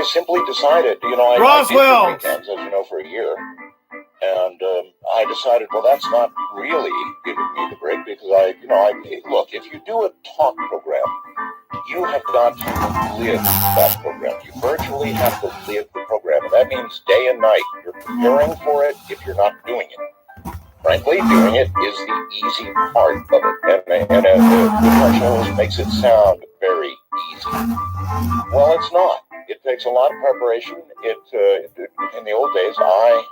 simply decided, I did the weekends, as you know, for a year. And I decided, well, that's not really giving me the break because look, if you do a talk program, you have got to live that program. You virtually have to live the program. And that means day and night. You're preparing for it if you're not doing it. Frankly, doing it is the easy part of it. And the professionals makes it sound very easy. Well, it's not. It takes a lot of preparation. In the old days, I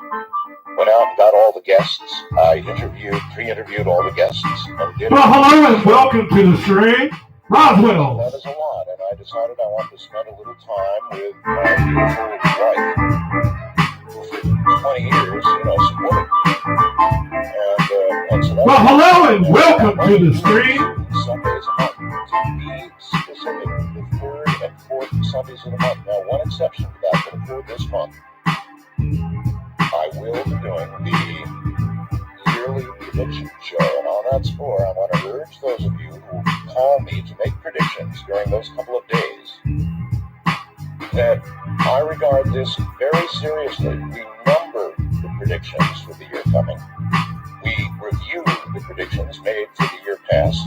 went out and got all the guests. I pre-interviewed all the guests. And did hello and welcome to the stream, Roswells. That is a lot, and I decided I wanted to spend a little time with my beautiful wife, who for 20 years, supported me. And so hello and welcome to the stream. Sundays a month, to be specific, the third and fourth Sundays of the month. Now, one exception to that will occur this month. I will be doing the yearly prediction show, and on that score, I want to urge those of you who call me to make predictions during those couple of days that I regard this very seriously. We number the predictions for the year coming. We review the predictions made for the year past,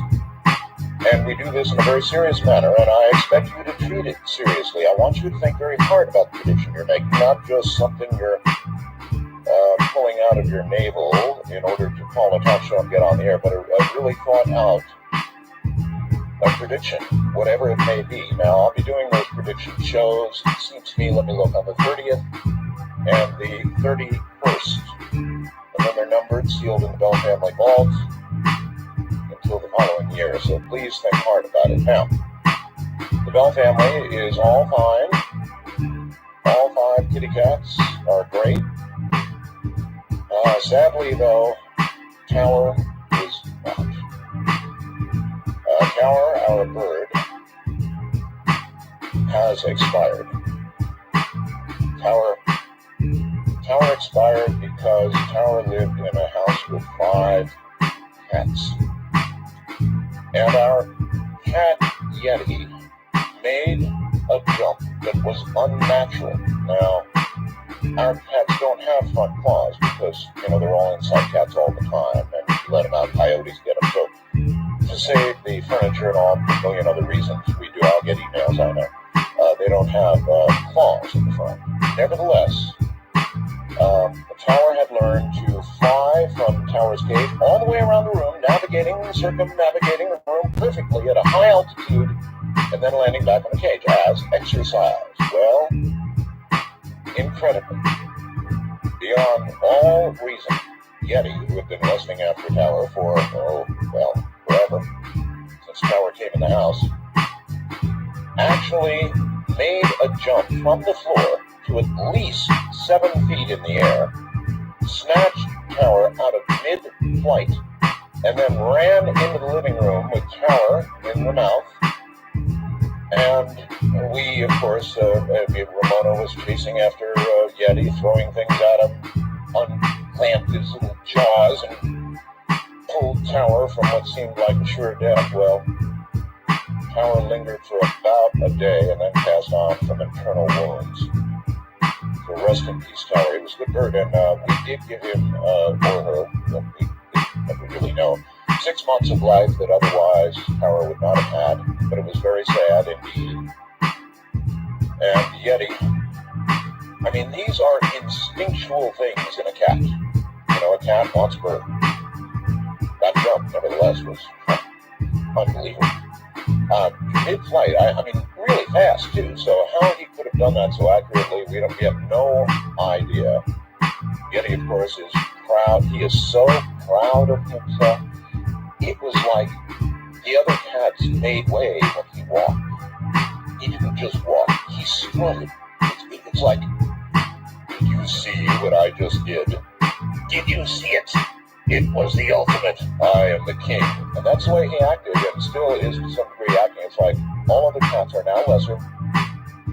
and we do this in a very serious manner, and I expect you to treat it seriously. I want you to think very hard about the prediction you're making, not just something you're pulling out of your navel in order to call a talk show and get on the air, but a really thought out a prediction, whatever it may be. Now, I'll be doing those prediction shows, it seems to me, let me look, on the 30th and the 31st. And then they're numbered, sealed in the Bell Family Vault until the following year. So please think hard about it. Now, the Bell family is all fine. All 5 kitty cats are great. Sadly, though, Tower is not. Tower, our bird, has expired. Tower expired because Tower lived in a house with 5 cats. And our cat, Yeti, made a jump that was unnatural. Now, our cats don't have front claws because, they're all inside cats all the time, and if you let them out, coyotes get them. So, to save the furniture and all a million other reasons, I'll get emails, I know. They don't have claws in the front. Nevertheless, the Tower had learned to fly from Tower's cage all the way around the room, circumnavigating the room perfectly at a high altitude, and then landing back on the cage as exercise. Well, incredibly, beyond all reason, Yeti, who had been listening after Tower for, forever, since Tower came in the house, actually made a jump from the floor to at least 7 feet in the air, snatched Tower out of mid-flight, and then ran into the living room with Tower in the mouth. And we, of course, Ramona was chasing after Yeti, throwing things at him, unclamped his little jaws, and pulled Tower from what seemed like a sure death. Well, Tower lingered for about a day and then passed on from internal wounds. So rest in peace, Tower. He was a good bird, and we did give him, or her, we never really know, 6 months of life that otherwise Tower would not have had, but it was very sad indeed. And Yeti, these are instinctual things in a cat. A cat wants bird. That jump, nevertheless, was unbelievable. Mid-flight, really fast, too, so how he could have done that so accurately, we have no idea. Yeti, of course, is proud. He is so proud of himself. It was like the other cats made way when he walked. He didn't just walk, he strutted. It's like, did you see what I just did? Did you see it? It was the ultimate. I am the king. And that's the way he acted, and still is to some degree acting. It's like all other cats are now lesser.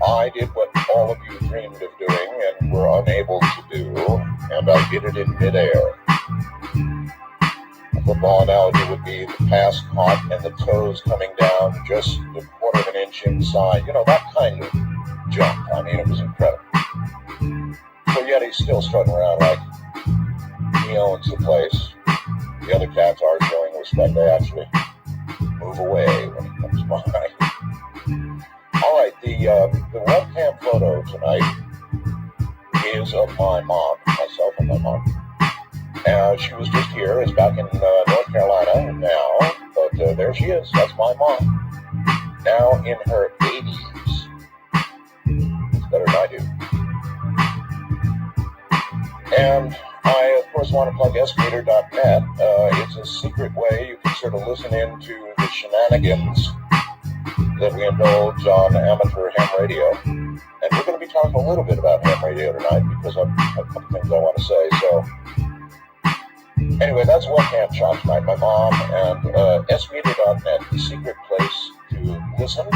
I did what all of you dreamed of doing and were unable to do, and I did it in midair. A football analogy would be the pass caught and the toes coming down just a quarter of an inch inside. That kind of jump. I mean, it was incredible. So Yeti's still strutting around like he owns the place. The other cats are showing respect. They actually move away when he comes by. All right, the webcam photo tonight is of my mom, myself and my mom. She was just here, is back in North Carolina now, but there she is. That's my mom. Now in her 80s. It's better than I do. And I, of course, want to plug smeter.net. It's a secret way you can sort of listen into the shenanigans that we indulge on amateur ham radio. And we're going to be talking a little bit about ham radio tonight because I've a couple things I want to say. So, anyway, that's webcam shot tonight. My mom and smeter.net, the secret place to listen.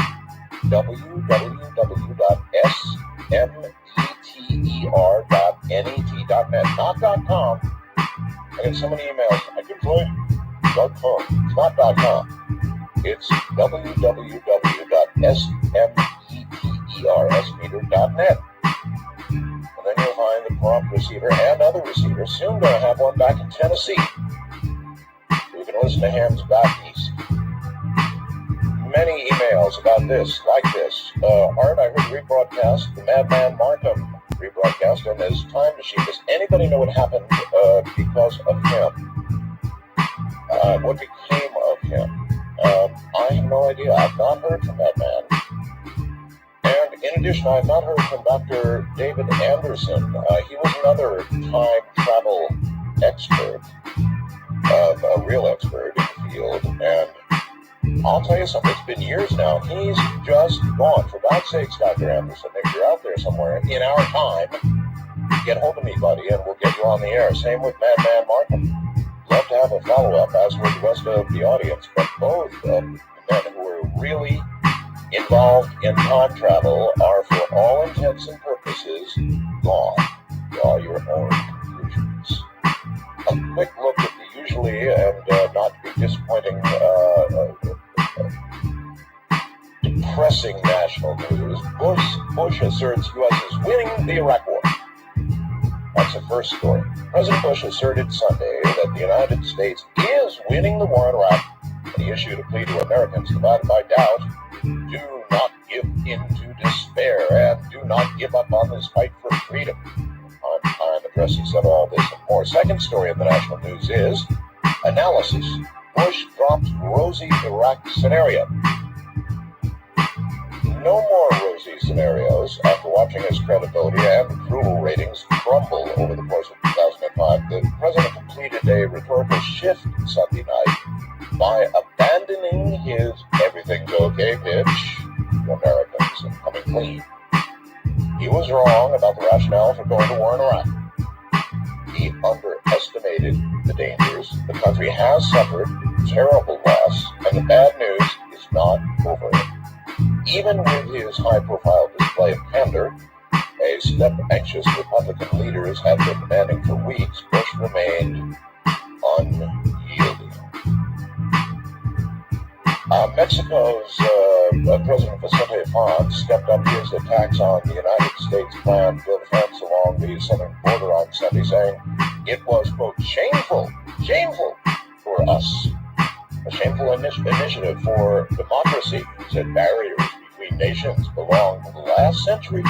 www.smeter.net, not .com. I get so many emails. I can try .com. It's not .com. It's www.smeter.net. And then you'll find the prompt receiver and other receivers. Soon going to have one back in Tennessee. So you can listen to hams back east. Many emails about this, like this. Art, I heard rebroadcast, the Madman Markham rebroadcast, and his time machine. Does anybody know what happened because of him? What became of him? I have no idea. I've not heard from that man. And in addition, I have not heard from Dr. David Anderson. He was another time travel expert, a real expert in the field, and I'll tell you something, it's been years now. He's just gone. For God's sakes, Dr. Anderson, if you're out there somewhere in our time, get hold of me, buddy, and we'll get you on the air. Same with Madman Markham. Love to have a follow-up, as with the rest of the audience, but both of the men who are really involved in time travel are, for all intents and purposes, gone. Draw your own conclusions. A quick look at the usually, and not to be disappointing, depressing national news. Bush asserts U.S. is winning the Iraq War. That's the first story. President Bush asserted Sunday that the United States is winning the war in Iraq, and he issued a plea to Americans divided by doubt: do not give in to despair, and do not give up on this fight for freedom. On time address, he said all this and more. Second story in the national news is analysis. Bush dropped rosy Iraq scenario. No more rosy scenarios after watching his credibility and approval ratings crumble over the course of 2005. The president completed a rhetorical shift Sunday night by abandoning his everything's okay pitch to Americans and coming clean. He was wrong about the rationale for going to war in Iraq. He underestimated the dangers. The country has suffered terrible loss, and the bad news is not over. Even with his high-profile display of candor, a step anxious Republican leaders have been demanding for weeks, Bush remained unyielding. Mexico's President Vicente Fox stepped up his attacks on the United States planned defense along the southern border on Sunday, saying it was, quote, shameful for us. A shameful initiative for democracy, he said. Barriers between nations belonged to the last century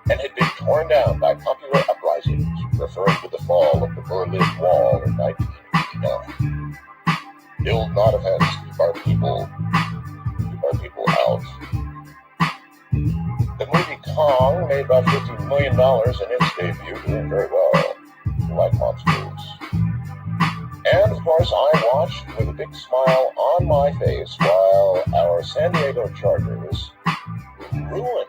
and had been torn down by popular uprisings, referring to the fall of the Berlin Wall in 1989. Build not a fence, keep our people out. The movie Kong made about $50 million in its debut, doing very well. You like monsters. And, of course, I watched with a big smile on my face while our San Diego Chargers ruined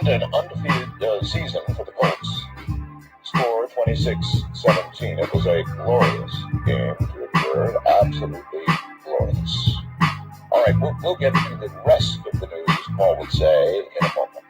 an undefeated season for the Colts. Score 26-17. It was a glorious game to observe, absolutely glorious. All right, we'll get to the rest of the news, as Paul would say, in a moment.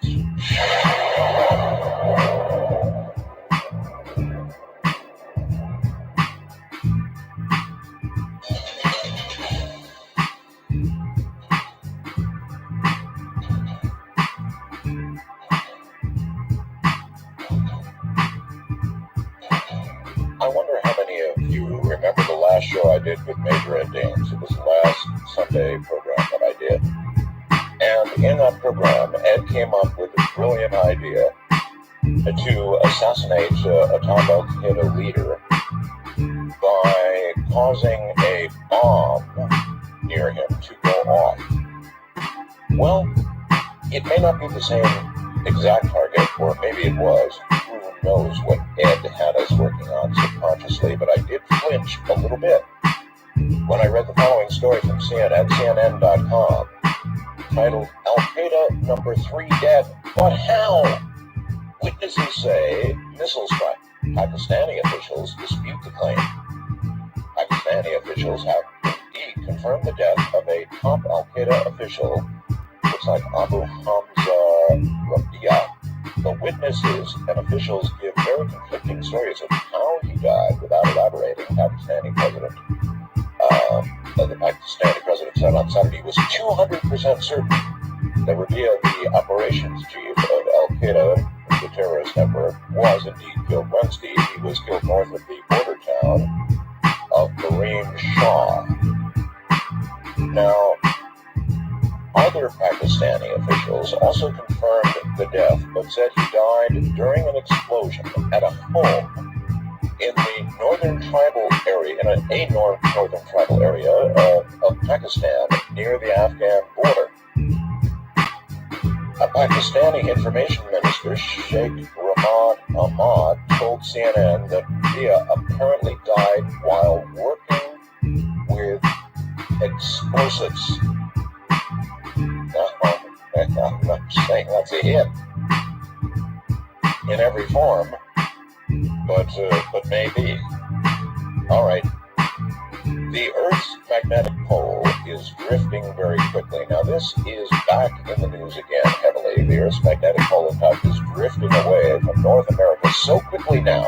I wonder how many of you remember the last show I did with Major Ed Dames. It was the last Sunday program that I did. And in that program, Ed came up with a brilliant idea to assassinate a Tom al-Qaeda leader by causing a bomb near him to go off. Well, it may not be the same exact target, or maybe it was. Who knows what Ed had us working on subconsciously, but I did flinch a little bit when I read the following story from CNN.com, titled, Al-Qaeda number 3 dead, but how? Witnesses say missile strike. Pakistani officials dispute the claim. Pakistani officials have indeed confirmed the death of a top Al-Qaeda official, looks like Abu Hamza Rabia. The witnesses and officials give very conflicting stories of how he died without elaborating. The Pakistani president said on Saturday he was 200% certain that Rabia, the operations chief of Al-Qaeda, the terrorist network, was indeed killed Wednesday. He was killed north of the border town of Kareem Shah. Now, other Pakistani officials also confirmed the death, but said he died during an explosion at a home in the northern tribal area, northern tribal area of Pakistan near the Afghan border. A Pakistani information minister, Sheikh Rahman Ahmad, told CNN that Rabia apparently died while working with explosives. I'm not saying that's a hit in every form, but maybe. All right. The Earth's magnetic pole is drifting very quickly. Now, this is back in the news again heavily. The Earth's magnetic pole, in fact, is drifting away from North America so quickly now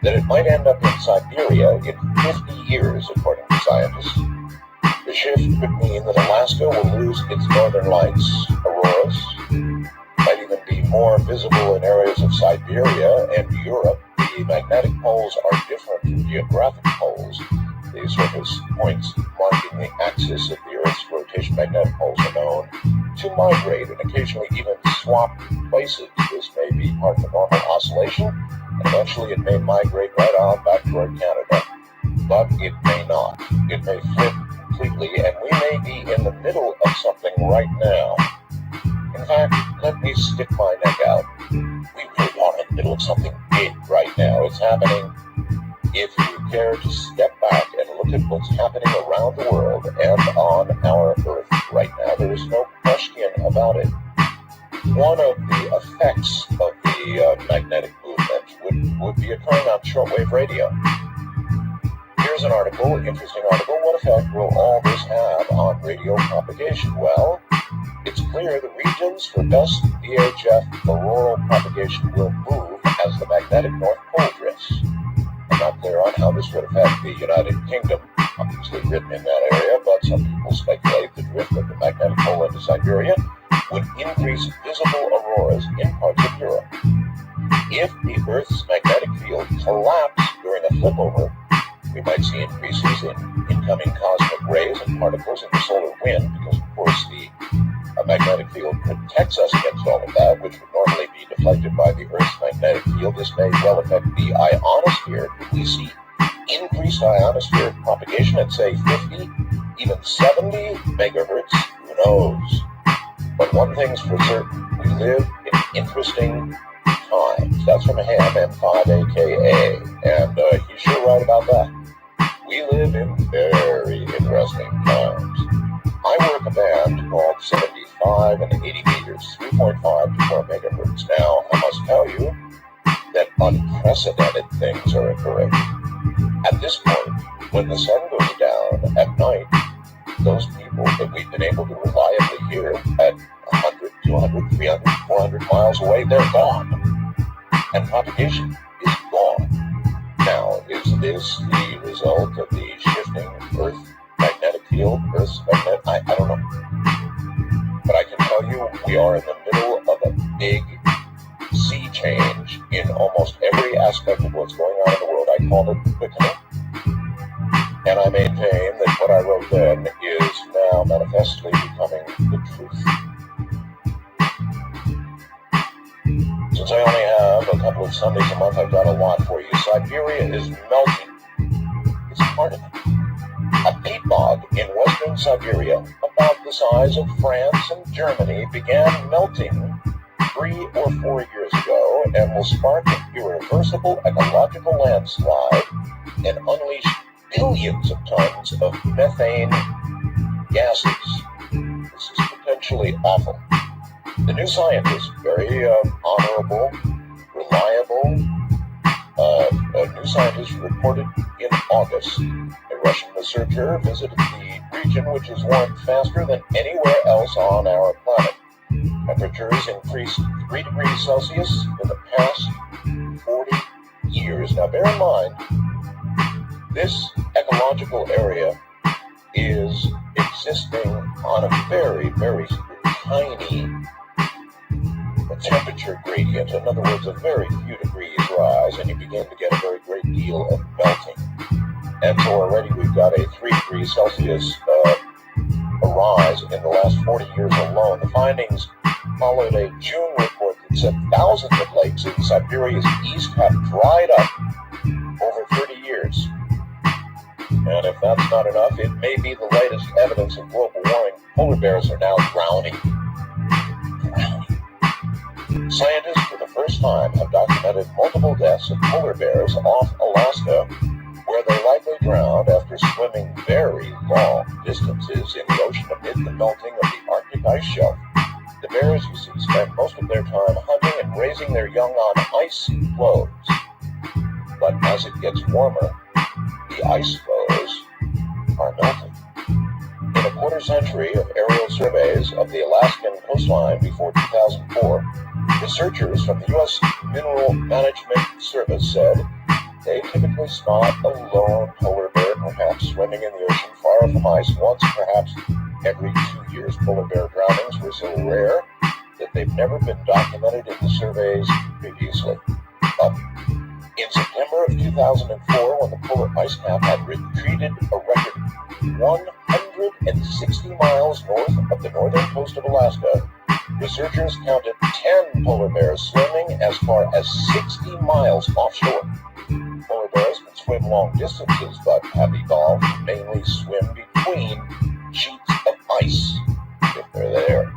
that it might end up in Siberia in 50 years, according to scientists. The shift could mean that Alaska will lose its northern lights, auroras, might even be more visible in areas of Siberia and Europe. The magnetic poles are different from geographic poles. The surface points marking the axis of the Earth's rotation. Magnetic poles are known to migrate and occasionally even swap places. This may be part of the normal oscillation, and eventually it may migrate right on back toward Canada. But it may not. It may flip completely, and we may be in the middle of something right now. In fact, let me stick my neck out. We really are in the middle of something big right now. It's happening. If you care to step back and look at what's happening around the world and on our Earth right now, there is no question about it. One of the effects of the magnetic movement would be occurring on shortwave radio. Here's an article, interesting article. What effect will all this have on radio propagation? Well, it's clear the regions for best VHF auroral propagation will move as the magnetic North Pole drifts. I'm not clear on how this would affect the United Kingdom, obviously written in that area, but some people speculate the drift of the magnetic pole into Siberia would increase visible auroras in parts of Europe. If the Earth's magnetic field collapsed during a flipover, we might see increases in incoming cosmic rays and particles in the solar wind, because, of course, the magnetic field protects us against all of that, which would normally be deflected by the Earth's magnetic field. This may well affect the ionosphere. Could we see increased ionosphere propagation at, say, 50, even 70 megahertz? Who knows? But one thing's for certain, we live in interesting times. That's from Ham, M5AKA, and he's sure right about that. We live in very interesting times. I work a band called 75 and 80 meters, 3.5 to 4 megahertz. Now, I must tell you that unprecedented things are occurring. At this point, when the sun goes down at night, those people that we've been able to reliably hear at 100, 200, 300, 400 miles away, they're gone. And propagation is gone. Now, is this the result of the shifting Earth magnetic field, Earth's magnetic? I don't know. But I can tell you we are in the middle of a big sea change in almost every aspect of what's going on in the world. I called it quickening, and I maintain that what I wrote then is now manifestly becoming the truth. Since I only have a couple of Sundays a month, I've got a lot for you. Siberia is melting. It's part of it. A peat bog in western Siberia, about the size of France and Germany, began melting 3 or 4 years ago and will spark an irreversible ecological landslide and unleash billions of tons of methane gases. This is potentially awful. The New Scientist, very honorable, reliable, New Scientist reported in August. A Russian researcher visited the region, which is warmed faster than anywhere else on our planet. Temperatures increased 3 degrees Celsius in the past 40 years. Now bear in mind, this ecological area is existing on a very, very tiny temperature gradient. In other words, a very few degrees rise, and you begin to get a very great deal of melting. And so already we've got a 3 degrees Celsius a rise in the last 40 years alone. The findings followed a June report that said thousands of lakes in Siberia's east have dried up over 30 years. And if that's not enough, it may be the latest evidence of global warming. Polar bears are now drowning. Scientists, for the first time, have documented multiple deaths of polar bears off Alaska, where they likely drowned after swimming very long distances in the ocean amid the melting of the Arctic ice shelf. The bears, you see, spend most of their time hunting and raising their young on ice floes. But as it gets warmer, the ice floes are melting. In a quarter century of aerial surveys of the Alaskan coastline before 2004, researchers from the U.S. Mineral Management Service said they typically spot a lone polar bear, perhaps swimming in the ocean far from ice once, perhaps every 2 years. Polar bear drownings were so rare that they've never been documented in the surveys previously. But in September of 2004, when the polar ice cap had retreated a record 160 miles north of the northern coast of Alaska, researchers counted 10 polar bears swimming as far as 60 miles offshore. Polar bears can swim long distances, but have evolved to mainly swim between sheets of ice, if they're there.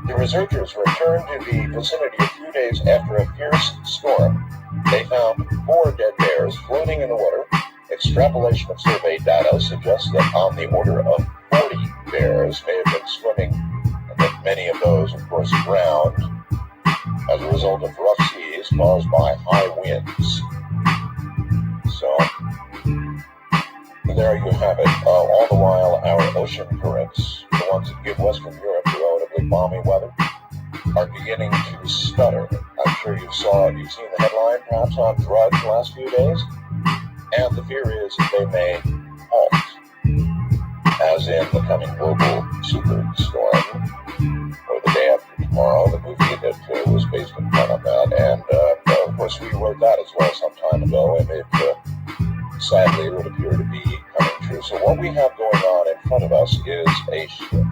The researchers returned to the vicinity a few days after a fierce storm. They found 4 dead bears floating in the water. Extrapolation of survey data suggests that on the order of 40 bears may have been swimming, and that many of those, of course, drowned as a result of rough seas caused by high winds. So, there you have it. All the while, our ocean currents, the ones that give Western Europe the relatively balmy weather, are beginning to stutter. I'm sure you've seen the headline, perhaps, on Drudge the last few days. And the fear is that they may halt, as in the coming global superstorm, or the day after tomorrow, the movie that was based in part on that. And, of course, we wrote that as well some time ago, and it sadly would appear to be coming true. So what we have going on in front of us is a ship.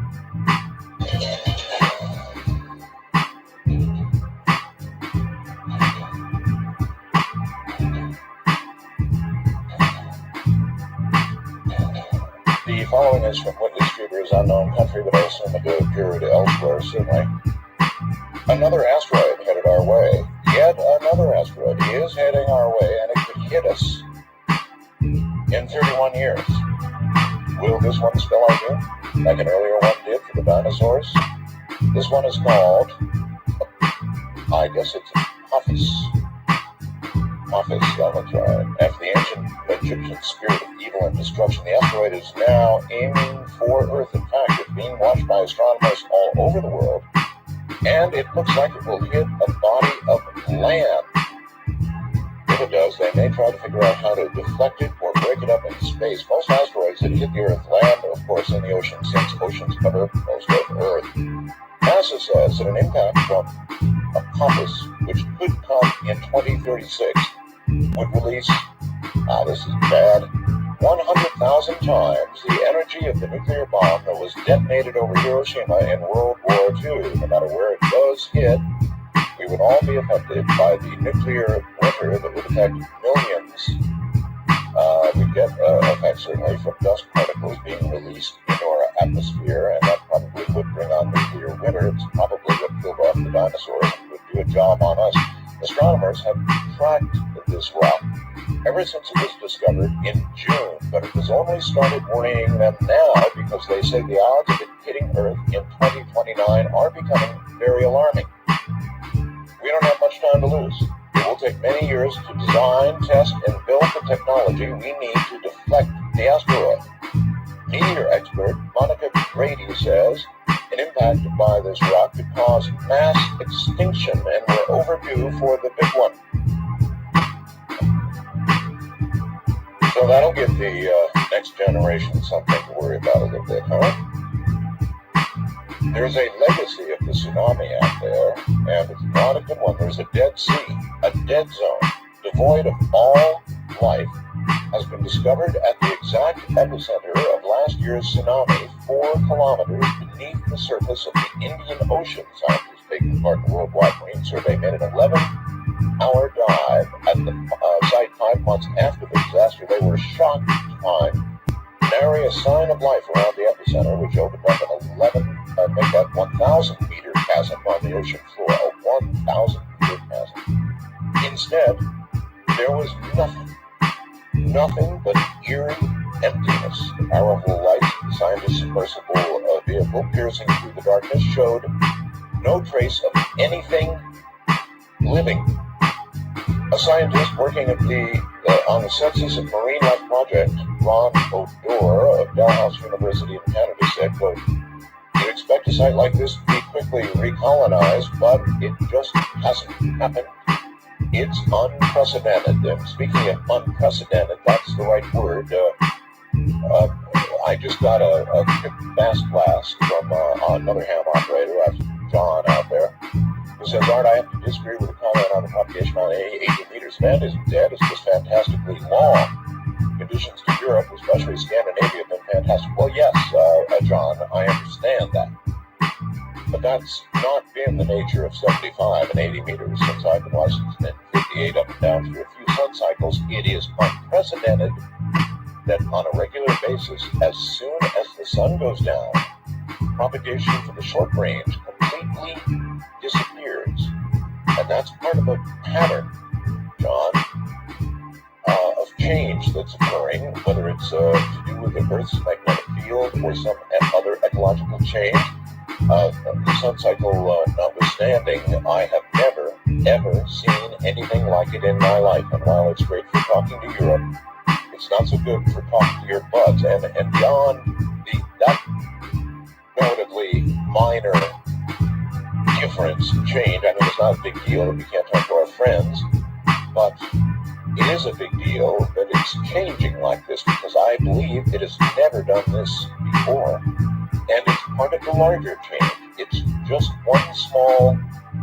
The following is from what distributors unknown country, but I assume it appeared elsewhere, certainly. Another asteroid headed our way. Yet another asteroid is heading our way, and it could hit us in 31 years. Will this one spell our doom, like an earlier one did for the dinosaurs? This one is called, I guess it's Apophis. Apophis Galvatron. After the ancient Egyptian spirit of evil and destruction, the asteroid is now aiming for Earth. In fact, it's being watched by astronomers all over the world, and it looks like it will hit a body of land. If it does, they may try to figure out how to deflect it or break it up into space. Most asteroids that hit the Earth land, of course, in the ocean, since oceans cover most of Earth. NASA says that an impact from a compass, which could come in 2036, would release, this is bad, 100,000 times the energy of the nuclear bomb that was detonated over Hiroshima in World War II. No matter where it does hit, we would all be affected by the nuclear winter that would affect millions. We'd get effects certainly from dust particles being released into our atmosphere, and that probably would bring on nuclear winter. It's probably what killed off the dinosaurs and would do a job on us. Astronomers have tracked this rock ever since it was discovered in June, but it has only started worrying them now because they say the odds of it hitting Earth in 2029 are becoming very alarming. We don't have much time to lose. It will take many years to design, test, and build the technology we need to deflect the asteroid. Meteor expert Monica Grady says an impact by this rock could cause mass extinction, and we're overdue for the big one. So that'll give the next generation something to worry about a little bit, huh? There's a legacy of the tsunami out there, and it's not a good one. There's a dead sea, a dead zone, devoid of all life, has been discovered at the exact epicenter of last year's tsunami, 4 kilometers beneath the surface of the Indian Ocean. Scientists taking part in the Worldwide Marine Survey made an 11-hour dive at the site 5 months after the disaster. They were shocked to find nary a sign of life around the epicenter, which opened up an 1,000-meter chasm on the ocean floor, a 1,000-meter chasm. Instead, there was nothing but eerie emptiness. The powerful light of the scientists' submersible vehicle piercing through the darkness showed no trace of anything living. A scientist working at on the Census of Marine Life Project, Ron Odor of Dalhousie University in Canada, said, quote, "You'd expect a site like this to be quickly recolonized, but it just hasn't happened. It's unprecedented." And speaking of unprecedented, that's the right word. I just got a fast blast from another ham operator, John, out there, who says, "Art, I have to disagree with the comment on the propagation on 80 meters of land isn't dead. It's just fantastically long. Conditions to Europe, especially Scandinavia, have been fantastic." Well, yes, John, I understand that. But that's not been the nature of 75 and 80 meters since I've been licensed in 58 up and down through a few sun cycles. It is unprecedented that on a regular basis, as soon as the sun goes down, propagation for the short range completely disappears. And that's part of a pattern, John, of change that's occurring, whether it's to do with the Earth's magnetic field or some other ecological change. The sun cycle notwithstanding, I have never, ever seen anything like it in my life. And while it's great for talking to Europe, it's not so good for talking to your buds. And beyond that notably minor difference, change, I mean, it's not a big deal that we can't talk to our friends, but it is a big deal that it's changing like this, because I believe it has never done this before. And it's part of the larger change. It's just one small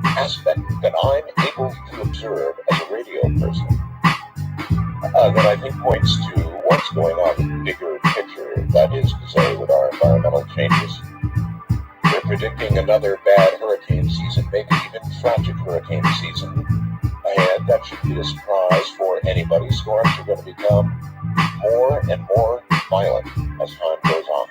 aspect that I'm able to observe as a radio person that I think points to what's going on in the bigger picture, that is to say, with our environmental changes. They're predicting another bad hurricane season, maybe even tragic hurricane season ahead. That should be a surprise for anybody. Storms are going to become more and more violent as time goes on.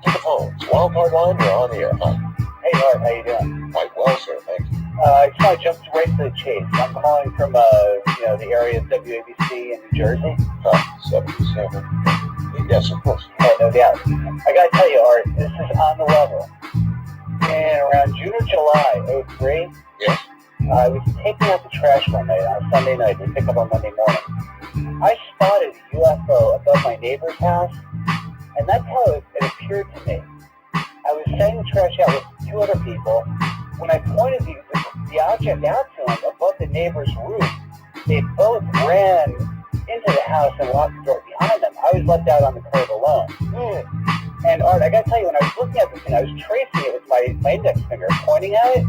To the phones. Wildcard line, you're on the air. Hi. Hey, Art, how you doing? Quite well, sir. Thank you. I just want to jump right to the chase. I'm calling from, the area of WABC in New Jersey. 77. Yes, of course. Oh, no doubt. I got to tell you, Art, this is on the level. And around June or July, 03, yes, I was taking out the trash one night on a Sunday night. We pick up on Monday morning. I spotted a UFO above my neighbor's house, and that's how it appeared to me. I was setting the trash out with 2 other people. When I pointed the object out to them above the neighbor's roof, they both ran into the house and locked the door behind them. I was left out on the curb alone. And Art, I gotta tell you, when I was looking at this thing, I was tracing it with my index finger, pointing at it.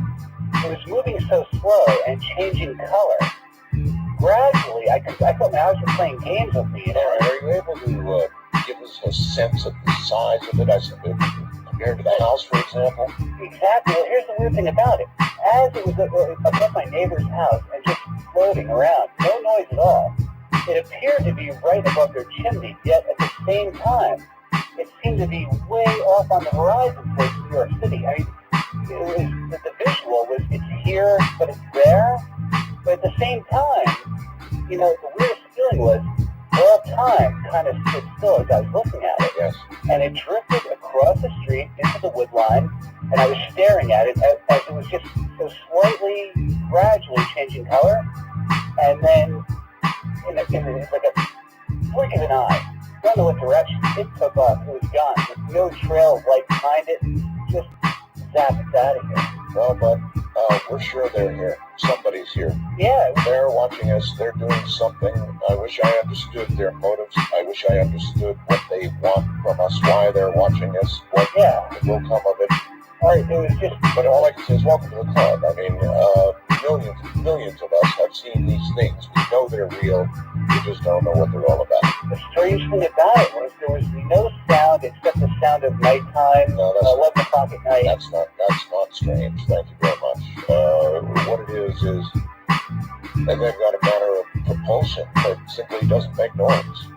It was moving so slow and changing color. Gradually, I thought my eyes were playing games with me. All right, are you able to give us a sense of the size of it as compared to the house, for example? Exactly. Well, here's the weird thing about it. As it was above my neighbor's house and just floating around, no noise at all, it appeared to be right above their chimney, yet at the same time, it seemed to be way off on the horizon towards New York City. I mean, the visual was, it's here, but it's there. But at the same time, the weirdest feeling was all time kind of stood still as I was looking at it. Yes. And it drifted across the street into the wood line, and I was staring at it as it was just so slightly, gradually changing color. And then, in like a blink of an eye, don't know what direction, it took off. It was gone. With no trail of light behind it, just zapped out of here. Well, but we're sure they're here. Somebody's here. Yeah. They're watching us. They're doing something. I wish I understood their motives. I wish I understood what they want from us, why they're watching us, what will come of it. It was just... But all I can say is welcome to the club. I mean, millions of us have seen these things. We know they're real. We just don't know what they're all about. The strange thing about it was there was no sound except the sound of nighttime, 11 o'clock at night. That's not strange. Thank you very much. What it is they've got a matter of propulsion that simply doesn't make noise.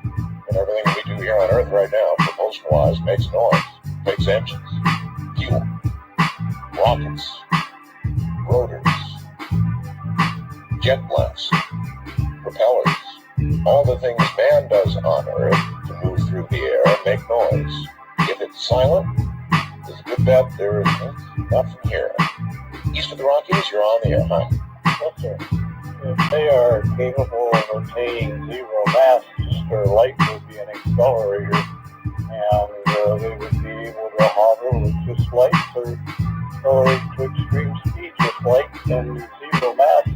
And everything we do here on Earth right now, propulsion-wise, makes noise. Takes engines, fuel, rockets, rotors, jet blasts, propellers, all the things man does on Earth to move through the air and make noise. If it's silent, there's a good bet there is nothing here. East of the Rockies, you're on the air, huh? Yes, sir. If they are capable of attaining zero mass, their light would be an accelerator, and they would be able to hover with just light or accelerate to extreme speed just light and zero mass.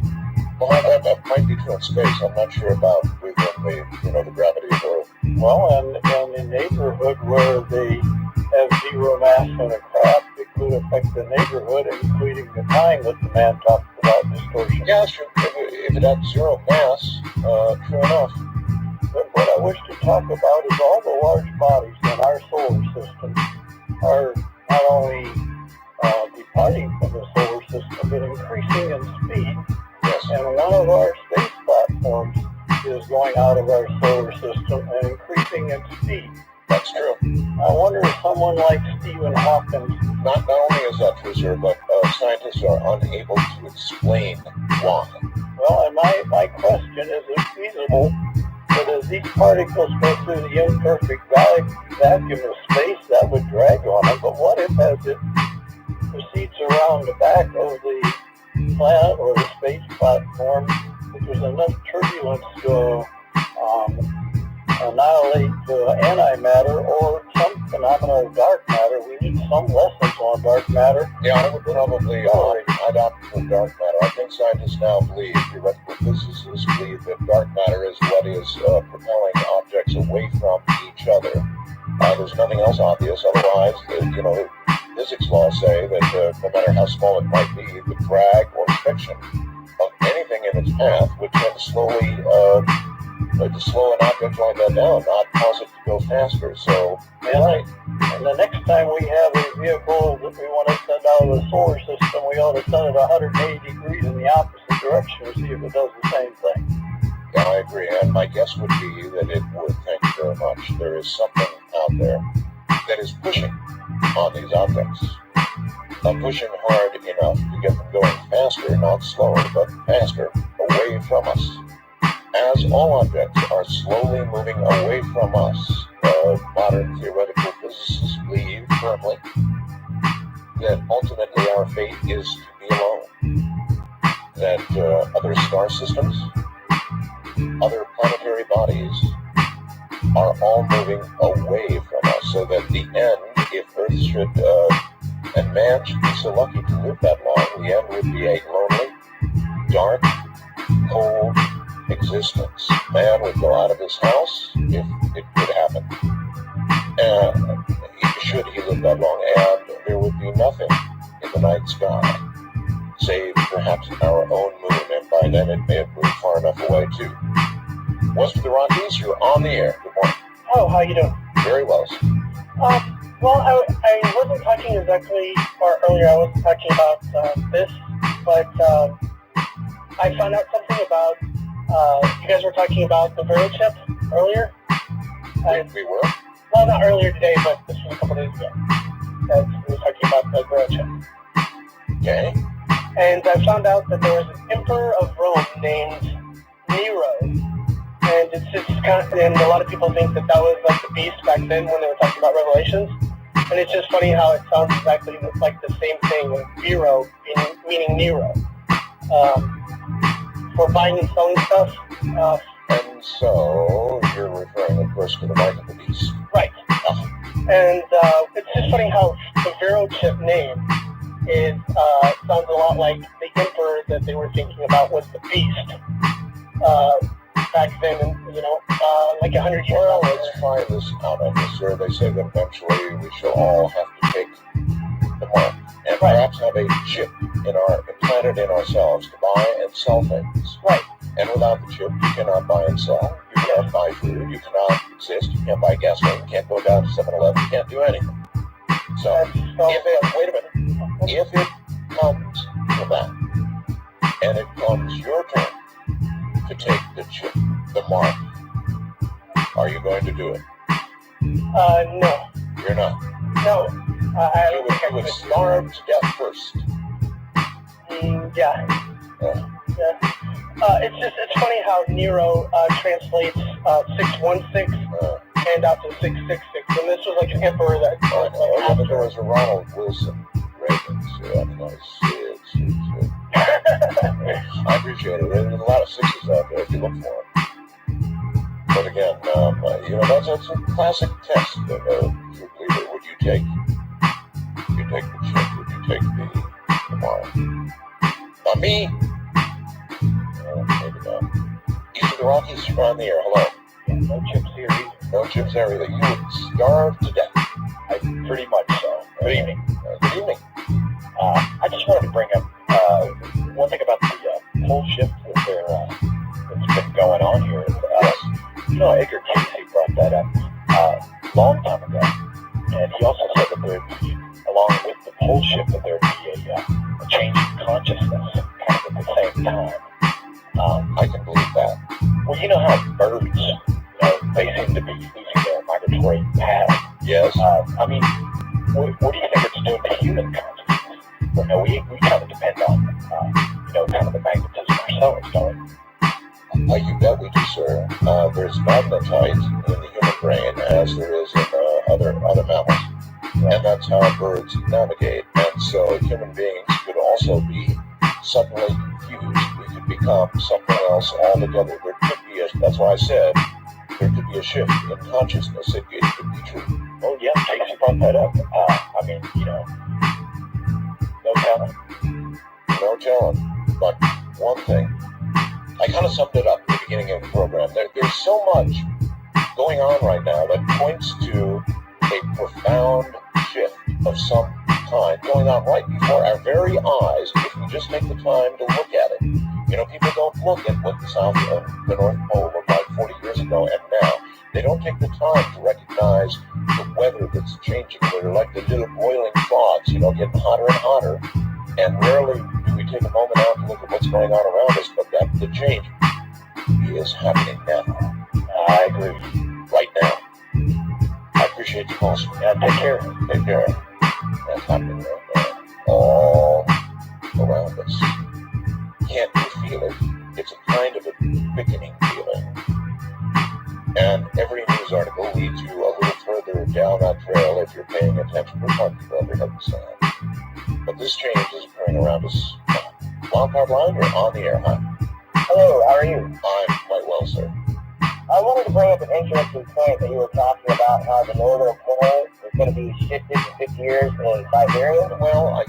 Well, that might be true in space. I'm not sure about within the gravity of Earth. Well, and in a neighborhood where they have zero mass in a craft, it could affect the neighborhood, including the time that the man talked about distortion. Yeah, that's true. If it had zero mass, true enough. But what I wish to talk about is all the large bodies in our solar system are not only departing from the solar system, but increasing in speed. Yes. And one of our space platforms is going out of our solar system and increasing in speed. That's true. I wonder if someone like Stephen Hawking... Not only is that true, sir, but scientists are unable to explain why. Well, and my question is it feasible that as these particles go through the imperfect vacuum of space, that would drag on them, but what if as it proceeds around the back of the planet or the space platform, if there's enough turbulence to annihilate antimatter or some phenomena of dark matter? We need some lessons on dark matter. Yeah, I would probably I'd opt for dark matter. I think scientists now believe, theoretical physicists believe, that dark matter is what is propelling objects away from each other. There's nothing else obvious. Otherwise, physics laws say that no matter how small it might be, the drag or friction of anything in its path would tend to slowly to slow an object like that down, not cause it to go faster. So, and the next time we have a vehicle that we want to send out of the solar system, we ought to send it 180 degrees in the opposite direction to see if it does the same thing. Yeah, I agree. And my guess would be that it would. Thank you very much. There is something out there that is pushing on these objects. Pushing hard enough to get them going faster, not slower, but faster, away from us. As all objects are slowly moving away from us, modern theoretical physicists believe firmly that ultimately our fate is to be alone. That other star systems, other planetary bodies are all moving away from us, so that the end, if Earth should, and man should be so lucky to live that long, the end would be a lonely, dark, cold existence. Man would go out of his house, if it could happen. If you should he live that long, and there would be nothing in the night sky, save perhaps our own moon, and by then it may have moved far enough away too. West of the Rockies, you're on the air. Good morning. Oh, how you doing? Very well, sir. Well, I wasn't talking exactly, or earlier I wasn't talking about this, but I found out something about, you guys were talking about the Vero chip earlier. We were? Well, not earlier today, but this was a couple days ago. We were talking about the Vero chip. Okay. And I found out that there was an emperor of Rome named Nero. And it's just kind of, and a lot of people think that was like the beast back then when they were talking about Revelations. And it's just funny how it sounds exactly like the same thing with Vero, meaning Nero. For buying and selling stuff. And so, you're referring, of course, to the mark of the beast. Right. And it's just funny how the Vero chip name sounds a lot like the emperor that they were thinking about was the beast. Back then, like 100 years ago. Well, let's try this out on this, sir. They say that eventually we shall all have to take the mark and perhaps have a chip implanted in ourselves to buy and sell things. Right. And without the chip, you cannot buy and sell. You cannot buy food. You cannot exist. You can't buy gasoline. You can't go down to 7-Eleven. You can't do anything. So, wait a minute. If it comes to that, and it comes your turn to take the chip, the mark, are you going to do it? No. You're not. No. You would starve to death first. Yeah. It's funny how Nero translates 616 and out to 666, and this was like an emperor that. But there was a Ronald Wilson Reagan, so I appreciate it. There's a lot of sixes out there if you look for them. But again, that's a classic test of a true believer. Would you take the chip? Would you take the mark? Not me. Maybe not. East of the Rockies, you're on the air. Hello. Yeah, no chips here either. No chips there either. You would starve to death. Pretty much so. Good evening. Good evening. I just wanted to bring up one thing about the pole shift that's been going on here. Edgar Casey brought that up a long time ago, and he also said that there would be, along with the pole shift, that there would be a change in consciousness kind of at the same time. I can believe that. Well, you know how birds, they seem to be losing their migratory pattern. Yes. What do you think it's doing to human consciousness? We kind of depend on, kind of the magnetism ourselves, don't we? You bet we do, sir. There's magnetite in the human brain as there is in other mammals. And that's how birds navigate. And so human beings could also be suddenly confused. We could become something else altogether. There could be that's why I said there could be a shift in consciousness. It could be true. Oh, yeah, Casey brought that up. No telling. No telling. But one thing, I kind of summed it up at the beginning of the program. There's so much going on right now that points to a profound shift of some kind going on right before our very eyes if we just take the time to look at it. People don't look at what the South and the North Pole looked like 40 years ago and now. They don't take the time to recognize the weather that's changing. They're like the little boiling frogs, getting hotter and hotter. And rarely do we take a moment out to look at what's going on around us, but that the change is happening now. I agree. Right now. I appreciate you calling. Yeah, take care. Take care. That's happening right now. All around us. Can't you feel it? It's a kind of a quickening feeling. And every news article leads you a little further down that trail if you're paying attention to what people have to say. But this change is occurring around us. Wildcard Line, you're on the air. Hi. Hello, how are you? I'm quite well, sir. I wanted to bring up an interesting point that you were talking about how the northern pole is going to be shifted in 50 years in Siberia. Well,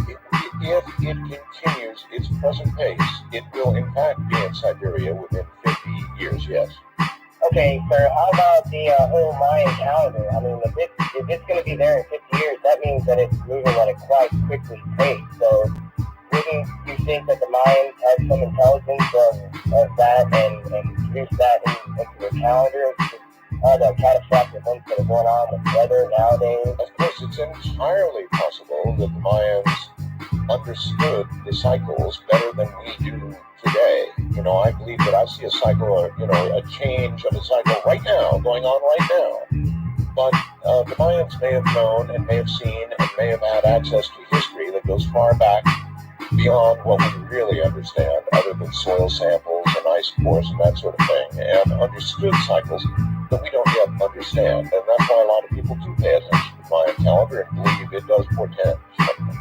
if it continues its present pace, it will in fact be in Siberia within 50 years, yes. Okay, sir, how about the whole Mayan calendar? I mean, if it's going to be there in 50 years, that means that it's moving at a quite quickly pace. So wouldn't you think that the Mayans had some intelligence of that and introduced that into their calendar? All the catastrophic events that are going on with weather nowadays. Of course, it's entirely possible that the Mayans understood the cycles better than we do today. You know, I believe that I see a cycle, a change of a cycle right now, going on right now. But the Mayans may have known and may have seen and may have had access to history that goes far back beyond what we really understand, other than soil samples and ice cores and that sort of thing, and understood cycles that we don't yet understand. And that's why a lot of people do pay attention to the Mayan calendar and believe it does portend something.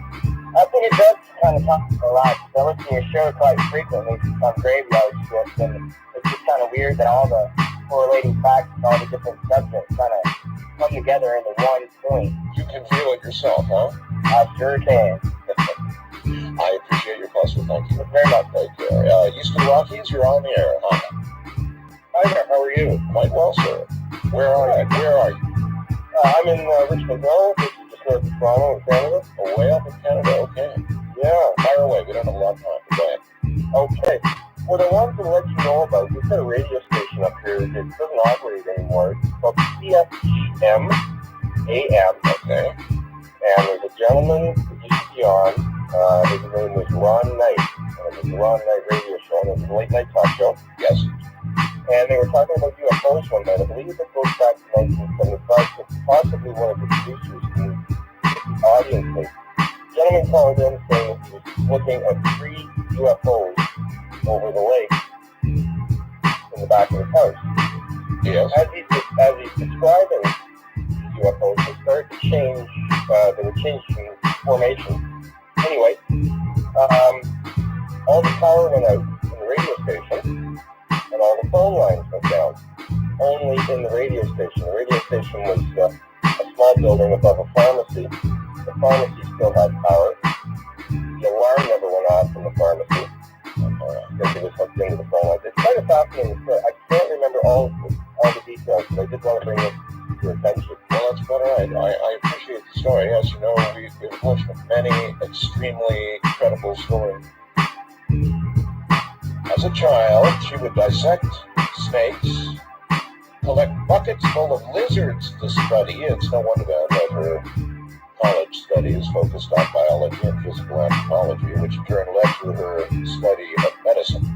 I think it does kind of talk a lot. I listen to your show quite frequently on Graveyard Shift, and it's just kind of weird that all the correlating facts and all the different subjects kind of come together into one point. You can feel it yourself, huh? I sure can. I appreciate your call, so thank you very much. Take care. Houston Rockies, you're on the air. Hi. Hi there, how are you? Quite well, sir. Where are you? I'm in Richmond Hill, which is just north of Toronto in Canada. Oh, way up in Canada, okay. Yeah. Fire away, we don't have a lot of time, but go ahead. Okay. What I wanted to let you know about, we've got a radio station up here that doesn't operate anymore. It's called CFM AM. Okay. And there's a gentleman that used to be on. His name was Ron Knight. It was the Ron Knight radio show. And it was a late night talk show. Yes. And they were talking about UFOs one night. I believe it goes back to 1975. It's possibly one of the producers who the audience tape. The gentleman called in saying he was looking at 3 UFOs over the lake in the back of his house. Yes. As he's describing these UFOs, they started to change. They were changing formation. Anyway, all the power went out in the radio station, and all the phone lines went down. Only in the radio station. The radio station was a small building above a pharmacy. The pharmacy still had power. The alarm never went off in the pharmacy because it was hooked into the phone lines. It's kind of fascinating. I can't remember all the details, but I did want to bring it to your attention. Well, that's quite all right. I appreciate the story. As you know, we've published many extremely credible stories. As a child, she would dissect snakes, collect buckets full of lizards to study. It's no wonder that her college studies focused on biology and physical anthropology, which in turn led to her study of medicine.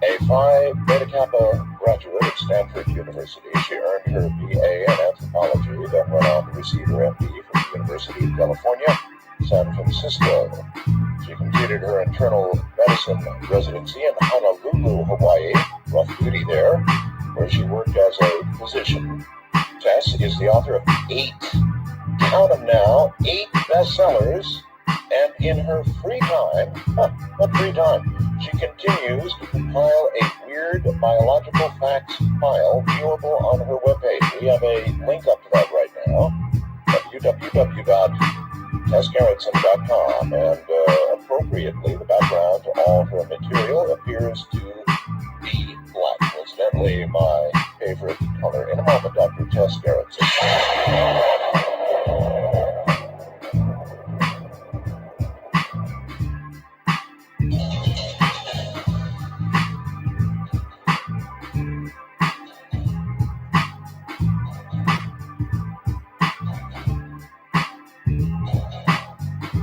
A Phi Beta Kappa graduate at Stanford University, she earned her BA in anthropology, then went on to receive her MD from the University of California, San Francisco. She completed her internal medicine residency in Honolulu, Hawaii, rough duty there, where she worked as a physician. Tess is the author of 8, count them now, 8 bestsellers, and in her free time, what free time, she continues to compile a weird biological facts file viewable on her webpage. We have a link up to that right now, www.tessgerritsen.com, and appropriately, the background to all her material appears to be black. Incidentally, my favorite color. In a moment, Dr. Tess Gerritsen.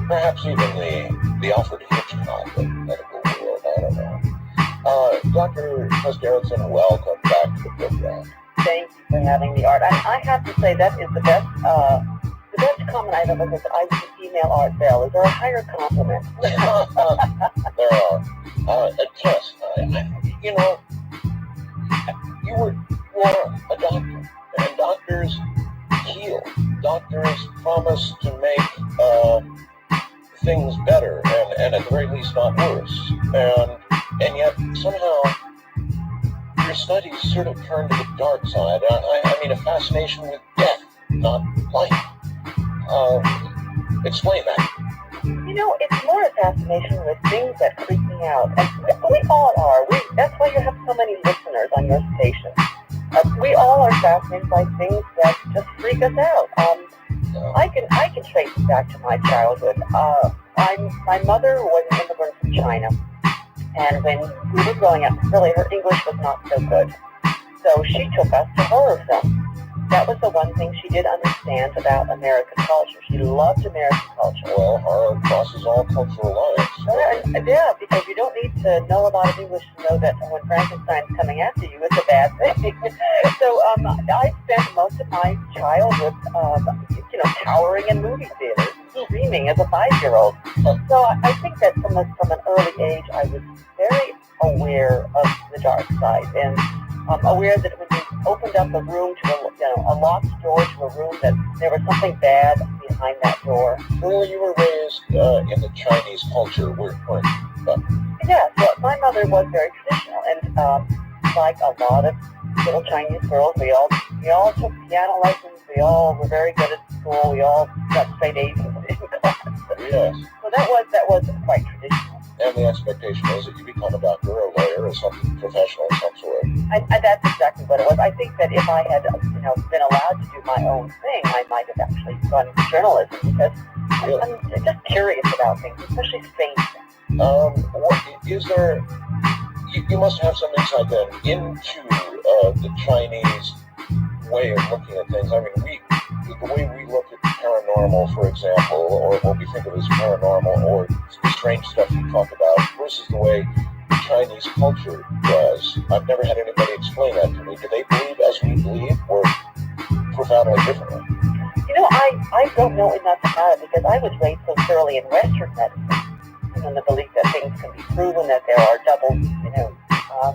Perhaps even the Alfred Hitchcock of the medical world, I don't know. Dr. Tess Gerritsen, welcome back to the program. Thank you for having me, Art. I have to say that is the best comment I've ever heard. That I was a female Art Bell. Is there a higher compliment? There are. Tess, you know, you are a doctor, and doctors heal. Doctors promise to make things better, and at the very least not worse. And yet somehow your studies sort of turn to the dark side. I mean, a fascination with death, not life. Explain that. You know, it's more a fascination with things that freak me out. And we all are. That's why you have so many listeners on your station. We all are fascinated by things that just freak us out. I can trace it back to my childhood. My mother was an immigrant from China, and when we were growing up, really her English was not so good. So she took us to horror films. That was the one thing she did understand about American culture. She loved American culture. Well, horror crosses all cultural lines. Yeah, because you don't need to know a lot of English to know that when Frankenstein's coming after you, it's a bad thing. So I spent most of my childhood, cowering in movie theaters, screaming as a 5-year-old. So I think that from an early age, I was very aware of the dark side and aware that when you opened up a room to a locked door to a room, that there was something bad behind that door. Well, you were raised in the Chinese culture, weren't you? Yeah, well, my mother was very traditional, and like a lot of little Chinese girls, we all took piano lessons. We all were very good at school. We all got straight A's in class. Yes. So that was quite traditional. And the expectation is that you become a doctor or a lawyer or something professional of some sort. And that's exactly what it was. I think that if I had, been allowed to do my own thing, I might have actually gone into journalism because I'm just curious about things, especially strange things. What is there? You must have some insight then into the Chinese way of looking at things. I mean, the way we look at paranormal, for example, or what we think of as paranormal, or the strange stuff you talk about, versus the way Chinese culture does. I've never had anybody explain that to me. Do they believe as we believe, or profoundly differently? I don't know enough about it because I was raised so thoroughly in Western medicine, and the belief that things can be proven, that there are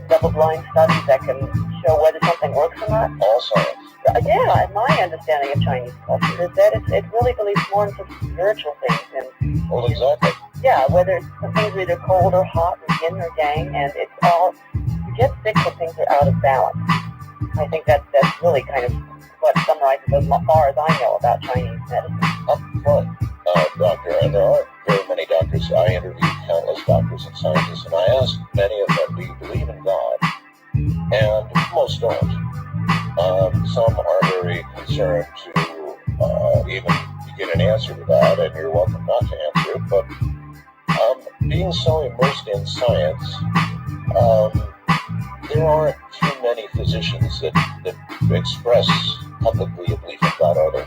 double-blind studies that can show whether something works or not. All science. Yeah, and my understanding of Chinese culture is that it really believes more in some spiritual things. And Well, exactly. yeah, whether some things are either cold or hot, or yin or yang, and it's all, you get sick when things are out of balance. I think that's really kind of what summarizes as far as I know about Chinese medicine. Up front, doctor, and there aren't very many doctors. I interviewed countless doctors and scientists, and I asked many of them, do you believe in God? And most don't. Some are very concerned to even get an answer to that, and you're welcome not to answer it, but being so immersed in science, there aren't too many physicians that express publicly a belief in God, are there?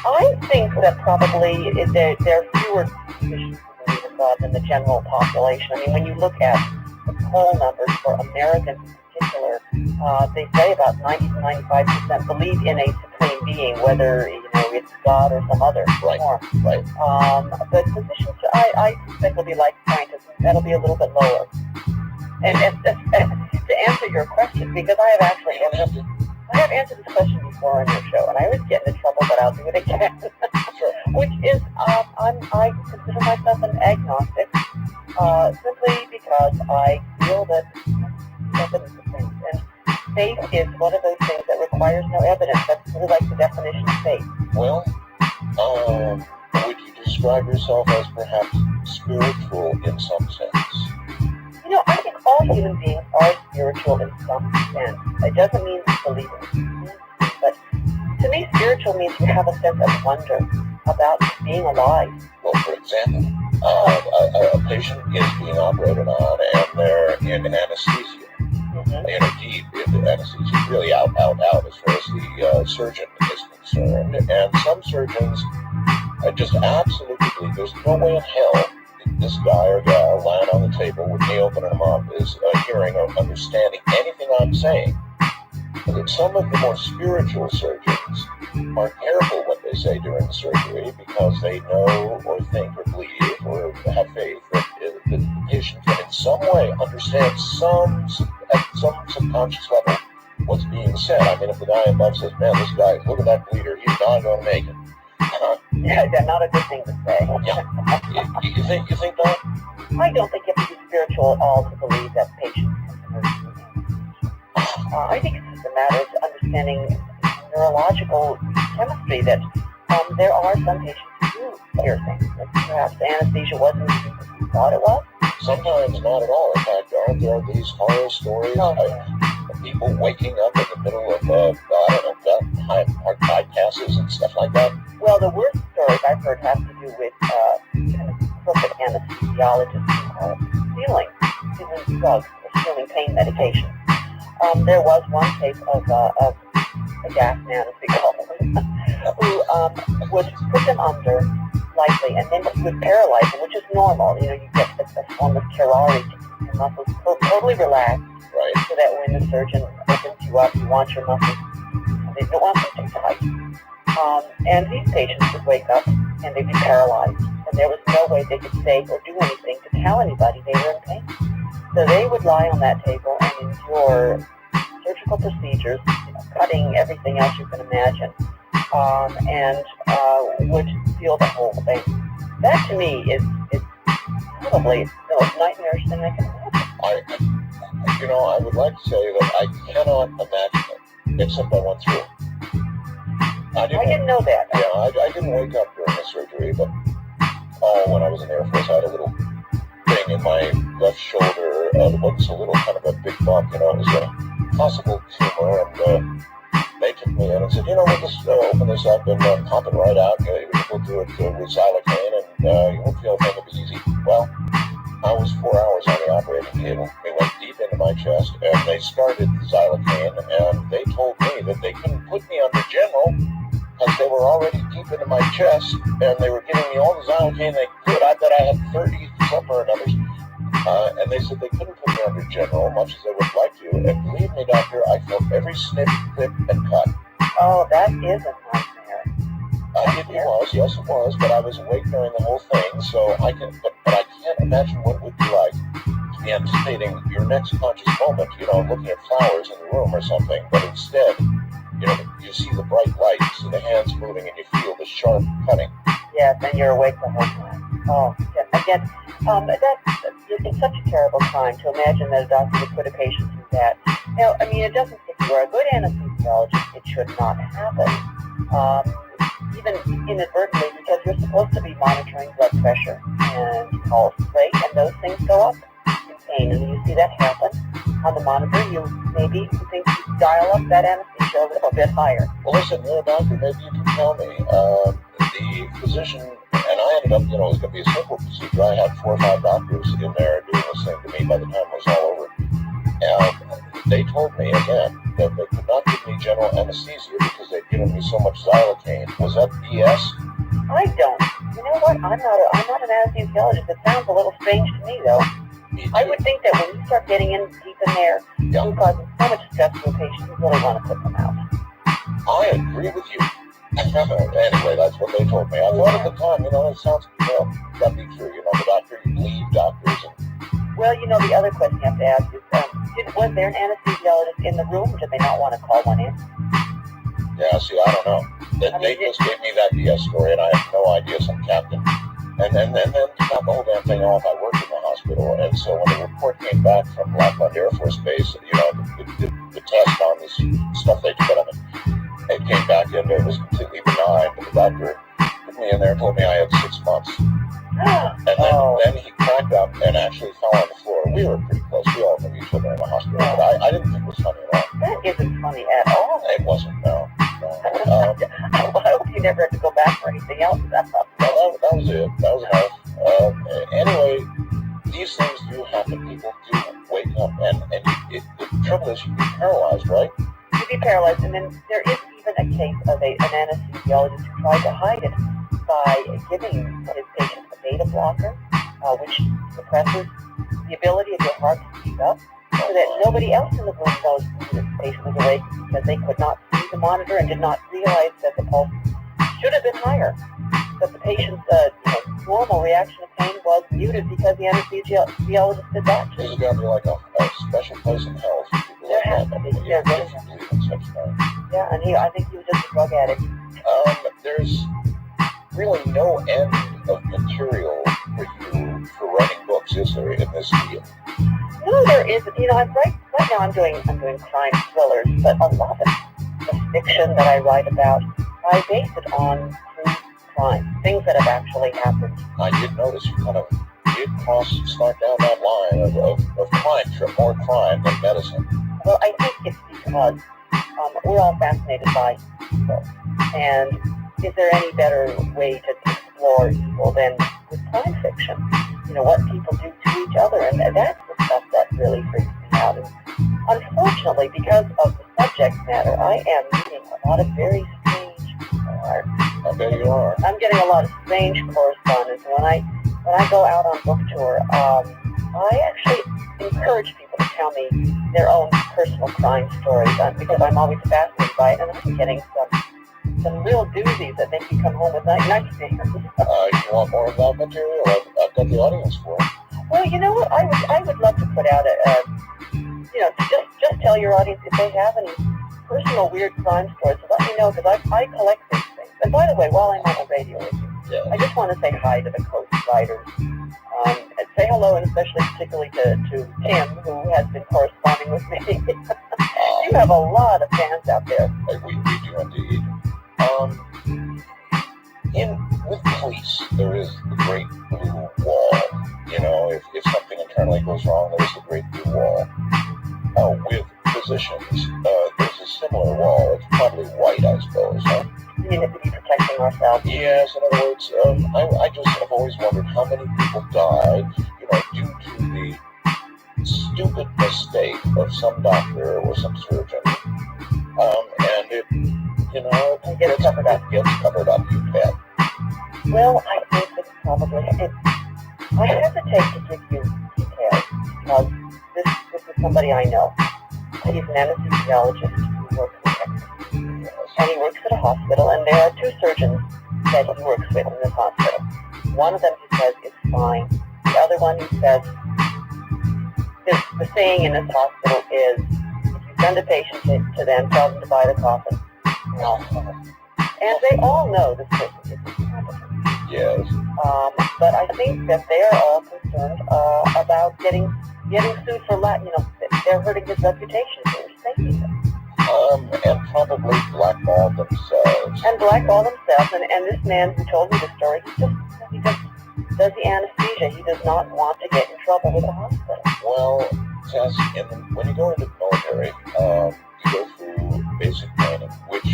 I think that probably there are fewer physicians who believe in God than the general population. I mean, when you look at the poll numbers for Americans in particular, they say about 90 to 95% believe in a supreme being, whether it's God or some other form. Right. But physicians, I suspect, will be like scientists. That'll be a little bit lower. And to answer your question, because I have actually I have answered this question before on your show, and I always get into trouble, but I'll do it again. Sure. Which is, I consider myself an agnostic, simply because I feel that evidence of things, and faith is one of those things that requires no evidence. That's sort of like the definition of faith. Well, would you describe yourself as perhaps spiritual in some sense? I think all human beings are spiritual in some sense. It doesn't mean you believe in it, but to me, spiritual means you have a sense of wonder about being alive. Well, for example, a patient is being operated on, and they're in anesthesia. Mm-hmm. Deep into anesthesia, really out as far as the surgeon is concerned. And some surgeons just absolutely believe there's no way in hell this guy or gal lying on the table with me opening them up is hearing or understanding anything I'm saying. But some of the more spiritual surgeons are careful what they say during the surgery because they know or think or believe or have faith that the patient can in some way understand at some subconscious level what's being said. I mean, if the guy above says, man, this guy, look at that bleeder, he's not going to make it. Yeah, that's not a good thing to say. Yeah. You think not? I don't think you have to be spiritual at all to believe that patients can emerge. I think it's just a matter of understanding neurological chemistry that there are some patients who do hear things. That perhaps the anesthesia wasn't as deep as you thought it was. Sometimes not at all. In fact, aren't there these horror stories? people waking up in the middle of, hard bypasses and stuff like that? Well, the worst stories I've heard have to do with kind of perfect anesthesiologists stealing drugs or stealing pain medication. There was one case of a gas man, as we call him, who would put them under lightly and then would paralyze them, which is normal. You get a form of Curare to keep your muscles totally relaxed, right? So that when the surgeon opens you up, you want your muscles, they don't want them too tight. And these patients would wake up and they'd be paralyzed, and there was no way they could say or do anything to tell anybody they were in pain. So they would lie on that table and endure surgical procedures, cutting everything else you can imagine, and would feel the whole thing. That to me is probably the most nightmarish thing I can imagine. I would like to say that I cannot imagine it, except I went through it. I didn't know that. Yeah, I didn't wake up during the surgery, but when I was in the Air Force, I had a little thing in my left shoulder. It was a little kind of a big bump, it was a possible tumor, and they took me in and said, we'll just open this up and pop it right out. We'll do it with xylocaine, and you won't feel a thing. It'll be easy. Well, I was 4 hours on the operating table. They went deep into my chest, and they started the xylocaine, and they told me that they couldn't put me under general because they were already deep into my chest, and they were giving me all the xylocaine they could. I bet I had 30 something or another. And they said they couldn't put me under general, much as they would like to. And believe me, doctor, I felt every snip, clip, and cut. Oh, that is a nightmare. It was, yes, it was. But I was awake during the whole thing, so I can. But I can't imagine what it would be like to be anticipating your next conscious moment. Looking at flowers in the room or something. But instead, you see the bright light, you see the hands moving, and you feel the sharp cutting. Yes, and you're awake the whole time. Oh, again, it's such a terrible time to imagine that a doctor would put a patient through that. Now, it doesn't, if you are a good anesthesiologist, it should not happen, even inadvertently, because you're supposed to be monitoring blood pressure and pulse rate, and those things go up in pain. And when you see that happen on the monitor, you think you dial up that anesthesia a little bit higher. Well, listen, you're a doctor, maybe you can tell me. The physician, and I ended up, it was going to be a simple procedure. I had 4 or 5 doctors in there doing this thing to me by the time it was all over. And they told me, again, that they could not give me general anesthesia because they'd given me so much xylocaine. Was that BS? I don't. You know what? I'm not an anesthesiologist. It sounds a little strange to me, though. I would think that when you start getting in deep in there, you're causing so much stress to a patient, you really want to put them out. I agree with you. Anyway, that's what they told me. I thought at the time, it sounds, that'd be true. The doctor, you believe doctors. Well, the other question you have to ask is, was there an anesthesiologist in the room, or did they not want to call one in? Yeah, see, I don't know. They just gave me that BS story, and I had no idea, some captain. And then to top the whole damn thing off, I worked in the hospital, and so when the report came back from Lackland Air Force Base, the test on this stuff they did on it came back and it was completely benign, but the doctor put me in there and told me I had 6 months. And then he cracked up and actually fell on the floor. We were pretty close. We all knew each other in the hospital, but I didn't think it was funny at all. That isn't funny at all. It wasn't, no. I hope you never have to go back for anything else. That was it. That was enough. Anyway, these things do happen. People do wake up, and the trouble is you get paralyzed, right? You be paralyzed, and then there is even a case of an anesthesiologist who tried to hide it by giving his patient a beta blocker, which suppresses the ability of your heart to beat up, so that nobody else in the room knows that the patient was awake, because they could not see the monitor and did not realize that the pulse should have been higher. But the patient's normal reaction of pain was muted because the anesthesiologist did that. There's got to be like a special place in hell for people there like has that. to be. If you believe in such things. Yeah, and I think he was just a drug addict. There's really no end of material for you for writing books, is there, in this field? No, there isn't. Right now I'm doing crime thrillers, but a lot of the fiction that I write about, I base it on true crime, things that have actually happened. I did notice you kind of did start down that line of crime, more crime than medicine. Well, I think it's because we're all fascinated by evil. And is there any better way to explore evil than with crime fiction? You know, what people do to each other, and that's the stuff that really freaks me out. And unfortunately, because of the subject matter, I am meeting a lot of very strange people. I bet you are. I'm getting a lot of strange correspondence. When I go out on book tour, I actually encourage people to tell me their own personal crime stories because I'm always fascinated by it, and I'm getting some real doozies that make you come home with nightmares. You want more of that material? I've got the audience for it. Well, you know what? I would love to put out just tell your audience if they have any personal weird crime stories. Let me know, because I collect these things. And by the way, while I'm on the radio with you, I just want to say hi to the Coast Riders. And say hello, and particularly to Tim, who has been corresponding with me. You have a lot of fans out there. We do indeed. With police, there is the great blue wall. You know, if something internally goes wrong, there's the great blue wall. With physicians, there's a similar wall. It's probably white, I suppose, huh? You mean to be protecting ourselves? Yes, in other words, I just have always wondered how many people died, due to the stupid mistake of some doctor or some surgeon. And it gets covered up. It gets covered up, you bet. Well, I think it's probably I hesitate to give you details because this is somebody I know. He's an anesthesiologist who works in Texas. And he works at a hospital, and there are two surgeons that he works with in this hospital. One of them, he says, is fine. The other one, he says, the saying in this hospital is, if you send a patient to them, tell them to buy the coffin. No. And they all know this person is incompetent. Yes. But I think that they're all concerned about getting sued for they're hurting his reputation for saying it. And probably blackball themselves. And this man who told me the story, he just does the anesthesia. He does not want to get in trouble with the hospital. Well, Tess, when you go into the military, you go through basic training, which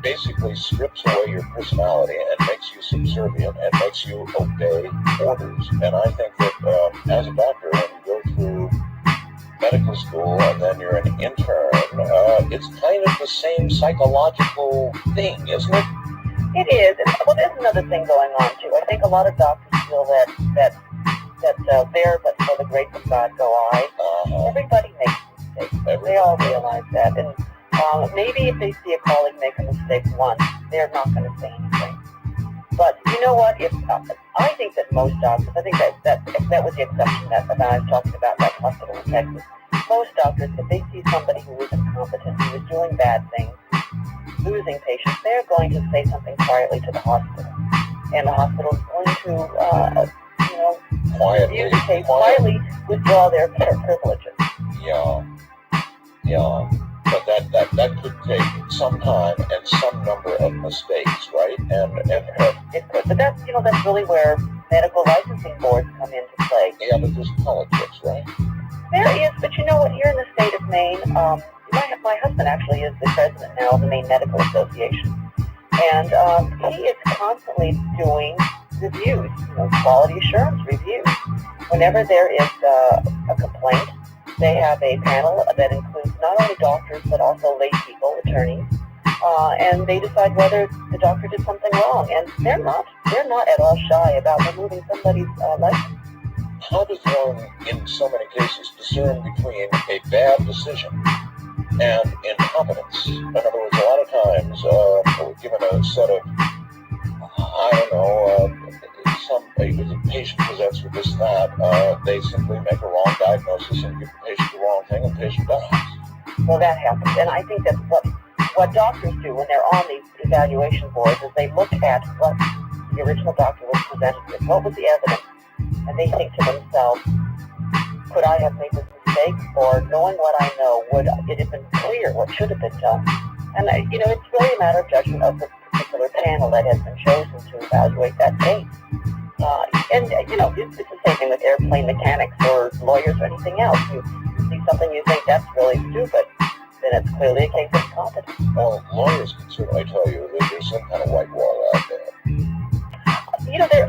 basically strips away your personality and makes you subservient and makes you obey orders. And I think that as a doctor, when you go through medical school and then you're an intern, it's kind of the same psychological thing, isn't it? It is. Well, there's another thing going on too. I think a lot of doctors feel that there, but for the grace of God go I. Everybody makes mistakes. They all realize that. And maybe if they see a colleague make a mistake once, they're not going to say anything. But you know what? I think that most doctors, I think that was the exception that I was talking about that hospital in Texas. Most doctors, if they see somebody who is incompetent, who is doing bad things, losing patients, they're going to say something quietly to the hospital. And the hospital is going to, quietly withdraw their privileges. Yeah. But that could take some time and some number of mistakes, right? It could. But that's really where medical licensing boards come into play. Yeah, but there's politics, right? There is, but you know what? Here in the state of Maine, my husband actually is the president now of the Maine Medical Association, and he is constantly doing reviews, quality assurance reviews. Whenever there is a complaint, they have a panel that includes not only doctors but also lay people, attorneys, and they decide whether the doctor did something wrong. And they're not at all shy about removing somebody's license. How does one, in so many cases, discern between a bad decision and incompetence? In other words, a lot of times, given a set of, if a patient presents with this and that, they simply make a wrong diagnosis and give the patient the wrong thing, and the patient dies. Well, that happens, and I think that's what doctors do when they're on these evaluation boards is they look at what the original doctor was presented with, what was the evidence, and they think to themselves, could I have made this mistake, or knowing what I know, would it have been clear what should have been done? And it's really a matter of judgment of the particular panel that has been chosen to evaluate that case. It's the same thing with airplane mechanics or lawyers or anything else. You see something you think that's really stupid, then it's clearly a case of incompetence. Well, lawyers can certainly tell you that there's some kind of white wall out there.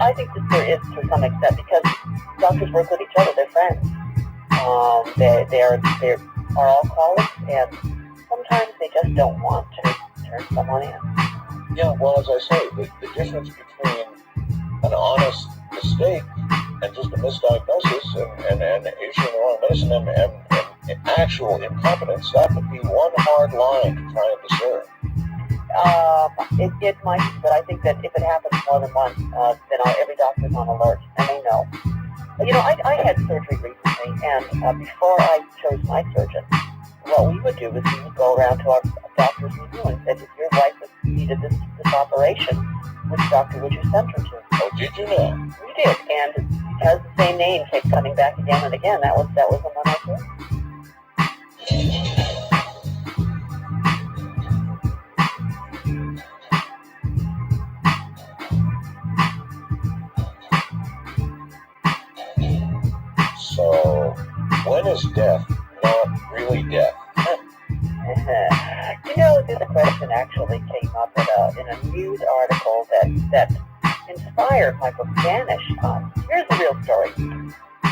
I think that there is to some extent because doctors work with each other. They're friends. They are all colleagues, and sometimes they just don't want to turn someone in. Yeah, well, as I say, the difference between an honest mistake and just a misdiagnosis and issuing the wrong medicine and actual incompetence, that would be one hard line to try and discern. It might, but I think that if it happens more than once, then every doctor's on alert, and they know. I had surgery recently, and before I chose my surgeon, what we would do is we would go around to our doctors we knew and said, if your wife needed this operation, which doctor would you send her to? Oh, did you know? We did, and because the same name kept coming back again and again, that was the one I chose. So, when is death not really death? This question actually came up in a news article that inspired my book Vanish. Here's the real story.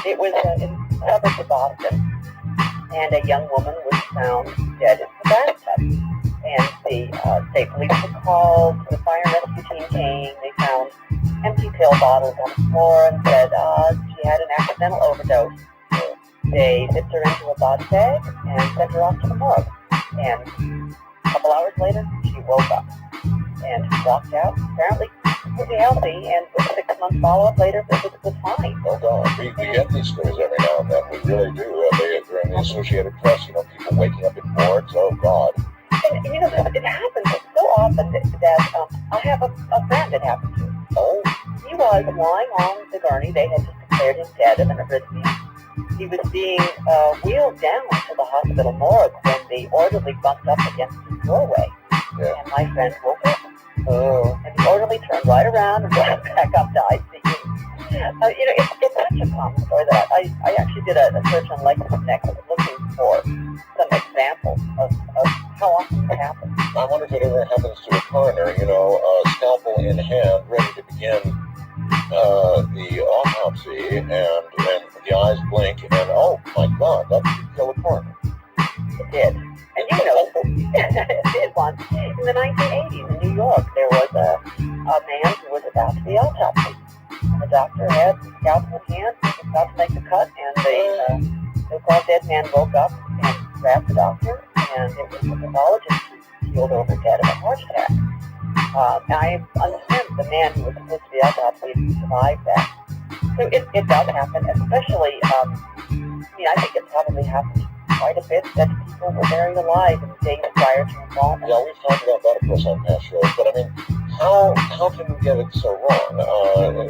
It was in the suburbs of Boston, and a young woman was found dead in the bathtub. And the state police were called, the fire and rescue team came, they found empty pill bottles on the floor and said she had an accidental overdose. They zipped her into a body bag and sent her off to the morgue. And a couple hours later, she woke up and walked out, apparently completely healthy, and with a 6-month follow-up later, it was fine. Oh, God. We get these stories every now and then. We really do. They're in the Associated Press, people waking up in morgues. Oh, God. And it happens so often that I have a friend that happened to. Oh? He was lying on the gurney. They had just declared him dead of an arrhythmia. He was being wheeled down to the hospital morgue when the orderly bumped up against the doorway. Yeah. And my friend woke up. And the orderly turned right around and brought back up to ICU. It's such a common story that I actually did a search on LexisNexis looking for some examples of how often it happens. I wonder if it ever happens to a coroner, scalpel in hand, ready to begin the autopsy, and the eyes blink, and oh my God, that could kill a coroner. It did. And it did once. In the 1980s in New York, there was a man who was about to be autopsied. The doctor had the scalpel in hand, he was about to make the cut, and the so-called dead man woke up and grabbed the doctor, and it was a pathologist who keeled over dead of a heart attack. I understand the man who was supposed to be autopsied survived that. So it does happen, especially, I think it probably happened quite a bit that people were buried alive in the days prior to involvement. Yeah, we've talked about that, of course, on past shows, but how can we get it so wrong?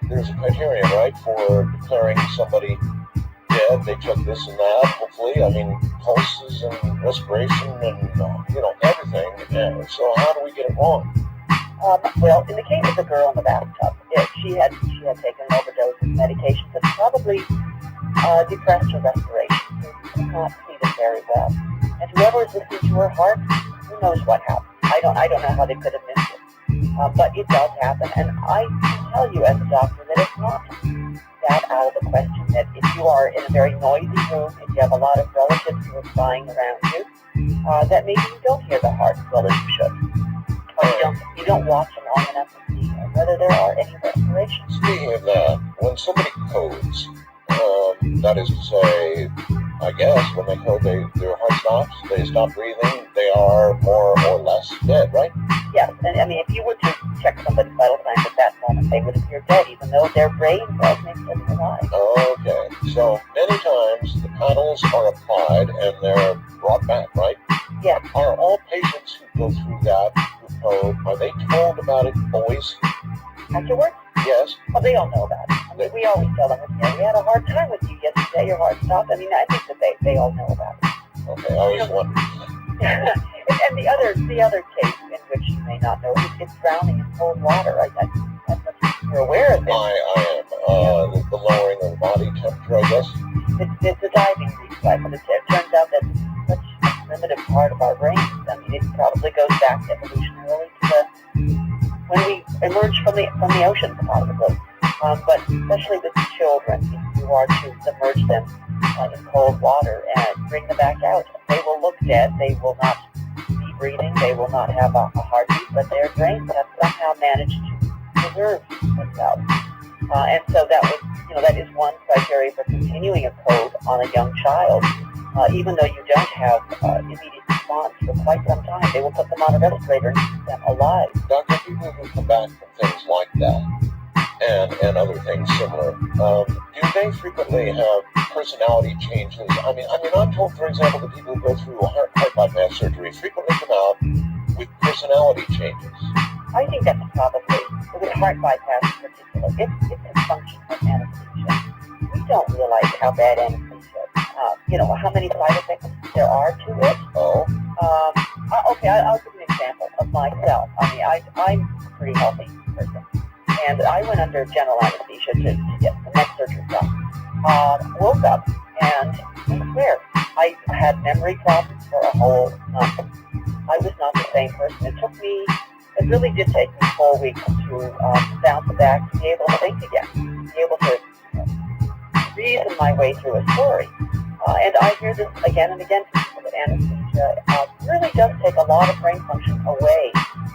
There's a criterion, right, for declaring somebody dead. They took this and that, hopefully. Pulses and respiration and, everything. Yeah. So how do we get it wrong? Well, in the case of the girl in the bathtub, she had taken an overdose of medications that probably depressed her respiration. She could not breathe very well. And whoever was listening to her heart, who knows what happened? I don't know how they could have missed it. But it does happen, and I can tell you as a doctor that it's not that out of the question that if you are in a very noisy room, if you have a lot of relatives who are flying around you, that maybe you don't hear the heart as well as you should. Or you don't watch them long enough to see whether there are any respirations. Speaking of that, when somebody codes, that is to say, I guess, when they code, their heart stops, they stop breathing, they are more or less dead, right? Yes, and if you were to check somebody's vital signs at that moment, they would appear dead, even though their brain cells may still be alive. Okay, so many times the paddles are applied and they're brought back, right? Yes. Are all patients who go through that, who code, are they told about it always? Afterwards? Yes. Well, they all know about it. We always tell them, we had a hard time with you yesterday, your heart stopped. I think that they all know about it. Okay, I always wondered. And the other case in which you may not know is drowning in cold water. I'm not sure you're aware of it. I am. The lowering of the body temperature, I guess. It's a diving reflex. It turns out that such primitive part of our brains. I mean, it probably goes back evolutionarily to when we emerged from the ocean, possibly. But especially with children, if you are to submerge them in cold water and bring them back out, they will look dead. They will not be breathing. They will not have a heartbeat, but their brains have somehow managed to preserve themselves. And so that is one criteria for continuing a code on a young child. Even though you don't have immediate response for quite some time, they will put them on a respirator and keep them alive. Doctor, people who come back from things like that and other things similar, do they frequently have personality changes? I mean, I'm told, for example, that people who go through heart bypass surgery frequently come out with personality changes. I think that's probably, with heart bypass in particular, it's a function of anesthesia. We don't realize how bad anesthesia how many side effects there are to it. Oh. Okay, I'll give you an example of myself. I mean, I'm a pretty healthy person, and I went under general anesthesia to get the neck surgery done. Woke up, and I swear, I had memory problems for a whole month. I was not the same person. It really did take me 4 weeks to bounce back, to be able to think again, to be able to reason my way through a story. And I hear this again and again from people that anesthesia really does take a lot of brain function away.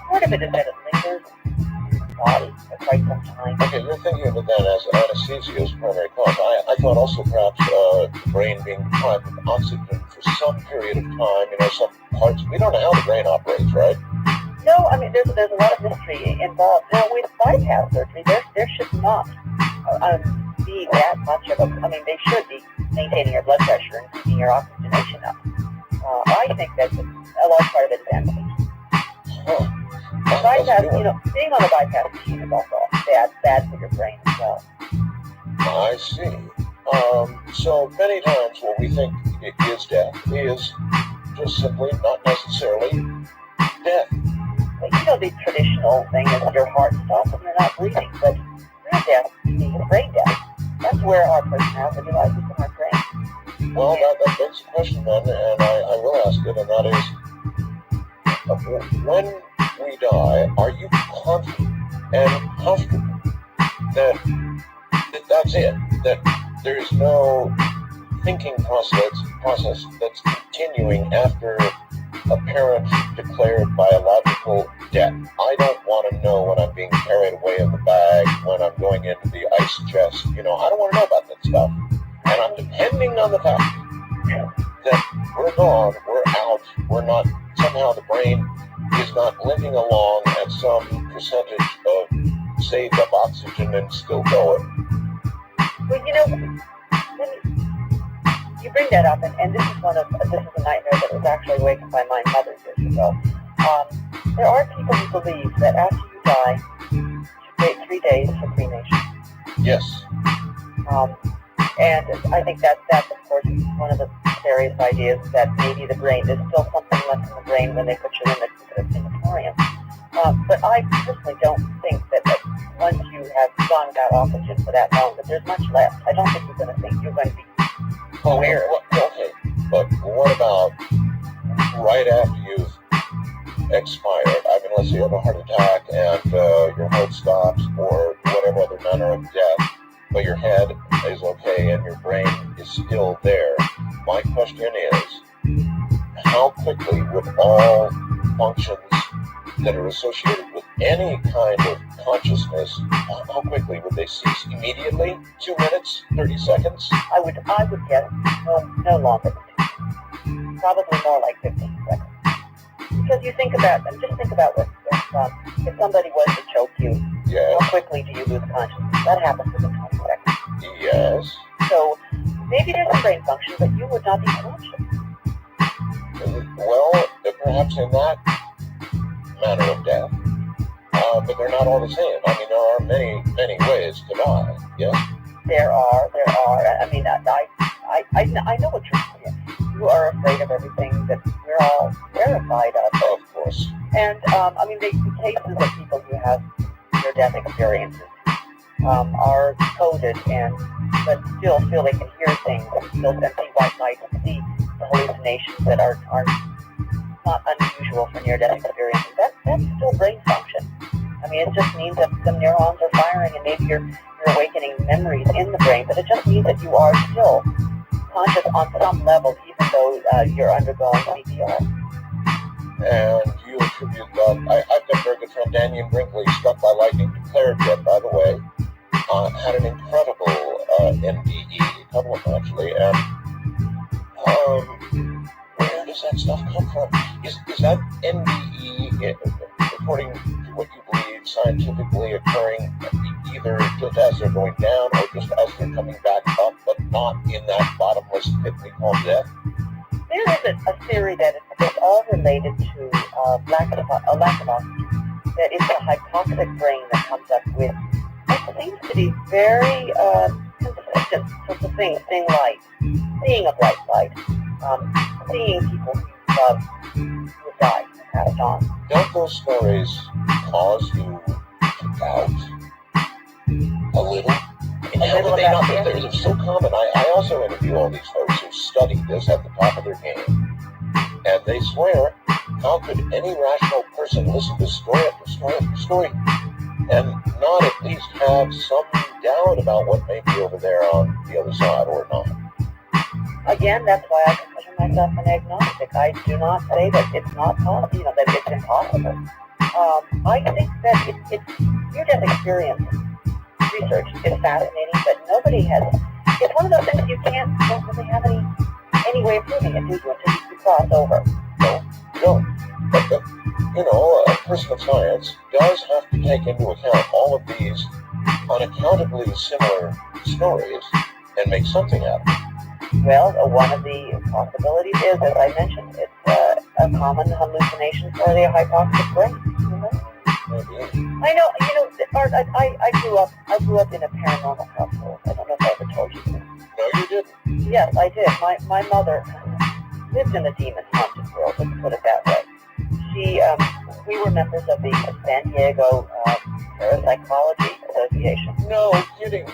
Part of it is that it lingers in the body for quite some time. Okay, you're thinking of it then as anesthesia as primary cause. I thought also perhaps the brain being deprived of oxygen for some period of time, some parts. We don't know how the brain operates, right? No, I mean, there's a lot of mystery involved. Now, with bypass surgery, there should not be that much of they should be maintaining your blood pressure and keeping your oxygenation up. I think that's a large part of it is anesthesia. Bypass, being on a bypass machine is also bad for your brain as well. I see. So many times what we think it is death is just simply not necessarily death. Well, the traditional thing is your heart stops and you're not breathing, but real death is brain death. That's where our personality lies, is in our brain. Well, that begs the question then, and I will ask it, and that is, when we die, are you confident and comfortable that that's it, that there is no thinking process that's continuing after a parent declared biological death? I don't want to know when I'm being carried away in the bag, when I'm going into the ice chest. I don't want to know about that stuff. And I'm depending on the fact that we're gone, we're out, we're not, somehow the brain is not limping along at some percentage of saved up oxygen and still going. Well, you bring that up, and this is a nightmare that was actually awakened by my mother years ago. There are people who believe that after you die, you wait 3 days for cremation. Yes. And I think that of course, is one of the various ideas that maybe the brain, there's still something left in the brain when they put you in the crematorium. But I personally don't think that once you have gone without oxygen for that long, that there's much left. I don't think you're going to be aware. Okay, but what about right after you've expired? I mean, let's say you have a heart attack and your heart stops or whatever other manner of death, but your head is okay and your brain is still there. My question is, how quickly would all functions that are associated with any kind of consciousness, how quickly would they cease? Immediately? 2 minutes? 30 seconds? I would guess no longer than 2 minutes. Probably more like 15 seconds. Because you think about if somebody was to choke you, yes. How quickly do you lose consciousness? That happens within 20 seconds. Yes. So maybe there's a brain function, but you would not be conscious. Well, perhaps in that manner of death, but they're not all the same. I mean, there are many, many ways to die. Yes. There are. I mean, I know what you're saying. You are afraid of everything that we're all terrified of. Of course. And the cases of people who have near-death experiences are coded and but still feel they can hear things and still and see white light and see the hallucinations that are not unusual for near-death experiences. That's still brain function. I mean, it just means that some neurons are firing and maybe you're awakening memories in the brain, but it just means that you are still conscious on some level, even though you're undergoing CPR. And you attribute that. I've got a very good friend, Daniel Brinkley, struck by lightning, declared dead, by the way, had an incredible NDE, a couple of them actually, and where does that stuff come from? Is that NDE, according to what you believe, scientifically occurring either just as they're going down or just as they're coming back up, but not in that bottomless pit we call death? There is a theory that it's all related to lack of oxygen. That it's a hypoxic brain that comes up with what seems to be very consistent sorts of things, seeing light, seeing a bright light, seeing people who you love who have died and passed on. Don't those stories cause you to doubt a little? How would they not be? They're so common. I also interview all these folks who studied this at the top of their game, and they swear, how could any rational person listen to story after story after story and not at least have some doubt about what may be over there on the other side or not? Again, that's why I consider myself an agnostic. I do not say that it's not possible, that it's impossible. I think that it's near-death experience research is fascinating, but nobody has. It's one of those things you don't really have any way of proving it, do you, until you cross over. No. But a person of science does have to take into account all of these unaccountably similar stories and make something out of it. Well, one of the possibilities is, as I mentioned, it's a common hallucination for the hypoxic brain. I know, Art, I grew up in a paranormal household. I don't know if I ever told you this. No, you didn't. Yes, I did. My mother lived in a demon-haunted world, let's put it that way. We were members of the San Diego Parapsychology Association. No kidding.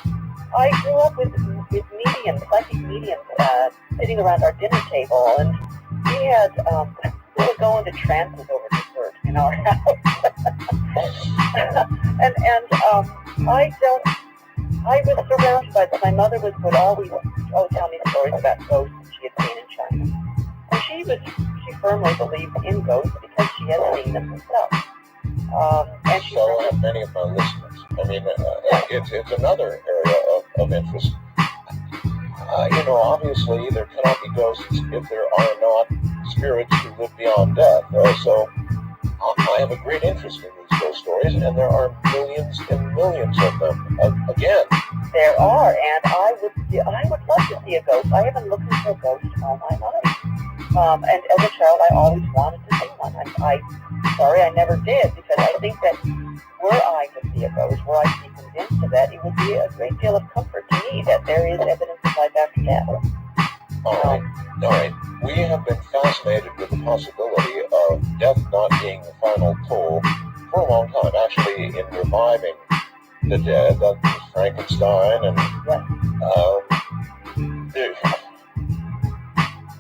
I grew up with mediums, psychic mediums, sitting around our dinner table, and we would go into trances over dessert in our house. and I was surrounded by them. My mother would always tell me stories about ghosts that she had seen in China. And she firmly believed in ghosts because she had seen them herself. And so have many of my listeners. I mean, it's another area of interest. Obviously there cannot be ghosts if there are not spirits who live beyond death. So I have a great interest in these ghost stories, and there are millions and millions of them. Again, there are, and I would love to see a ghost. I have been looking for a ghost all my life. And as a child, I always wanted to see one. I never did, because I think that were I to see a ghost, were I to be convinced of that, it would be a great deal of comfort to me that there is evidence of life after death. All right. We have been fascinated with the possibility of death not being the final toll for a long time. Actually, in reviving the dead, that was Frankenstein, and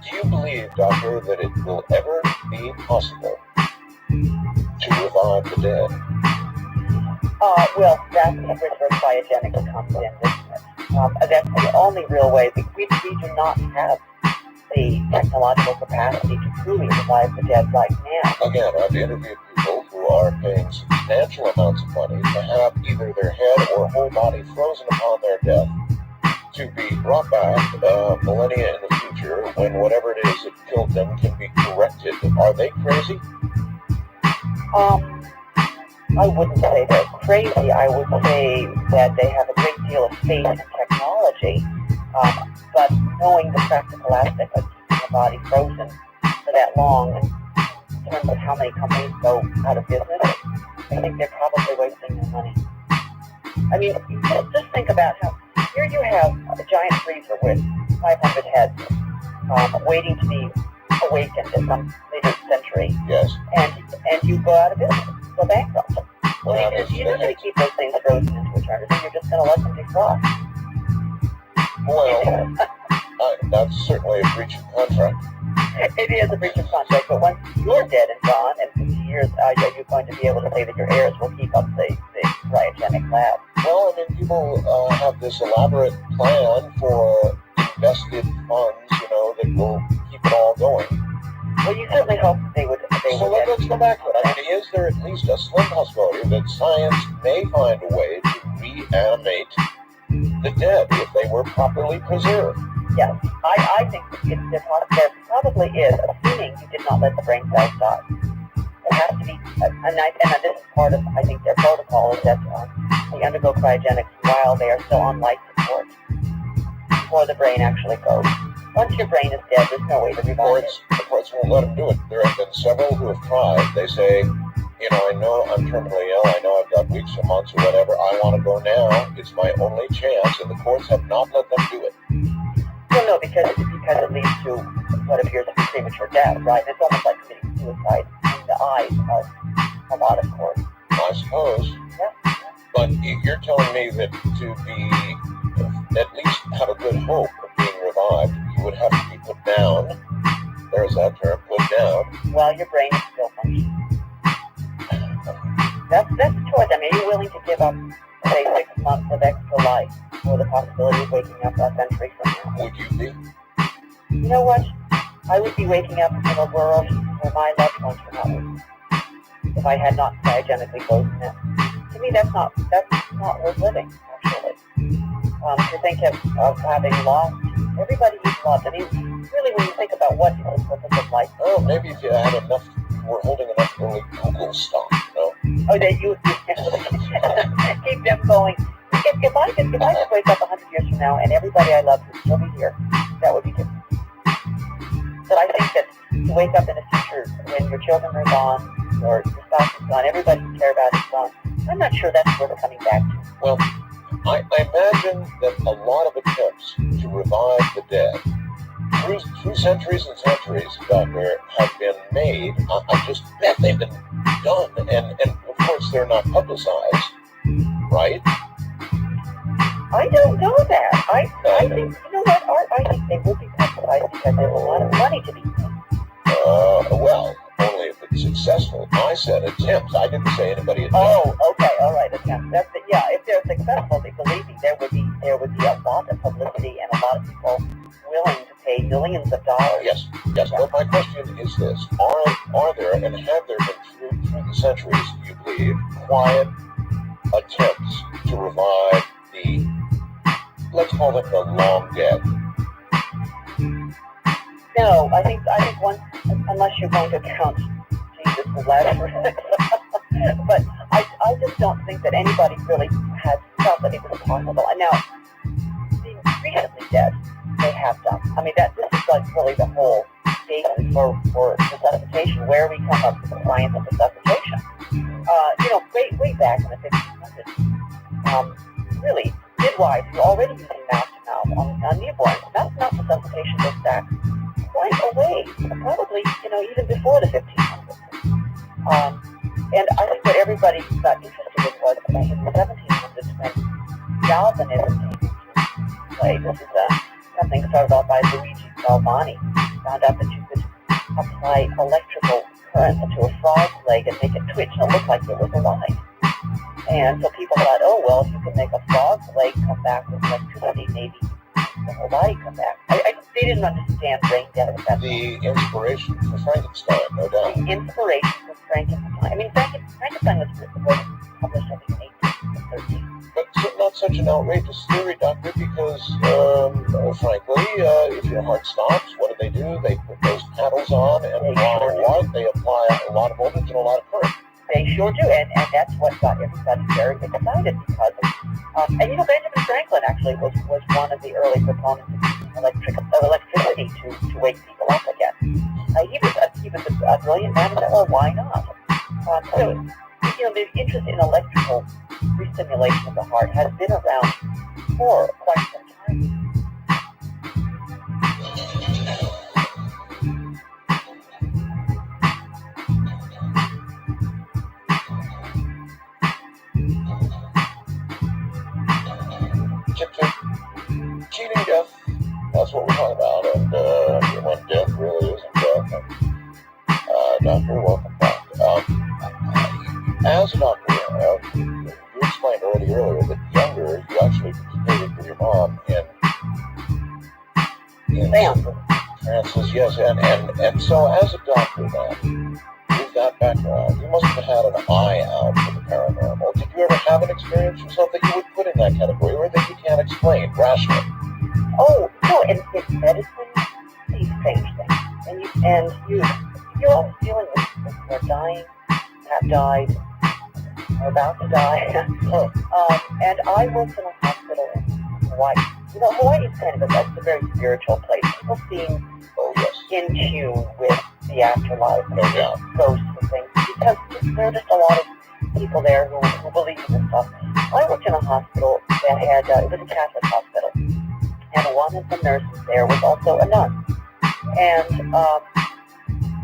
do you believe, Doctor, that it will ever be possible to revive the dead? Well, that's where cryogenics comes in, isn't it? That's the only real way. We do not have the technological capacity to truly revive the dead right now. Again, I've interviewed people who are paying substantial amounts of money to have either their head or whole body frozen upon their death to be brought back millennia in the future when whatever it is that killed them can be corrected. Are they crazy? I wouldn't say they're crazy. I would say that they have a great deal of faith in technology, but knowing the practical aspect of keeping the body frozen for that long, in terms of how many companies go out of business, I think they're probably wasting their money. I mean, just think about how here you have a giant freezer with 500 heads waiting to be awakened in some later century. Yes. And you go out of business, go bankrupt. What Well, happens? you're not going to keep those things frozen into a turner. You're just going to let them defrost. Well, that's certainly a breach of contract. It is a breach of contract, but once you're dead and gone, and 50 years, are you going to be able to say that your heirs will keep up the cryogenic lab? Well, I mean, people have this elaborate plan for invested funds, that will keep it all going. Well, you certainly hope that they would. So let's go back to it. I mean, is there at least a slim possibility that science may find a way to reanimate the dead if they were properly preserved? Yes, I think there probably is, assuming you did not let the brain cells die. It has to be, and this is part of, I think, their protocol is that they undergo cryogenics while they are still on life support before the brain actually goes. Once your brain is dead, there's no way to revive it. The courts won't let them do it. There have been several who have tried. They say, I know I'm terminally ill. I know I've got weeks or months or whatever. I want to go now. It's my only chance, and the courts have not let them do it. Well, no, because it leads to what appears to be premature death, right? It's almost like committing suicide in the eyes of a lot of courts. I suppose. Yeah. But you're telling me that to be, at least have a good hope of being revived, you would have to be put down. There's that term, put down. While your brain is still functioning. That's the choice. I mean, are you willing to give up, say, 6 months of extra life for the possibility of waking up a century from now? Would you be? You know what? I would be waking up in a world where my loved ones were not waking up if I had not cryogenically frozen them. To me, that's not worth living, actually. To think of having lost everybody you've loved. I mean, really, when you think about what is the purpose of life. Oh, maybe if you had enough, were holding enough early Google stock, Oh, that you keep them going. If I could wake up 100 years from now and everybody I love would still be here, that would be different. But I think that to wake up in a future when your children are gone or your spouse is gone, everybody you care about is gone, I'm not sure that's worth coming back to. Well, I imagine that a lot of attempts to revive the dead through centuries and centuries, Doctor, have been made. I just bet they've been done, and of course they're not publicized, right? I don't know that. I think, you know what, Art, I think they will be publicized because there's a lot of money to be made. Well, only if it's successful. I said attempts. I didn't say anybody attempts. Oh, okay, all right, attempts. Yeah, if they're successful, believe me, there would be a lot of publicity and a lot of people willing to pay millions of dollars. Yes. Yeah. But my question is this: Are there and have there been through the centuries, you believe, quiet attempts to revive the, let's call them the long dead? No, I think once, unless you're going to count Jesus and Lazarus, but I just don't think that anybody really has felt that it was possible. And now, being recently dead, they have done. I mean, this is like really the whole basis for resuscitation, where we come up with the science of resuscitation. Way back in the 1500s, really, midwives were already using mouth-to-mouth on newborns. Mouth-to-mouth resuscitation goes back quite a ways, probably, even before the 1500s. And I think what everybody got interested in was in the 1700s when galvanism came into play. This is something started off by Luigi Galvani. Found out that you could apply electrical current into a frog's leg and make it twitch and it looked like it was alive. And so people thought, oh, well, if you can make a frog's leg come back with electricity, maybe the whole body come back. They didn't understand brain death at that The inspiration for Frankenstein, no doubt. The inspiration for Frankenstein. I mean, Frankenstein was published, I think, in 1813. But not such an outrageous theory, Doctor, because, frankly, if your heart stops, what do? They put those paddles on and they apply a lot of voltage and a lot of current. They sure do, and that's what got everybody very excited because of, Benjamin Franklin actually was one of the early proponents of electricity to wake people up again. He was a brilliant man, and said, well, why not? So, the interest in electrical restimulation of the heart has been around for quite some time. out, and when death really isn't death. And, doctor, welcome back. As a doctor, you explained already earlier that younger, you actually participated with your mom in trances, yes, and so as a doctor then, with that background, you must have had an eye out for the paranormal. Did you ever have an experience yourself that you would put in that category, or that you can't explain rationally? Oh, no, in medicine, these strange things. You're always dealing with people who are dying, have died, are about to die. And I worked in a hospital in Hawaii. You know, Hawaii is kind of a very spiritual place. People seem in tune with the afterlife, No doubt. ghosts and things, because there are just a lot of people there who believe in this stuff. I worked in a hospital that had, it was a Catholic hospital, and one of the nurses there was also a nun. And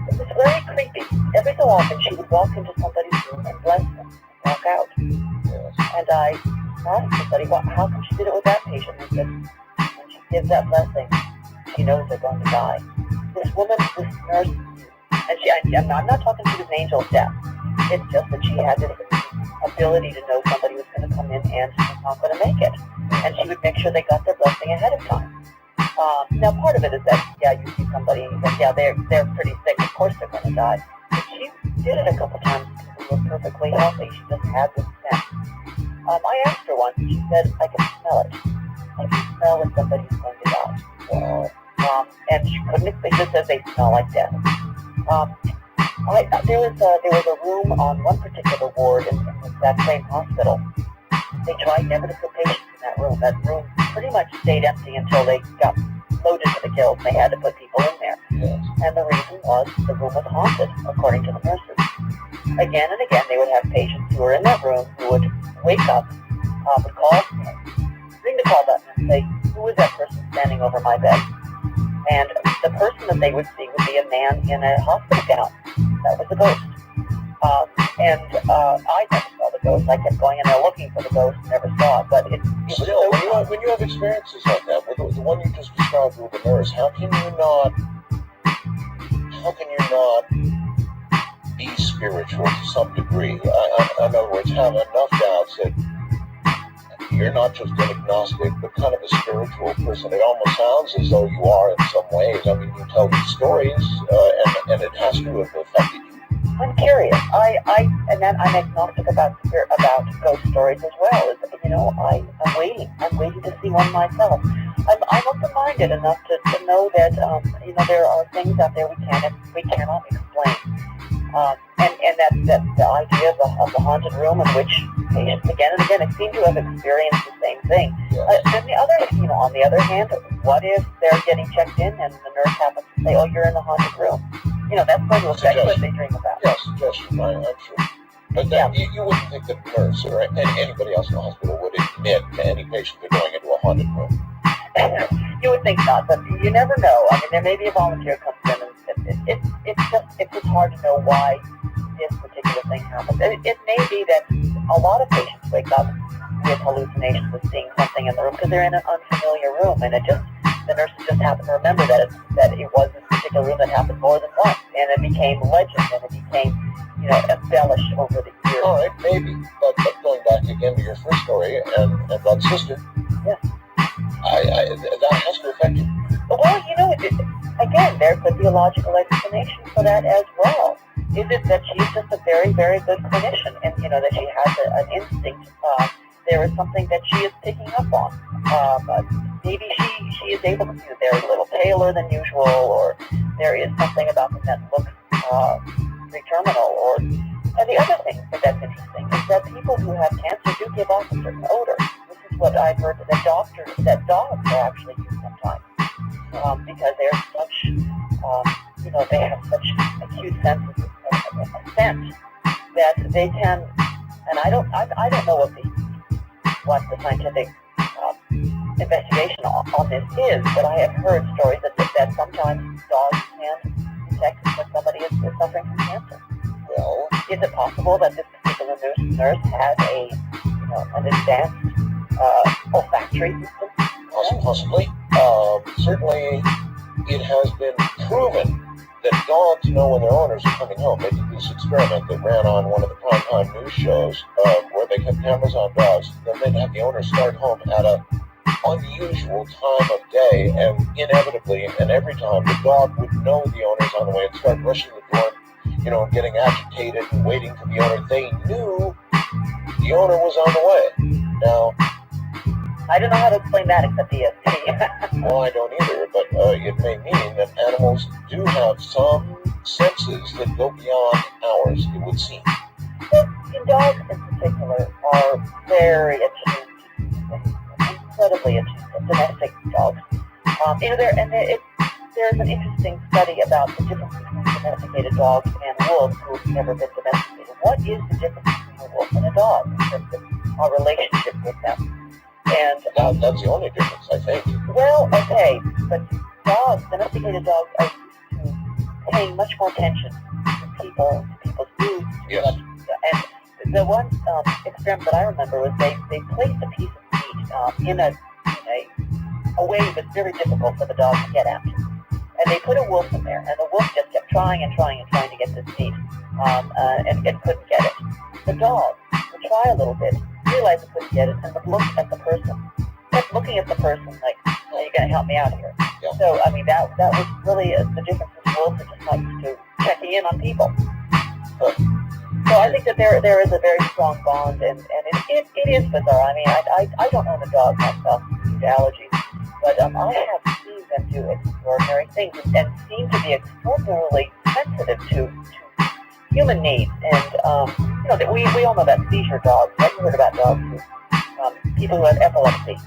it was very creepy. Every so often she would walk into somebody's room and bless them, and walk out. Yes. And I asked somebody, well, how come she did it with that patient? And said, when she gives that blessing, she knows they're going to die. This woman, this nurse, and I'm not talking she was an angel of death. It's just that she had this ability to know somebody was going to come in and was not going to make it. And she would make sure they got their blessing ahead of time. Now, part of it is that, yeah, you see somebody and you think, yeah, they're pretty sick. Of course they're going to die. But she did it a couple times. People were perfectly healthy. She just had this sense. I asked her once, and she said, I can smell it. I can smell when somebody's going to die. Wow. And she couldn't explain. She just says they smell like death. There was a room on one particular ward in that same hospital. They tried never to put patients in that room. That room pretty much stayed empty until they got loaded to the gills. They had to put people in there. Yes. And the reason was the room was haunted, according to the nurses. Again and again, they would have patients who were in that room who would wake up, would call, ring the call button and say, who is that person standing over my bed? And the person that they would see would be a man in a hospital gown. That was the ghost. I never saw the ghost. I kept going in there looking for the ghost, never saw it. But it's Still, when you have experiences like that, with the one you just described with the nurse, how can you not be spiritual to some degree? In other words, have enough doubts that you're not just an agnostic, but kind of a spiritual person. It almost sounds as though you are in some ways. I mean, you tell these stories, and it has to have affected you. I'm curious. I'm agnostic about ghost stories as well. You know, I'm waiting. I'm waiting to see one myself. I'm open-minded enough to know that there are things out there we cannot explain. And that the idea of the haunted room in which patients again and again seem to have experienced the same thing. Yes. On the other hand, what if they're getting checked in and the nurse happens to say, "Oh, you're in the haunted room"? You know, that's going to affect what they dream about. Yeah, suggestion, I'm sure. But then you wouldn't think that the nurse or anybody else in the hospital would admit to any patient they're going into a haunted room. You would think not, but you never know. I mean, there may be a volunteer comes in, and it's just hard to know why this particular thing happens. It may be that a lot of patients wake up with hallucinations of seeing something in the room because they're in an unfamiliar room, and the nurses just happen to remember that it was this particular room that happened more than once, and it became legend, and it became embellished over the years. All right, maybe, but going back again to your first story and that sister. Yes. That has to affect you. Well, again, there's a theological explanation for that as well. Is it that she's just a very, very good clinician, and that she has an instinct? There is something that she is picking up on. Maybe she is able to see that they're a little paler than usual, or there is something about them that looks pre-terminal. And the other thing that's interesting is that people who have cancer do give off a certain odor. This is what I've heard that dogs are actually used sometimes because they're such, they have such acute senses of scent that they can. And I don't know what the scientific investigation on this is, but I have heard stories that sometimes dogs can detect when somebody is suffering from cancer. Well, is it possible that this particular nurse has an advanced olfactory system? Possibly. Certainly, it has been proven that dogs know when their owners are coming home. They did this experiment that ran on one of the primetime news shows where they kept cameras on dogs. Then they'd have the owners start home at an unusual time of day, and inevitably, and every time, the dog would know the owner's on the way and start rushing the door, getting agitated and waiting for the owner. They knew the owner was on the way. Now, I don't know how to explain that except ESP. well, I don't either, but it may mean that animals do have some senses that go beyond ours, it would seem. Dogs in particular are very attuned to things, incredibly attuned to domestic dogs. There's an interesting study about the difference between domesticated dogs and wolves who have never been domesticated. What is the difference between a wolf and a dog in terms of our relationship with them? And that's the only difference, I think. Well, okay, but domesticated dogs are used to paying much more attention to people's moods. Yes. And the one experiment that I remember was they placed a piece of meat in a way that was very difficult for the dog to get at. And they put a wolf in there, and the wolf just kept trying to get this meat, and couldn't get it. The dog would try a little bit, realized it couldn't get it, and would look at the person. Kept looking at the person like, are you going to help me out here? Yeah. So, I mean, that was really the difference with wolves are just like to checking in on people. So I think that there is a very strong bond, and it is bizarre. I mean, I don't own a dog myself due to allergies, but I have seen them do extraordinary things and seem to be extraordinarily sensitive to human needs. And we all know about seizure dogs. Have you heard about dogs people who have epilepsy?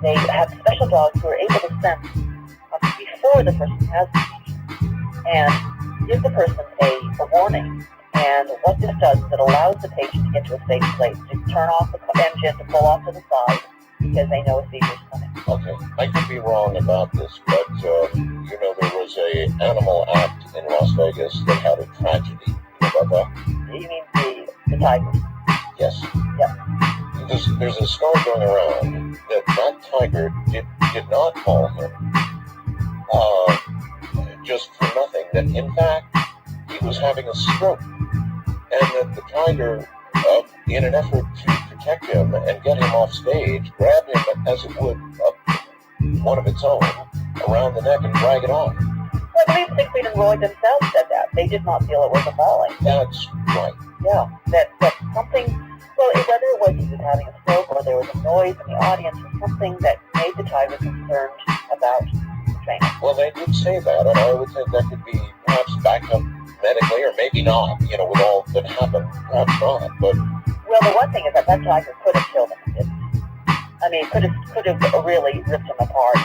They have special dogs who are able to sense before the person has the seizure and give the person a warning. And what this does is it allows the patient to get to a safe place, to turn off the engine, to pull off to the side, because they know a seizure's coming. Okay, I could be wrong about this, but there was a animal act in Las Vegas that had a tragedy. You know about that? You mean the tigers? Yes. Yep. There's a story going around that tiger did not call him just for nothing. That in fact he was having a stroke, and that the tiger, in an effort to protect him and get him off stage, grabbed him as it would one of its own around the neck and drag it off. Well, I believe Siegfried and Roy themselves said that. They did not feel it was a mauling. That's right. Yeah, that something, well, whether it was he was having a stroke or there was a noise in the audience or something that made the tiger concerned about the training. Well, they did say that, and I would think that could be perhaps backed up medically, or maybe not, with all that happened, perhaps not, but... Well, the one thing is that tiger could have killed him. It didn't. I mean, could have really ripped him apart,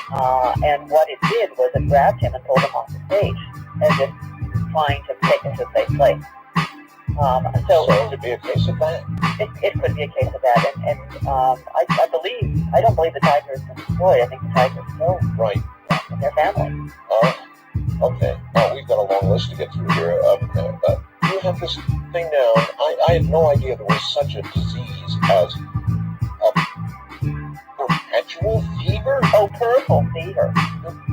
and what it did was it grabbed him and pulled him off the stage, as if trying to take him to a safe place. So it could be a case of that? It could be a case of that, and I don't believe the tiger has been destroyed. I think the tiger is still right in their family. Okay. Now, we've got a long list to get through here. You have this thing down. I had no idea there was such a disease as perpetual fever? Oh, peripheral fever.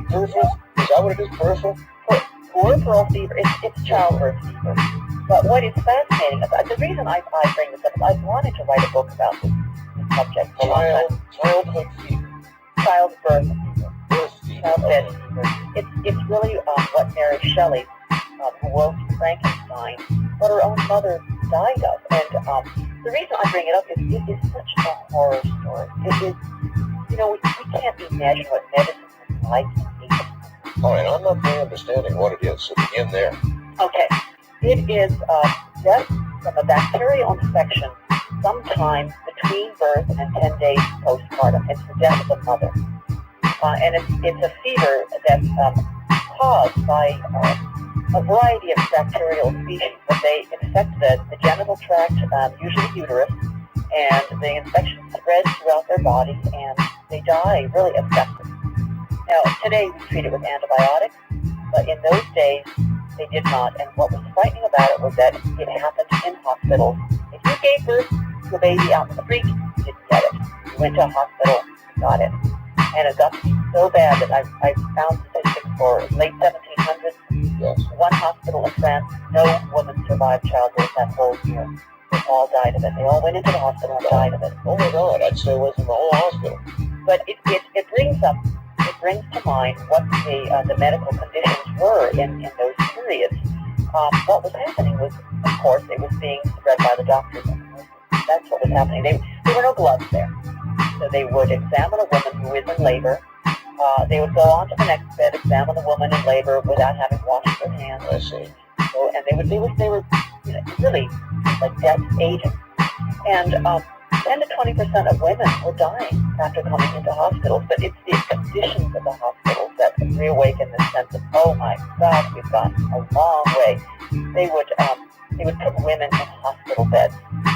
Peripheral? Is that what it is, peripheral? Peripheral fever. It's childbirth fever. But what is fascinating about the reason I bring this up is I wanted to write a book about this subject. Childhood fever. Childbirth fever. Birth fever. Childbed fever. It's really what Mary Shelley, who wrote Frankenstein, what her own mother died of. And the reason I bring it up is it is such a horror story. It is, we can't imagine what medicine is like in Egypt. All right, I'm not really understanding what it is, so begin there. Okay. It is death from a bacterial infection sometime between birth and 10 days postpartum. It's the death of the mother. And it's a fever that's caused by a variety of bacterial species. But they infect the genital tract, usually uterus, and the infection spreads throughout their body, and they die really affected. Now, today we treat it with antibiotics, but in those days, they did not, and what was frightening about it was that it happened in hospitals. If you gave birth to a baby out in the street, you didn't get it. You went to a hospital, you got it. And it got to be so bad that I found statistics or late 1700s. Yes. One hospital in France, no woman survived childbirth that whole year. They all died of it. They all went into the hospital and died of it. Oh my God, I'd stay away from the whole hospital. But it brings to mind what the medical conditions were in those periods. What was happening was, of course, it was being spread by the doctors. That's what was happening. There were no gloves there. So they would examine a woman who is in labor. They would go on to the next bed, examine the woman in labor without having washed their hands. I see. So, and they were really like death agents. And 10 to 20% of women were dying after coming into hospitals. But it's the conditions of the hospitals that reawaken the sense of, oh my God, we've gotten a long way. They would put women in hospital beds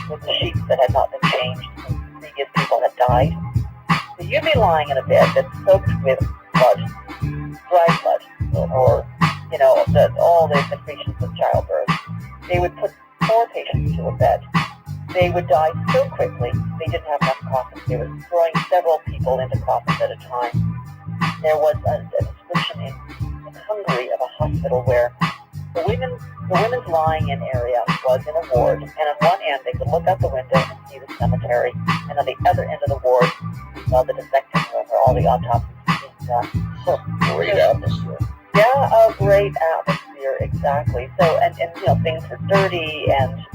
with the sheets that had not been changed since previous people had died. So you'd be lying in a bed that's soaked with blood, dry blood, or all the secretions of childbirth. They would put 4 patients to a bed. They would die so quickly, they didn't have enough coffins. They were throwing several people into coffins at a time. There was a description in Hungary of a hospital where the women's lying-in area was in a ward, and on one end they could look out the window and see the cemetery, and on the other end of the ward we saw the dissecting room where all the autopsies were being done. Great atmosphere. Yeah, a great atmosphere, exactly. So, and things were dirty, and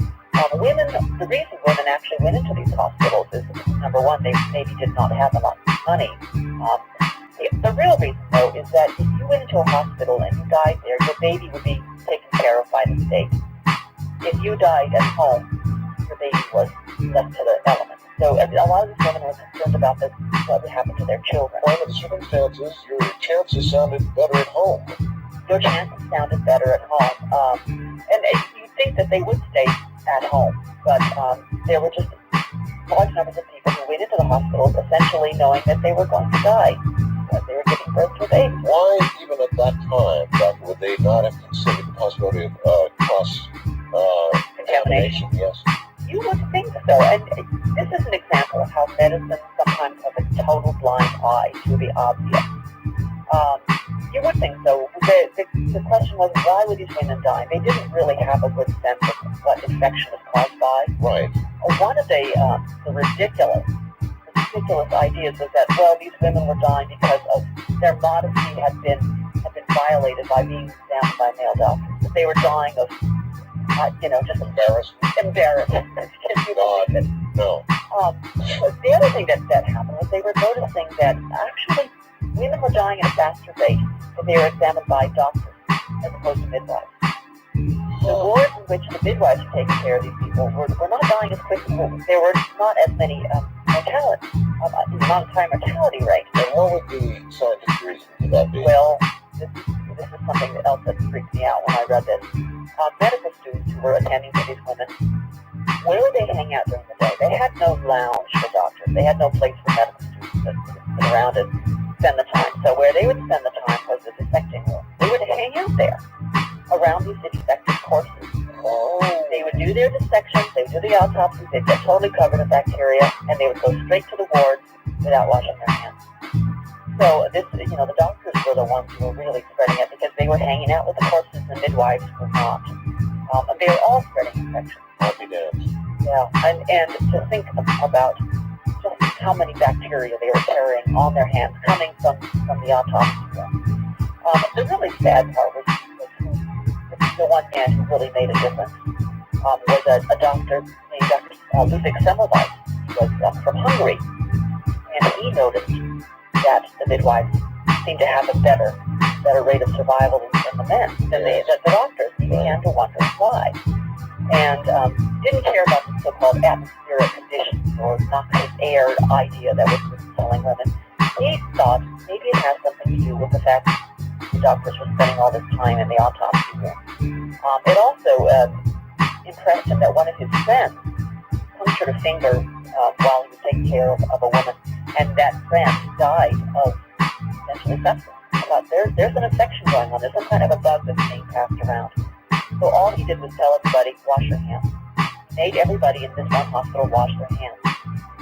the reason women actually went into these hospitals is, number one, they maybe did not have enough money. The real reason, though, is that if you went into a hospital and you died there, your baby would be taken care of by the state. If you died at home, your baby was left to the elements. So a lot of these women were concerned about what would happen to their children. Under the circumstances, your chances sounded better at home. Your chances sounded better at home. And you'd think that they would stay at home, but there were just large numbers of people who went into the hospitals essentially knowing that they were going to die, that they were giving birth to a baby. Why, even at that time, Doctor, would they not have considered the possibility of cross-contamination? Yes. You would think so, and this is an example of how medicine sometimes has a total blind eye to the obvious. You would think so. The question was, why would these women die? They didn't really have a good sense of what infection was caused by. Right. One of the ridiculous ideas was that, well, these women were dying because of their modesty had been violated by being examined by male doctors. That they were dying of, just embarrassment. Can you believe it? No. The other thing that happened was they were noticing that actually women were dying at a faster rate if they were examined by doctors as opposed to midwives. The wards in which the midwives were taking care of these people were not dying as quickly. There were not as many non-time mortality rate. And what would the scientific reason for that be? Well, this is something else that freaked me out when I read this. Medical students who were attending to these women, where would they hang out during the day? They had no lounge for doctors. They had no place for medical students to sit around and spend the time. So where they would spend the time was the dissecting room. They would hang out there around these dissected corpses. They would do their dissections, they would do the autopsies, they'd get totally covered in bacteria, and they would go straight to the wards without washing their hands. So the doctors were the ones who were really spreading it because they were hanging out with the corpses and the midwives were not. They were all spreading infections. I'll be damned. Yeah, and to think about just how many bacteria they were carrying on their hands coming from the autopsy room. The really sad part was the one man who really made a difference was a doctor named Dr. Ludwig Semmelweis. He was from Hungary, and he noticed that the midwives seemed to have a better rate of survival than the men, than the doctors. He began to wonder why, and didn't care about the so-called atmospheric conditions or noxious air idea that was killing women. He thought maybe it had something to do with the fact that the doctors were spending all this time in the autopsy room. It also impressed him that one of his friends punctured a finger while he was taking care of a woman, and that friend died of essentially sepsis. He thought, there's an infection going on. There's some kind of a bug that's being passed around. So all he did was tell everybody, wash your hands. He made everybody in this one hospital wash their hands.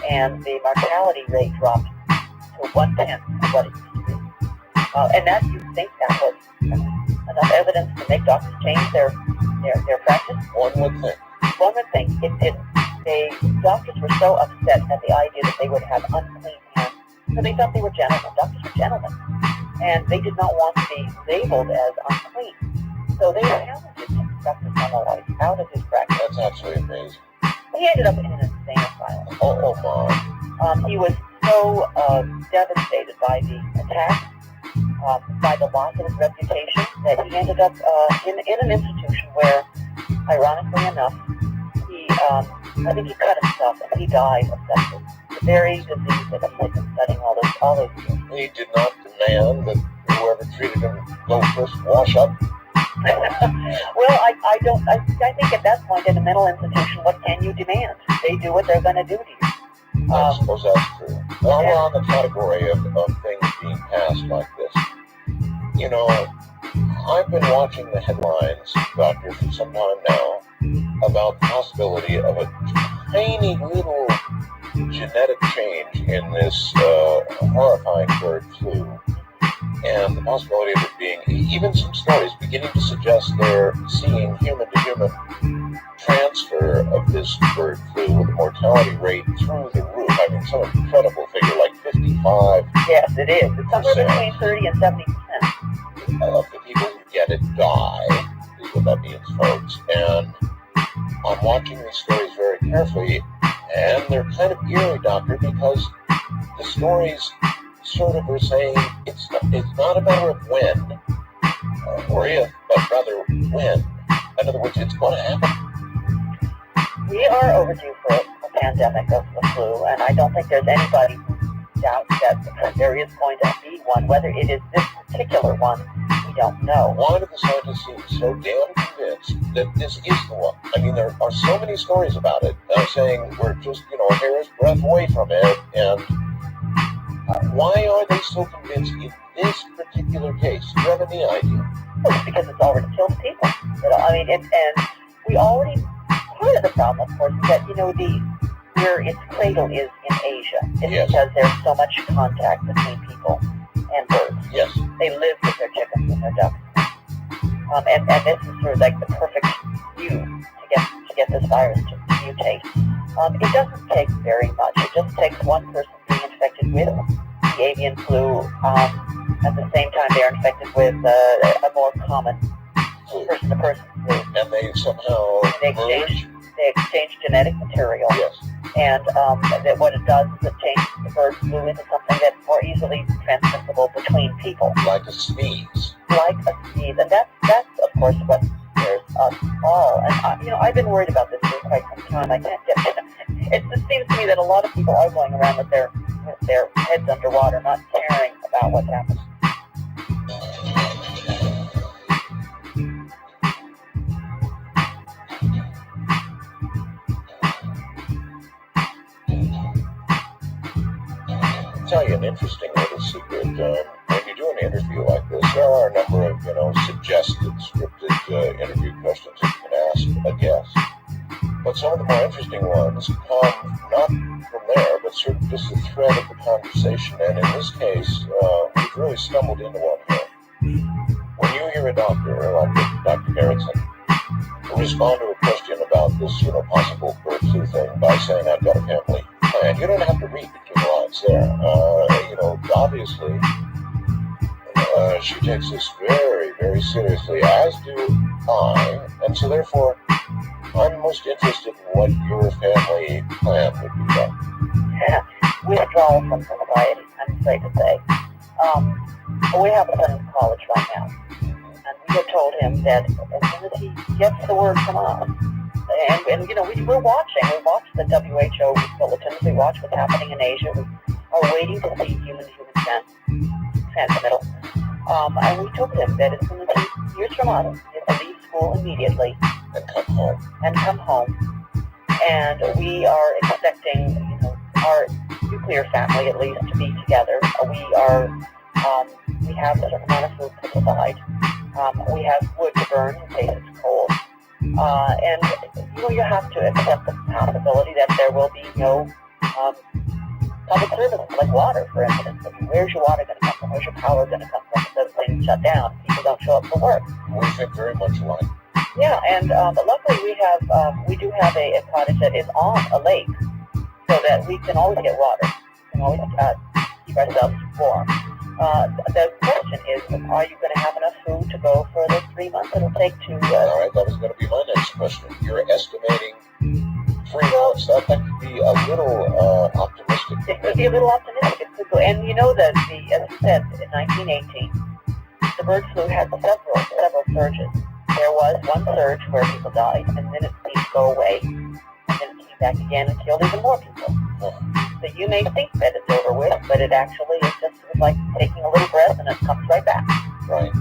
And the mortality rate dropped to 1/10 of what it used to be. And that, you think that was enough evidence to make doctors change their practice? One would think. One would think. It didn't. Doctors were so upset at the idea that they would have unclean hands, so they thought they were gentlemen. Doctors were gentlemen, and they did not want to be labeled as unclean. So they challenged him, Dr. Semmelweis, out of his practice. That's absolutely amazing. He ended up in an insane asylum. Oh my. He was so devastated by the attack, by the loss of his reputation, that he ended up in an institution where, ironically enough, I think he cut himself and he died of sepsis. The very disease that had been studying all those years. He did not demand that whoever treated him go first wash up. Well, I think at that point in a mental institution, what can you demand? They do what they're going to do to you. I suppose that's true. While we're on the category of things being passed like this, you know, I've been watching the headlines, Doctor, for some time now, about the possibility of a tiny little genetic change in this horrifying bird flu, and the possibility of it being, even some stories beginning to suggest they're seeing human-to-human transfer of this bird flu with a mortality rate through the roof. I mean, some incredible figure like 55%. Yes, it is. It's somewhere between 30 and 70%. Of the people who get it die, is what that means, folks. And I'm watching these stories very carefully, and they're kind of eerie, Doctor, because the stories sort of are saying it's not a matter of when or if, but rather when. In other words, it's going to happen. We are overdue for a pandemic of the flu, and I don't think there's anybody who doubts that there is going to be one. Whether it is this particular one, we don't know. Why do the scientists seem so damn convinced that this is the one? I mean, there are so many stories about it saying we're just, a hair's breadth away from it, and why are they so convinced in this particular case? Do you have any idea? Well, it's because it's already killed people. And we already, part of the problem, of course, is that, where its cradle is in Asia. It's Yes. because there's so much contact between people and birds. Yes. They live with their chickens and their ducks. And this is sort of like the perfect view to get this virus to mutate. It doesn't take very much. It just takes one person being infected with the avian flu. At the same time, they're infected with a more common person-to-person flu. And they somehow merge? They exchange genetic material. Yes. And that what it does is it changes the bird flu into something that's more easily transmissible between people. Like a sneeze. Like a sneeze. And that's of course, what scares us all. And, I've been worried about this for quite some time. I can't get it. It just seems to me that a lot of people are going around with their heads underwater, not caring about what's happening. I'll tell you an interesting little secret. When you do an interview like this, there are a number of, suggested, scripted interview questions that you can ask a guest. But some of the more interesting ones come not from there, but sort of just the thread of the conversation. And in this case, we've really stumbled into one here. When you hear a doctor like Dr. Gerritsen respond to a question about this, possible bird flu thing by saying, "I've got a family plan," you don't have to read between the lines there. Obviously, she takes this very, very seriously, as do I, and so therefore, I'm most interested in what your family plan would be like. Withdrawal from society, I'm afraid to say. We have a son in college right now, and we have told him that as soon as he gets the word from us, and we're watching. We watch the WHO bulletins. We watch what's happening in Asia. We are waiting to see human-to-human transmittal. And we told him that as soon as he hears from us, he has to leave school immediately And come home. And we are expecting, our nuclear family at least to be together. We have a certain amount of food put aside. We have wood to burn in case it's cold. And you have to accept the possibility that there will be no public services like water, for instance. I mean, where's your water going to come from? Where's your power going to come from? If those things shut down, people don't show up for work. We think very much alike. Yeah, and but luckily we do have a cottage that is on a lake, so that we can always get water. We can always keep ourselves warm. The question is, are you going to have enough food to go for the 3 months it'll take to... All right, that was going to be my next question. You're estimating 3 months. That could be a little optimistic. It could be a little optimistic. It could go, and you know that, as you said, in 1918, the bird flu had several surges. There was one surge where people died, and then it seemed to go away, and then it came back again and killed even more people. So you may think that it's over with, but it actually is just like taking a little breath and it comes right back. Right.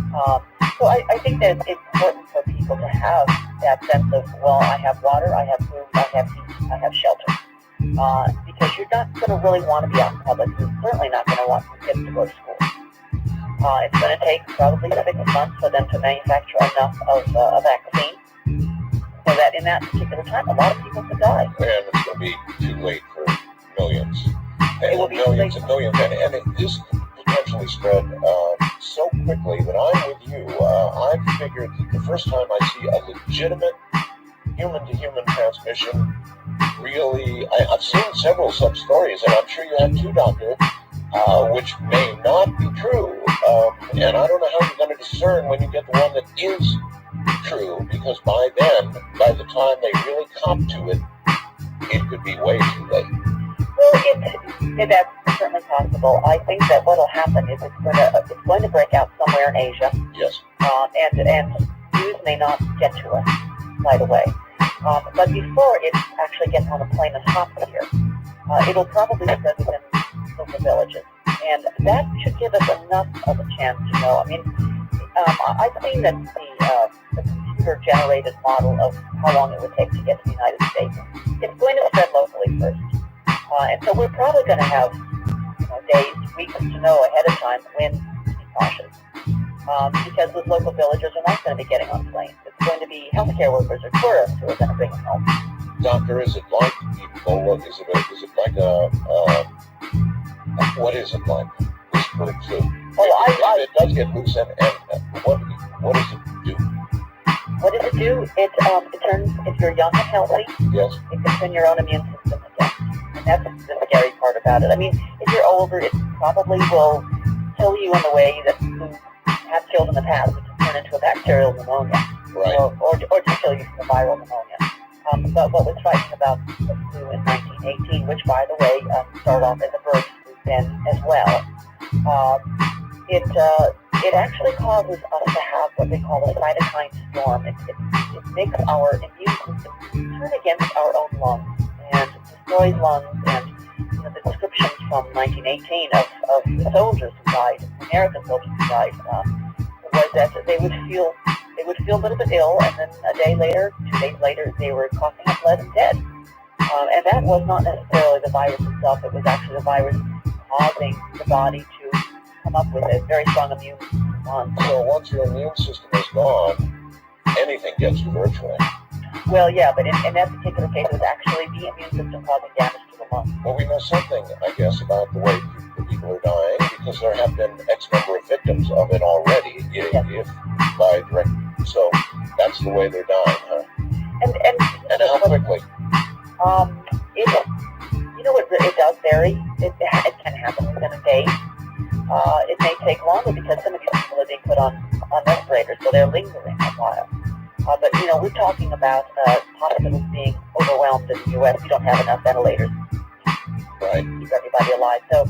So I think that it's important for people to have that sense of, well, I have water, I have food, I have heat, I have shelter. Because you're not going to really want to be out in public. You're certainly not going to want your kids to go to school. It's going to take probably 6 months for them to manufacture enough of a vaccine so that in that particular time, a lot of people could die. And it's going to be too late for millions. It will be millions and millions. And this could potentially spread so quickly that I'm with you. I figured that the first time I see a legitimate human-to-human transmission, really, I've seen several such stories, and I'm sure you have too, Doctor, which may not be true. And I don't know how you're going to discern when you get the one that is true, because by the time they really come to it, it could be way too late. Well, that's certainly possible. I think that what will happen is it's going to break out somewhere in Asia. Yes. And news may not get to us right away. But before it actually gets on a plane and hops here, it'll probably spread within local villages. And that should give us enough of a chance to know. I mean, I've seen that the computer-generated model of how long it would take to get to the United States. It's going to spread locally first. And so we're probably going to have days, weeks to know ahead of time when to be cautious. Because those local villagers are not going to be getting on planes. It's going to be healthcare workers or tourists who are going to bring them home. Doctor, is it like Ebola? Is it like what is it like, this bird flu? It does get loose, and what does it do? What does it do? It turns, if you're young and healthy, yes, it can turn your own immune system against. And that's the scary part about it. I mean, if you're older, it probably will kill you in the way that flu has killed in the past, which is turn into a bacterial pneumonia, right, or to kill you from a viral pneumonia. But what was frightening about the flu in 1918, which, by the way, started off as a bird flu then as well, it actually causes us to have what they call a cytokine storm. It makes our immune system turn against our own lungs and destroys lungs. And the descriptions from 1918 of the soldiers who died, American soldiers who died, was that they would feel a little bit ill, and then a day later, 2 days later, they were coughing up blood and dead. And that was not necessarily the virus itself. It was actually the virus causing the body to come up with a very strong immune response. So once your immune system is gone, anything gets you virtually. Well, yeah, but in that particular case, it was actually the immune system causing damage to the lungs. Well, we know something, I guess, about the way the people are dying, because there have been X number of victims of it already, if by direct. So that's the way they're dying, huh? And how quickly? It does vary. It can happen within a day. It may take longer because some of these people are being put on respirators, so they're lingering a while. But we're talking about hospitals being overwhelmed in the U.S. We don't have enough ventilators to keep everybody alive. So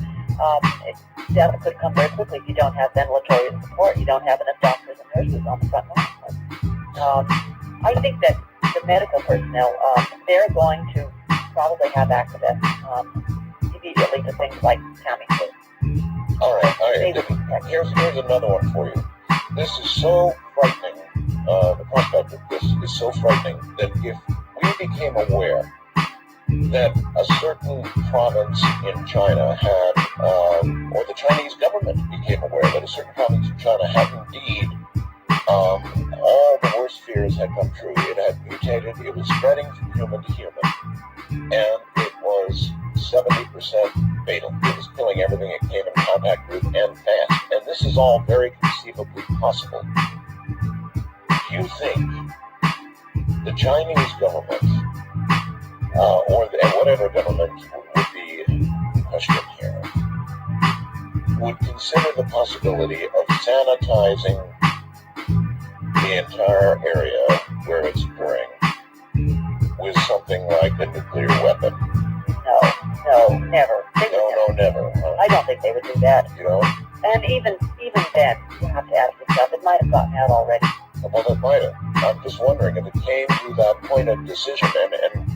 death could come very quickly if you don't have ventilatory support. You don't have enough doctors and nurses on the front line. I think that the medical personnel, they're going to probably have access immediately to things like Tamiflu. All right. Here's another one for you. This is so frightening. The prospect of this is so frightening that if we became aware that a certain province in China had, or the Chinese government became aware that a certain province in China had indeed, all the worst fears had come true. It had mutated. It was spreading from human to human, and it was 70% fatal. It was killing everything it came in contact with and fast. And this is all very conceivably possible. Do you think the Chinese government, or whatever government would be questioned here, would consider the possibility of sanitizing the entire area where it's occurring with something like a nuclear weapon? No, never. Never. Huh? I don't think they would do that. You know? And even then, you have to ask yourself, it might have gotten out already. Well, it might have. I'm just wondering if it came to that point of decision, and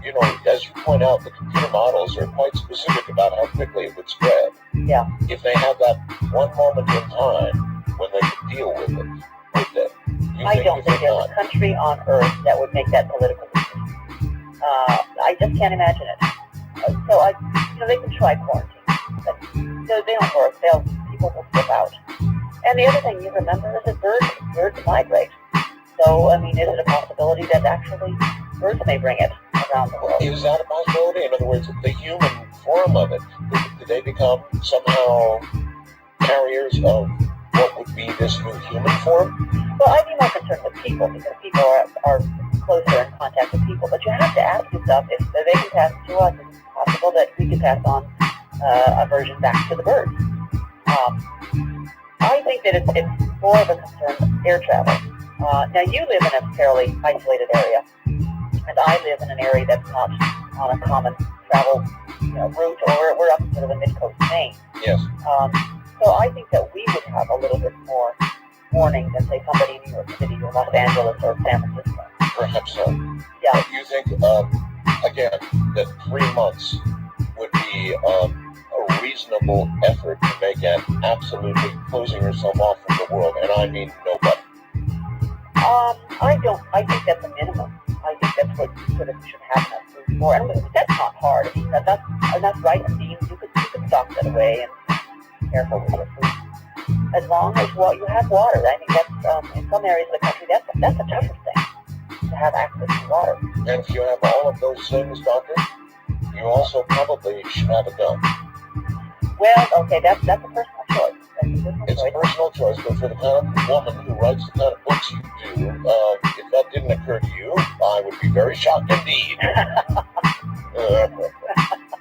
you know, as you point out, the computer models are quite specific about how quickly it would spread. Yeah. If they had that one moment in time when they could deal with it, would they? I don't think there's a country on Earth that would make that political decision. I just can't imagine it. So they can try quarantine, but they don't work. People will slip out. And the other thing you remember is that birds migrate. So, I mean, is it a possibility that actually birds may bring it around the world? Is that a possibility? In other words, the human form of it, do they become somehow carriers of what would be this new human form? Well, I'd be more concerned with people, because people are closer in contact with people. But you have to ask yourself, if they can pass it to us, is it possible that we could pass on a version back to the birds? I think that it's more of a concern of air travel. Now, you live in a fairly isolated area, and I live in an area that's not on a common travel route, or we're up sort of the mid-coast Maine. Yes. So I think that we would have a little bit more warning than, say, somebody in New York City or Los Angeles or San Francisco. Perhaps so. Yeah. But you think, again, that 3 months would be a reasonable effort to make at absolutely closing yourself off from the world, and I mean nobody. I think that's a minimum. I think that's what sort of should happen at food for. And that's not hard. I mean, that's right. I mean, you could stock that away and be careful with your food. As long as you have water. I think that's in some areas of the country that's a tougher thing, to have access to water. And if you have all of those things, Doctor, you also probably should have a gun. Well, okay, that's a personal choice. It's a personal choice, but for the kind of woman who writes the kind of books you do, if that didn't occur to you, I would be very shocked indeed.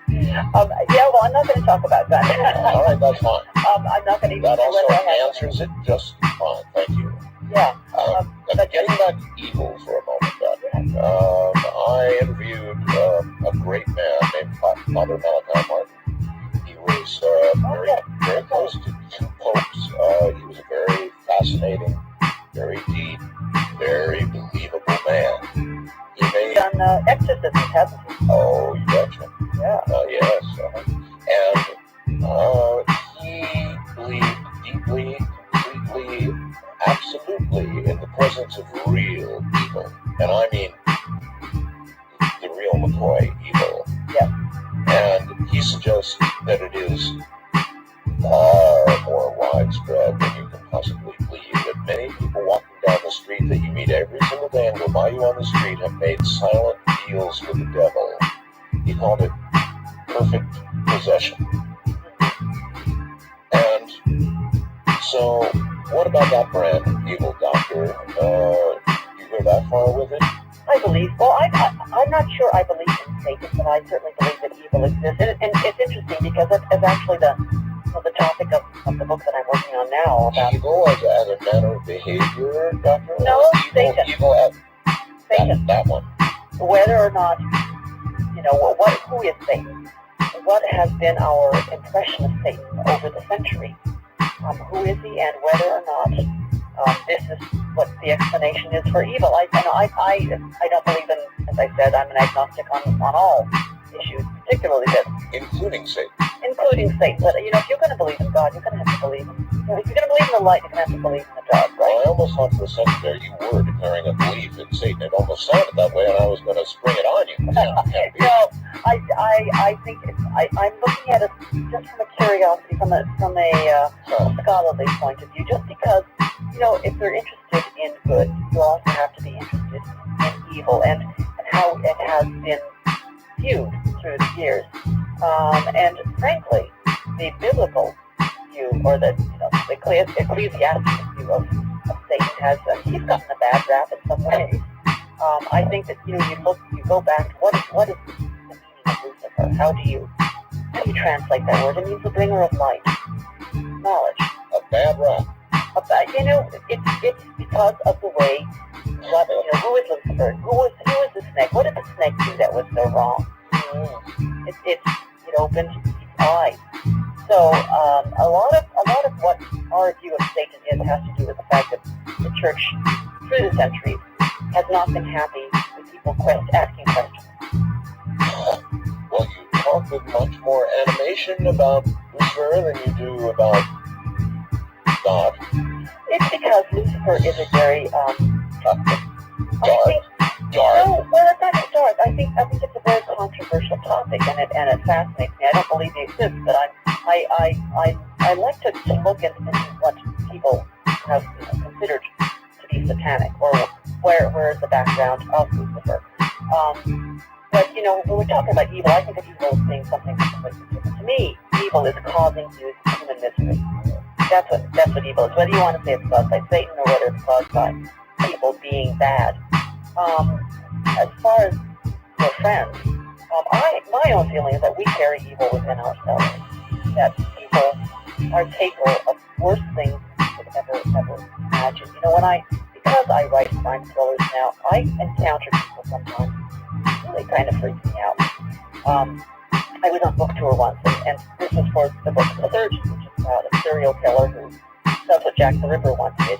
Yeah, well, I'm not going to talk about guns. All right, that's fine. I'm not going to even That say whether I also have answers it just fine, thank you. Yeah. But getting back to evil for a moment, Doctor, I interviewed a great man named Father Malachi Martin. He was very close to 2 popes. He was a very fascinating, very deep, very believable man. He made done exorcisms, hasn't he? Oh, you betcha. Yeah. Yes. And he believed deeply, completely, absolutely in the presence of real evil. And I mean the real McCoy evil. Yeah. And he suggests that it is far more widespread than you can possibly believe. That many people walking down the street that you meet every single day and go by you on the street have made silent deals with the devil. He called it perfect possession. And so, what about that brand of evil, Doctor? You go that far with it? I believe. Well, I'm not sure I believe in Satan, but I certainly believe that evil exists. And it's interesting because it's actually the topic of the book that I'm working on now. About Evil as a manner of behavior, Doctor? No, Satan. Evil at Satan. That one. Whether or not, who is Satan? What has been our impression of Satan over the century? Who is he, and whether or not this is what the explanation is for evil? I don't believe in, as I said, I'm an agnostic on all issues, particularly this. Including Satan. Including Satan. But, if you're going to believe in God, you're going to have to believe in, if you're going to believe in the light, you're going to have to believe in the dark, right? Well, I almost thought for a second there you were declaring a belief in Satan. It almost sounded that way, and I was going to spring it on you. No, I think I'm looking at it just from a curiosity, from a scholarly point of view, just because, if you're interested in good, you also have to be interested in evil and how it has been skewed through the years. And frankly, the biblical view, or the ecclesiastic view of Satan has, he's gotten a bad rap in some ways. I think that, you go back, what is the meaning of Lucifer? How do you translate that word? It means the bringer of light, knowledge. A bad rap. It's because of the way, who is Lucifer? Who is the snake? What did the snake do that was so wrong? It opened his eyes. So a lot of what our view of Satan is has to do with the fact that the church, through the centuries, has not been happy with people asking questions. Well, you talk with much more animation about Lucifer than you do about God. It's because Lucifer is a very Dark. No, well, it's not just dark. I think it's a very controversial topic, and it fascinates me. I don't believe he exists, but I like to look into what people have considered to be satanic, or where is the background of Lucifer. But when we're talking about evil, I think of evil as being something completely different. To me, evil is causing human misery. That's what evil is. Whether you want to say it's caused by Satan or whether it's caused by people being bad. As far as your friends, my own feeling is that we carry evil within ourselves. That people are capable of worse things than we could ever imagine. Because I write crime thrillers now, I encounter people sometimes really kind of freaks me out. I was on book tour once, and this was for the book The Surgeon, which is about a serial killer who does what Jack the Ripper once did,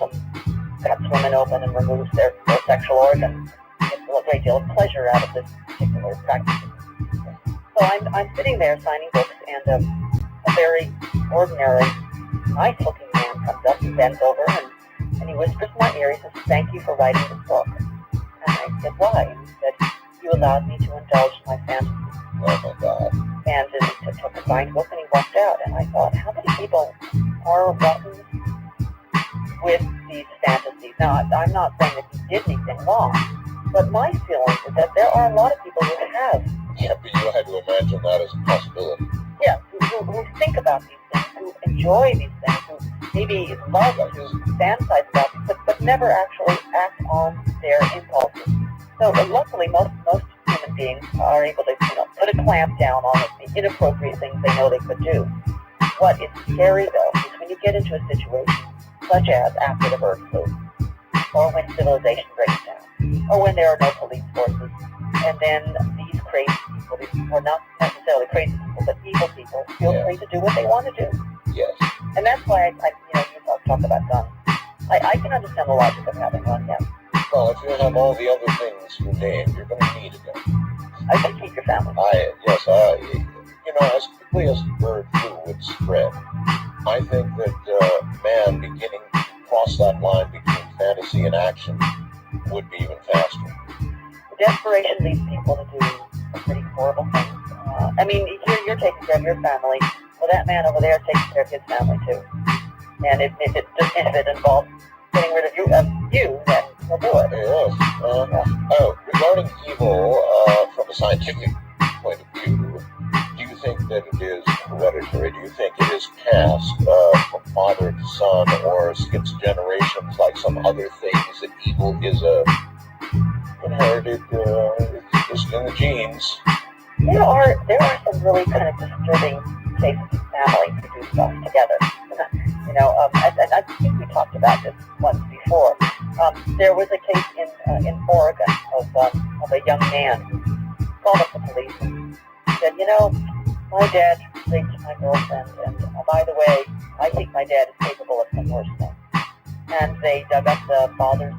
cuts women open and removes their sexual organs. Gets a great deal of pleasure out of this particular practice. So I'm sitting there signing books, and a very ordinary, nice-looking man comes up and bends over, and he whispers in my ear, he says, "Thank you for writing this book." And I said, "Why?" And he said, "You allowed me to indulge my fantasies." Oh my God. And he took a signed book and he walked out. And I thought, how many people are walking with these fantasies? Now, I'm not saying that he did anything wrong, but my feeling is that there are a lot of people who have. Yeah, but you had to imagine that as a possibility. Yeah, who think about these things, who enjoy these things, who maybe love to fantasize about these, but never actually act on their impulses. So luckily, most human beings are able to, put a clamp down on the inappropriate things they know they could do. What is scary, though, is when you get into a situation such as after the bird flu, or when civilization breaks down, or when there are no police forces, and then these crazy people, or not necessarily crazy people, but evil people, feel free to do what they want to do. Yes. And that's why you talk about guns. I can understand the logic of having one, yeah. Well, if you have all the other things you named, you're going to need a gun. I can keep your family. As quickly as the bird flu would spread, I think that man beginning to cross that line between fantasy and action would be even faster. Desperation leads people to do pretty horrible things. You're taking care of your family. Well, that man over there takes care of his family too. And if it involves getting rid of you, then he'll do it. Yes. Regarding evil, from a scientific point of view, do you think that it is hereditary? Do you think it is passed from father to son, or skips generations like some other things, that evil is inherited, it's in the genes? There are some really kind of disturbing cases of families who do stuff together. I think we talked about this once before. There was a case in Oregon of a young man who called up the police and said, my dad raped my girlfriend, and by the way, I think my dad is capable of some worse things. And they dug up the father's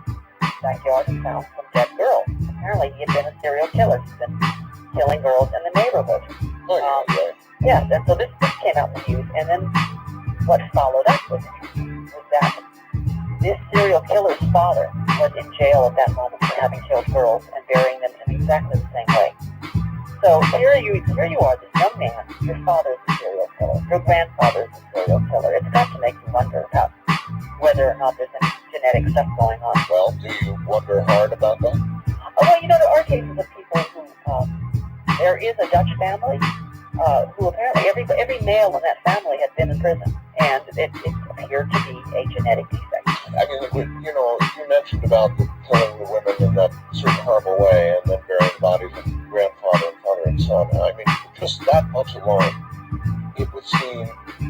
backyard and found some dead girls. Apparently, he had been a serial killer. He'd been killing girls in the neighborhood. Yes, and so this came out in the news, and then what followed up was that this serial killer's father was in jail at that moment for having killed girls and burying them in exactly the same way. So here you are, this young man, your father's a serial killer, your grandfather's a serial killer. It's got to make you wonder about whether or not there's any genetic stuff going on. Well, do you wonder hard about that? Well, there are cases of people who there is a Dutch family who apparently every male in that family had been in prison, and it appeared to be a genetic defect. I mean, you mentioned about killing the women in that certain horrible way and then burying the bodies of grandfather and father and son. I mean, just that much alone, it would seem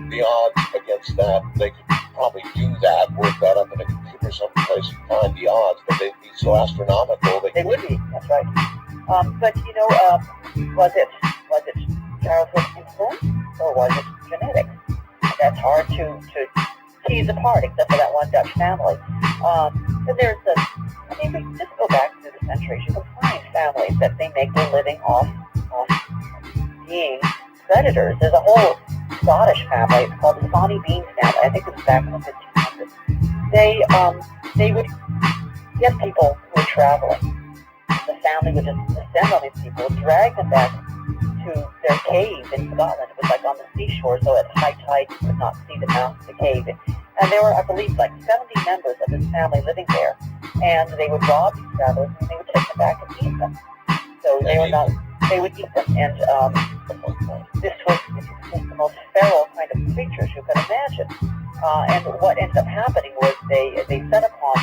the odds against that, they could probably do that, work that up in a computer someplace and find the odds, but they'd be so astronomical. They would be, that's right. But, was it childhood influence or was it genetics? That's hard to tease apart, except for that one Dutch family. But there's we just go back through the centuries, you can find families that they make their living off being predators. There's a whole Scottish family, it's called the Sonny Bean family. I think it was back in the 1500s. They would get people who were traveling. The family would just descend on these people, drag them back to their cave in Scotland. It was like on the seashore, so at high tide you could not see the mouth of the cave. And there were, I believe, like 70 members of this family living there. And they would rob these travelers and they would take them back and eat them. So they would eat them. And this was just the most feral kind of creatures you could imagine. And what ended up happening was they set upon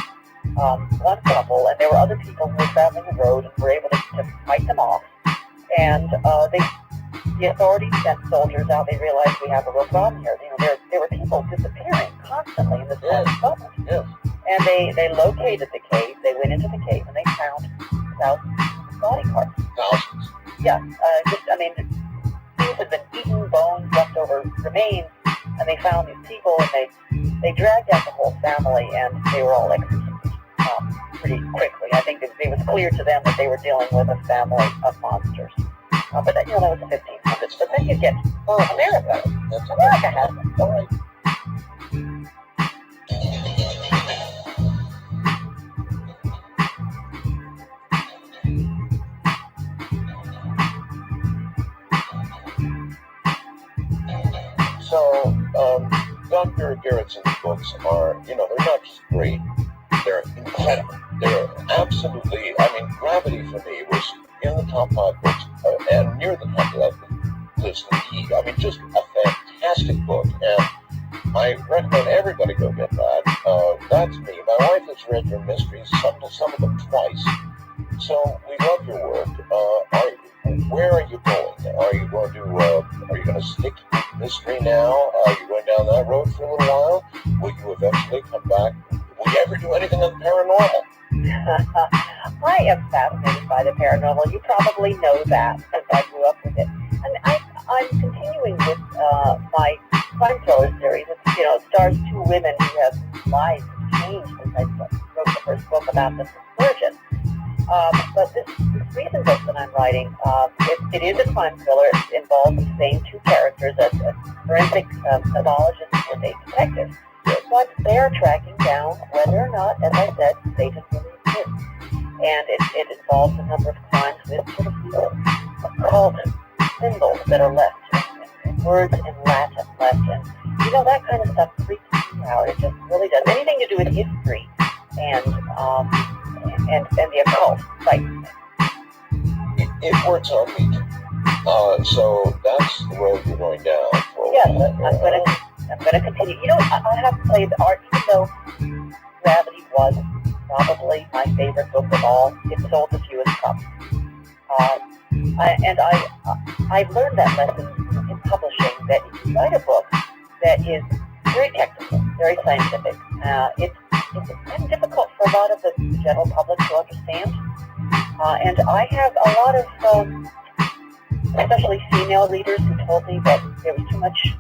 one couple, and there were other people who were traveling the road and were able to fight them off. And the authorities sent soldiers out. They realized we have a real problem here. There were people disappearing constantly in this part of Scotland. Yes. And they located the cave. They went into the cave and they found thousands of body parts. Thousands. Yeah. Things had been eaten, bones, leftover remains, and they found these people and they dragged out the whole family and they were all executed pretty quickly. I think it was clear to them that they were dealing with a family of monsters. But that was the 1500s. But then you get America. America has them. All right. So, Dr. Gerritsen's books are, they're not just great, they're incredible. They're absolutely, Gravity for me was in the top 5 books, and near the top of that list indeed. Just a fantastic book, and I recommend everybody go get that. That's me. My wife has read your mysteries, some of them twice. So we love your work. Where are you going? Are you going to stick with mystery now? Are you going down that road for a little while? Will you eventually come back? Will you ever do anything on the paranormal? I am fascinated by the paranormal. You probably know that because I grew up with it. And I'm continuing with my crime thriller series. It stars 2 women who have lives changed since I wrote the first book about the Sturgeon. But this recent book that I'm writing, it is a crime thriller. It involves the same 2 characters, a forensic pathologist and a detective. But they are tracking down whether or not, as I said, Satan really exists. And it involves a number of crimes with sort of occult symbols that are left, and words in Latin left. And, that kind of stuff freaks me out. It just really does. Anything to do with history and the occult, right? It works on me. So that's the road you're going down for a while. Yes, I'm going to continue. I have to say the art, even though Gravity was probably my favorite book of all, it sold the fewest copies. I've learned that lesson in publishing, that if you write a book that is very technical, very scientific, it's kind of difficult for a lot of the general public to understand. And I have a lot of especially female readers who told me that there was too much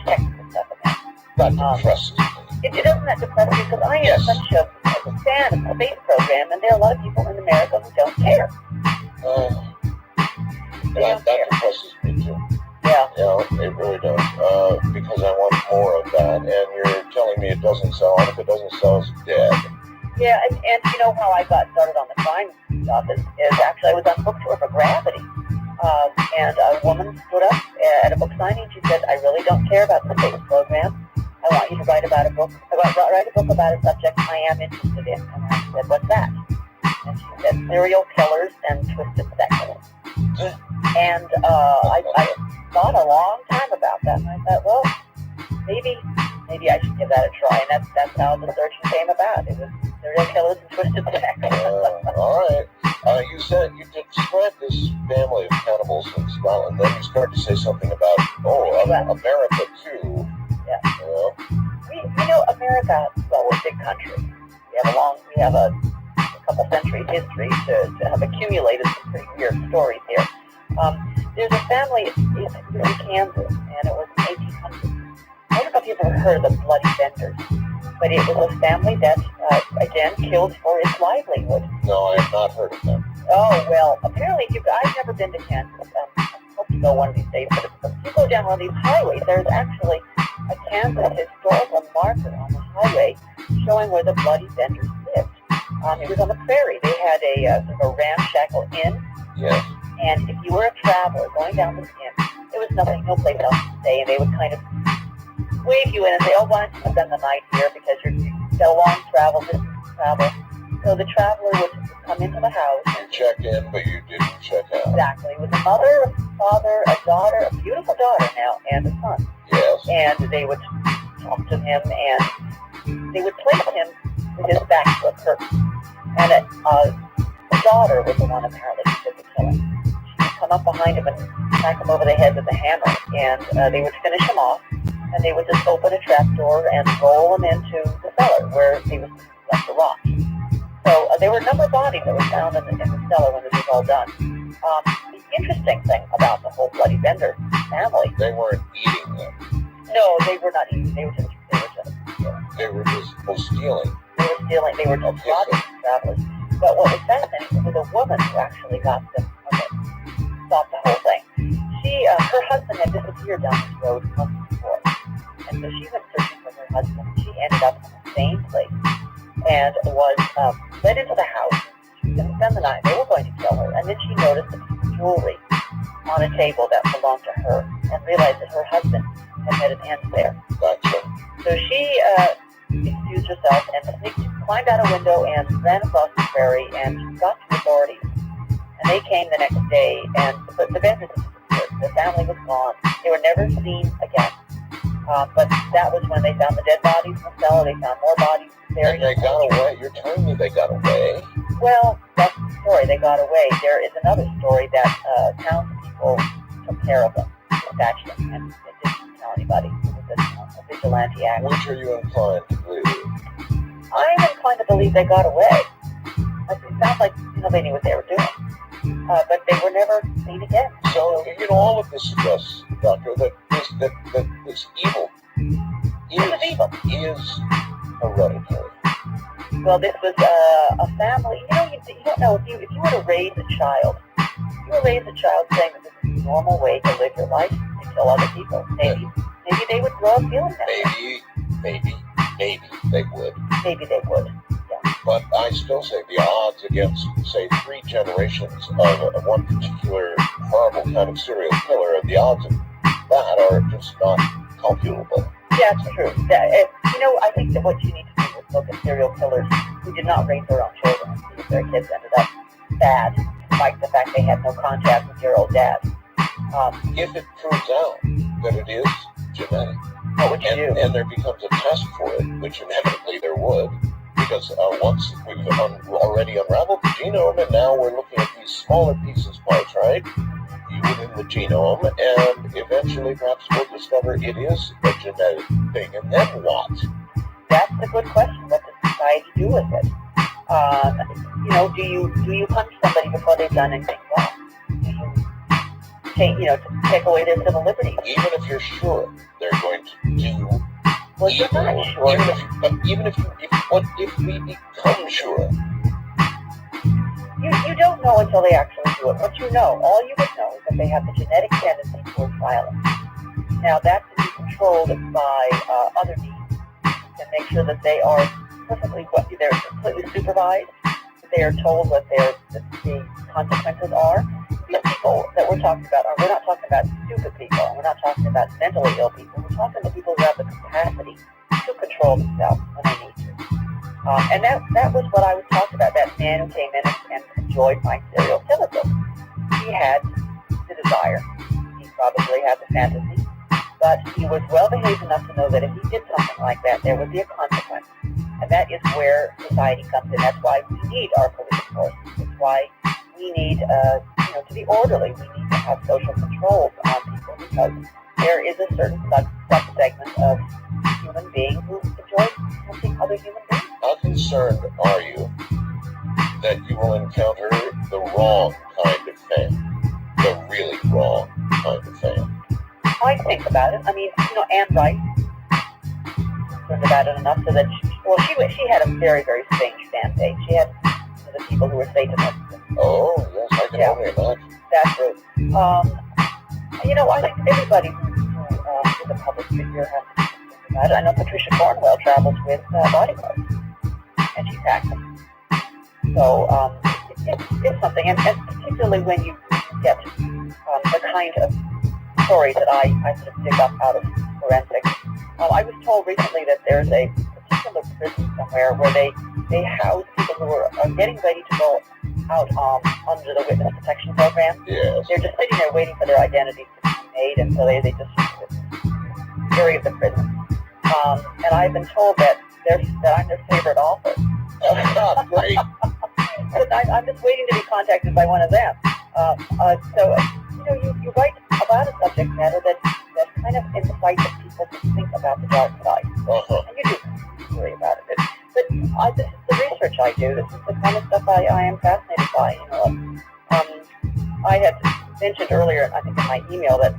technical stuff in that. That depresses me. It doesn't that depress me because I am such a fan of the space program, and there are a lot of people in America who don't care. That depresses me too. Yeah. It really does. Because I want more of that, and you're telling me it doesn't sell, and if it doesn't sell, it's dead. Yeah, and you know how I got started on the crime stuff is actually I was on book tour for Gravity. And a woman stood up at a book signing and she said, I really don't care about the space program. I want you to write about a book. Write a book about a subject I am interested in. And I said, what's that? And she said, serial killers and twisted sex. And I thought a long time about that, and I thought, well, maybe I should give that a try. And that's how the search came about. It was serial killers and twisted sex. All right. You said you described this family of cannibals in Scotland. Then you started to say something about America too. Yeah. America, well, we're a big country. We have a couple century history to have accumulated some pretty weird stories here. There's a family in Kansas, and it was in 1800. I don't know if you've ever heard of the Bloody Benders, but it was a family that, again, killed for its livelihood. No, I have not heard of them. Oh, well, apparently, I've never been to Kansas. I hope to go one of these days, but if you go down one of these highways, there's actually a Kansas historical marker on the highway showing where the Bloody Benders lived. It was on the prairie. They had a sort of a ramshackle inn. Yes. And if you were a traveler going down this inn, there was no place else to stay, and they would kind of wave you in and say, oh, why don't you spend the night here because you've got a long distance travel. So the traveler would come into the house. You checked in, but you didn't check out. Exactly. With a mother, a father, a daughter, a beautiful daughter now, and a son. Yes. And they would talk to him, and they would place him with his back to a curtain. And the daughter was the one apparently who did the killing. She would come up behind him and smack him over the head with a hammer, and they would finish him off, and they would just open a trap door and roll him into the cellar where he was left to rot. So there were a number of bodies that were found in the cellar when this was all done. The interesting thing about the whole Bloody Bender family... They weren't eating them. No, they were not eating. They were just stealing. They were just robbing travelers. But what was fascinating was a woman who actually got them, stopped the whole thing. Her husband had disappeared down this road months before. And so she went searching for her husband. She ended up in the same place and was led into the house. She was going to spend the night. They were going to kill her. And then she noticed a piece of jewelry on a table that belonged to her and realized that her husband had met an end there. Gotcha. So she excused herself and climbed out a window and ran across the prairie and got to authorities. And they came the next day, and the Benders disappeared. The family was gone. They were never seen again. But that was when they found the dead bodies in the cellar. They found more bodies buried. And they got away? You're telling me they got away? Well, that's the story. They got away. There is another story that townspeople took care of them, dispatched them, and they didn't tell anybody. It was a vigilante act. Which are you inclined to believe? I'm inclined to believe they got away. It sounds like they knew what they were doing. But they were never seen again. So, all of this suggests, Doctor, that this evil is hereditary. Well, this was a family. You don't know if you were to raise a child. You were raised a child saying that this is a normal way to live your life, to kill other people. Maybe they would grow up feeling that. Maybe they would. Maybe they would. Yeah. But I still say the odds against, say, 3 generations of one particular horrible kind of serial killer, the odds of that are just not calculable. Yeah, it's true. I think that what you need to do is look at serial killers who did not raise their own children and see if their kids ended up bad, despite the fact they had no contact with your old dad. If it proves out that it is genetic, what would you do? And there becomes a test for it, which inevitably there would, because once we've already unraveled the genome, and now we're looking at these smaller pieces parts, right? Within the genome, and eventually perhaps we'll discover it is a genetic thing, and then what? That's a good question. What does society do with it? Do you punish somebody before they've done anything wrong? Do you take away their civil liberties? Even if you're sure they're going to do well, you're not sure. Even if we become sure. You don't know until they actually do it. What you know, all you would know is that they have the genetic tendency towards violence. Now, that's to be controlled by other means to make sure that they are they're completely supervised, that they are told what the consequences are. These people that we're talking about, we're not talking about stupid people, we're not talking about mentally ill people, we're talking to people who have the capacity to control themselves when they need to. And that was what I was talking about, that man who came in and enjoyed my serial killer book. He he had the desire. He probably had the fantasy. But he was well behaved enough to know that if he did something like that, there would be a consequence. And that is where society comes in. That's why we need our police force. That's why we need to be orderly. We need to have social controls on people because there is a certain sub-segment of human being who enjoys helping other human beings. How concerned are you that you will encounter the wrong kind of fan? The really wrong kind of fan? I think about it. I mean, Anne Rice concerned about it enough so that she had a very, very strange fan base. She had the people who were Satanists. Oh, yes, I can only imagine. That group. I think everybody who is a public figure has to be concerned about it. I know Patricia Cornwell travels with bodyguards, and she packs them. So it's something, and particularly when you get the kind of stories that I sort of dig up out of forensics. I was told recently that there's a particular prison somewhere where they house people who are getting ready to go out under the witness protection program. Yes. They're just sitting there waiting for their identities to be made, and so they just area of the prison. And I've been told that I'm their favorite author. Great. I'm just waiting to be contacted by one of them. You write about a subject matter that kind of incites people to think about the dark side. Uh-huh. And you do worry about it. But this is the research I do. This is the kind of stuff I am fascinated by. I had mentioned earlier, I think in my email, that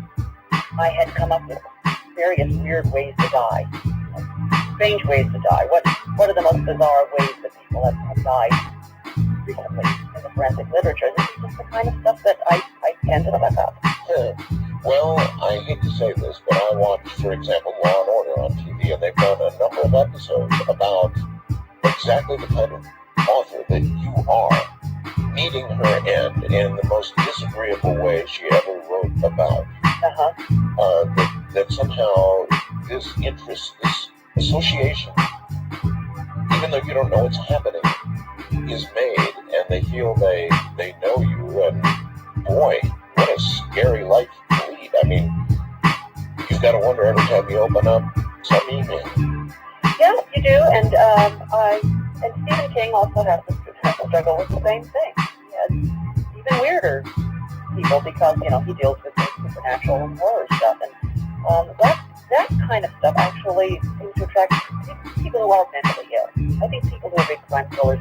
I had come up with various weird ways to die. Strange ways to die. What are the most bizarre ways that people have died recently in the forensic literature? This is just the kind of stuff that I tend to look up. Well, I hate to say this, but I watch, for example, Law and Order on TV, and they've done a number of episodes about exactly the kind of author that you are, meeting her end in the most disagreeable way she ever wrote about. That somehow this interest, this association, even though you don't know it's happening, is made, and they feel they know you, and boy, what a scary life to lead. I mean, you've got to wonder every time you open up some email. Yes, you do, and Stephen King also has to struggle with the same thing. He has even weirder people because he deals with the supernatural and horror stuff, and that kind of stuff actually seems to attract people who are mentally ill. I think people who are big crime thrillers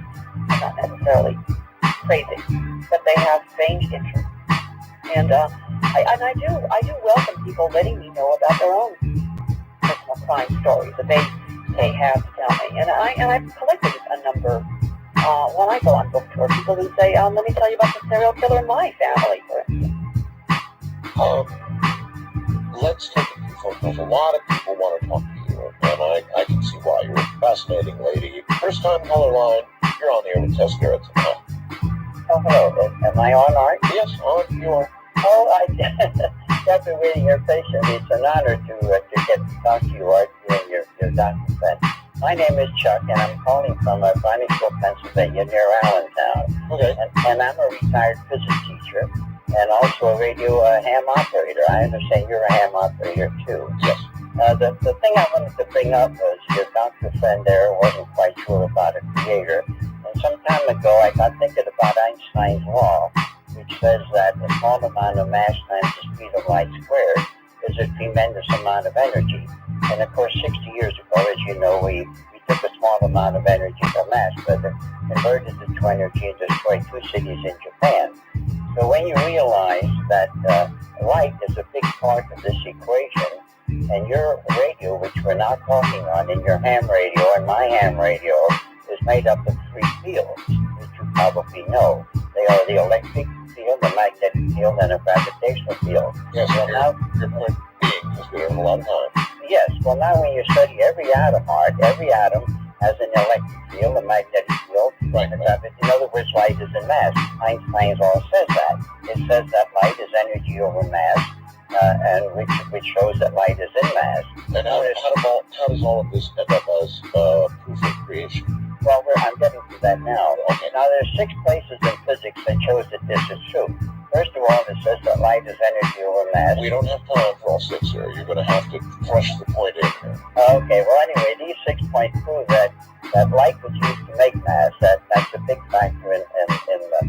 are not necessarily crazy, but they have strange interests. And I do welcome people letting me know about their own personal crime stories that they have to tell me. And I've collected a number when I go on book tour. People who say, "Let me tell you about the serial killer in my family," for instance. Let's take a few phone calls. A lot of people want to talk to you, and I can see why. You're a fascinating lady. First time caller line. You're on the air with Tess Garrett tonight. Oh, hello. Am I on, Art? Yes, on. You are. Oh, I've been waiting here patiently. It's an honor to get to talk to you, Art, you and your doctor friend. My name is Chuck, and I'm calling from Barneyville, Pennsylvania, near Allentown. Okay. And I'm a retired physics teacher and also a radio ham operator. I understand you're a ham operator, too. Yes. The thing I wanted to bring up was your doctor friend there wasn't quite sure about a creator. And some time ago, I got thinking about Einstein's law, which says that a small amount of mass times the speed of light squared is a tremendous amount of energy. And of course, 60 years ago, as you know, we took a small amount of energy from mass, but converted it to energy and destroyed 2 cities in Japan. So when you realize that light is a big part of this equation, and your radio, which we're now talking on, and your ham radio and my ham radio, is made up of 3 fields, which you probably know. They are the electric field, the magnetic field, and a gravitational field. Yes, well, your point being, because we have a lot of time. Yes, well now when you study every atom, Art, every atom has an electric field, a magnetic field, right, and a gravity. In other words, light is in mass. Einstein's law says that. It says that light is energy over mass, and which shows that light is in mass. And how does all of this end up as proof of creation? Well, I'm getting to that now. Okay. Now, there's 6 places in physics that shows that this is true. First of all, it says that light is energy over mass. We don't have time for all six here. You're going to have to crush the point in here. Okay, well anyway, these 6 points prove that light was used to make mass. That's a big factor in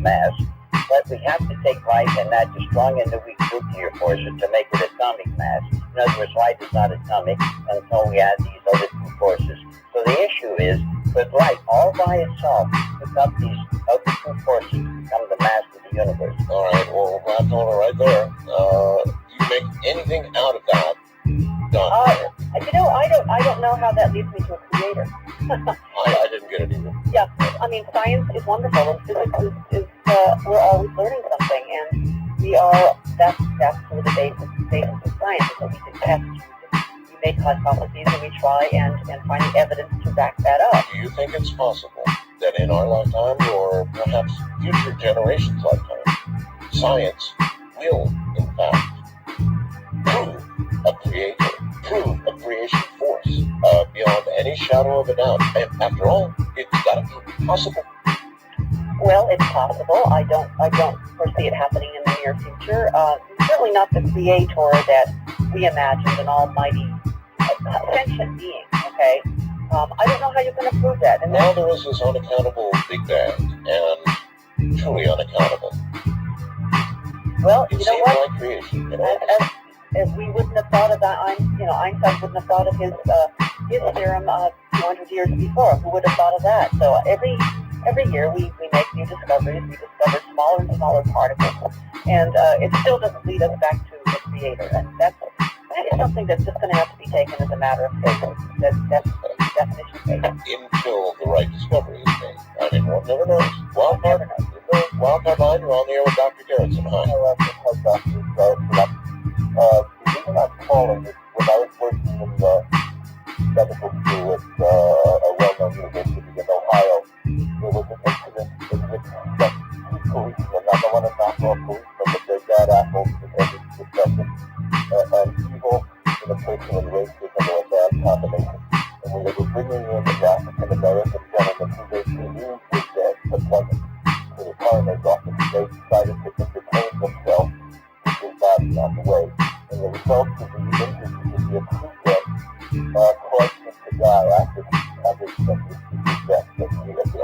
mass. But we have to take light and add the strong and the weak nuclear forces to make it atomic mass. In other words, light is not atomic until we add these other two forces. So the issue is, could light all by itself pick up these other two forces to become the mass of the universe? All right, well, we'll have to hold it right there. You make anything out of that? Done. I don't know how that leads me to a creator. I didn't get it either. Yeah, I mean, science is wonderful, and physics is we're always learning something, and that's sort of the basis of science, is that we can test, we make hypotheses, and we try and find evidence to back that up. Do you think it's possible that in our lifetime, or perhaps future generations' lifetime, science will, in fact, prove a creator, prove a creation force, beyond any shadow of a doubt? And after all, it's got to be possible. Well, it's possible. I don't foresee it happening in the near future. Certainly not the creator that we imagined, an almighty sentient being. Okay, I don't know how you're going to prove that. And now there is this unaccountable Big Bang, and truly unaccountable. Well, it you know seems what? like creation. As we wouldn't have thought of that, Einstein wouldn't have thought of his theorem 200 years before. Who would have thought of that? So every year we make new discoveries. We discover smaller and smaller particles, and it still doesn't lead us back to the creator. And that is something that's just going to have to be taken as a matter of faith. That's definition of faith. Until the right discovery is made. I mean, one never knows. Wildcard line, you're on the air with Dr. Garrettson. Hi. The reason I'm calling is when I was working in the medical school at a well-known university in Ohio, there was an incident in which two policemen, I don't want to knock off policemen, but they're bad apples in every discussion, and evil in a person and racism are a bad combination. And when they were bringing in the African-American gentleman who they presumed was dead, but wasn't, to the coroner's office, they decided to entertain themselves with his body on the way. And the result of the injuries is the approved death caused him to die after spent his death that he lived on.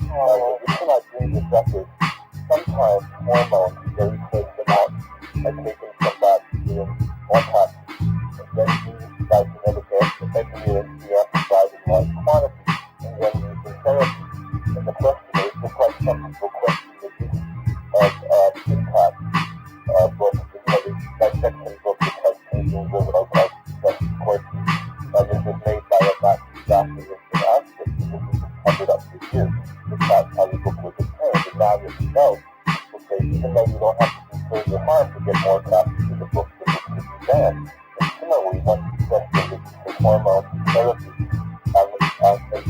The reason I bring this up is sometimes hormones, very close them out, are taken from bodies during autopsy, and then used by genetic engineering to be amplified in large quantities, and then used in therapy. And the question is, just like some people question the use of impact books, because dissection books, because paintings of like courses, this was made by a Nazi doctor in Auschwitz, and this was covered up for years. That's how the book was obtained, and now that you know, okay, even though you don't have to do further harm to get more copies of the book could be banned. And similarly, once you test the hormones and therapy, and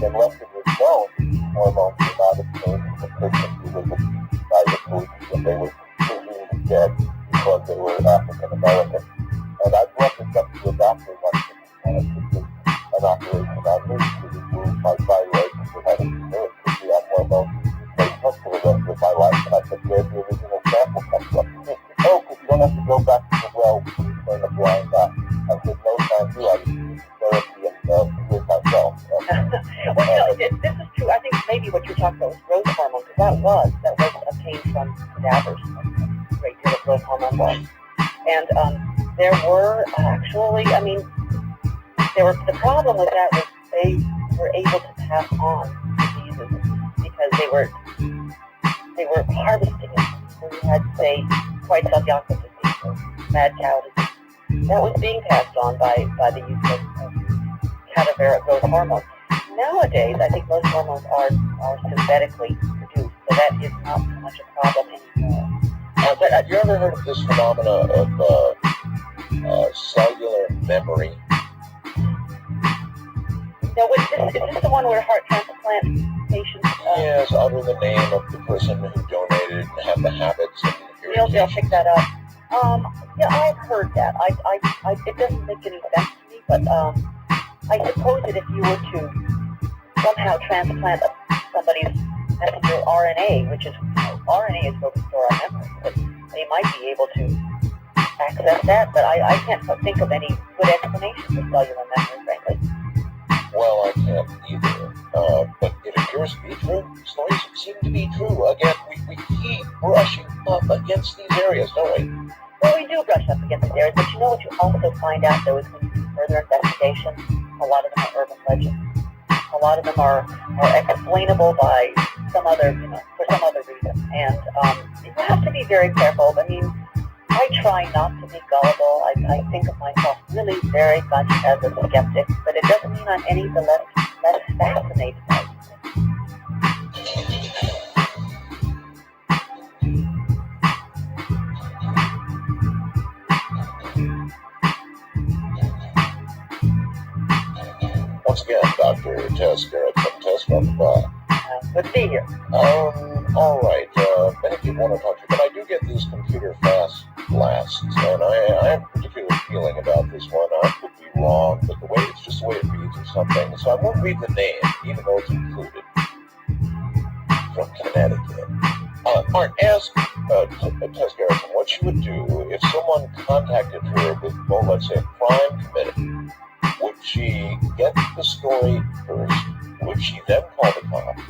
unless it was known, hormones were not obtained from the person who was abused by the police when they were presumed dead because they were African American. And I brought this up to a doctor once and to do an operation on me to remove my thyroid because it had a tumor, it could be on hormones. They took for the rest of my life, and I said, where's the original sample come from? Oh, because you don't have to go back to the well when you turn a blind eye. I said, no, thank you. I was using therapy and with myself. Well, this is true. I think maybe what you're talking about was growth hormone, because that was obtained from cadavers. A great deal of growth hormone was. And there were actually, the problem with that was they were able to pass on diseases because they were harvesting it. So you had, say, white cell disease or mad cow disease. That was being passed on by the use of cadaveric growth hormones. Nowadays, I think most hormones are synthetically produced, so that is not so much a problem anymore. Have you ever heard of this phenomena of cellular memory? Now, is this the one where heart transplant patients... Yes, utter the name of the person who donated and have the habits and they'll pick that up. Yeah, I've heard that. It doesn't make any sense to me, but I suppose that if you were to somehow transplant somebody's messenger RNA, which is, RNA is what we store our memories, but they might be able to access that, but I can't think of any good explanation for cellular memory, frankly. Well, I can't either. But it appears to be true. Stories seem to be true. Again, we keep brushing up against these areas, don't we? Well, we do brush up against these areas, but you know what you also find out, though, is when you do further investigation, a lot of them are urban legends. A lot of them are explainable by some other, for some other reason. And you have to be very careful. I mean, I try not to be gullible. I think of myself really very much as a skeptic, but it doesn't mean I'm any the less fascinated by it. Once again, Dr. Tess Garrett from Tess, welcome back. Good to be here. All right. Many people want to talk to you, but I do get these computer fast blasts, and I have a particular feeling about this one. I could be wrong, but it's just the way it reads or something. So I won't read the name, even though it's included. From Connecticut. Art, ask Tess Garrison what she would do if someone contacted her with, well, let's say, a crime committed. Would she get the story first? Would she then call the cops?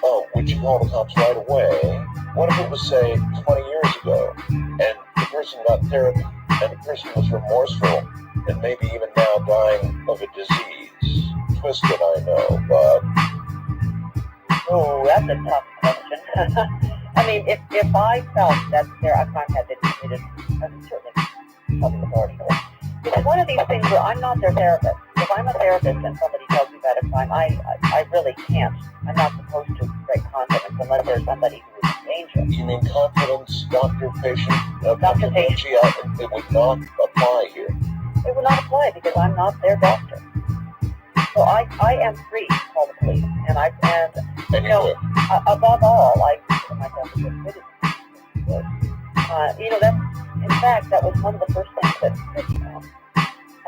Oh, would you call the cops right away? What if it was, say, 20 years ago, and the person got therapy, and the person was remorseful, and maybe even now dying of a disease? Twisted, I know, but... Oh, that's a tough question. I mean, if I felt that a crime had been committed, I would certainly tell the authorities. It's one of these things where I'm not their therapist. If I'm a therapist and somebody tells me about a crime, I really can't. I'm not supposed to break confidence unless there's somebody who is in danger. You mean confidence, doctor-patient? Doctor-patient. It would not apply here. It would not apply because I'm not their doctor. So I am free to call the police. And above all, I consider myself a good citizen. That was one of the first things that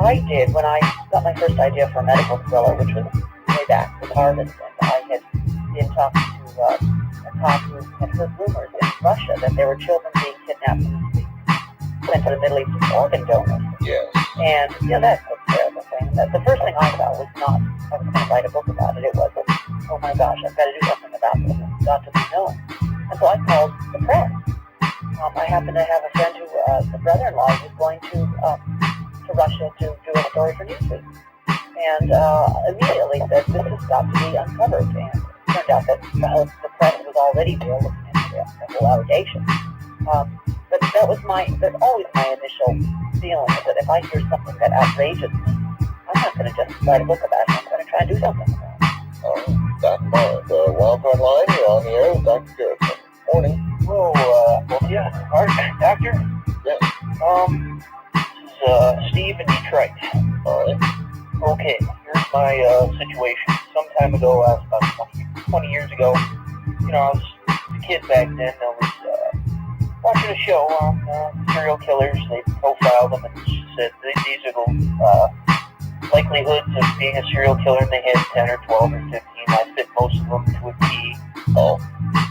I did when I got my first idea for a medical thriller, which was way back with Harvest, and I had been talking to a cop who had heard rumors in Russia that there were children being kidnapped and sent to the Middle East as organ donors. Yes. And, that's a terrible thing. The first thing I thought was not, I was going to write a book about it. It was, oh my gosh, I've got to do something about this. It's got to be known. And so I called the press. I happened to have a friend who, the brother-in-law, was going to Russia to do a story for Newsweek. And immediately said, this has got to be uncovered. And it turned out that the press was already there looking into the whole allegation. But that's always my initial feeling, is that if I hear something that outrages me, I'm not going to just write a book about it. I'm going to try and do something about it. That mind. Wildcard Line, you're on the air with Dr. Garrett. Morning. Art, Doctor? Yes. This is Steve in Detroit. All right. Okay, here's my situation. Some time ago, about 20 years ago, I was a kid back then. I was watching a show on serial killers. They profiled them and said these are the likelihoods of being a serial killer, and they had 10 or 12 or 15. I fit most of them to a T. Oh.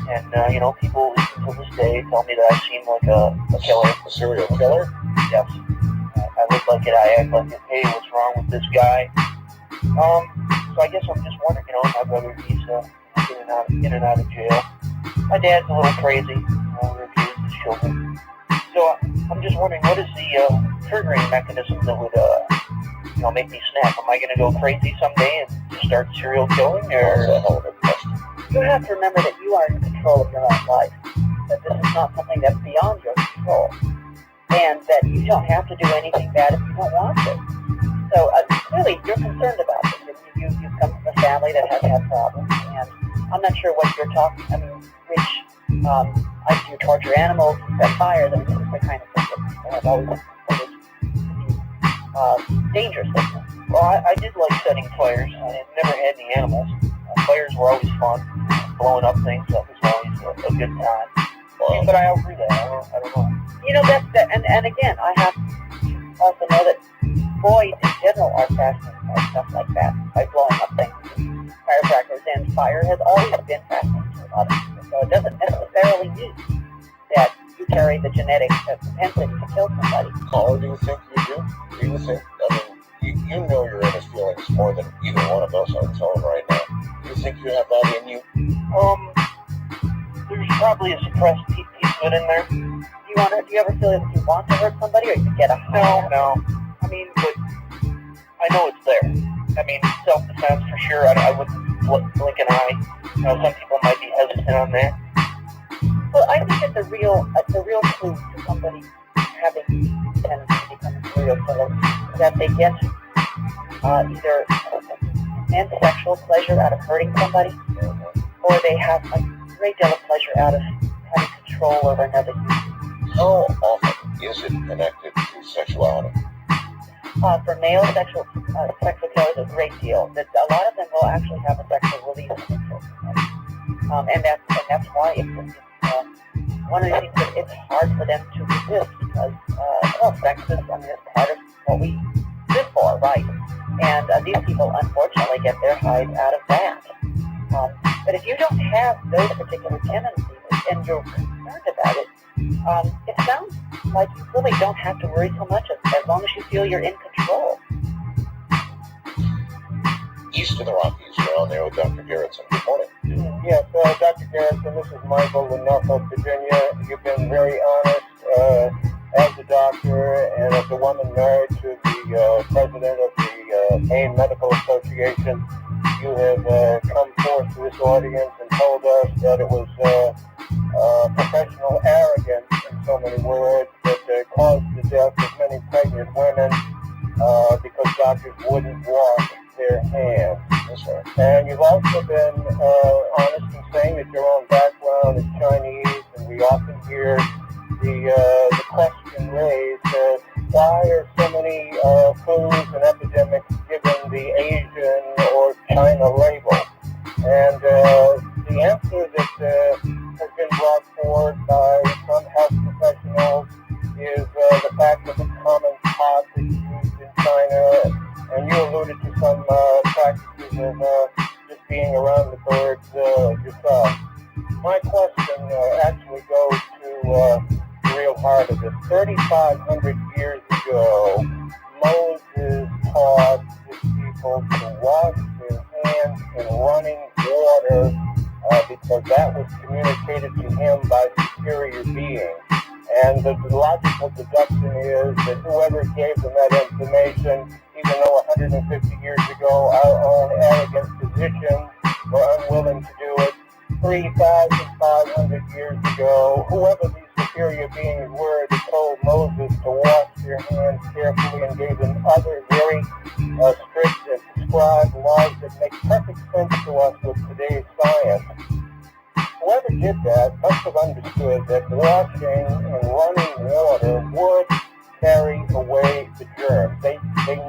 And, people to this day tell me that I seem like a killer. A serial killer? Yes. I look like it, I act like it. Hey, what's wrong with this guy? So I guess I'm just wondering, my brother, he's in and out of jail. My dad's a little crazy, refuses his children. So I'm just wondering, what is the triggering mechanism that would, make me snap? Am I going to go crazy someday and just start serial killing, or? That's a hell of a question. You have to remember that you are in control of your own life, that this is not something that's beyond your control, and that you don't have to do anything bad if you don't want to. So, really, you're concerned about this. You've come from a family that has had problems, and I'm not sure what you're talking, I do torture animals, set fires, this is the kind of thing that people have always considered dangerous business. Well, I did like setting fires. I never had any animals. Fires were always fun. Blowing up things, that was always a good time. Wow. But I outgrew that. I don't know. And again, I have to also know that boys in general are fascinated by stuff like that, by blowing up things, firecrackers, and fire has always been fascinating to a lot of people. So it doesn't necessarily mean that you carry the genetic propensity to kill somebody. Caller, do you think you do? Do you think, I mean, you know your inner feelings more than either one of us are telling right now. Do you think you have that in you? There's probably a suppressed piece of it in there. Do you ever feel like you want to hurt somebody, or you get a No. I mean, but I know it's there. I mean, self-defense for sure. I wouldn't blink an eye. Some people might be hesitant on that. Well, I think it's a real clue to somebody having tendency to become a serial killer that they get either immense sexual pleasure out of hurting somebody, or they have a great deal of pleasure out of having control over another human. How often is it connected to sexuality? For male sexual killers, a great deal. A lot of them will actually have a sexual release of interest, and that's why it's one of the things that it's hard for them to resist, because sex is, it's part of what we live for, right? And these people unfortunately get their highs out of that. But if you don't have those particular tendencies and you're concerned about it, it sounds like you really don't have to worry so much as long as you feel you're in control. East of the Rockies, you're on there with Dr. Gerritsen. Good morning. Yes, Dr. Gerritsen, this is Michael in Norfolk, Virginia. You've been very honest as a doctor and as a woman married to the president of the Maine Medical Association. You have come forth to this audience and told us that it was professional arrogance, in so many words, that caused the death of many pregnant women because doctors wouldn't wash their hands. Yes, sir. And you've also been honest in saying that your own background is Chinese, and we often hear the question raised, why are so many flus and epidemics given the Asian or China label? And the answer that has been brought forward by some health professionals is the fact that the common pot that's used in China, and you alluded to some practices of just being around the birds yourself. My question actually goes to the real heart of this. 3,500 years ago, Moses taught his people to wash their hands in running water because that was communicated to him by superior beings. And the logical deduction is that whoever gave them that information, even though 150 years ago our own arrogant physicians were unwilling to do it, 3,500 years ago, whoever these superior beings were that told Moses to wash their hands carefully and gave them other very strict and prescribed laws that make perfect sense to us with today's science. Whoever did that must have understood that washing and running water would carry away the germs. They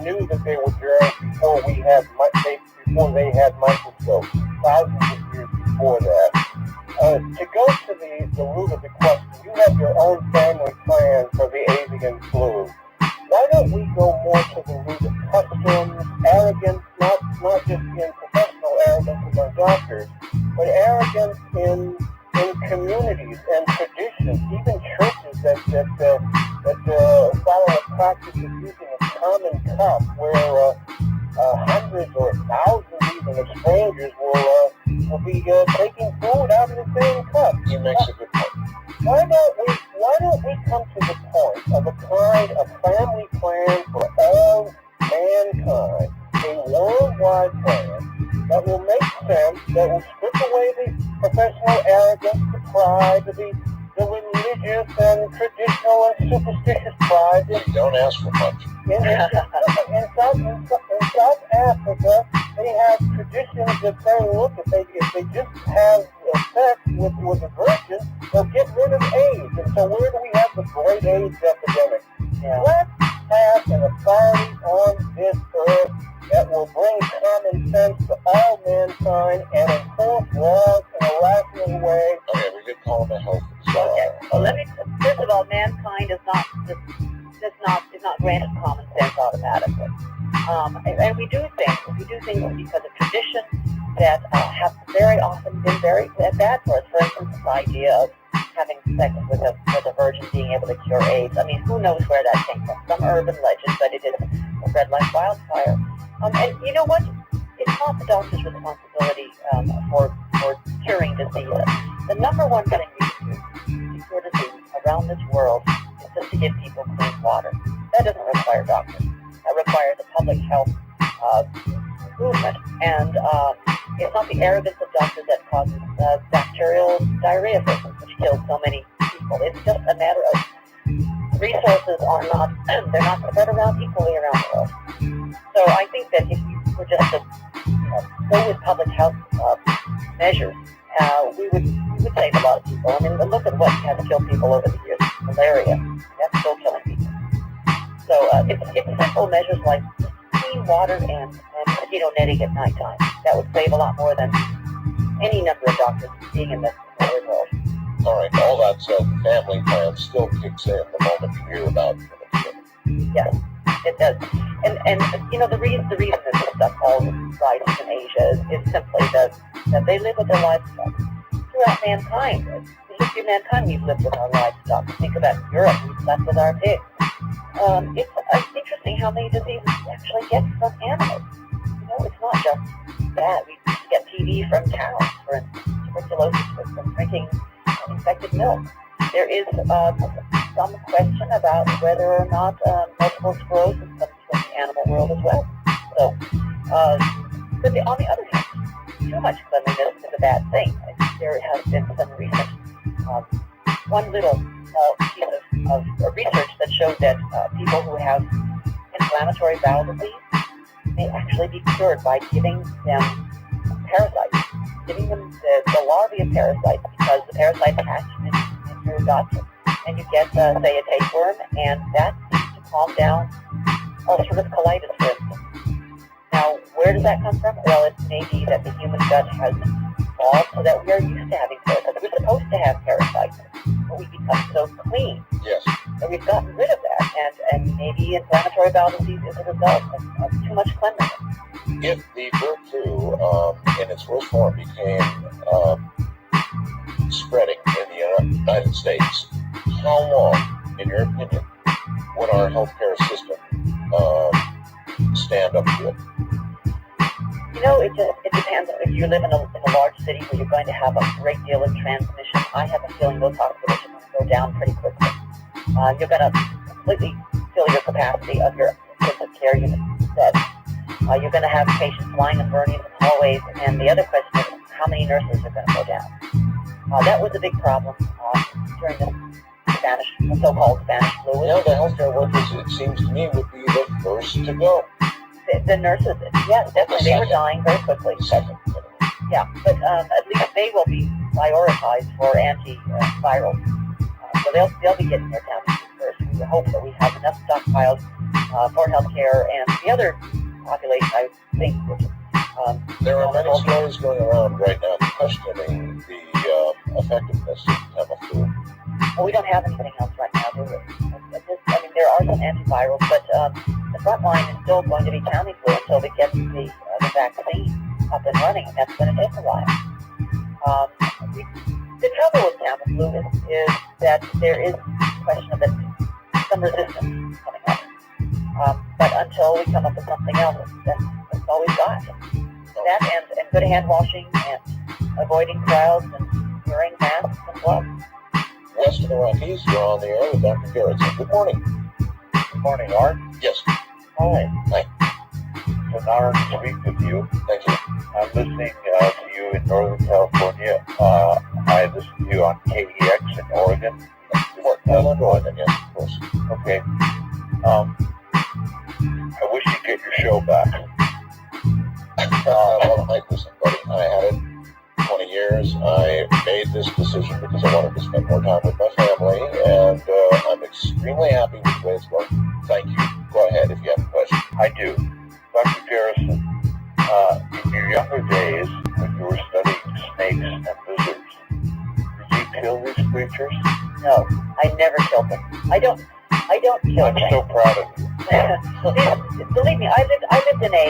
knew that they were germs before they had microscopes, thousands of years before that. To go to the root of the question, you have your own family plan for the avian flu. Why don't we go more to the root of customs, arrogance, not just in professional arrogance among doctors, but arrogance in communities and traditions, even churches that follow a practice of using a common cup where hundreds or thousands even of strangers will be taking food out of the same cup. He makes a good point. Why don't we come to the point of a kind of family plan for all mankind, a worldwide plan that will make sense, that will strip away the professional arrogance, the pride, the religious and traditional and superstitious pride. You don't ask for much. In South Africa, they have traditions that say, look, if they just have sex with a virgin, they'll get rid of AIDS. And so where do we have the great AIDS epidemic? Yeah. Let's have an authority on this earth that will bring common sense to all mankind and enforce laws in a rational way. Okay, we could call him a health. Okay. Well, first of all, mankind is not granted common sense automatically. And we do things because of tradition that have very often been very bad for us. For instance, the idea having sex with a virgin being able to cure AIDS. I mean, who knows where that came from? Some urban legend, but it is spread like wildfire. And you know what? It's not the doctor's responsibility for curing disease. The number one thing we can do to cure disease around this world is just to give people clean water. That doesn't require doctors. That requires a public health movement. And it's not the arrogance of doctors that causes bacterial diarrhea, for instance, which kills so many people. It's just a matter of resources are not, they're not spread around equally around the world. So I think that if we were just to go with public health measures, we would save a lot of people. I mean, look at what has killed people over the years. Malaria, that's still killing people. So it's simple measures like clean water and mosquito netting at nighttime. That would save a lot more than any number of doctors being in the third world. All right, all that said, the family plan still kicks in the moment you hear about it. Yes, it does. And you know, the reason that this stuff all rises in Asia is simply that they live with their livestock. Throughout mankind, the history of mankind, we've lived with our livestock. Think about Europe, we've slept with our pigs. It's interesting how many diseases we actually get from animals. You know, it's not just that. We get TB from cows, for instance, tuberculosis from drinking infected milk. There is some question about whether or not multiple sclerosis comes from the animal world as well. So, but on the other hand, too much cleanliness is a bad thing. There has been some recent, one little small piece of research that showed that people who have inflammatory bowel disease may actually be cured by giving them parasites, giving them the larvae of parasites, because the parasites hatch in your gut, and you get, say, a tapeworm, and that seems to calm down ulcerative colitis, for instance. Now, where does that come from? Well, it may be that the human gut has evolved so that we are used to having parasites. We're supposed to have parasites, but we become so clean. Yes. So we've gotten rid of that, and maybe inflammatory bowel disease is a result of too much cleanliness. If the bird flu in its worst form became spreading in the United States, how long, in your opinion, would our healthcare system stand up to it? You know, it depends. If you live in a large city where you're going to have a great deal of transmission, I have a feeling those hospitals are going to go down pretty quickly. You're going to completely fill your capacity of your intensive care unit beds. You're going to have patients lying and burning in hallways, and the other question is how many nurses are going to go down. That was a big problem during the so-called Spanish flu. Now the healthcare workers, it seems to me, would be the first to go. The nurses, yes, definitely, they were dying very quickly. Second. Yeah, but at least they will be prioritized for antivirals. So they'll be getting their down first. We hope that we have enough stockpiles for healthcare, and the other population, I think, which there are many stories going around right now questioning the effectiveness of Tamiflu. Well, we don't have anything else right now, do we? I mean, there are some antivirals, but the front line is still going to be Tamiflu until we get the vaccine up and running, and that's going to take a while. The trouble with Tamiflu is that there is a question of some resistance coming up. But until we come up with something else, that's all we've got. That and good hand washing and avoiding crowds and wearing masks and gloves. West of the Rockies, you're on the air with Dr. Gerritsen. Good morning. Good morning, Art. Yes. Hi. Hi. It's an honor to speak with you. Thank you. I'm listening to you in Northern California. I listen to you on KEX in Oregon. Portland, Oregon, yes, of course. Okay. I wish you'd get your show back. Well, listen, buddy, I had it 20 years. I made this decision because I wanted to spend more time with my family, and I'm extremely happy with the way it's going. Thank you. Go ahead if you have a question. I do. Dr. Gerritsen, in your younger days, when you were studying snakes and lizards, did you kill these creatures? No, I never killed them. I don't kill I'm them. so proud of you. Believe me, I lived in a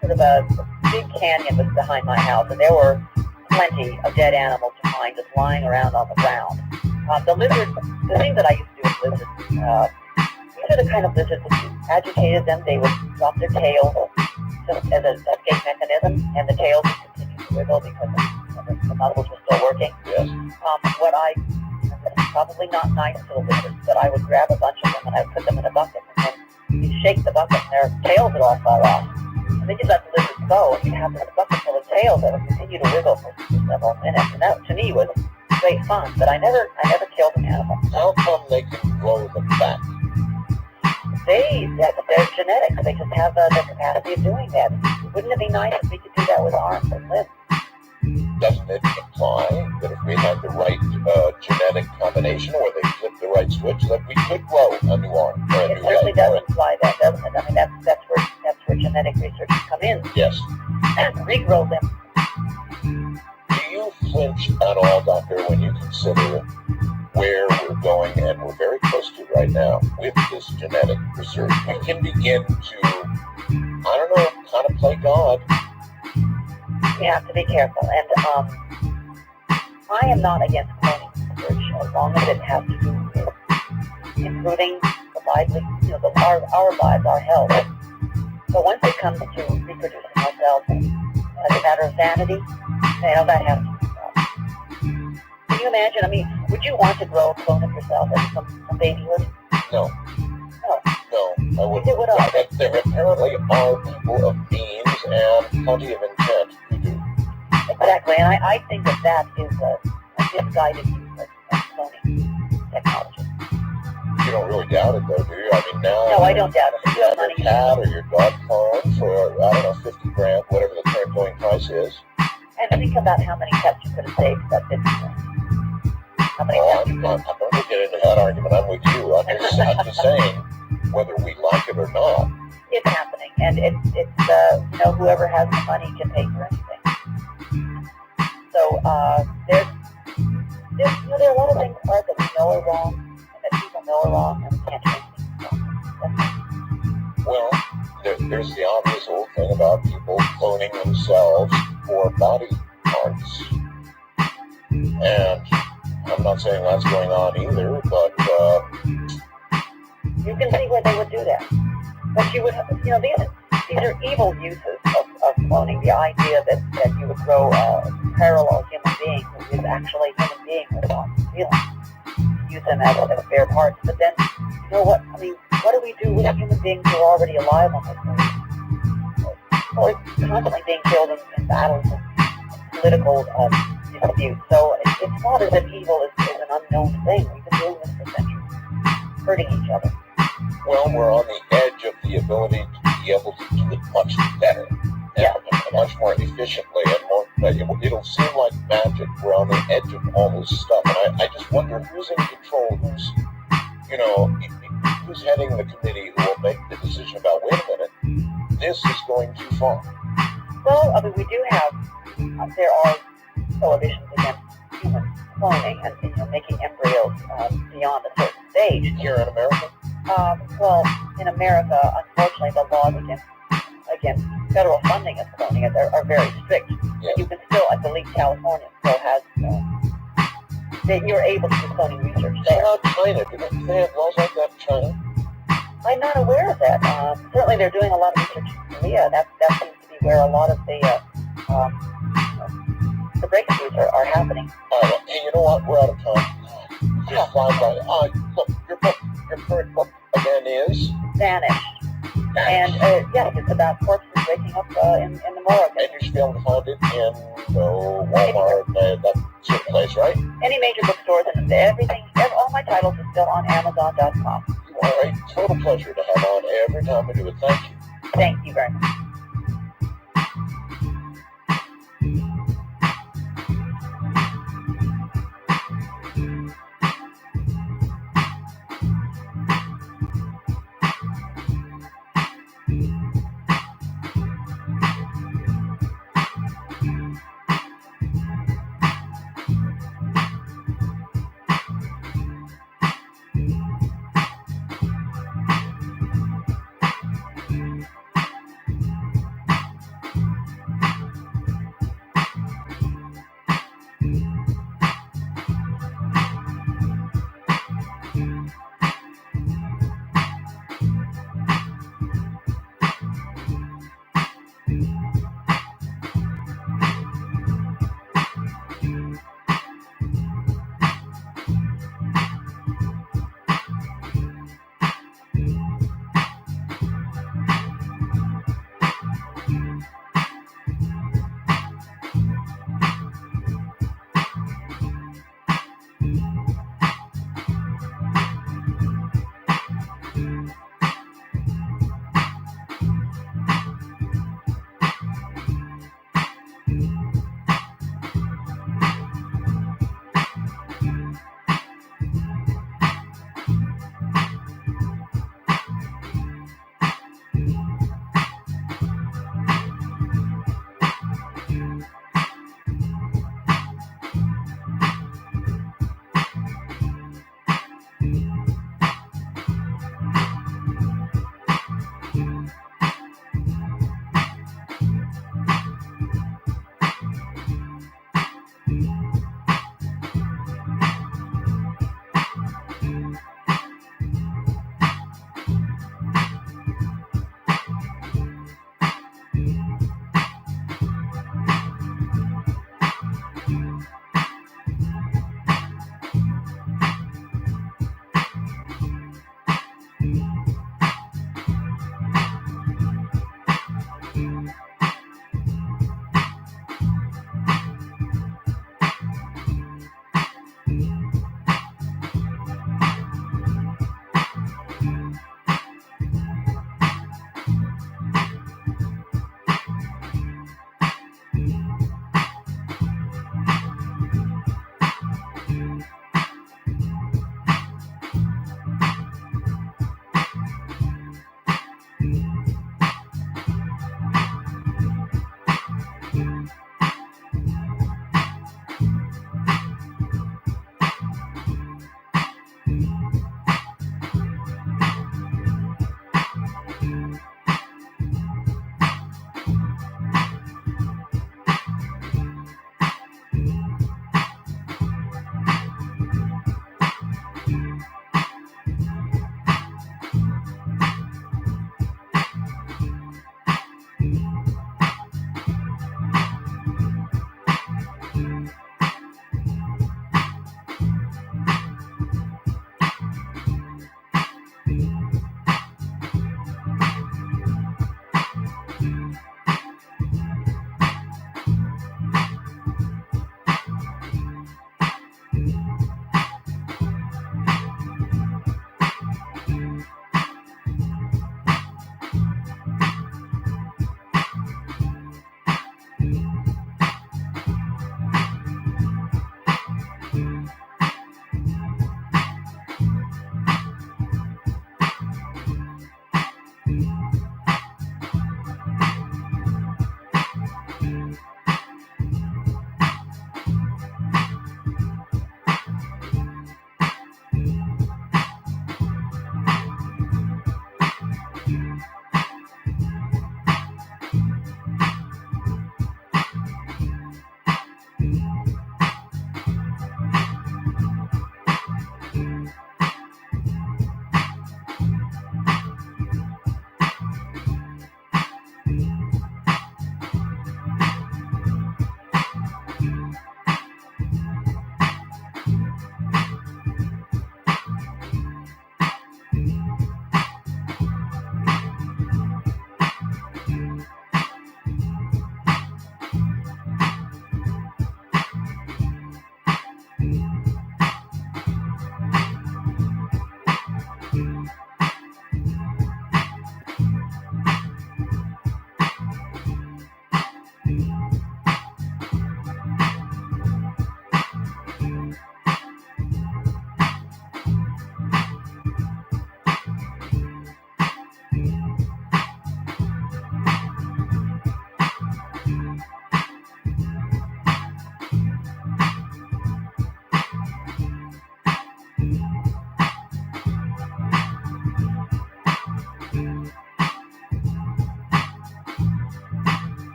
sort of a big canyon was behind my house, and there were plenty of dead animals to find just lying around on the ground. The thing that I used to do with lizards, these are the kind of lizards that you agitated them, they would drop their tails just as an escape mechanism, and the tails would continue to wiggle because the muscles were still working. Yes. Probably not nice to the lizards, but I would grab a bunch of them and I would put them in a bucket, and then you'd shake the bucket and their tails would all fall off. And then you'd let the lizards go, and you'd have this bucket full of tails that would continue to wiggle for several minutes. And that, to me, was great fun, but I never killed an animal. How come they can grow them back? They're genetics. They just have the capacity of doing that. Wouldn't it be nice if we could do that with arms and limbs? Doesn't it imply that if we had the right genetic combination, or they flip the right switch, that we could grow a new arm or a It new certainly leg? does imply that, doesn't it? I mean, that's where genetic research come in. Yes. And regrow them. Do you flinch at all, Doctor, when you consider where we're going, and we're very close to right now with this genetic research? We can begin to, kind of play God. You have to be careful. And I am not against cloning research as long as it has to do with improving the livelihood, our lives, our health. So once it comes to reproducing ourselves as a matter of vanity, that has to be stopped. Can you imagine? I mean, would you want to grow a clone of yourself as some babyhood? No. No. No, I wouldn't. It would not. But there apparently are people of means and plenty of intent who do. Exactly, and I think that is a misguided use of cloning technology. You don't really doubt it, though, do you? I mean, now... No, I don't doubt it. If you have your cat or your dog clone for, $50,000, whatever the current going price is. And think about how many pets you could have saved with that $50,000. How many pets you I'm could have... not going to get into that argument. I'm with you. I'm just saying, whether we like it or not. It's happening, and it's whoever has the money can pay for anything. So there are a lot of things that we know are wrong, and that people know are wrong, and we can't change things. Well, there's the obvious old thing about people cloning themselves for body parts. And I'm not saying that's going on either, but... You can see where they would do that. But you would, these are evil uses of cloning. The idea that you would grow a parallel human being who is actually a human being with thoughts and feelings, use them as spare parts. But then, what do we do with human beings who are already alive on this earth? Well, it's constantly being killed in battles and political disputes. So it's not as if evil is an unknown thing. We've been doing this for centuries, hurting each other. Well, we're on the edge of the ability to be able to do it much better, and much more efficiently, and more. It'll seem like magic. We're on the edge of all this stuff, and I just wonder who's in control. Who's heading the committee who will make the decision about? Wait a minute, this is going too far. Well, we do have. There are prohibitions against human cloning and making embryos beyond a certain stage. Here in America. Well, in America, unfortunately, the laws against federal funding of cloning are very strict. Yes. You can still, I believe, California still has that you're able to do cloning research there. How about China? Do they have laws like that in China? I'm not aware of that. Certainly, they're doing a lot of research in Korea. That seems to be where a lot of the breakthroughs are happening. Hey, you know what? We're out of time. Just fly by. Look, your current book again is Vanished. And yes, it's about corpses waking up in the morgue. And you should be able to find it in Walmart, that sort of place, right? Any major bookstores, and all my titles are still on Amazon.com. You are a total pleasure to have on every time we do it. Thank you. Thank you very much.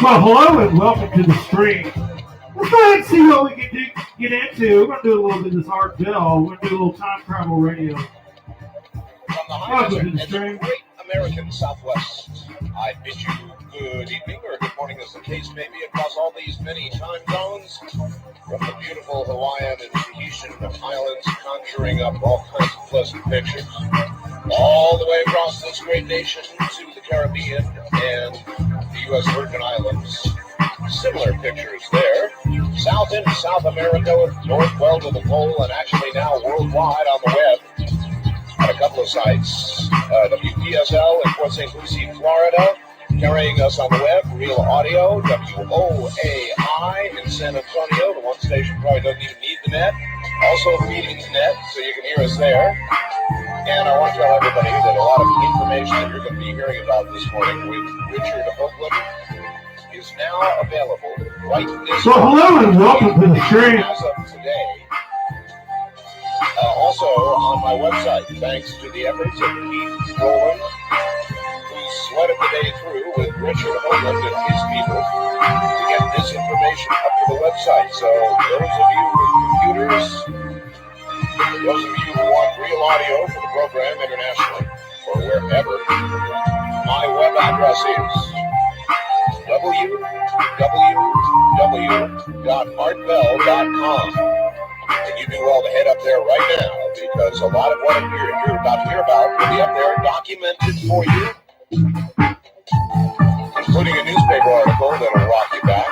Well, hello and welcome to the stream. Let's go ahead and see what we can get into. We're going to do a little bit of this Art Bell. We're going to do a little time travel radio. From the high Welcome desert to the and stream. the great American Southwest, I bid you good evening or good morning as the case may be across all these many time zones. From the beautiful Hawaiian and Tahitian islands conjuring up all kinds of pleasant pictures. All the way across this great nation to the Caribbean and the U.S. Virgin Islands. Similar pictures there. South into South America, north well to the pole, and actually now worldwide on the web. At a couple of sites, WPSL in Port St. Lucie, Florida, carrying us on the web, Real Audio, WOAI in San Antonio, the one station probably doesn't even need the net, also feeding the net, so you can hear us there. And I want to tell everybody that a lot of information that you're going to be hearing about this morning with Richard Hoagland is now available right this So hello and welcome to the stream. as of today. Also on my website, thanks to the efforts of Keith Rowland, who sweated the day through with Richard Hoagland and his people to get this information up to the website. So those of you with computers, those of you who want real audio for the program internationally or wherever, my web address is www.artbell.com. And you do well to head up there right now because a lot of what you're about to hear about will be up there documented for you, including a newspaper article that'll rock you back.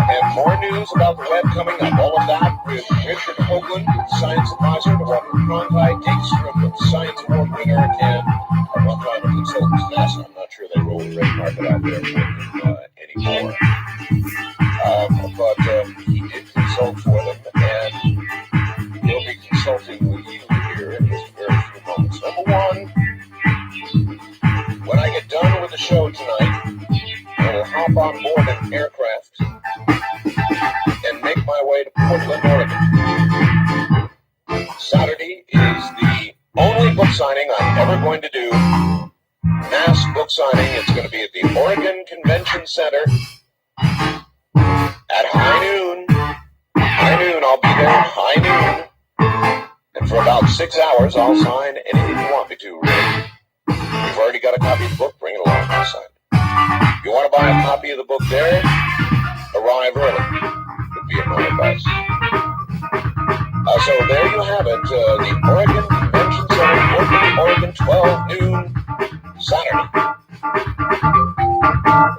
And more news about the web coming up. All of that with Richard Hoagland, science advisor to Robert Cronkite, Dave Strickland, science award winner, and a one-time consultant to NASA. I'm not sure they roll the red carpet out there for him anymore. But he did consult for them, and he'll be consulting with you here in just a very few moments. Number one, when I get done with the show tonight, I will hop on board an aircraft and make my way to Portland, Oregon. Saturday is the only book signing I'm ever going to do. Mass book signing. It's going to be at the Oregon Convention Center at high noon. High noon. I'll be there at high noon. And for about 6 hours, I'll sign anything you want me to, really. You've already got a copy of the book. Bring it along. I'll sign it. If you want to buy a copy of the book there, arrive early. Would be my advice. So there you have it. The Oregon Convention Center, Portland, Oregon, 12 noon, Saturday.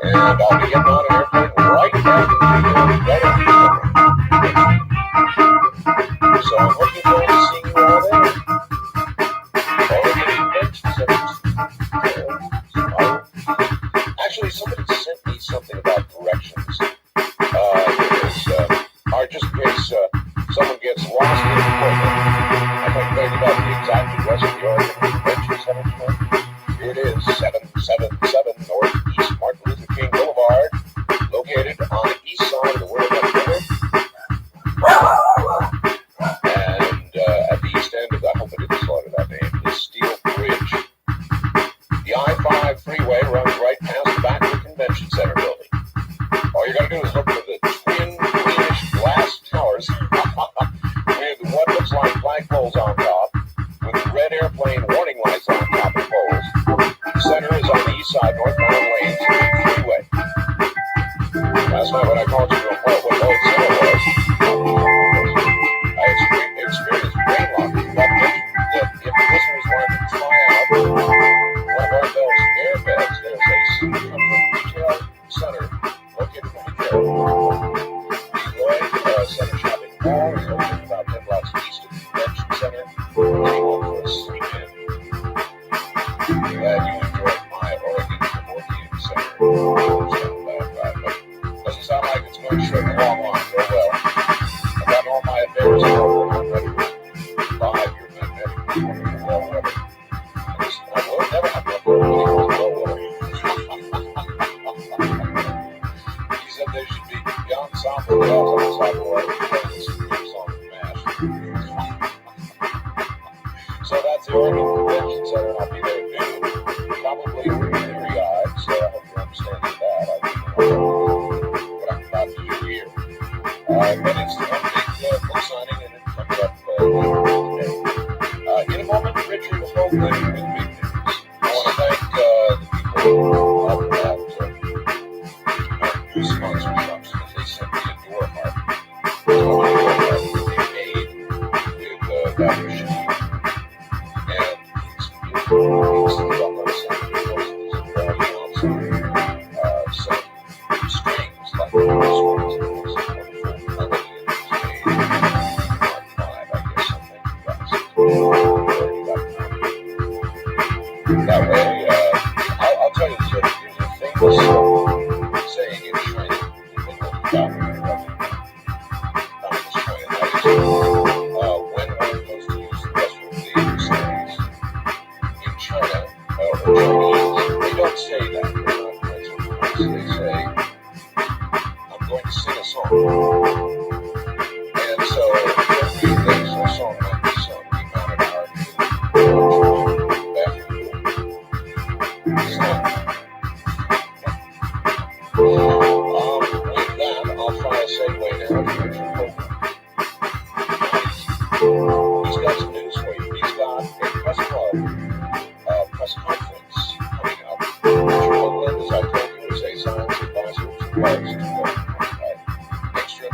And I'll be getting on an airplane right back into So I'm looking forward to seeing you all there. Oregon Convention Center. Actually, somebody sent me something about directions. Just in case someone gets lost in Portland, I'm going to tell you about the exact address of the Oregon Convention Center. Here it is, 777 Northeast Martin Luther King Boulevard, located on the east side of the Willamette River. And at the east end of the, I hope I didn't slaughter that name, the Steel Bridge. The I-5 freeway runs right past the back of the Convention Center building. All you got to do is look for the twin greenish glass towers with what looks like flagpoles on top, with red airplane warning lights on top of the poles. The center is on the east side, northbound lanes, freeway. Last night when I called you to report what Old Center was, I experienced brain lock. That mentioned that if the listeners wanted to try out one of our Bell's air beds, there's a retail center located right there. Center Shopping Mall is located about 10 blocks east of the Convention Center. Anyone for a sleep in. Glad you enjoyed my Oregon Convention Center. Doesn't sound like it's going to shrink along real well. I've got all my affairs in order. I'm ready to revive your magnetic well weather. I will never have enough well weather. He said there should be young soccer balls on the side of the road. So that's the Oregon Convention Center, and I'll be there too. Probably teary-eyed, so I hope you understand that. I don't know what I'm about to do here. But it's the one big book signing, and it's coming up today. In a moment, Richard Hoagland with big news. I want to thank the people up at news sponsorships, because they sent me a door mark. They made with that machine. And it's some strings like that way, I'll tell you, there's a famous saying in China, when one goes to use the restroom, they use things. In China, or Chinese, they don't say that. They're not French. They say, I'm going to sing a song. And so, every day, a song like this song, we found an hour to it's not. With that, I'll try a segue now to Richard Hoagland. He's got some news for you. He's got a press conference coming up. Richard Hoagland, as I told you, is a science advisor to Parks and extra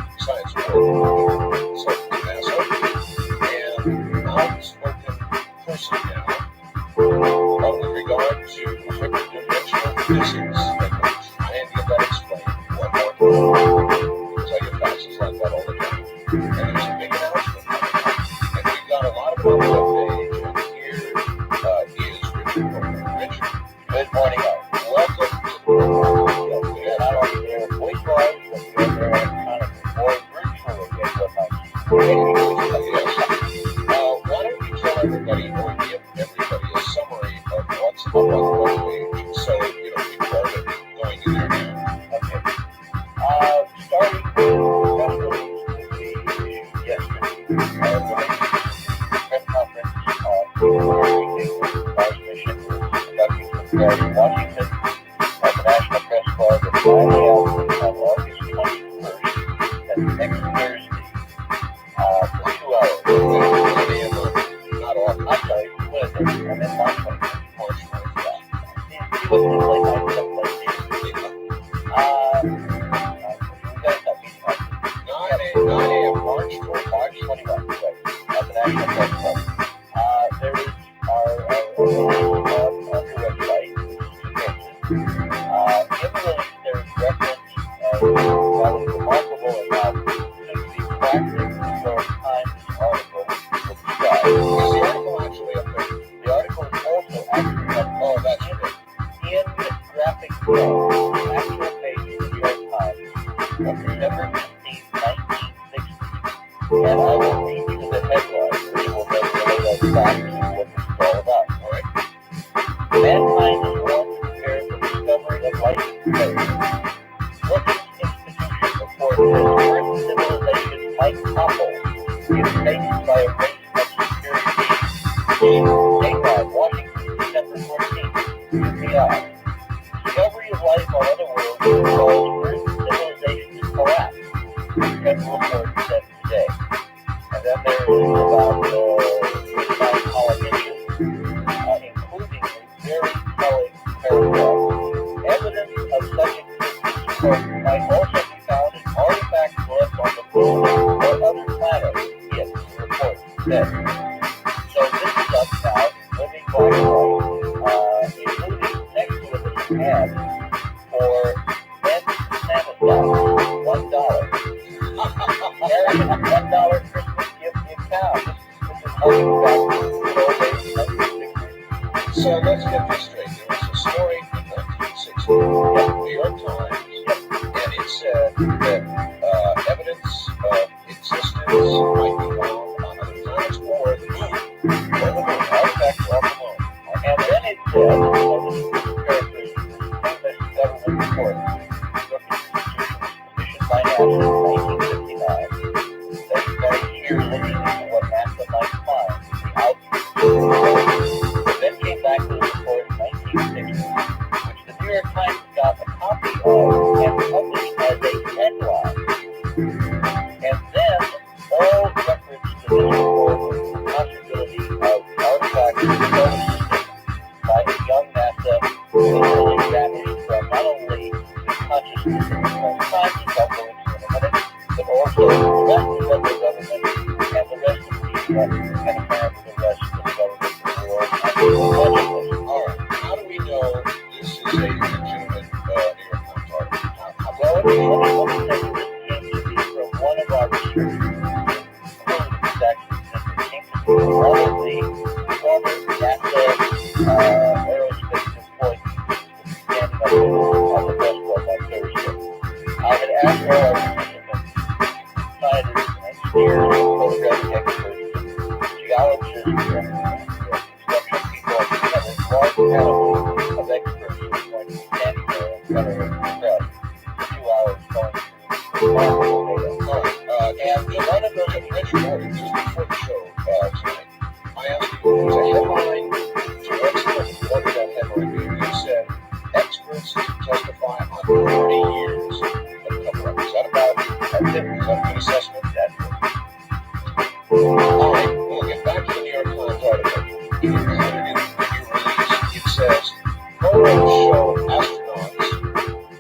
next Thursday, for 2 hours. Not off. I'm sorry, what is it? I'm in March 21st. Yeah. See what seems like I someplace here. You guys have meeting on 9 a.m. March 21st. Right. At the National Press Club. There is our on your website, in the release there is reference rather remarkable enough to the classic New York Times article which describes. Is the article actually up there? The article is also actually up Oh, that's great. in graphic form, actual page of the New York Times of December 15, 1960. And I will read you the headline, which will then relate us back to what this is all about. All right. Mankind is well prepared for the discovery of life in space. Brookings Institution reports that Earth civilization might topple if faced by a race of superior beings. Statewide, Washington, December 14th, UPI. Discovery of life on other worlds will cause Earth civilization to collapse, federal report said today. And then there is about 89 columnists, including a very telling paragraph. Evidence of such existence, quote, might also be found in artifacts left on the moon or other planets, yes, the report said. So this is us now, living black and white, including next to it is an ad for men's Santa socks, $1. Carry a $1 Christmas gift in town. This is harking back to the old days of 1960. So let's get this straight. There was a story in 1960 in the New York Times, and it said that evidence of existence might be found on other planets or the moon. Or the moon, artifacts off the moon. And then it said, this is paraphrasing this famous government report, Brookings Institution, commissioned by NASA in 1959, that here looking into what NASA might find in the outskirts of the world. Then came back to the report in 1960, which the New York Times got a copy of and published as a headline. And then all reference to this report was the possibility of artifacts in the solar system by a young NASA who literally vanished from not only the consciousness of the current time, which I'll go into in a minute, but also the rest of the federal government and the rest of the media, and apparently the rest of the government in the world. All right. How do we know this is a legitimate New York Times article? Well, let me tell you, this came to me from one of our researchers. Clearly, this actually came to me from one of the former NASA aerospace employees standing up on the press club on Thursday. I had asked all our participants, scientists, engineers, photographic experts, geologists, and construction people, and a large panel of experts who were going to be standing there in front of the crowd for 2 hours going through remarkable data. All right. And one of those, just before the show tonight, I asked you, there was a headline, so what's what did that headline mean? You said, experts to testify on 40 years of cover-up. Is that about, is that a good assessment? That's it. All right, we'll get back to the New York Times article. You included in your release, it says, photos show astronauts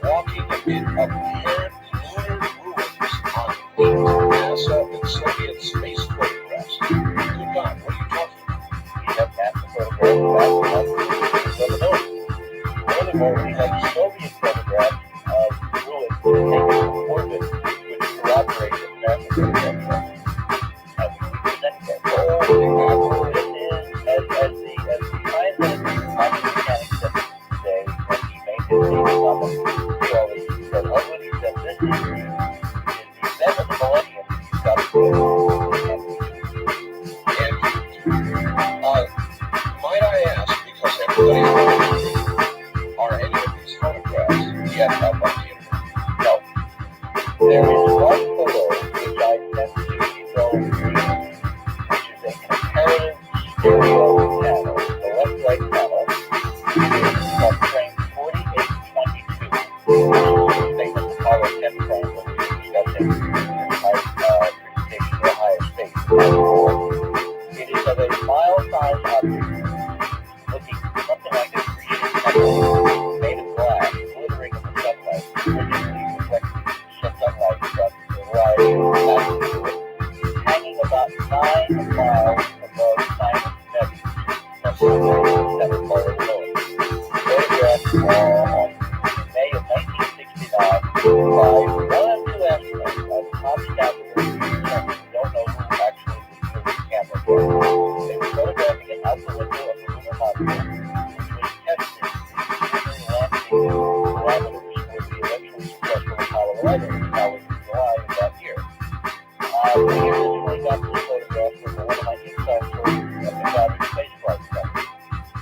walking amid apparent lunar ruins on leaked NASA and Soviet space photographs. Good God, what are you talking about? We have NASA photographs of the moon. Furthermore, we have Soviet photographs of ruins taken from orbit, which corroborate the NASA photographs. And we present that. This is, as the scientists and quantum mechanics said today, when he made his statement on the theory, that Ludwig said this is the event of the millennium that you've got to do. Might I ask, because everybody's wondering, are any of these photographs yet up on the internet? No. There is one photo which I sent to Roswells, which is a comparative stereo panel, the left-right panel, from frame 4822, which is the famous Apollo 10 frame that we were discussing We originally got this photograph from one of my inside sources of the Goddard spaceflight study,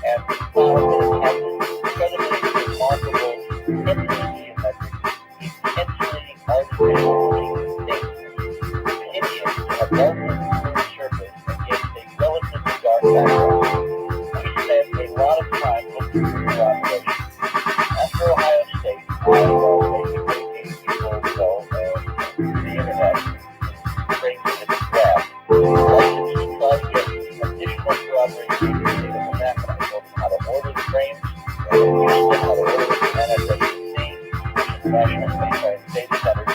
and we found that it had this incredibly remarkable, intensely geometric, intensely artificial-looking thing, pinioned above the lunar surface against a relatively dark background. We spent a lot of time looking for new operations. After Ohio State, I basically gave people, the internet, brings in the graph. Questions to try to get additional corroboration data from that, but I told them how to order the frames, how to order the NSAC, National Space Science Data Centers.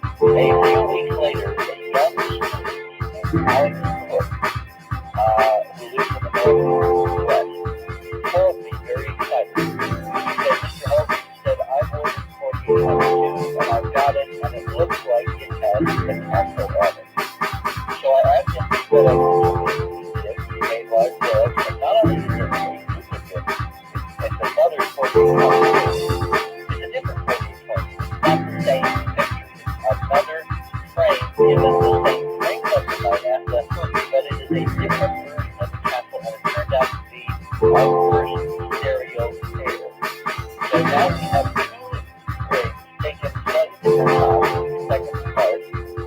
A few weeks later, a young student named Alex Cook, who lives in the Northwest, called me very excited. He said, Mr. Harvey, he said, I've ordered 4802 and I've got it, and it looks like it has the castle on it. So I asked him to set up he made large sales, and not only is it a duplicate, it's another 4822. It's a different 4822. It's not the same picture. It's another frame given the same makeup by NASA, but it is a different version of the castle, and it turned out to be our first stereo table. So now we have two frames taken slightly different sides, seconds apart,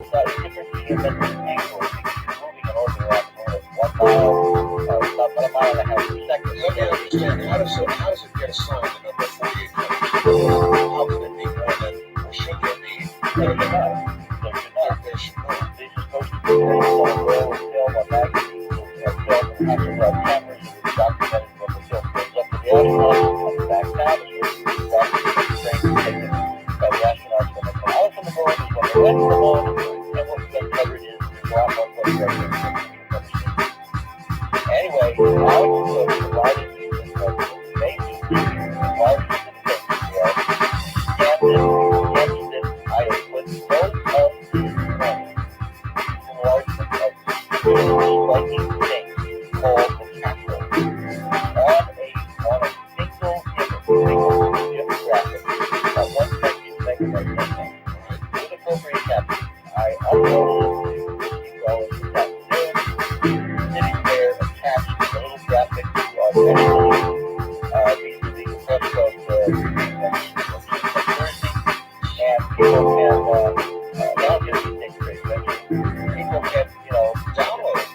slightly different geometric angles, because you're moving an orbital around the Earth 1 mile, about 1.5 miles per second. Let me understand, how does it get assigned the number 4822? How could it be more than, or should there be? There should not. There should not. These are supposed to be frames on roll and film on magazines and film and Hasselblad cameras, and it's documented when the film goes up to the astronauts and comes back down. It's documented frames taken by the astronauts when they come out from the moon, is when they went to the moon, and what we've got covered is there's a lot more photographs than you've ever seen. Anyway, Alex Cook provided me with an amazing large thing. Scanned it, sketched it. I have put both of these frames, enlargement of this striking thing called the castle, on a single image, graphic, about 1.2 megabytes long, with appropriate captions. I uploaded it to well this afternoon, sitting there attached to a little graphic to our website. These are the press of Thursday, and people can, now here's the thing, great venture. People can, download it.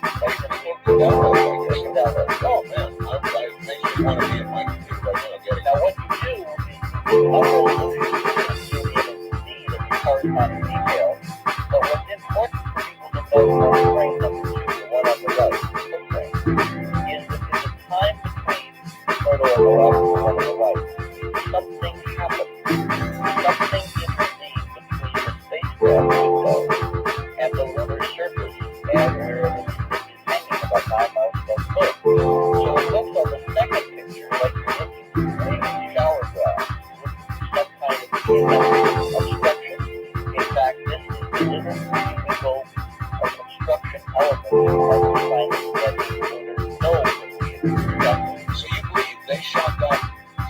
Download, I guess. Download. Oh man, I makes me want to be in my computer right now getting Now, what you do is you upload the need of the corresponding detail. But what's important for people to know about frame number 2, the one on the right, the frame, is that there's a time between the photo on the left and the one on the right. Something happened. Something intervened between the spacecraft window and the lunar surface, and where the thing is hanging about 9 miles above the Earth. So it looks on the second picture like you're looking through a shower glass, some kind of geometric obstruction. In fact, this is the little cubical obstruction element that we find in the lunar dome that we have constructed. So you believe they shot that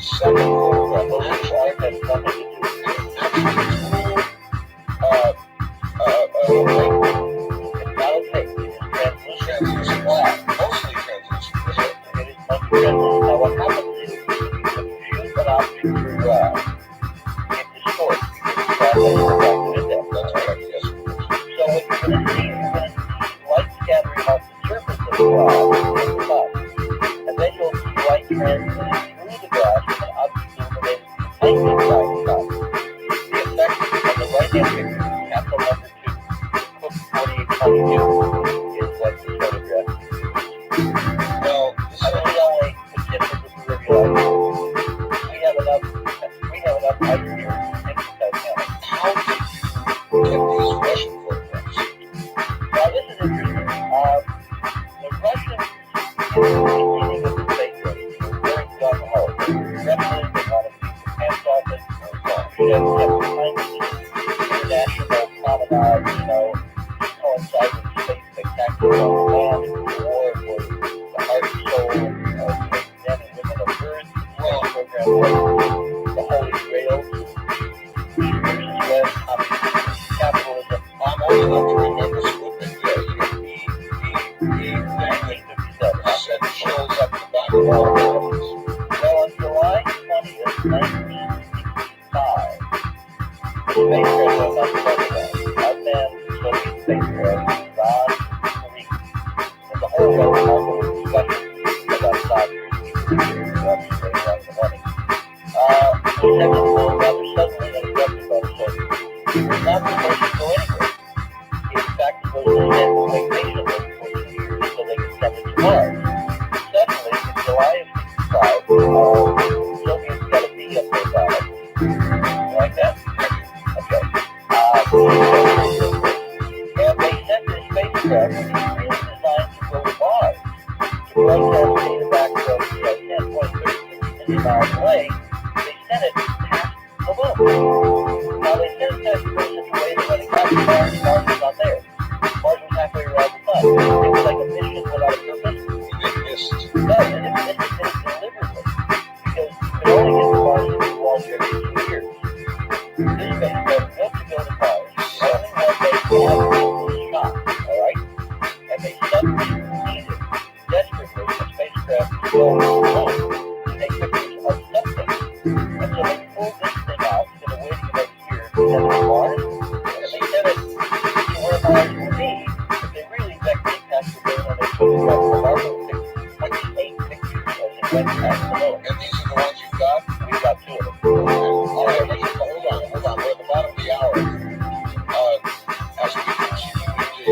second photograph? Those are has nothing to do with it. It's not opaque. It is translucent glass. Mostly translucent. It is much translucent. Now, what happens is when you shoot an object through glass, it distorts because the glass has a refractive index. That's correct, yes. So what you're going to see light scattering off the surface of the glass in the sun, and then you'll see light transmitting through the glass with an object illuminated completely inside the sun. The effect on the right-hand picture, capsule number 2, Cook 4822, is what this photograph is. Well, I really only the tip of the peripheral iceberg. We have enough ice here to think of Titanic. how did you get these Russian photographs? Now, this is interesting. The Russians, in the beginning of the space race, were very gung-ho. They were aggressive. They wanted to keep their pants off it. Khrushchev kept behind this international promenade, coincide with the space spectacular on the land. The war was the heart and soul of men and women of Earth. The space program was the Holy Grail. East versus West, communism, capitalism. I'm old enough to remember spacecraft, God, belief. There's a whole remarkable discussion about God the money. We sent the world rather suddenly and abruptly by the Soviets. We're not supposed to go anywhere. In fact, supposed to stand and wait patiently for 2 years so they can send it to Mars. Suddenly, in July of 65, Soviets got a B up their ballot. Like that? Okay. And they sent this spacecraft, which was really designed to go to Mars, to broadcast data back from 10.36 million miles away. They sent it past the moon. Now, they sent it past the moon in such a way that when it got to Mars, Mars was not there. Mars was halfway around the sun. It was like a mission without a purpose. They missed. No, and it missed it deliberately. Because you could only get to Mars if you walked every 2 years. This spacecraft built to go to Mars. Only one day they had a shot, alright? And they suddenly needed, desperately, a spacecraft to go to the moon to take pictures of something. And so they pulled this thing out, instead of waiting about a year to send it to Mars, and they sent it to where Mars would be. But they really vectored past the moon and they photographed remarkable pictures, 28 pictures as it went past the moon. And these are the ones you've got? We've got 2 of them. All right, Richard, hold on. We're at the bottom of the hour. As we continue to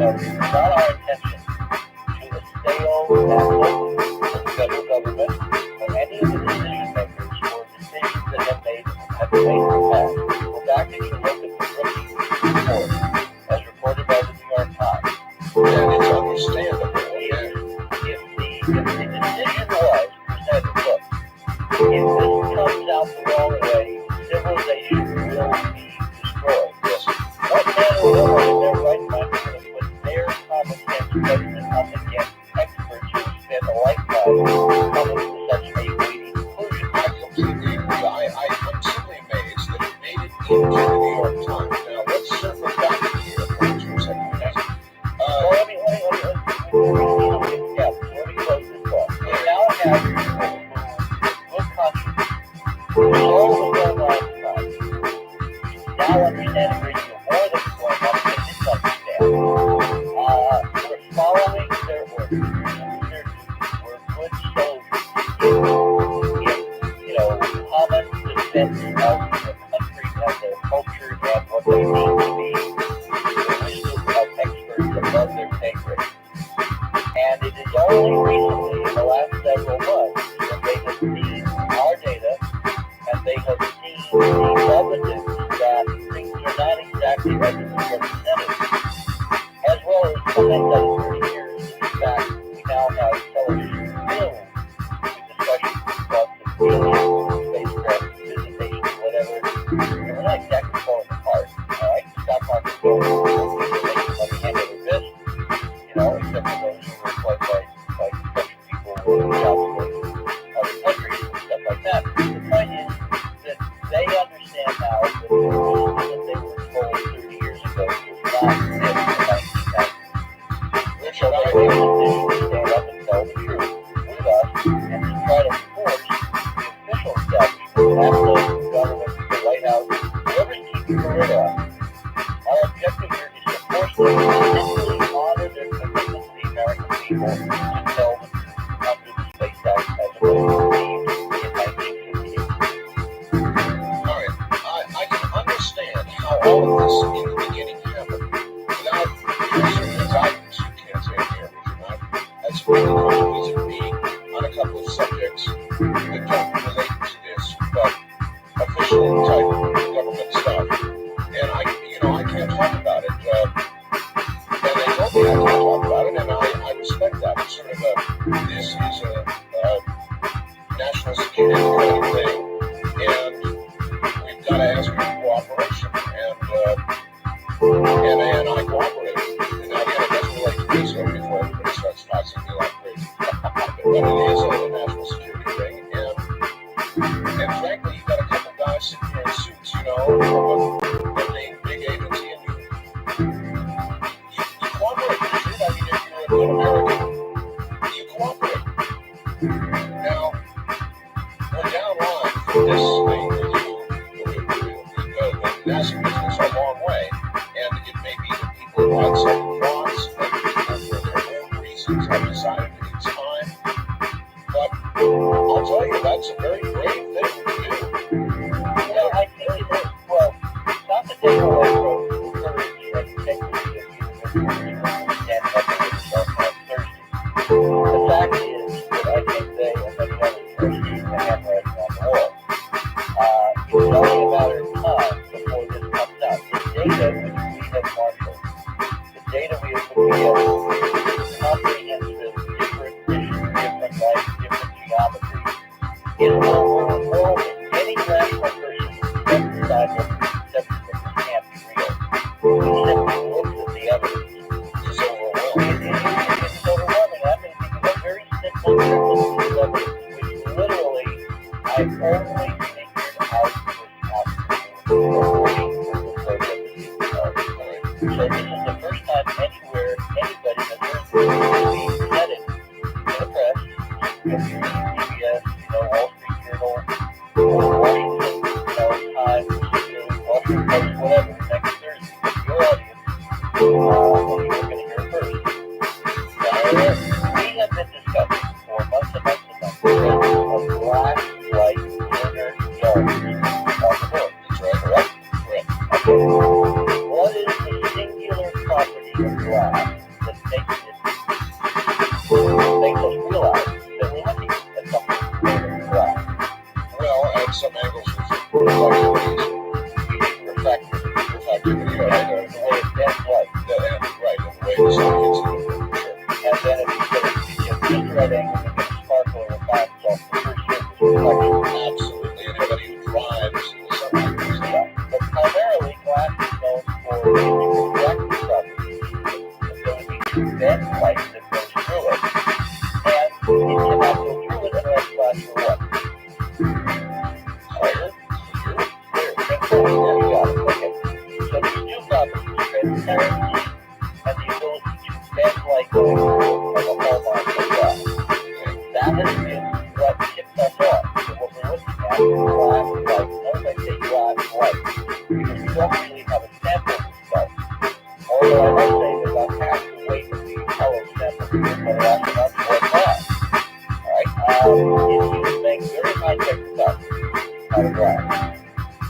not our intention to assail the federal government or any of the decision makers or decisions that have made in the past. Go back and you look at the rookie report as reported by the New York Times. And it's understandable. If the decision was presented, look, if this comes out the wrong way, civilization will be destroyed. Yes. What man will in their right mind put their common sense judgment up against experts who spend a lifetime coming to such a weighty conclusion? I completely agree. I'm simply amazed that it made it into the New York Times. Now, let's circle back here for 2 seconds. Well, let me close this thought. We now have good conscience. All the going on tonight. Now understand a great deal more than is going on than didn't understand. We're following their orders. We're good soldiers. In common defense of the country and their culture and what they need to be. The wisdom of experts above their pay grade. And it is only recently, in the last several months, that they have seen our data and they have seen the evidence that things are not exactly as it was represented, as well as some anecdotal years. In fact, we now have television filled with discussions about the alien spacecraft visitation, whatever. And we're not exactly falling apart. All right, stop talking about let me hand over this. Except for those who are employed by Russian people who are jobs in other countries and stuff like that. The point is that they understand now that the reason that they were told 30 years ago was not in the 1990s. So they made a decision to stand up and tell the truth with us and to try to force the official establishment, absolute government, the White House, whoever's keeping the lid on. Our objective here is to force them to simply honor their commitment to the American people to tell the truth under the Space Act as it was conceived in 1958. All right. I can understand how all of this in the beginning happened without certain guidance. You can't say here, would you not? As really going to visit me on a couple of subjects that don't relate to this, but official type government stuff. And I can't talk about it. And they told me I can't talk about it, and I respect that. It's sort of this is a national security kind of thing, and we've got to ask for cooperation, and I cooperate. And now, again, it doesn't relate to me, so before everybody starts tossing me like crazy. But it is a national security thing, and frankly, you've got a couple guys sitting here in suits, from a named big agency, and you cooperate with it. I mean, if you're a good American, you cooperate. Now, we're down line for this thing with the NASA business a long way, and it may be that people have had some thoughts, and people, for their own reasons, have decided that it's time. But I'll tell you, that's a very brave thing to do. I think it is. Well, not to take away from courage and integrity of individuals stand up for themselves on Thursday. The fact is that I think they and many others are seeing the handwriting on the wall. It's only a matter of time before this comes out. The data which we have marshaled, the data we have put together, is comprehensive, different vision, different life, different geometry. It will overwhelm any rational person who decide that this can't be real. Who simply looks at the evidence. It's overwhelming. It's overwhelming. I mean, because a very simple evidence, which literally I've only figured out So this is the first time anywhere anybody has heard this being presented in the press, PBS, Wall Street Journal, Washington, Times, Washington Post, whatever, next Thursday, your audience, and you're going to hear it first. We have been discussing for months and months and months the presence of black, white, lunar yards on the moon. That's right, correct? Correct. Okay. What is the singular some angles reflectivity, right? The way it bends light. Right, and the way the sun hits it. Sure. And then if you get just right angle, you get a sparkle or a bounce off the first surface reflection. Absolutely. Anybody who drives the sunlight goes down. But primarily, glass is known for its refractive properties, the ability to bend light that goes through it. And it cannot go through it unless glass for what? Clear. There you got it. Okay. So these two properties, transparency and the ability to bend light going through it, are the hallmarks of glass. That has been what tipped us off. So what we're looking at is glass light. Notice I say glass light, because we don't really have a sample of stuff. Although I must say that about half the weight of the color sample is what are astronauts for glass. Alright? It's used to make very high-tech stuff out of glass.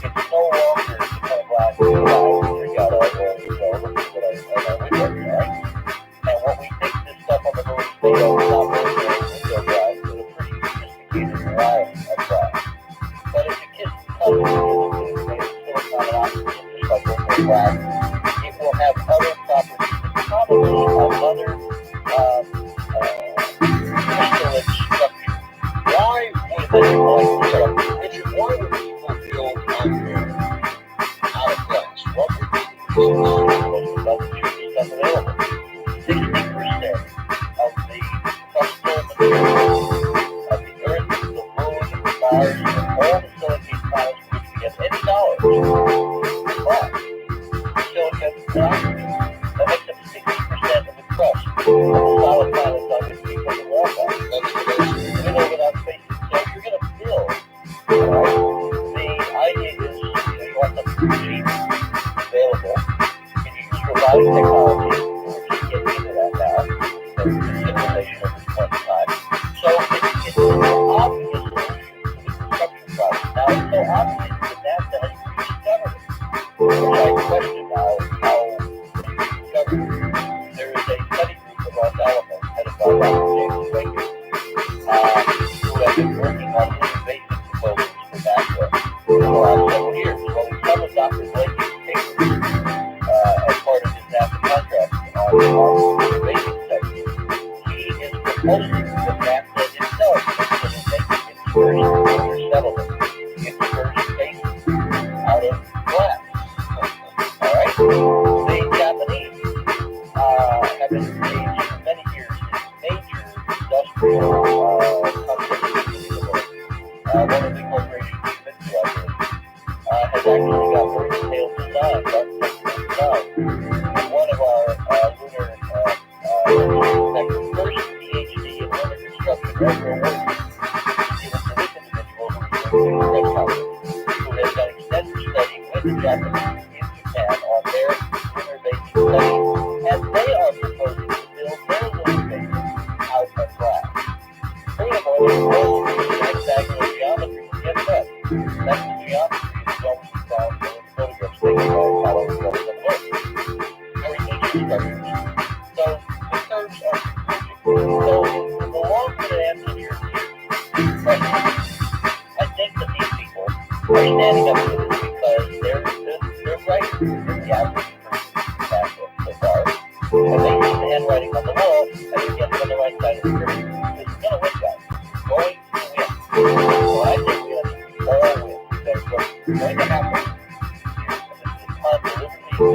It's no longer the kind of glass that you drink out of or you know, look at what I know with it, alright? And what we think this stuff on the moon is made of is not really window glass, but a pretty sophisticated variety of glass. But if you kiss the color, it's made of silicon and oxygen, just like regular glass. It will have other properties and probably another crystalline structure. Why would Richard, why would people build under out of glass? What would be the reasons? Most of the cheapest stuff available. 60% of the crustal material of the Earth, the Moon, Mars, and all the silicate planets from which we get any knowledge is glass. Silicon and oxygen. That makes up 60% of the crust of the solid planets on which people can walk on. We live without space. So if you're going to build, the idea is you want something cheap, available. If you use robotic technology, we're just getting into that now, because it's a civilization at this point in time. So it's an obvious solution to the construction problem. Now it's so obvious that NASA has rediscovered it, which I question now how they rediscovered it. There is a study group at Los Alamos headed by Dr. James Baker, who has been working on innovation proposals for NASA for the last several years. Well, we some of Dr. Blake's papers as part of his NASA contract on innovation studies. He is proposing that NASA itself consider making its first lunar settlement, its first space out of glass. Alright? The Japanese have been engaged for many years in major industrial companies in the world. One of the corporations, Mitsubishi, has actually got very detailed designs, architectural design. And one of our lunar first PhD in lunar construction ever awarded is given to this individual who is the Red Conference, who has done extensive study with the Japanese in Japan on their lunar basis studies, and they are proposing to build their lunar bases out of glass. Furthermore, they're proposing to use hexagonal geometry to get that. That's the geometry that's always found in photographs taken by Apollo 11 and Earth. Very ancient structures. So the curves are converging. So the long-winded answer to your question, I think that these people are standing up to this because they're right in the average person so far. And they see the handwriting on the wall, and they're getting on the right side of the curve. This is going to win, guys. Going to win. So I think we have to all win. That's what's going to happen. And this is time deliberately accepted.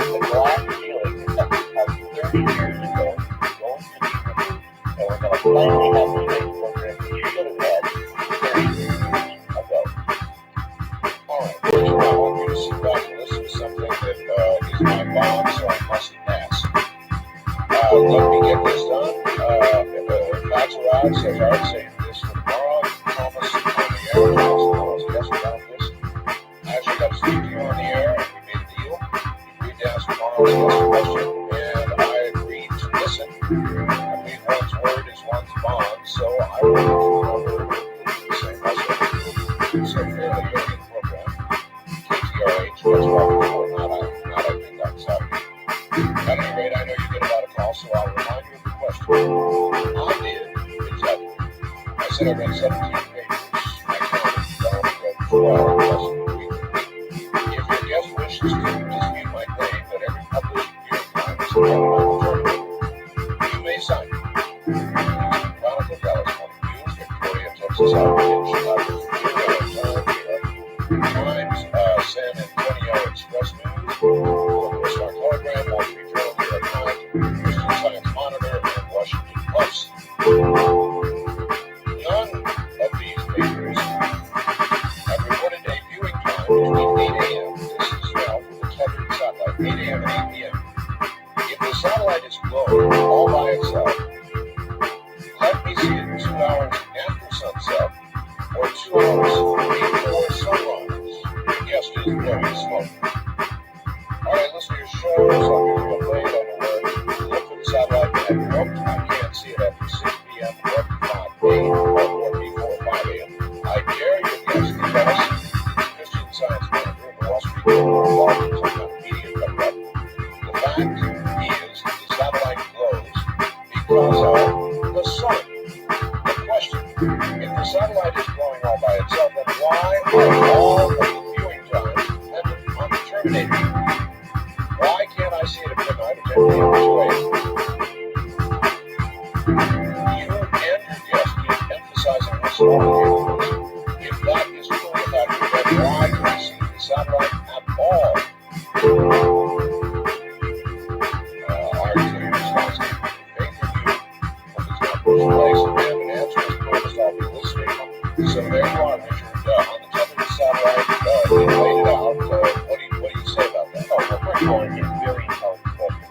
The glass ceiling of 30 years ago is going to be removed, and we're going to finally have the space program we should have had 30 years ago. Alright, Richard, I want you to sit back and listen to something that is my bomb, so I must ask. Let me get this done. If Max arrives, says I'd say this for tomorrow. Thomas on the air, yes about this. I well as weekly. If your guest wishes to dispute my claim that every published viewing time is undetermined, you may sign it. Chronicle Dallas Morning News, Victoria, Texas, Outreach, Chicago, Times, San Antonio Express News, Local Star Telegram, Wall Street Journal, New York Times, Christian Science Monitor, and Washington Post. None of these papers have reported a viewing time between 8 a.m. This is now for the tethered satellite, 8 a.m. and 8 p.m. If the satellite is glowing all by itself, let me see it 2 hours after sunset or 2 hours before sunrise. Your guest is blowing smoke. All right, listeners, shows on usual late on the web. Look for the satellite at nope, I can't see it after 6 p.m. or before 5 a.m. I dare your guest to tell us. Christian Science Monitor in the Wall Street Journal or Washington Media covered up. The fact is, the satellite glows because of the sun. The question, if the satellite is glowing all by itself, then why are all of the viewing times dependent on the terminator? Why can't I see it at midnight or 10 p.m. or 2 a.m.? You and your guest keep emphasizing this all the If that is truly a factor, then why do we see the satellite at all? Our team response team, faith in you, but it's not first place, and we have an answer as promised. I'll be listening. So there you are, Richard, on the tethered satellite, you laid it out. What do you say about that? Oh, well, first of all, it's very intelligent question.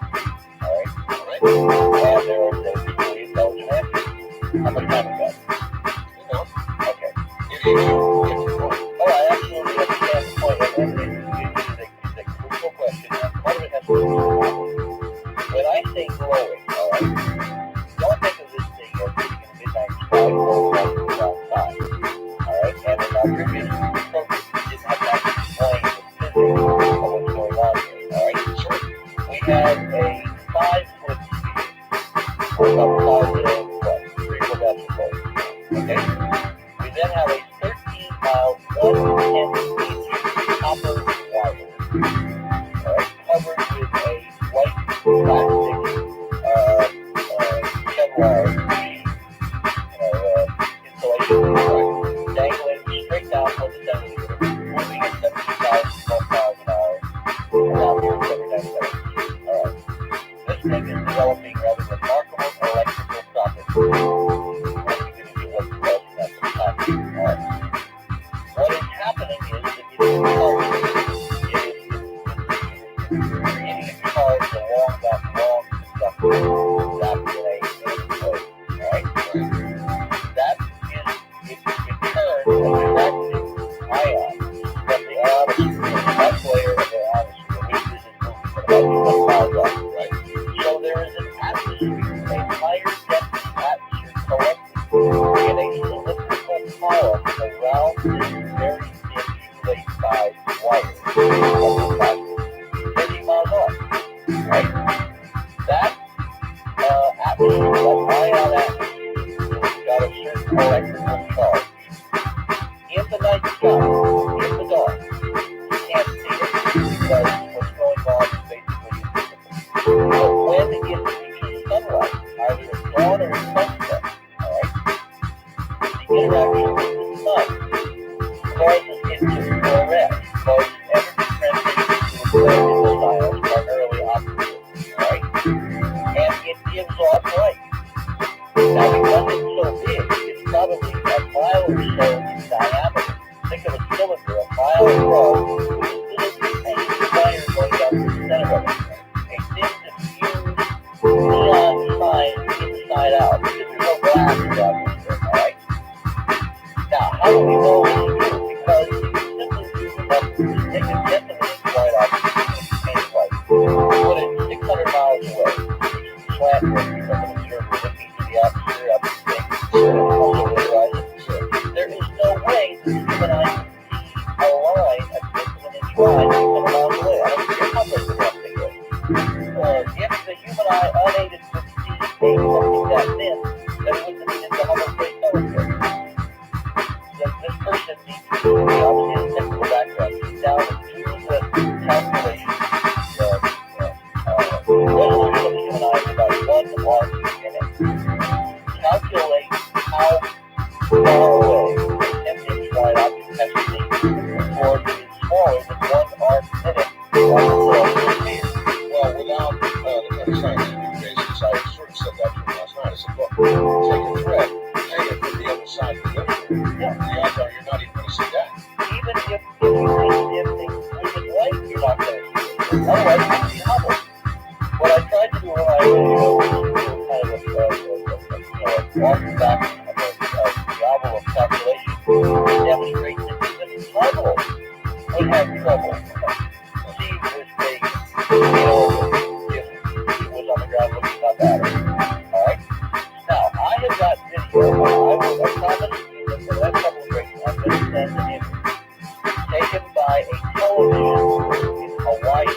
All right? All right? And there's really intelligent answers. How much time is that? Enough. Okay. If you want. Oh, I absolutely understand the point. And it's a crucial question. And part of it has to do with when I say glowing, all right? Don't think of this thing as being in the midnight sky or around time. All right? And in our previous program, we did not actually explain the physics of what's going on here. All right? Sure. We have a 5-foot sphere, or about the size of what? 3-foot basketball. Okay? We then have a 13-mile, 1/10-inch copper wire, all right, covered with a white plastic Kevlar sheet, insulation, right, dangling straight down from the center, moving at 70,000 miles an hour around here every 9 seconds. All right. This thing is developing rather remarkable electrical properties. I'm going to give you what's called that happening. All right. What is happening is that it is creating a charge along that long conductor that's in a place. All right. That is, in turn, attracting ions from the ionosphere, the top layer of the ionosphere, which is moving at about 20 miles up. Right. So there is an atmosphere, a higher density atmosphere collected in a cylindrical column around this very thin shoelace-sized wire of the plastic, 30 miles off. Right? That atmosphere, that ion atmosphere, has got a certain electrical charge. In the night sky, in the dark, you can't see it because what's going on is basically invisible. But when it reaches sunlight, either at dawn or at sunset, all right, the interaction with the sun causes it to fluoresce, causes energy transmission to occur in those ions, primarily optical, all right, and it gives off light. Now, because it's so big, it's probably a mile or so in diameter. Think of a cylinder, a mile across, with a little tiny wire going down the center of it. A thin, diffused neon sign inside out, because there's no glass in the atmosphere, all right? Now, how do we know this is true? Because if you simply do enough to take a decimeter right off the paint light, put it 600 miles away, which is the slant where you have an observer looking through the atmosphere up to the thing, over the horizon. There is no way that you and I can see a line, a 6-inch line, 600 miles away. I don't care how big the rest thing is. If the human eye unaided could see something that thin, then it wouldn't need the Hubble Space Telescope. This person needs to be obviously Otherwise, it would be Hubble. What I tried to do when I was kind of walking back the novel of calculation to demonstrate that even Hubble would have trouble. See this thing, if he was on the ground looking up at it. Alright? Now, I have got video. I promised you that the next couple of breaks I'm going to send an image taken by a television in Hawaii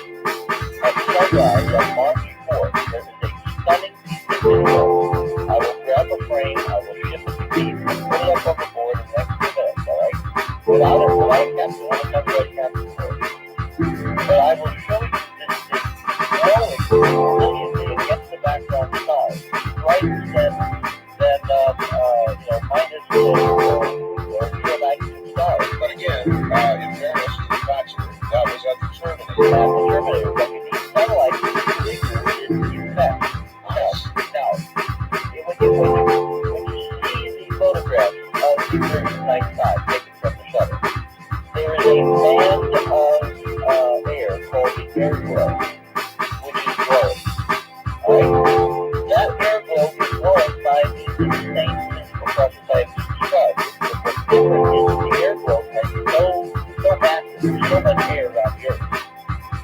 at sunrise on March 4th. There is a stunning piece of video. I will grab a frame, I will ship it to you, put it up on the board in the next few minutes, alright? Without a caption, I don't have to write a caption for it. But I will show you this thing growing brilliantly against the background stars. Brighter than minus or geomagnetic stars. But again, in fairness to the bachelor, that was at the Terminator. At the Terminator, but you need satellites to figure in effect. Now, when you see the photographs of the Earth nighttime taken from the shuttle, there is a band of air called the air glow, which is glowing. Alright? That air glow is glowing by these insane physical processes I have just described. What's different is the air glow has so massive, so much air around the Earth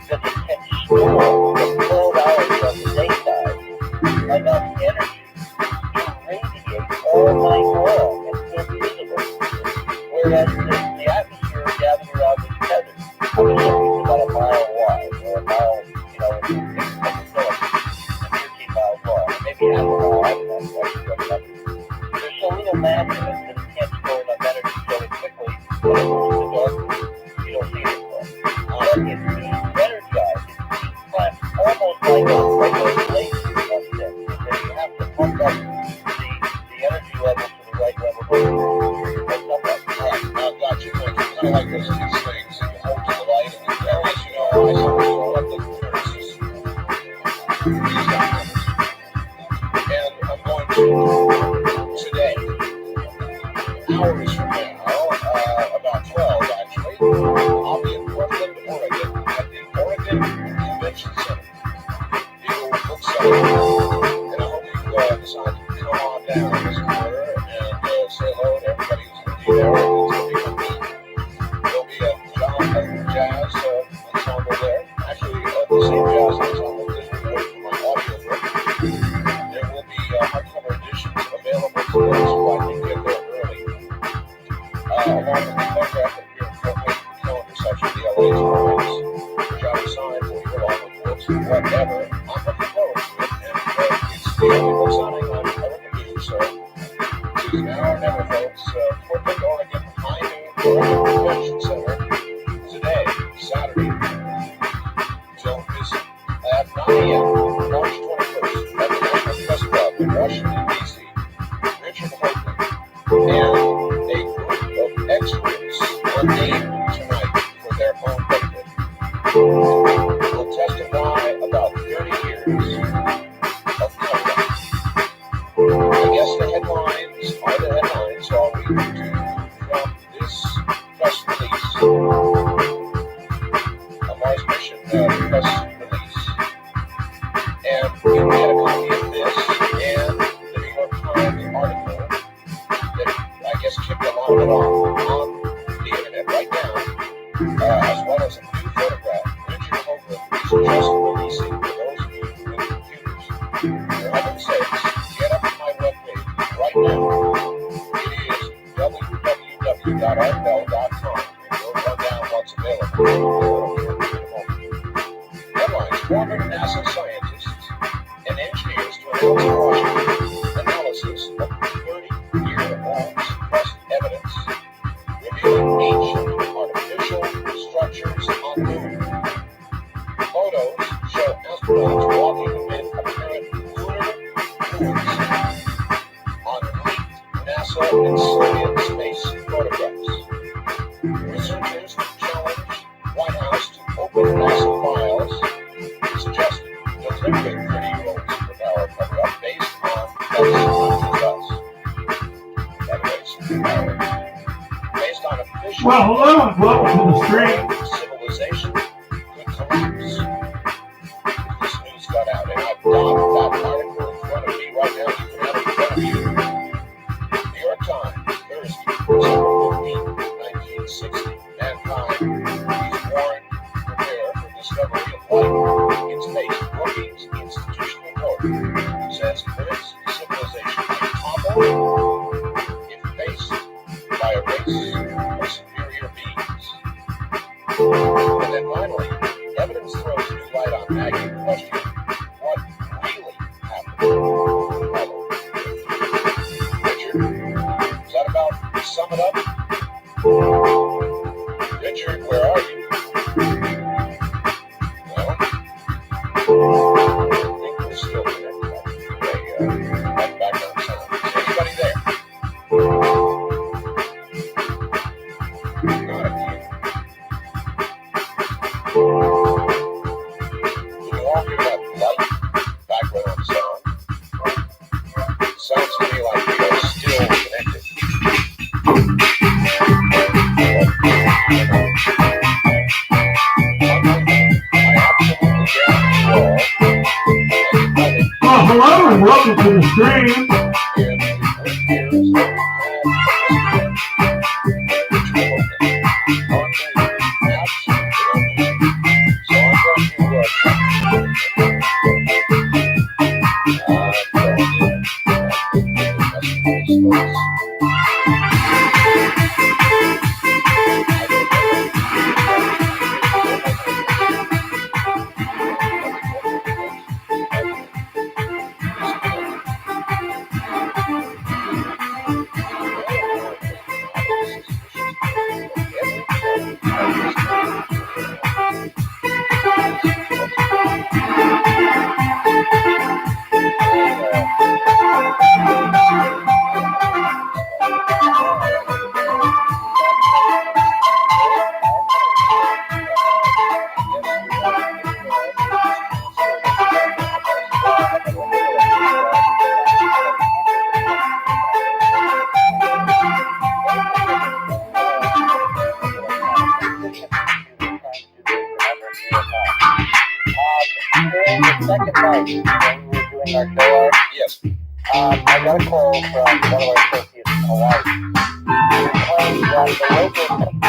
that it can store the 12 hours of the daytime enough energy to radiate all night long and still be visible. Whereas the atmosphere gathered around this desert, I'm assuming it's about a mile wide, or a mile, in 13 miles long, maybe half a mile, I don't know, there's so little mass in it that it can't store enough energy fairly quickly, when it moves in the dark, you don't see it anymore. But it being energized, it being clamped almost like a regular laser thing, that you have to pump up the energy level to the right level before it goes up. Alright, got you. Kind of like those two slings that you hold to the light, and as you know, I suppose up the computer system. And I'm going to today, hours from now, about 12 actually, I'll be in Portland, Oregon, at the Oregon Convention Center, the old book center. And I hope you decide to come on down this quarter and say hello to everybody who's going to be there. It's going to be fun. There'll be a jazz ensemble there. Actually, the same jazz ensemble that we heard from my audiobook. There will be hardcover editions available to those who I can get there early. Along with the photograph of your calendar section of the LA Times, which I will sign for you along with books and whatever. I'm looking forward to it, and it's the only book signing I'm ever going to do, so choose now or never, folks. Portland, Oregon, high noon, Oregon Convention Center, today, Saturday. Don't miss it. At 9 a.m., March 21st, at the National Press Club in Washington, D.C., Richard Hoagland and a group of experts are named tonight for their own benefit. Will testify about 30 years of conduct. I guess the headlines are the headlines, so I'll read you from this press release, a Mars mission press release. And you can get a copy of this and the New York Times article that I guess kicked a lot of it off on the internet right now, as well as a new photograph. Richard Hoagland is just releasing for those of you with computers. For heaven's sakes, get up to my webpage right now. It is www.artbell.com, and we'll run down what's available. Headlines: former NASA scientists and engineers to announce in Washington analysis of 30-year-old suppressed evidence revealing ancient artificial structures on Moon. Photos show astronauts walking amid apparent lunar ruins on leaked NASA and Soviet space photographs. Researchers challenge White House to open NASA files, suggesting delivering 30-year-old superpower cover-up based on superpower. Based on official Well, hello and welcome to the stream. civilization could collapse. discovery of life in space. Brookings Institutional Court says Earth's civilization may topple if faced by a race of superior beings. And then finally, evidence throws new light on nagging question: what really happened? Richard, does that about sum it up? Richard, where are you? No? I think we're still here. That background sound. Is anybody there? Not a few. You all hear that light background sound? Sounds to me like we are still connected. Well, hello and welcome to the stream. During the second night, when we were doing our show, Yes. I got a call from one of our associates in Hawaii. He claimed that the local police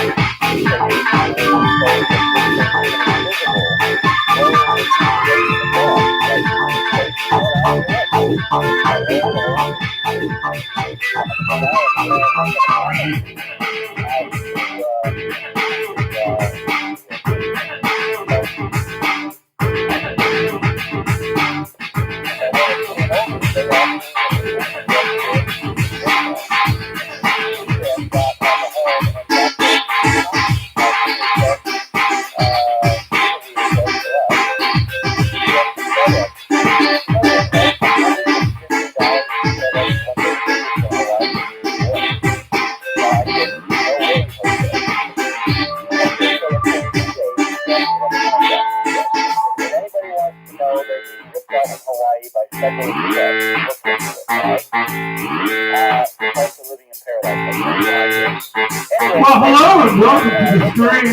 Well, hello and welcome to the stream.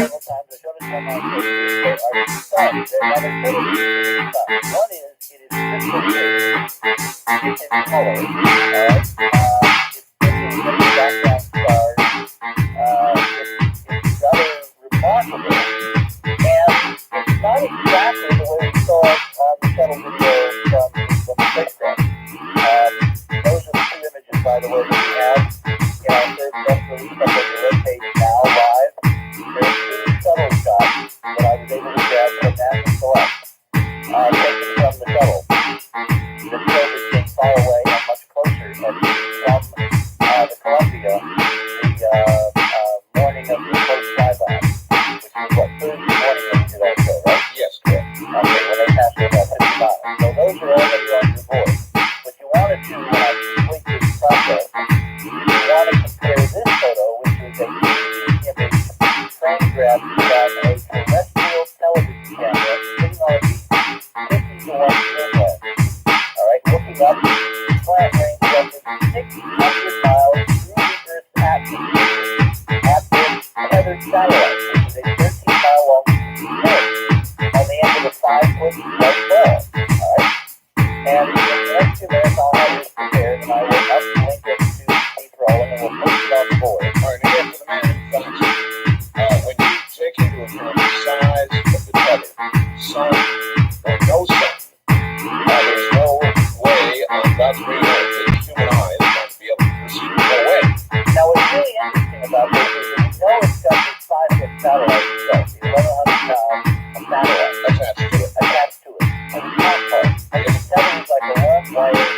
One is, it is crystal clear. It's in color. It's background stars. It's rather remarkable. And it's not exactly the way we saw it on the shuttle video from the spacecraft. Those are the two images, by the way, that we have in our third press release up on the webpage now live. There are two shuttle shots that I was able to grab from NASA Select, taken from the shuttle. The field is being far away and much closer from the Columbia the morning of the first flyby, which was what, Thursday morning when we did our show, right? Yes, correct. Okay, when they passed over that 50 miles. So those are all that are on your board. What you want to do when I complete this process, you want to compare this photo, which is a 3D image photographed from a terrestrial television camera sitting on a 50 to 1 zoom lens. Alright, looking up, slant range up to 600 miles through the Earth's atmosphere at this tethered satellite, which is a 13-mile-long pin on the end of a 5-foot white ball. Alright? And in the next 2 minutes, I'll have this prepared, and I will uplink it to April, and then we'll post it on the board. All right, now for the man in front of you, when you take into account the size of the tether sun or no sun, there's no way on God's green earth that human eyes might be able to perceive it go away. Now, what's really interesting about this is that we know it's got this 5-foot satellite itself, the 1,100 pound satellite Attached to it. and it's not part. And the tether is like a long wire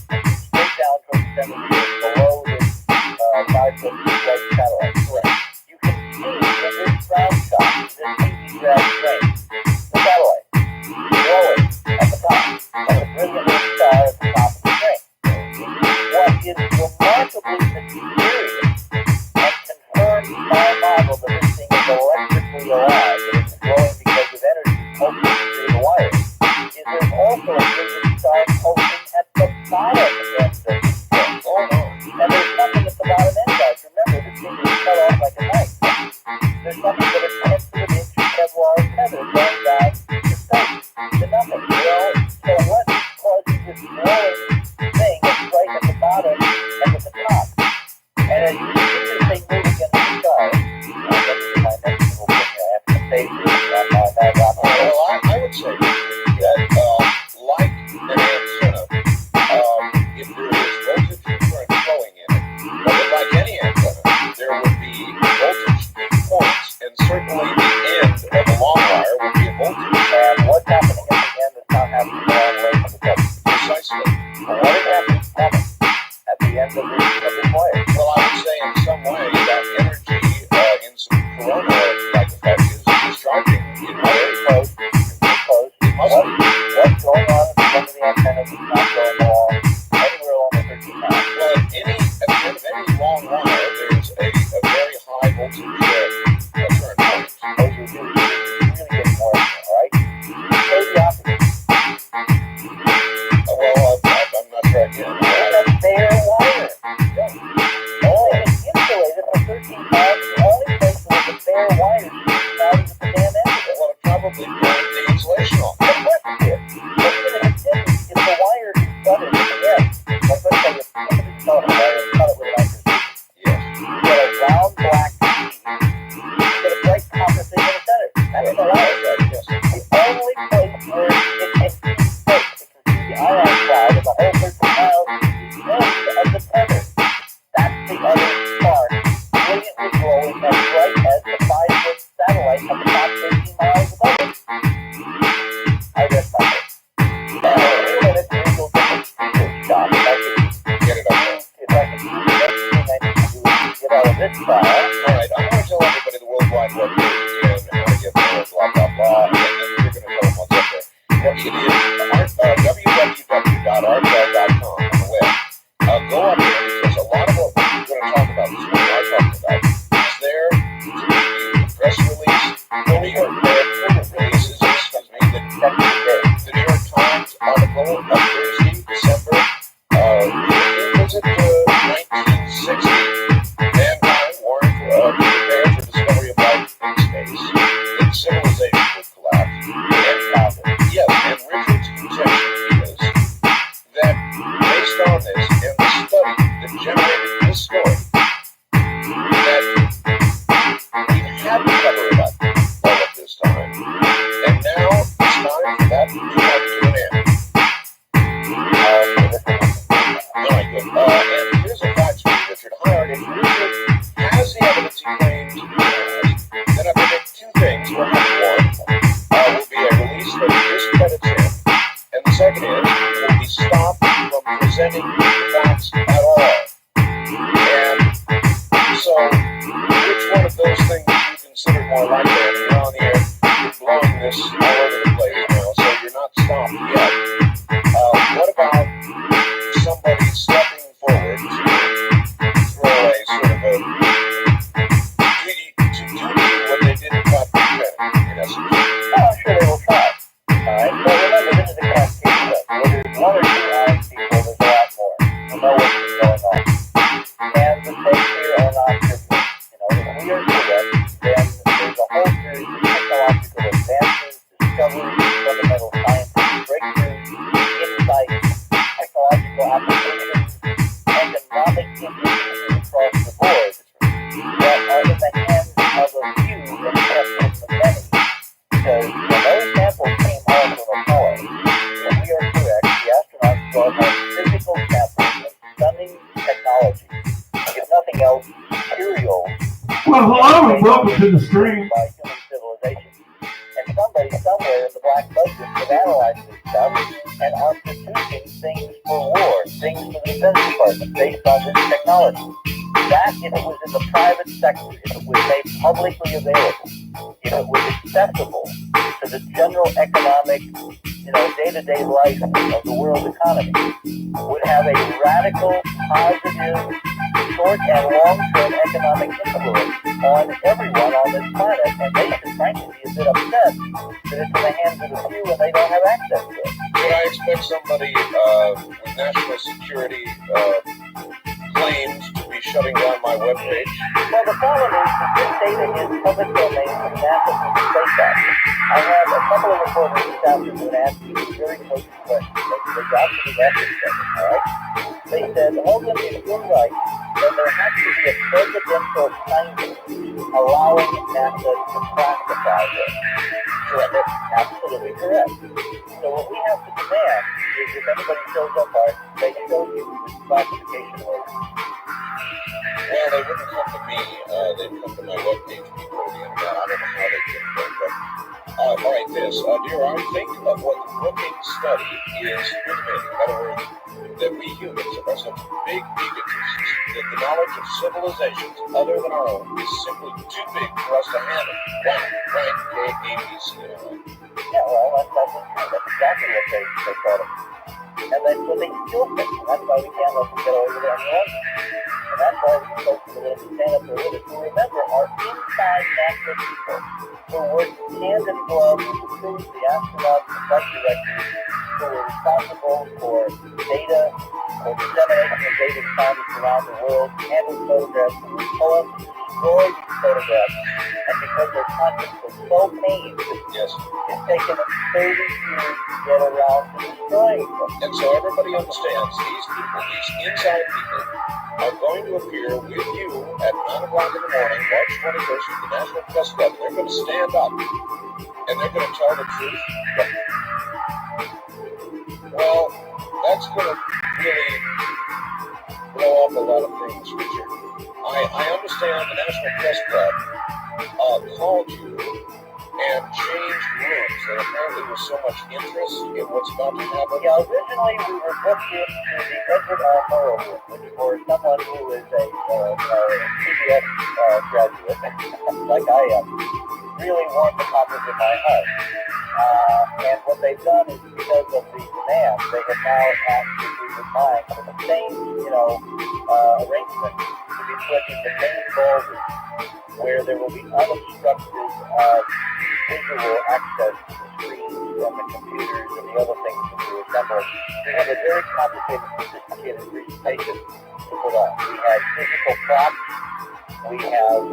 straight down towards the center below this 5-foot white satellite. Correct. You can see in this ground shot, this TV drag frame, the satellite glowing at the top, and the brilliant little star at the top of the frame. What is remarkably mysterious and confirmed by a model that this thing is electrically alive, that it's glowing because of energy pulsing through the wires, is there's also a brilliant star pulsing at the bottom end of this thing. Oh, no. And there's nothing at the bottom end, guys. Remember, this thing is cut off like a knife. There's nothing but a 10-inch Kevlar tether going down to space to nothing. So what is causing this glowing thing that's right at the bottom and at the top? And as you see this thing move against the sky, my next little thing I have to say to you on my bag Well, I would say that, like an antenna, if there is voltage and current flowing in it, but like any antenna, there would be voltage points, and certainly the end of a long wire would be a voltage. And what's happening at the end is not happening the wrong way from the top. Precisely. But what is happening at the end of this wire? Well, I would say in some way that energy in some corona-like effect is discharging in Very my close. It must be. What's going on at the end of the antenna is not going along anywhere along the 13 miles. Well, at the end of any long wire, there's a very high voltage current point. Oh, you're really getting more, all right? Say the opposite. Well, I'm not sure I can. It's a bare wire. Oh, it's insulated for 13 miles. The only place where the bare wire shoots out is at the damn end of it. Well, it probably burned the insulation off. Of course it did. But even if it didn't, if the wire is gutted at the end, like let's say if somebody's cut a wire and cut it with an iron Yes. you get a round black piece, you get a bright copper thing in the center. That's the wire. Yes. The only place where it can see space, it can see the ion cloud of the whole 13 miles is the end of the tether. That's the other spark, brilliantly glowing as bright as the 5-foot satellite at the top 13 miles above it. I rest my case. Now, in a few minutes, we will get a shot. Get it up there. If I can do the next thing I need to do is get out of this file. All right, I'm going to tell everybody the World Wide Web page again, and how to get there, blah, blah, blah, and then you're going to tell them what's up there. It is www.artbell.com on the web. Go up there because a lot of what we're going to talk about this morning, I talked about, is there to review the press release, the New York releases, the New York Times article of Thursday, December, was it 1960? Mankind warned to prepare for discovery of life in space. That civilization would collapse. And yes, and Richard's contention is that based on this and the study that generated this story, that we had to cover it up all of this time, and now it's time for that to come to an end. All right, good. And here's a fact for you, Richard Howard. If Richard has the evidence he claims he has, then I predict two things will happen. One will be a release that discredits him, and the second is he will be stopped from presenting the facts at all. And so, which one of those things do you consider more likely? I mean, you're on the air, you're blowing this all over the place now, so you're not stopped yet. What about somebody stepping forward to throw a sort of a to do what they did in Cotton Bennett, in essence? Oh, I'm sure they will try. Alright, but remember, this is a cascade event. Where there's one or two honest people, there's a lot more. We'll know what's going on. And the stakes here are not trivial. If we are correct, then there's a whole series of technological advances, discoveries, welcome to the stream. by human civilization. And somebody somewhere in the black budget have analyzed this stuff and are producing things for war, things for the Defense Department based on this technology. That, if it was in the private sector, if it was made publicly available, if it was accessible to the general economic, day-to-day life of the world economy, would have a radical, positive, short and long-term economic influence on everyone on this planet, and they should frankly be a bit upset that it's in the hands of the few and they don't have access to it. Should I expect somebody with national security claims to be shutting down my webpage? Well, the problem is that this data is public domain from NASA to the Space Act. I have a couple of reporters this afternoon asking me very close questions. They got to the ethics of it, all right? They said, Hogan, if you're right, then there has to be a presidential signing allowing NASA to classify this. Correct. That's absolutely correct. So what we have to demand is if anybody shows up, Art, they show you this classification order. Well, they wouldn't come to me. They'd come to my webpage before the internet. I don't know how they get there, but all right, this. Dear, I think of what the Brookings study is intimating. In other words, that we humans are such big egotists that the knowledge of civilizations other than our own is simply too big for us to handle. Right, K-A-B-C. Yeah, well, that's exactly what they thought of. And that's what they still think. And that's why we can't let them get away with it any longer. And that's why we folks are willing to stand up there with it. So remember, our inside NASA people who work hand in glove with the crews, the astronauts, the flight directors, who are responsible for data, for dissemination of data to scientists around the world, handle photographs, who pull up, destroy these photographs, and because their conscience was so pained, Yes. it's taken them 30 years to get around to destroying them. And so everybody understands these people, these inside people, are going to appear with you at 9 o'clock in the morning, March 21st, at the National Press Club. They're going to stand up, and they're going to tell the truth. Well, that's going to really blow up a lot of things, Richard. I understand the National Press Club called you and changed rooms. There apparently was so much interest in what's about to happen. Yeah, originally we were booked into the Edward R. Murrow room, which for someone who is a CBS graduate, like I am, really warmed the cockles in my heart. And what they've done is, because of the demand, they have now asked if we would mind for the same, arrangement to be put in the main ballroom, where there will be unobstructed visual access to the screens from the computers and the other things that we assemble. We have a very complicated, sophisticated presentation to put on. We have physical props. We have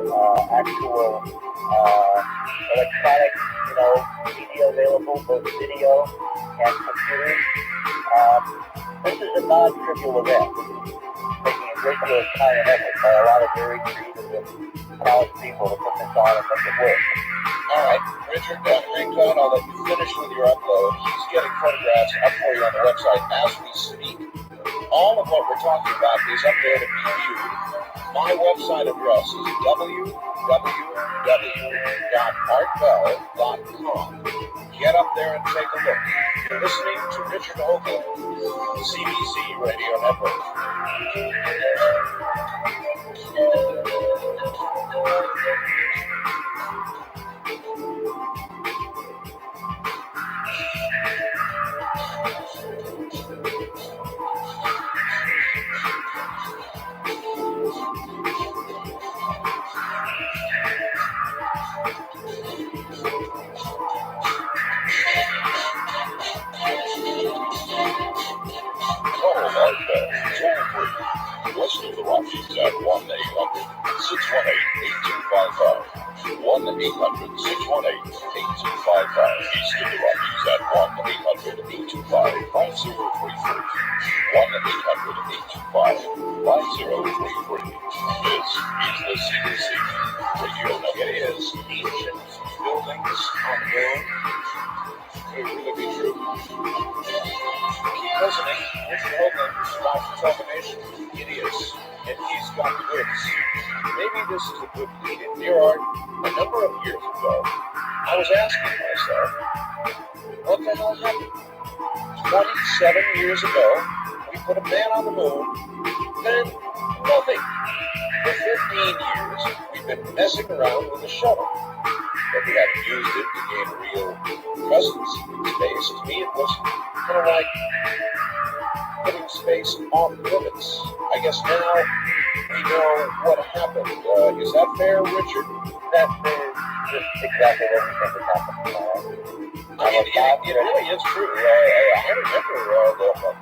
actual electronic, media available, both video and computers. This is a non-trivial event. Taking a great deal of time and effort by a lot of very creative and talented people to put this on and make it work. All right, Richard, hang on. I'll let you finish with your upload. He's getting photographs up for you on the website as we speak. All of what we're talking about is up there to be viewed. My website address is www.artbell.com. Get up there and take a look. You're listening to Richard Hoagland, CBC Radio Network. West of the Rockies at 1-800-618-8255. 1-800-618-8255. East of the Rockies at 1-800-825-5033. 1-800-825-5033. This is the CBC Radio Network. It is ancient buildings on the moon. Could it really be true? Listening, Richard Hoagland about the television. It is, and he's got the goods. Maybe this is a good lead-in. There are a number of years ago, I was asking myself, what the hell happened? 27 years ago, we put a man on the moon, then nothing. For 15 years, we've been messing around with the shuttle, but we haven't used it to gain a real presence in space. To me, it was kind of like putting space off limits. I guess now we know what happened. Is that fair, Richard? That is just exactly what we think has happened. It really is true. I remember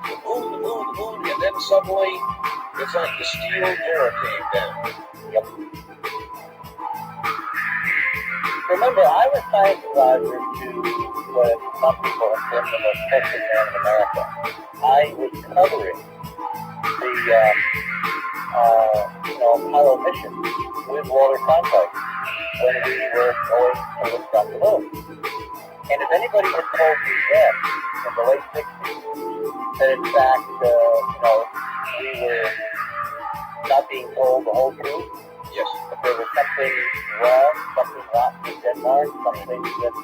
the moon, and then suddenly it's like the steel door came down. Yep. Remember, I was science advisor to what some people have been the most tested man in America. I was covering the Apollo mission with Walter Cronkite when we were going to look from the moon. And if anybody had told me then, in the late 60s, that in fact, we were not being told the whole truth, Yes. if there was something wrong, something rotten in Denmark, something that,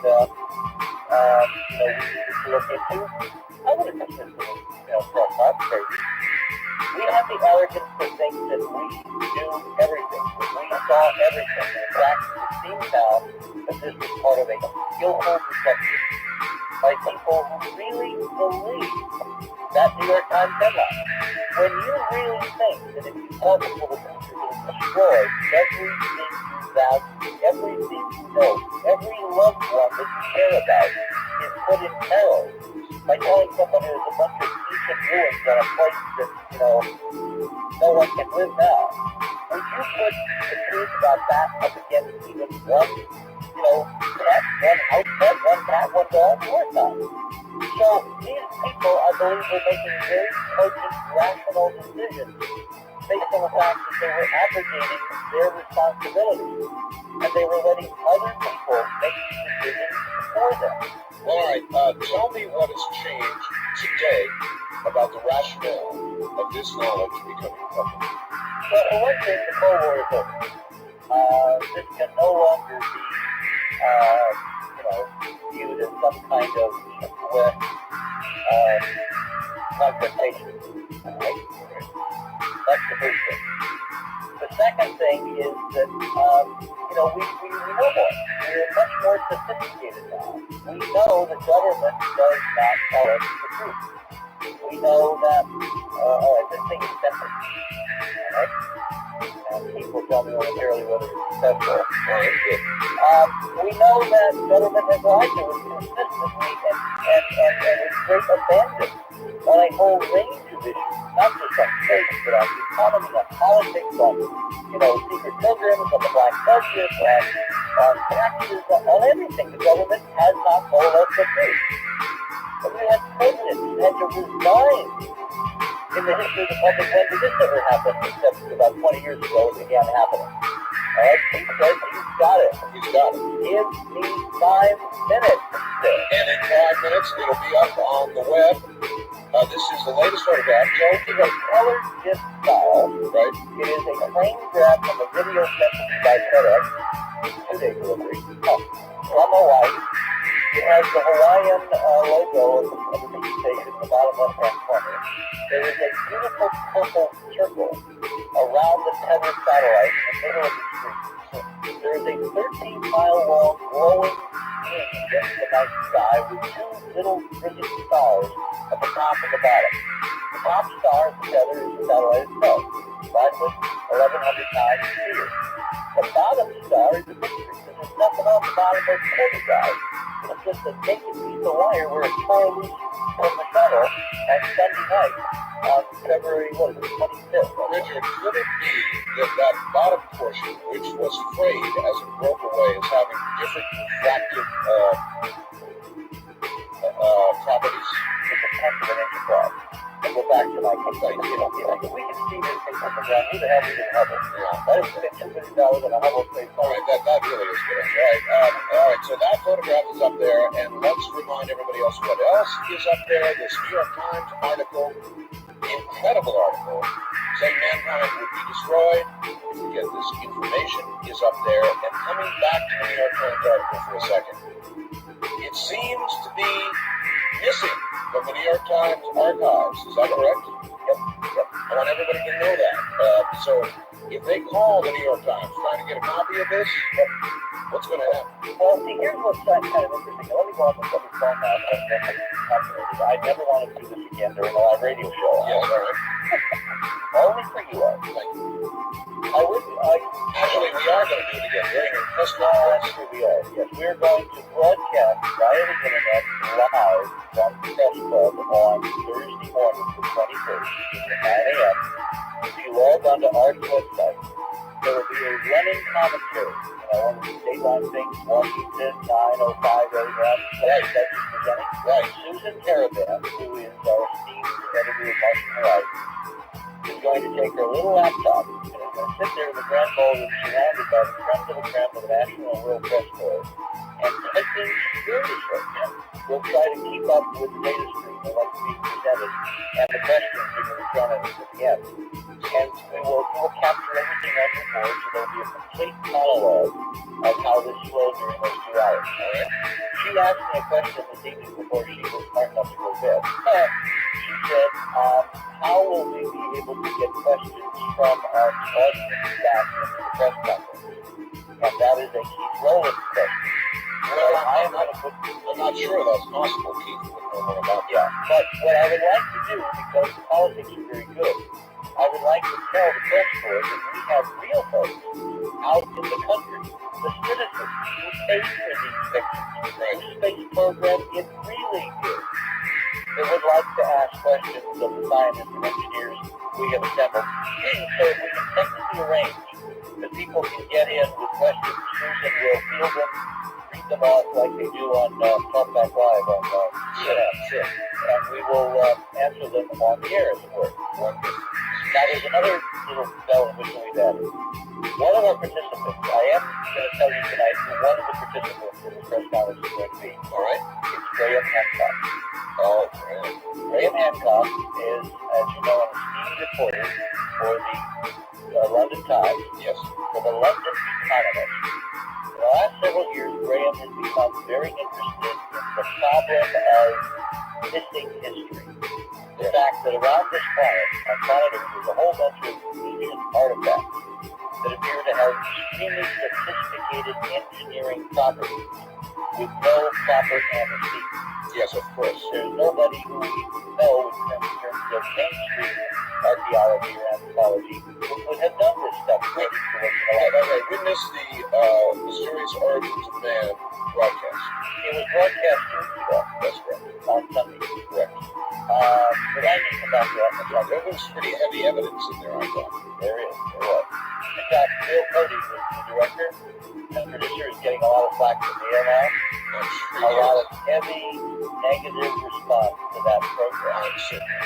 we needed to look into, I would have considered it, for a part crazy. We have the arrogance to think that we knew everything, that we saw everything. In fact, it seems now that this was part of a skillful deception by people who really believe that New York Times headline. When you really think that if you tell people the truth, you will destroy everything you value, everything you know, every loved one that you care about is put in peril by telling someone there's a bunch of ancient ruins on a place that, no one can live now. Would you put the truth about that up against even one, pet, one house pet, one cat, one dog? Of course not. So these people, I believe, were making very cogent, rational decisions based on the fact that they were abrogating their responsibilities and they were letting other people make decisions for them. All right, tell me what has changed today about the rationale of this knowledge becoming public. Well, for one thing, the Cold War is over. This can no longer be, viewed as some kind of East-West confrontation. All right? That's the first thing. The second thing is that, we know more. We're much more sophisticated now. We know the government does not tell us the truth. We know that, this thing is simple. All right? And people tell me momentarily whether it's successful. We know that government has lied to us consistently and with great abandon on a whole range of issues, not just on space, but on the economy, on politics, on, secret programs, on the black budget, on taxes, on everything. The government has not told us the truth. But we had presidents who had to resign in the history of the public. When did this ever happen? Except about 20 years ago it began happening. All right, he says he's got it. He's got it. Give me 5 minutes, he said. And in 5 minutes, it'll be up on the web. This is the latest photograph. It is a colored disc style. Right. It is a frame grab from a video sent to me by FedEx, 2-day delivery, from Hawaii. It has the Hawaiian logo of the base station in the bottom left-hand corner. There is a beautiful purple circle around the tethered satellite in the middle of the screen. There is a 13-mile-long glowing ring against the night sky with 2 little brilliant stars at the top and the bottom. The top star at the tether is the satellite itself, 5 foot 1,100 times bigger. The bottom star is a mystery because there's nothing on the bottom of the quarter guide. It's just a naked piece of wire where it tore loose from the shuttle on Sunday night on February 25th. Richard, could it be that bottom portion, which was frayed as it broke away, is having different refractive properties? It's a tenth of an inch across. And go back to my complaint. If we can see this thing from the ground, who the hell is in Hubble? Yeah. Why does it spend $2 million on a Hubble space? All right, that really is good. All right, so that photograph stuff is up there, and let's remind everybody else what else is up there. This New York Times article, incredible article, saying mankind would be destroyed if we get this information, is up there. And coming back to the New York Times article for a second, it seems to be missing from the New York Times archives. Is that correct? Yep. I want everybody to know that. So if they call the New York Times trying to get a copy of this, what's going to happen? Well, see, here's what's kind of interesting. Let me go on with what we're going on. I never want to do this again during a live radio show. Yes, all right. Only for you all. Thank you. Actually, we are going to do it again during a press conference. Here we are. Yes, we are going to broadcast via the internet live from the Press Club on Thursday morning, the 21st, at 9 a.m. If you log onto our website, there will be a running commentary. One of the daytime things, Washington, 9:05 a.m. That's presenting. Right. Susan Caravan, who is our esteemed editor of Martian Horizon, is going to take her little laptop and is going to sit there in the grand ballroom surrounded by the creme of the national and world press corps and type things furiously. We'll try to keep up with the data stream and what's being presented and the questions are going to be thrown at us at the end. And we will capture everything on your board, so there'll be a complete monologue of how this flowed during those 2 hours. Right? She asked me a question this evening before she was smart enough to go to bed. She said, how will we be able to get questions from our audience back into the press conference? And that is a Keith Rowland question. Well, I'm not sure that's possible, Keith. Would know more about that. Yeah, but what I would like to do, because politics are very good, I would like to tell the press corps that we have real folks out in the country, the citizens who pay for these fictions, the space program it really is. They would like to ask questions of the scientists and engineers we have assembled, so if we can technically arrange that people can get in with questions. Susan will field them, read them off like they do on Talkback Live on CNN. And we will answer them on the air, as it were. Now, there's another little bell and whistle we've added. One of our participants, I am going to tell you tonight who one of the participants in this press conference is going to be. All right. It's Graham Hancock. Oh, great. Graham Hancock is, as you know, an esteemed reporter for the London Times, Yes. for the London Economist. In the last several years, Graham has become very interested in the problem of missing history. The fact that around this planet, on planet Earth, there's a whole bunch of ancient artifacts that appear to have extremely sophisticated engineering properties with no proper antecedents. Yes, of course. There's nobody who we know in terms of mainstream archaeology or anthropology who would have done this stuff according to what's in the Okay, we missed the Mysterious Origins of Man broadcast. It was broadcast 2 weeks ago. That's correct. On Sunday. Correct. But I need to come back to that. There was pretty heavy evidence in there, I thought. There was. In fact, Bill Cody, the director and producer, is getting a lot of flack from the air now. I'm sure A lot of heavy negative response to that program. I'm certain.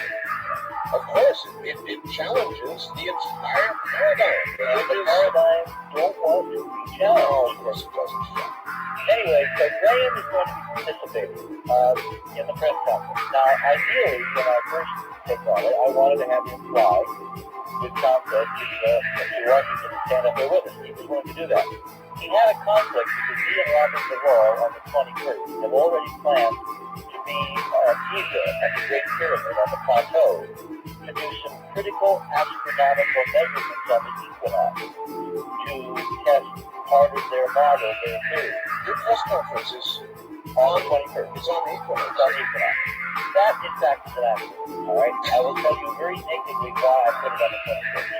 Of course, it challenges the entire paradigm. And the paradigm don't want to be No, challenged. of course it doesn't. Anyway, so Graham is going to be participating in the press conference. Now, ideally, when I first take on it, I wanted to have him fly with Tom Fed to Washington and stand up there with us. He was going to do that. He had a conflict because he and Robert Duvall on the 21st have already planned to be at Giza at the Great Pyramid on the plateau to do some critical astronomical measurements on the equinox to test part of their model, their theory. Your press conference is On the 21st. It's on the equinox. It's on the equinox. That, in fact, is an accident. All right? I will tell you very nakedly why I put it on the 21st.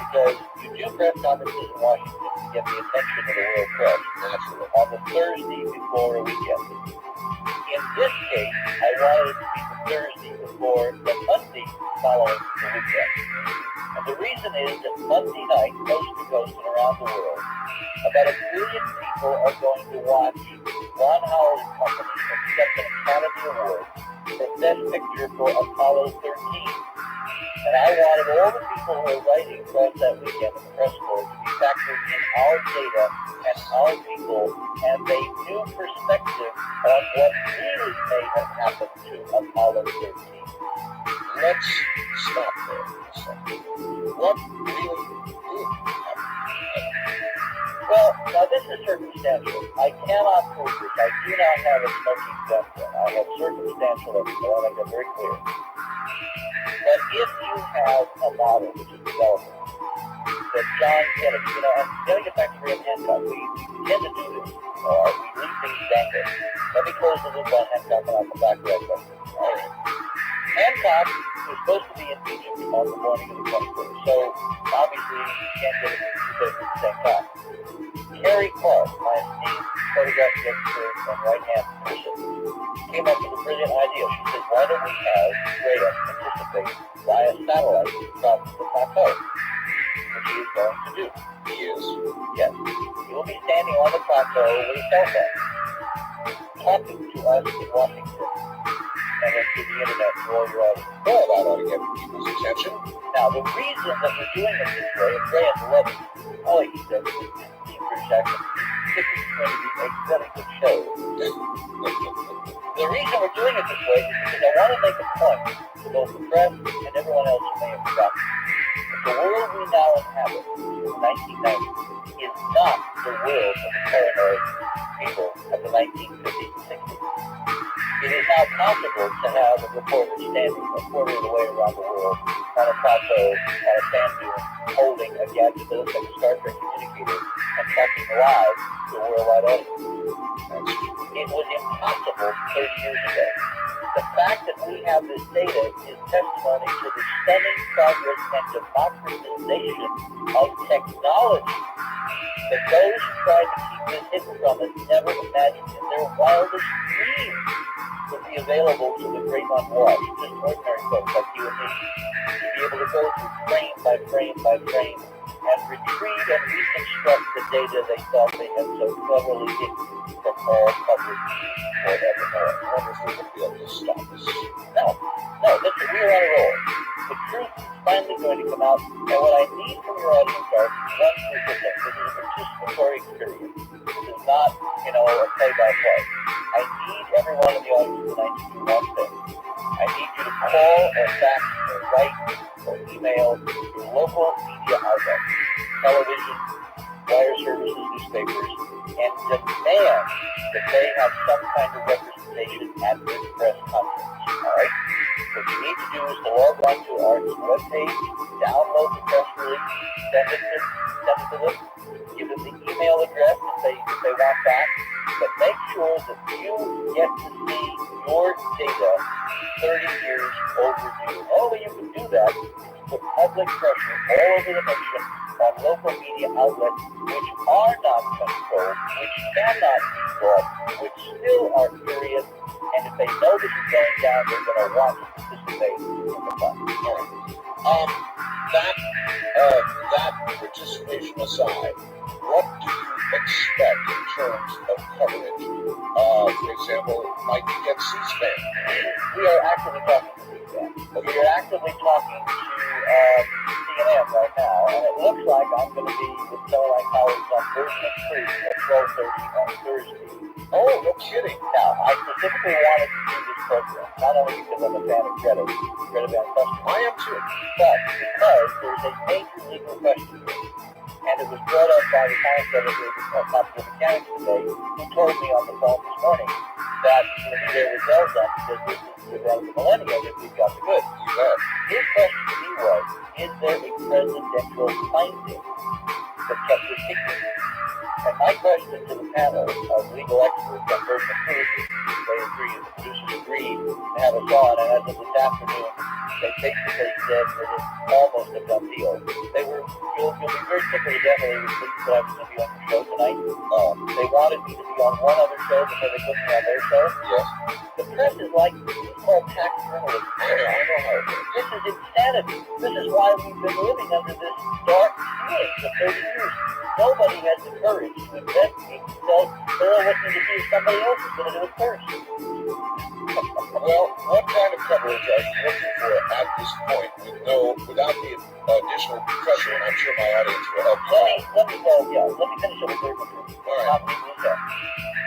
Because you do press conferences in Washington to get the attention of the world press Naturally. on the Thursday before a weekend. In this case, I wanted it to be the Thursday before the Monday following the weekend. And the reason is that Monday night, coast to coast and around the world, about 1 billion people are going to watch Ron Howard and Company accept an Academy Award for Best Picture for Apollo 13. And I wanted all the people who are writing across that weekend in the press corps to be factoring in our data and our people and a new perspective on what really may have happened to Apollo 13. Let's stop there for a second. What really did happen? Well, now this is circumstantial. I cannot prove this. I do not have a smoking gun. I have circumstantial evidence. I want to make that very clear. But if you have a model which is developing that John Kennedy, and getting it back to Graham Hancock, we tend to do this, or we leave things dangling. Let me close the loop on Hancock and I'll come back to that question. All right. Hancock was supposed to be in Egypt on the morning of the 23rd, so obviously you can't get it at the same time. Carrie Clark, my esteemed photographic expert and right-hand person, came up with a brilliant idea. She said, why don't we have Graham participate via satellite from the plateau, which he is going to do. He is. Yes. He will be standing on the plateau with a cell phone, talking to us in Washington, and then to the internet to all your audience. Well, that ought to get people's attention. Now, the reason that we're doing it this way, and Graham loves it, oh, he said, the British accent, this is going to be a very good show. The reason we're doing it this way is because I want to make a point to both the press and everyone else who may have forgotten. The world we now inhabit in the 1990s is not the world of the paranoid people of the 1950s and 60s. It is now possible to have a reporter standing a quarter of the way around the world on a plateau, on a sand dune, holding a gadget that looks like a Star Trek communicator and talking live to a worldwide audience. It was impossible 30 years ago. The fact that we have this data is testimony to the stunning progress and democratization of technology that those who tried to keep this hidden from us never imagined in their wildest dreams would be available to the great unwashed, just ordinary folks like you and me, to be able to go through frame by frame by frame and retrieve and reconstruct the data they thought they had so cleverly hidden from all public view forevermore. I wonder if we would be able to stop us. No, listen, we are on a roll. The truth is finally going to come out, and what I need from your audience are one simple thing. This is a participatory experience. This is not, a play-by-play. I need everyone in the audience tonight to do one thing. I need you to call or fax or write or email your local media outlets, television, wire services, newspapers, and demand that they have some kind of representation at this press conference. All right? What you need to do is to log on to our webpage, download the press release, send it to them, give them the email address if they want that, but make sure that you get to see your data 30 years overdue. The only way you can do that is to put public pressure all over the nation on local media outlets which are not controlled, which cannot be bought, which still are curious, and if they know this is going down, they're going to want to participate in the fun. All right. That participation aside, what do you expect in terms of coverage? For example, might you get C-SPAN? We are actively talking to C-SPAN. We are actively talking to CNN right now, and it looks like I'm going to be with some of my colleagues on Bursman Creek at 12:30 on Thursday. Oh, no kidding. Now, I specifically wanted to do this program, not only because I'm a fan of Greta Van Susteren, I am too. but because there's a major legal question here. And it was brought up by the science editor of Popular Mechanics today, who told me on the phone this morning that he's going to be there with Zelda because this is the event of the millennium if we've got the goods. You bet. His question to me was, is there a presidential finding that kept it secret? And my question to the panel of legal experts on Bursman Creek is, they agree, the producers agreed to have us on, and as of this afternoon, they basically said that it's almost a done deal. You'll be very tickled to death that I was going to be on your show tonight. They wanted me to be on one other show before they put me on their show. Yes. The press is like, it's called tax journalism. I know how it works. This is insanity. This is why we've been living under this dark ceiling for 30 years. Nobody has the courage to investigate themselves. They're all looking to see if somebody else is going to do it first. Well, what kind of coverage are you looking for at this point without the additional pressure, and I'm sure my audience will help you out. Let me finish up with their All right.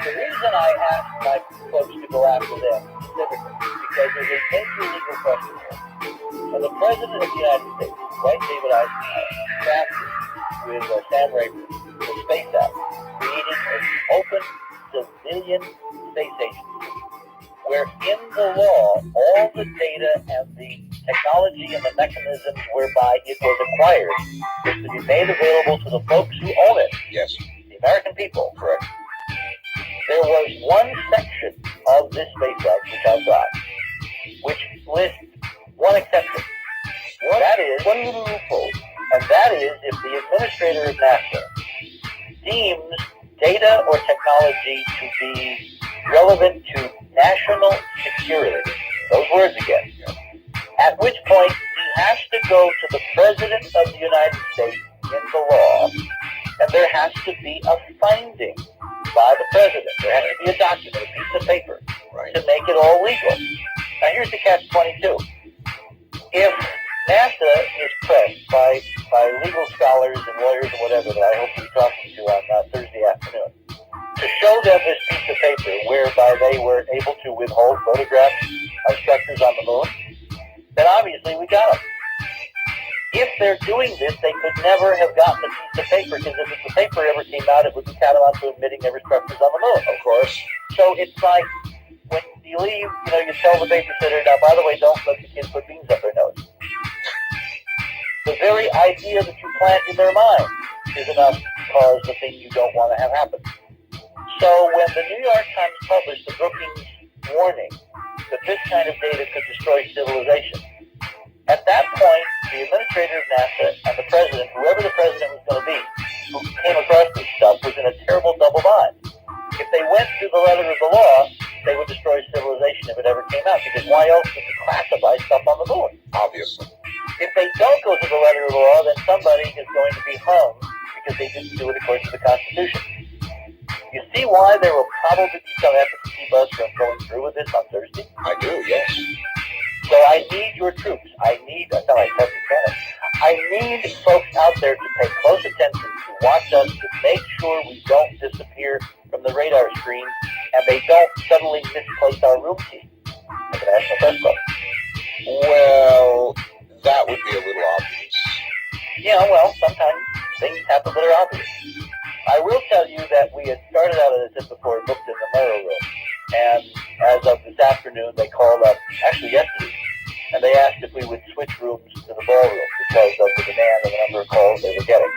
The reason I asked my folks to go after them specifically is because there's a major legal question here. And the President of the United States, Dwight David Eisenhower, drafted with Sam Rayburn, the Space Act, creating an open civilian space agency, where in the law, all the data and the technology and the mechanisms whereby it was acquired is to be made available to the folks who own it, Yes, the American people. correct. There was one section of this Space Act, which I've got, which lists one exception. That is, one little loophole, and that is if the administrator of NASA deems data or technology to be relevant to national security, those words again, at which point he has to go to the President of the United States in the law, and there has to be a finding by the President. There has to be a document, a piece of paper, Right. to make it all legal. Now here's the catch-22. If NASA is pressed by legal scholars and lawyers and whatever that I hope to be talking to on Thursday afternoon, to show them this piece of paper whereby they were able to withhold photographs of structures on the moon, then obviously we got them. If they're doing this, they could never have gotten the piece of paper, because if the paper ever came out, it would be tantamount to admitting there were structures on the moon. Of course. So it's like when you leave, you tell the babysitter, now, by the way, don't let the kids put beans up their nose. The very idea that you plant in their mind is enough to cause the thing you don't want to have happen. So when the New York Times published the Brookings warning that this kind of data could destroy civilization, at that point, the administrator of NASA and the president, whoever the president was going to be, who came across this stuff, was in a terrible double bind. If they went through the letter of the law, they would destroy civilization if it ever came out, because why else would you classify stuff on the moon? Obviously. If they don't go to the letter of the law, then somebody is going to be hung because they didn't do it according to the Constitution. You see why there will probably be some effort to keep us from going through with this on Thursday? I do, yes. So I need your troops. I need folks out there to pay close attention, to watch us, to make sure we don't disappear from the radar screen, and they don't suddenly misplace our room key at the National Press Club. Well, that would be a little obvious. Yeah, well, sometimes things happen that are obvious. I will tell you that we had started out, as I said before, booked in the Murrow room. And as of this afternoon, they called up, actually yesterday, and they asked if we would switch rooms to the ballroom because of the demand and the number of calls they were getting,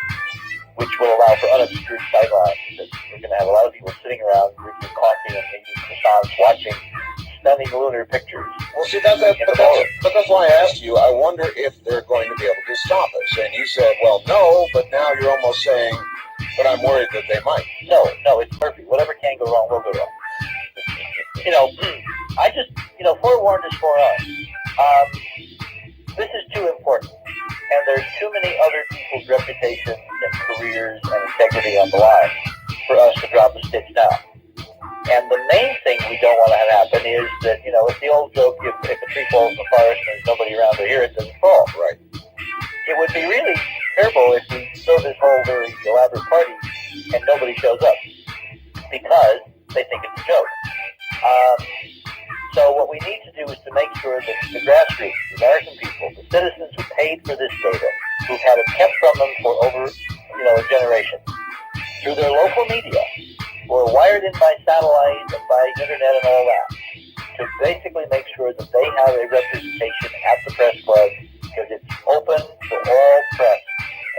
which will allow for unobscured sightlines. Because we're going to have a lot of people sitting around drinking coffee and eating croissants, watching stunning lunar pictures. Well, see, but that's why I asked you. I wonder if they're going to be able to stop us. And you said, well, no, but now you're almost saying, but I'm worried that they might. No, it's perfect. Whatever can go wrong will go wrong. I just, forewarned is forearmed. This is too important, and there's too many other people's reputations and careers and integrity on the line for us to drop a stitch now. And the main thing we don't want to have happen is that, it's the old joke, if a tree falls in the forest and there's nobody around to hear it, doesn't fall. Right. It would be really terrible if we throw this whole very elaborate party and nobody shows up because they think it's a joke. So what we need to do is to make sure that the grassroots, the American people, the citizens who paid for this data, who've had it kept from them for over, a generation, through their local media, who are wired in by satellite and by internet and all that, to basically make sure that they have a representation at the press club, because it's open to all press,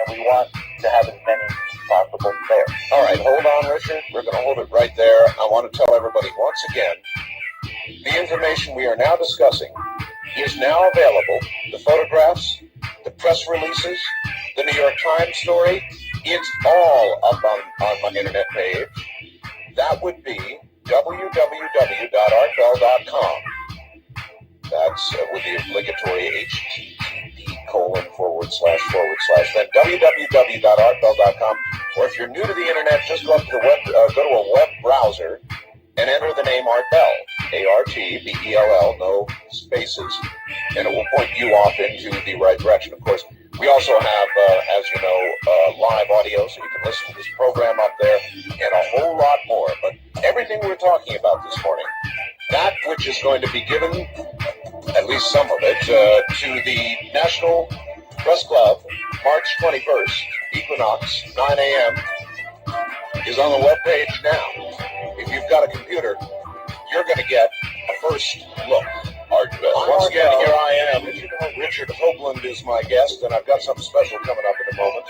and we want to have as many as possible there. All right, hold on, Richard. We're going to hold it right there. I want to tell everybody once again, the information we are now discussing is now available. The photographs, the press releases, the New York Times story, it's all up on my internet page. That would be www.artbell.com. That's with the obligatory http:// then www.artbell.com. Or if you're new to the internet, just go up to the web, go to a web browser and enter the name Art Bell. ARTBELL, no spaces, and it will point you off into the right direction. Of course, we also have, as you know, live audio, so you can listen to this program up there, and a whole lot more. But everything we're talking about this morning, that which is going to be given, at least some of it, to the National Press Club, March 21st, Equinox, 9 a.m., is on the webpage now. If you've got a computer, you're going to get a first look. Once again, here I am. Richard Hoagland is my guest, and I've got something special coming up in a moment.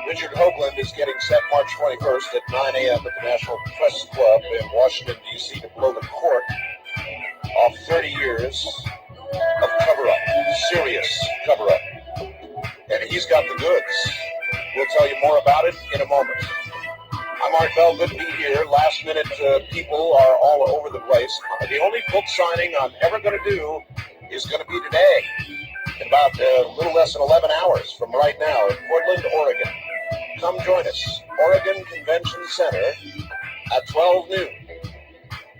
Richard Hoagland is getting set March 21st at 9 a.m. at the National Press Club in Washington, D.C. to blow the cork off 30 years of cover-up, serious cover-up. And he's got the goods. We'll tell you more about it in a moment. I'm Art Bell, good to be here. Last minute people are all over the place. The only book signing I'm ever going to do is going to be today, in about a little less than 11 hours from right now in Portland, Oregon. Come join us, Oregon Convention Center at 12 noon.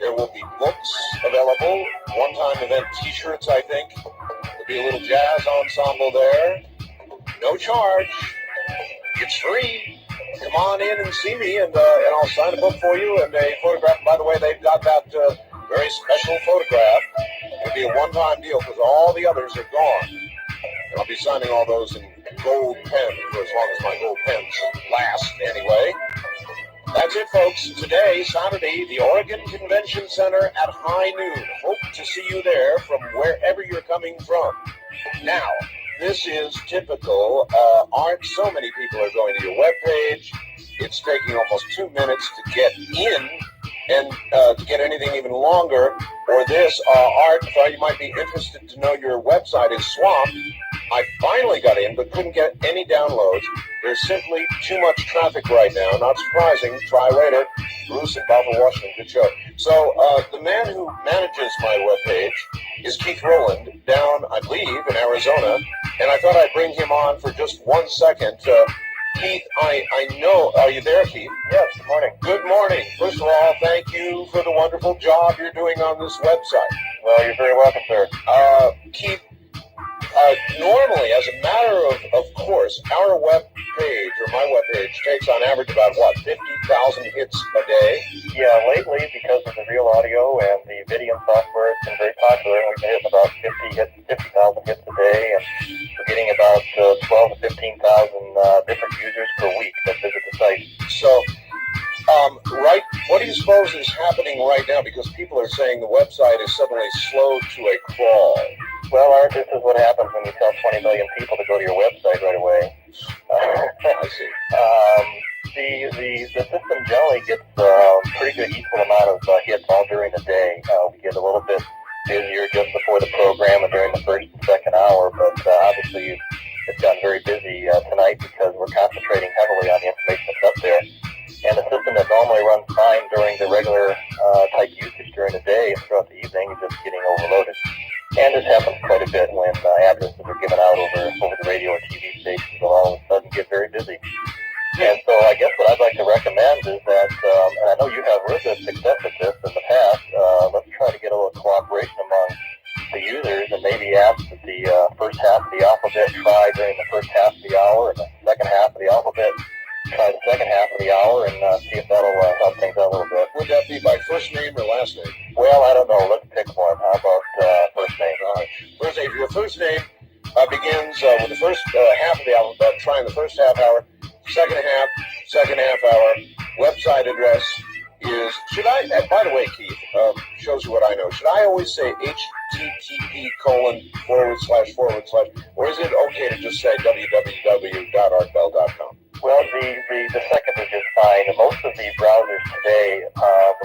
There will be books available, one-time event t-shirts, I think. There'll be a little jazz ensemble there. No charge. It's free. Come on in and see me, and I'll sign a book for you and a photograph. By the way, they've got that very special photograph. It'll be a one-time deal because all the others are gone. And I'll be signing all those in gold pen for as long as my gold pens last anyway. That's it, folks. Today, Saturday, the Oregon Convention Center at high noon. Hope to see you there from wherever you're coming from. Now, this is typical. So many people are going to your webpage. It's taking almost 2 minutes to get in, and to get anything even longer. Or this, Art, you might be interested to know your website is swamped. I finally got in, but couldn't get any downloads. There's simply too much traffic right now. Not surprising. Try later. Bruce in Buffalo, Washington. Good show. So the man who manages my webpage is Keith Rowland down, I believe, in Arizona. And I thought I'd bring him on for just 1 second. Keith, I know. Are you there, Keith? Yes, good morning. Good morning. First of all, thank you for the wonderful job you're doing on this website. Well, you're very welcome, sir. Keith, normally, as a matter of course, our web page, or my web page, takes on average about, 50,000 hits a day? Yeah, lately, because of the real audio and the video software, it's been very popular. We've been hitting about 50,000 hits a day, and we're getting about 12 to 15,000 different users per week that visit the site. So, what do you suppose is happening right now? Because people are saying the website is suddenly slowed to a crawl. Well, Art, this is what happens when you tell 20 million people to go to your website right away. I see. The system generally gets pretty good equal amount of hits all during the day. We get a little bit busier just before the program and during the first and second hour, but obviously it's gotten very busy tonight because we're concentrating heavily on the information that's up there. And the system that normally runs fine during the regular type usage during the day and throughout the evening is just getting overloaded. And this happens quite a bit when addresses are given out over the radio or TV stations. They'll all of a sudden get very busy. And so I guess what I'd like to recommend is that, and I know you have real good success with this in the past, let's try to get a little cooperation among the users and maybe ask that the first half of the alphabet try during the first half of the hour, and the second half of the alphabet try the second half of the hour, and see if that'll help things out a little bit. Would that be by first name or last name? Well, I don't know. Let's pick one. How about first name? All right. First name. Your first name begins with the first half of the alphabet, trying the first half hour. Second half hour. Website address is, should I, by the way, Keith, shows you what I know. Should I always say http:// or is it okay to just say www.artbell.com? Well, the second is just fine. Most of the browsers today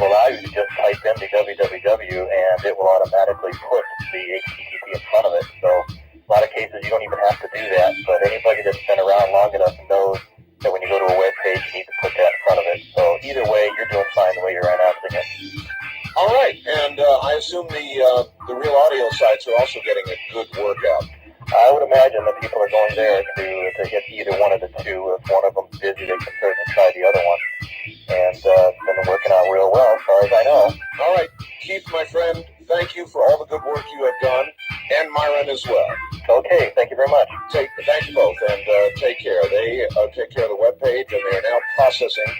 will allow you to just type in the www and it will automatically put the HTTP in front of it. So a lot of cases you don't even have to do that. But anybody that's been around long enough knows that when you go to a web page, you need to put that in front of it. So either way, you're doing fine the way you're announcing it. All right, and I assume the real audio sites are also getting a good workout. I would imagine that people are going there to hit either one of the two. If one of them's busy, they can certainly try the other one. And it's been working out real well, as far as I know. All right, Keith, my friend, thank you for all the good work you have done, and Myron as well. Okay, thank you very much. Thank you both, and take care. They take care of the webpage, and they are now processing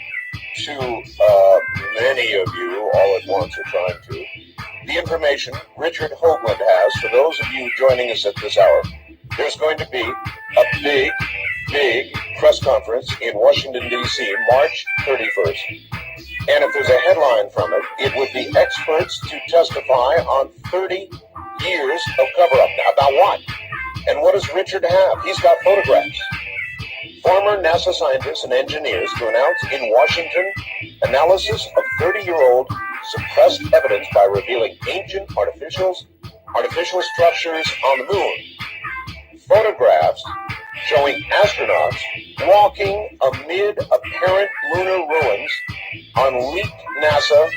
to many of you all at once are trying to. The information Richard Hoagland has for those of you joining us at this hour. There's going to be a big press conference in Washington, D.C., March 31st. And if there's a headline from it, it would be experts to testify on 30 years of cover-up. Now, about what? And what does Richard have? He's got photographs. Former NASA scientists and engineers to announce in Washington analysis of 30-year-old suppressed evidence by revealing ancient artificial structures on the moon. Photographs showing astronauts walking amid apparent lunar ruins on leaked NASA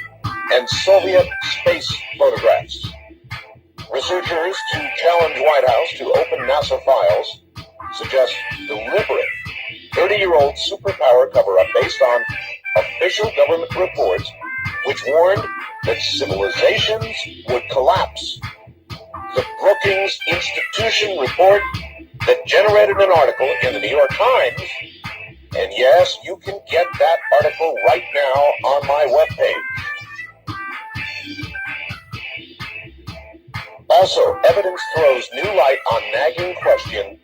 and Soviet space photographs. Researchers to challenge White House to open NASA files suggest deliberate 30-year-old superpower cover-up based on official government reports which warned that civilizations would collapse. The Brookings Institution report that generated an article in the New York Times, and yes, you can get that article right now on my webpage. Also, evidence throws new light on nagging question,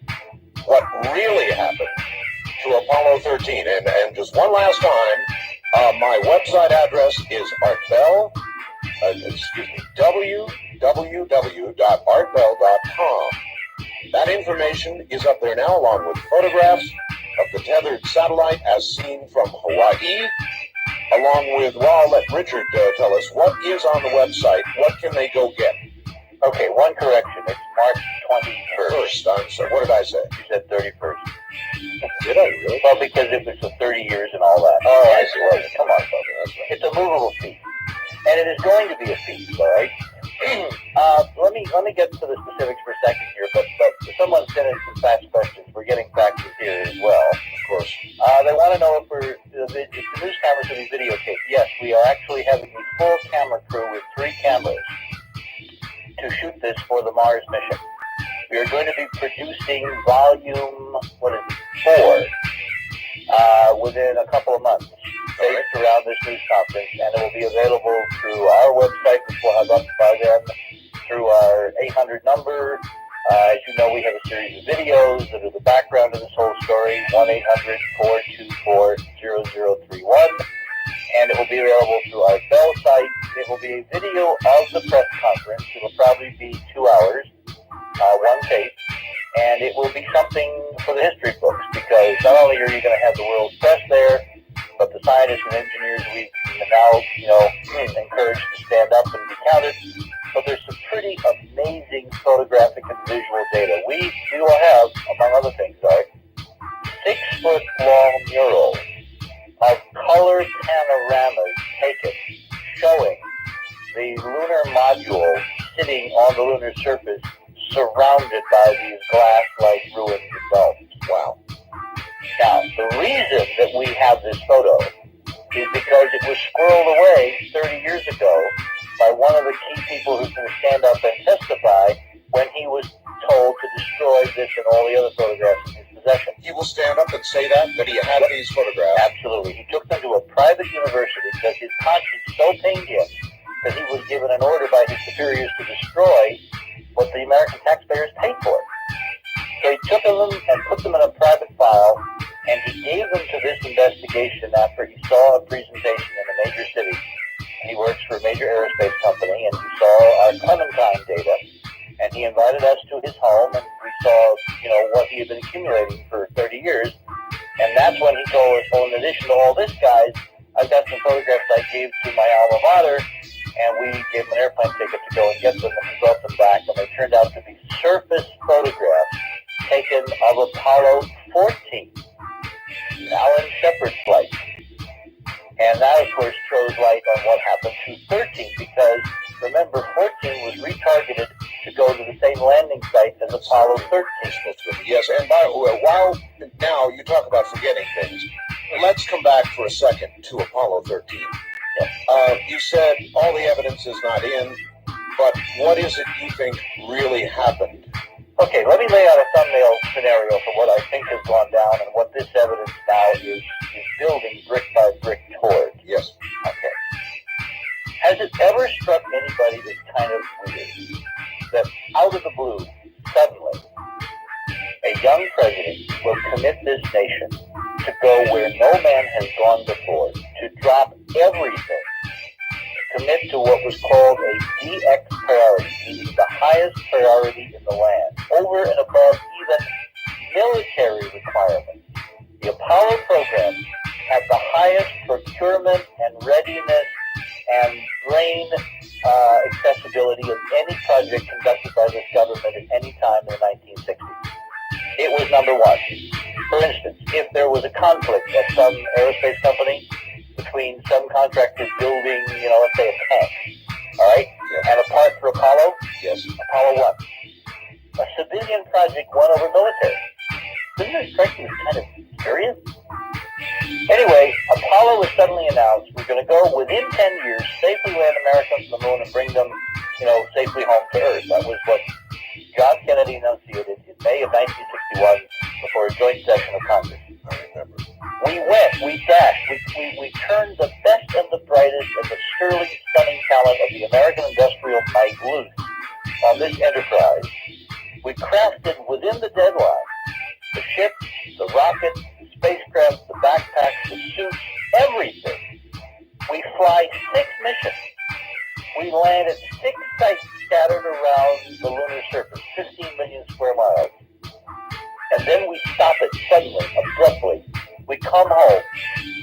what really happened to Apollo 13? And just one last time, my website address is www.artbell.com. That information is up there now, along with photographs of the tethered satellite as seen from Hawaii, along with, well, I'll let Richard tell us what is on the website. What can they go get? Okay, one correction. It's March 21st. I'm sorry. What did I say? You said 31st. Did I really? Well, because it was the 30 years and all that. Oh, I see. Well, come on, folks. It's a movable feast. And it is going to be a feast, all right? Let me get to the specifics for a second here, but someone sent in some fast questions. We're getting faxes here as well. Of course. They want to know if the news cameras will be videotaped. Yes, we are actually having a full camera crew with 3 cameras to shoot this for the Mars mission. We are going to be producing volume, 4, within a couple of months, based around this news conference, and it will be available through our website, which we'll have up by then, through our 800 number. As you know, we have a series of videos that are the background of this whole story, 1-800-424-0031, and it will be available through our Bell site. It will be a video of the press conference. It will probably be 2 hours, one tape, and it will be something for the history books, because not only are you going to have the world's press there, but the scientists and engineers we now, encourage to stand up and be counted. But there's some pretty amazing photographic and visual data. We will have, among other things, 6-foot-long murals of color panoramas taken showing the lunar module sitting on the lunar surface, surrounded by these glass-like ruins and domes. Wow. Now, the reason that we have this photo is because it was squirreled away 30 years ago by one of the key people who's going to stand up and testify when he was told to destroy this and all the other photographs in his possession. He will stand up and say that he had these photographs? Absolutely. He took them to a private university because his conscience so pained him that he was given an order by his superiors to destroy what the American taxpayers paid for. So he took them and put them in a private file, and he gave them to this investigation after he saw a presentation in a major city. And he works for a major aerospace company, and he saw our Clementine data, and he invited us to his home, and we saw, what he had been accumulating for 30 years. And that's when he told us, well, in addition to all this, guys, I've got some photographs I gave to my alma mater, and we gave him an airplane ticket to go and get them, and he brought them back, and they turned out to be surface photographs taken of Apollo 14, Alan Shepard's flight. And that, of course, throws light on what happened to 13, because, remember, 14 was retargeted to go to the same landing site as Apollo 13. Yes, and while now you talk about forgetting things, let's come back for a second to Apollo 13. Yes. You said all the evidence is not in, but what is it you think really happened? Okay, let me lay out a thumbnail scenario for what I think has gone down and what this evidence now is building brick by brick toward. Yes. Okay. Has it ever struck anybody that's kind of weird that out of the blue, suddenly, a young president will commit this nation to go where no man has gone before, to drop everything, to commit to what was called a DX priority, meaning the highest priority in the land, over and above even military requirements? The Apollo program had the highest procurement and readiness and brain accessibility of any project conducted by this government at any time in the 1960s. It was number one. For instance, if there was a conflict at some aerospace company between some contractors building, let's say a tank, all right, and a part for Apollo, Yes. Apollo 1. A civilian project won over military. Doesn't it strike you as kind of curious? Anyway, Apollo was suddenly announced, we're going to go within 10 years, safely land Americans on the moon and bring them, safely home to Earth. That was what John Kennedy enunciated in May of 1961 before a joint session of Congress. I remember. We went, we dashed, we turned the best and the brightest and the sterling, stunning talent of the American industrial might loose on this enterprise. We crafted within the deadline the ships, the rockets, the spacecraft, the backpacks, the suits, everything. We fly 6 missions. We land at 6 sites scattered around the lunar surface, 15 million square miles. And then we stop it suddenly, abruptly. We come home.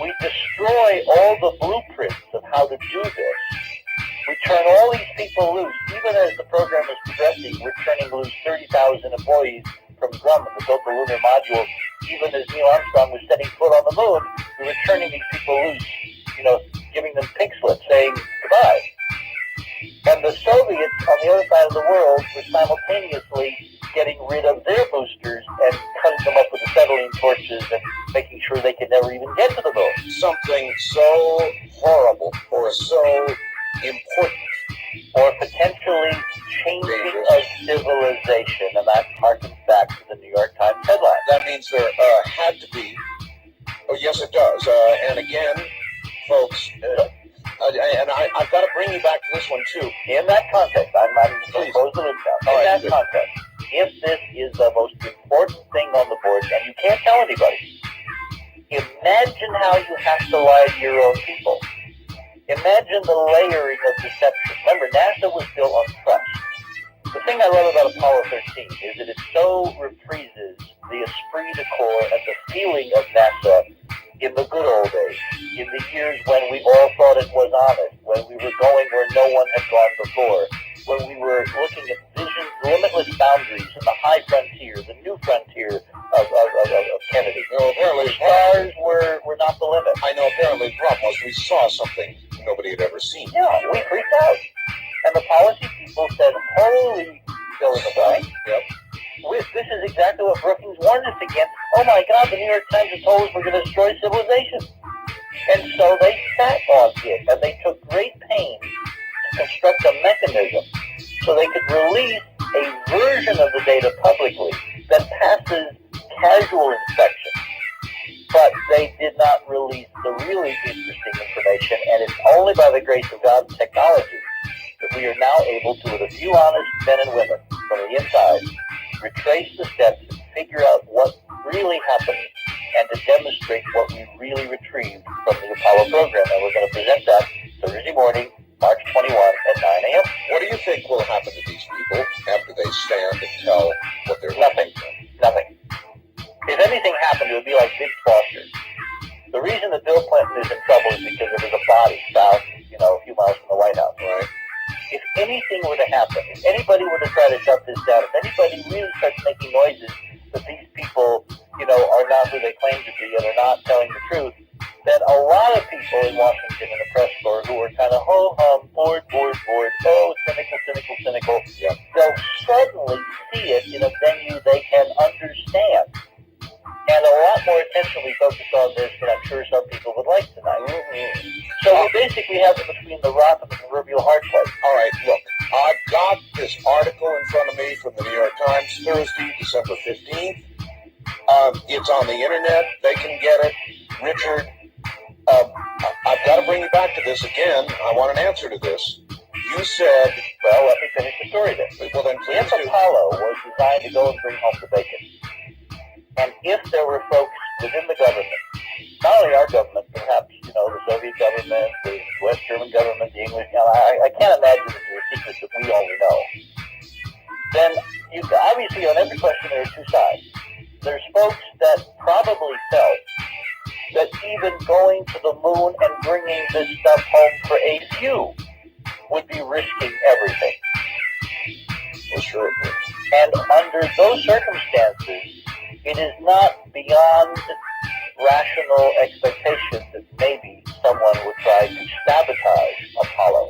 We destroy all the blueprints of how to do this. We turn all these people loose. Even as the program is progressing, we're turning loose 30,000 employees from Grumman that built the lunar module. Even as Neil Armstrong was setting foot on the moon, we were turning these people loose, giving them pink slips, saying goodbye. And the Soviets on the other side of the world were simultaneously getting rid of their boosters and cutting them up with acetylene torches and making sure they could never even get to the moon. Something so horrible or so important or potentially changing of civilization, and that harkens back to the New York Times headline. That means there had to be. Oh, yes, it does. And again, folks, and I've got to bring you back to this one too. In that context, I'm going to close the loop now. In that context, if this is the most important thing on the board, and you can't tell anybody, imagine how you have to lie to your own people. Imagine the layering of deception. Remember, NASA was built on trust. The thing I love about Apollo 13 is that it so reprises the esprit de corps and the feeling of NASA in the good old days, in the years when we all thought it was honest, when we were going where no one had gone before, when we were looking at visions, limitless boundaries, and the high frontier, the new frontier of Kennedy. Apparently, the stars were not the limit. I know, apparently the problem was we saw something nobody had ever seen. Yeah, we freaked out. And the policy people said, holy fill in the blank. Yep. This is exactly what Brookings warned us against. Oh my God, the New York Times has told us we're going to destroy civilization. And so they sat on it, and they took great pains to construct a mechanism so they could release a version of the data publicly that passes casual inspection. But they did not release the really interesting information, and it's only by the grace of God and technology that we are now able to, with a few honest men and women from the inside, retrace the steps and figure out what really happened and to demonstrate what we really retrieved from the Apollo program. And we're going to present that Thursday morning, March 21 at 9 a.m. What do you think will happen to these people after they stand and tell what they're Nothing. If anything happened, it would be like Big Foster. The reason that Bill Clinton is in trouble is because there was a body found, a few miles from the White House. Right. If anything were to happen, if anybody were to try to shut this down, if anybody really starts making noises that these people, are not who they claim to be and are not telling the truth, that a lot of people in Washington in the press corps who are kind of ho-hum, bored, oh, cynical, Yeah. they'll suddenly see it in a venue they can understand. And a lot more attention we focus on this than I'm sure some people would like tonight. Mm-hmm. So we basically have it between the rock and the proverbial hard place. All right, look, I've got this article in front of me from the New York Times, Thursday, December 15th. It's on the internet. They can get it. Richard, I've got to bring you back to this again. I want an answer to this. You said... Well, let me finish the story then. Well, then please If Apollo was designed to go and bring home the bacon, and if there were folks within the government, not only our government, perhaps, the Soviet government, the West German government, the English, I can't imagine that there are secrets that we only know. Then, obviously, on every question there are two sides. There's folks that probably felt that even going to the moon and bringing this stuff home for a few would be risking everything. Well, sure. And under those circumstances, it is not beyond rational expectation that maybe someone would try to sabotage Apollo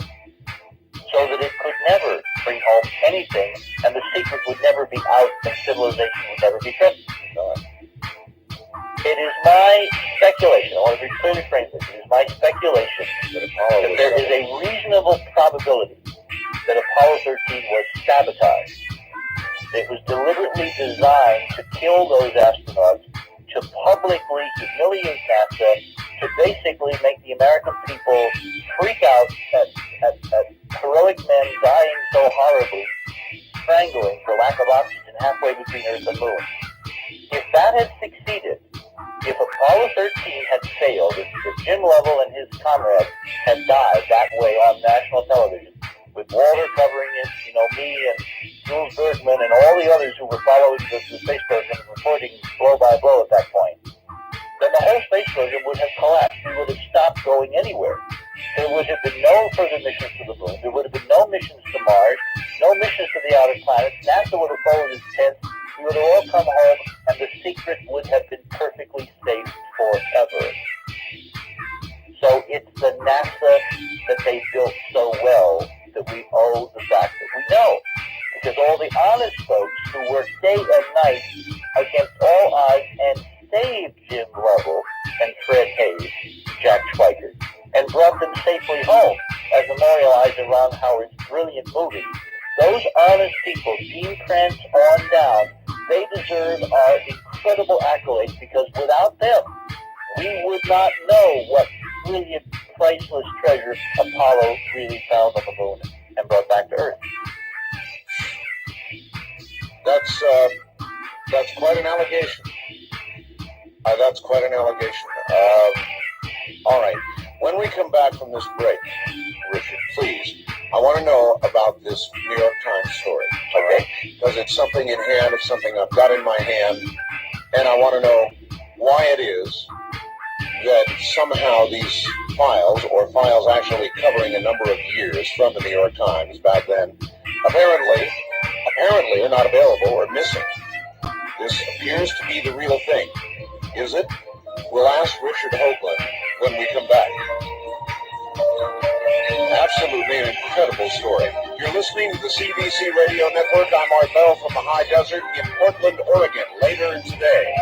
so that it could never bring home anything and the secret would never be out and civilization would never be threatened. It is my speculation, I want to be clearly frame this, it is my speculation that there is a reasonable probability that Apollo 13 was sabotaged. It was deliberately designed to kill those astronauts, to publicly humiliate NASA, to basically make the American people freak out at heroic men dying so horribly, strangling for lack of oxygen halfway between Earth and Moon. If that had succeeded, if Apollo 13 had failed, if Jim Lovell and his comrades had died that way on national television, with Walter covering it, me and Jules Bergman and all the others who were following the space program and reporting blow by blow at that point, then the whole space program would have collapsed. We would have stopped going anywhere. There would have been no further missions to the moon. There would have been no missions to Mars, no missions to the outer planets. NASA would have folded its tents. We would have all come home, and the secret would have been perfectly safe forever. So it's the NASA that they built so well that we owe the fact that we know. Because all the honest folks who worked day and night against all odds and saved Jim Lovell and Fred Hayes, Jack Schweikert, and brought them safely home, as memorialized in Ron Howard's brilliant movie. Those honest people, Gene Kranz on down, they deserve our incredible accolades because without them, we would not know what brilliant, priceless treasure Apollo really found on the moon and brought back to Earth. That's quite an allegation. That's quite an allegation. All right. When we come back from this break, Richard, please, I want to know about this New York Times story. Okay? Because it's something in hand, it's something I've got in my hand, and I want to know why it is that somehow these files, or files actually covering a number of years from the New York Times back then, apparently are not available or missing. This appears to be the real thing. Is it? We'll ask Richard Hoagland when we come back. Absolutely an incredible story. You're listening to the CBC Radio Network. I'm Art Bell from the High Desert in Portland, Oregon, later today.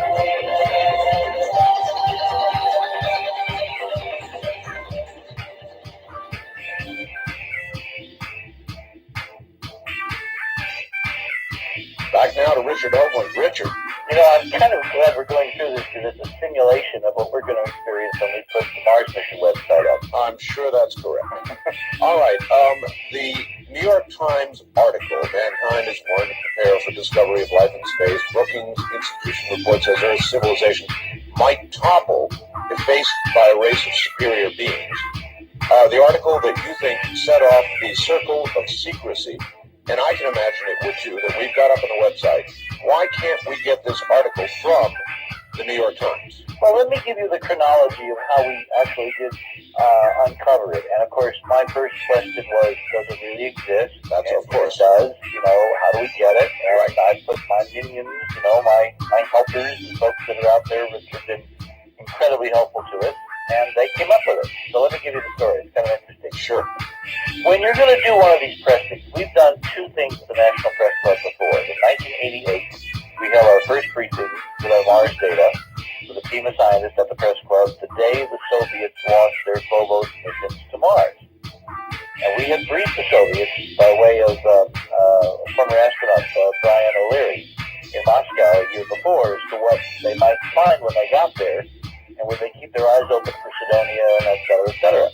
Back now to Richard Hoagland. Richard. I'm kind of glad we're going through this because it's a simulation of what we're going to experience when we put the Mars mission website up. I'm sure that's correct. All right. The New York Times article, Mankind is Born to Prepare for Discovery of Life in Space, Brookings Institution reports as Earth's civilization might topple if faced by a race of superior beings. The article that you think set off the circle of secrecy, and I can imagine it would too, that we've got up on the website. Why can't we get this article from the New York Times? Well, let me give you the chronology of how we actually did uncover it. And of course, my first question was, does it really exist? That's and of course. It does. How do we get it? And right. I put my minions, my helpers, the folks that are out there that have been incredibly helpful to us. and they came up with it. So let me give you the story. It's kind of interesting. Sure. When you're going to do one of these press things, we've done two things at the National Press Club before. In 1988, we held our first briefing with our Mars data with a team of scientists at the press club the day the Soviets launched their Phobos missions to Mars. And we had briefed the Soviets by way of former astronaut Brian O'Leary in Moscow a year before as to what they might find when they got there, and would they keep their eyes open for Cydonia, and et cetera, et cetera.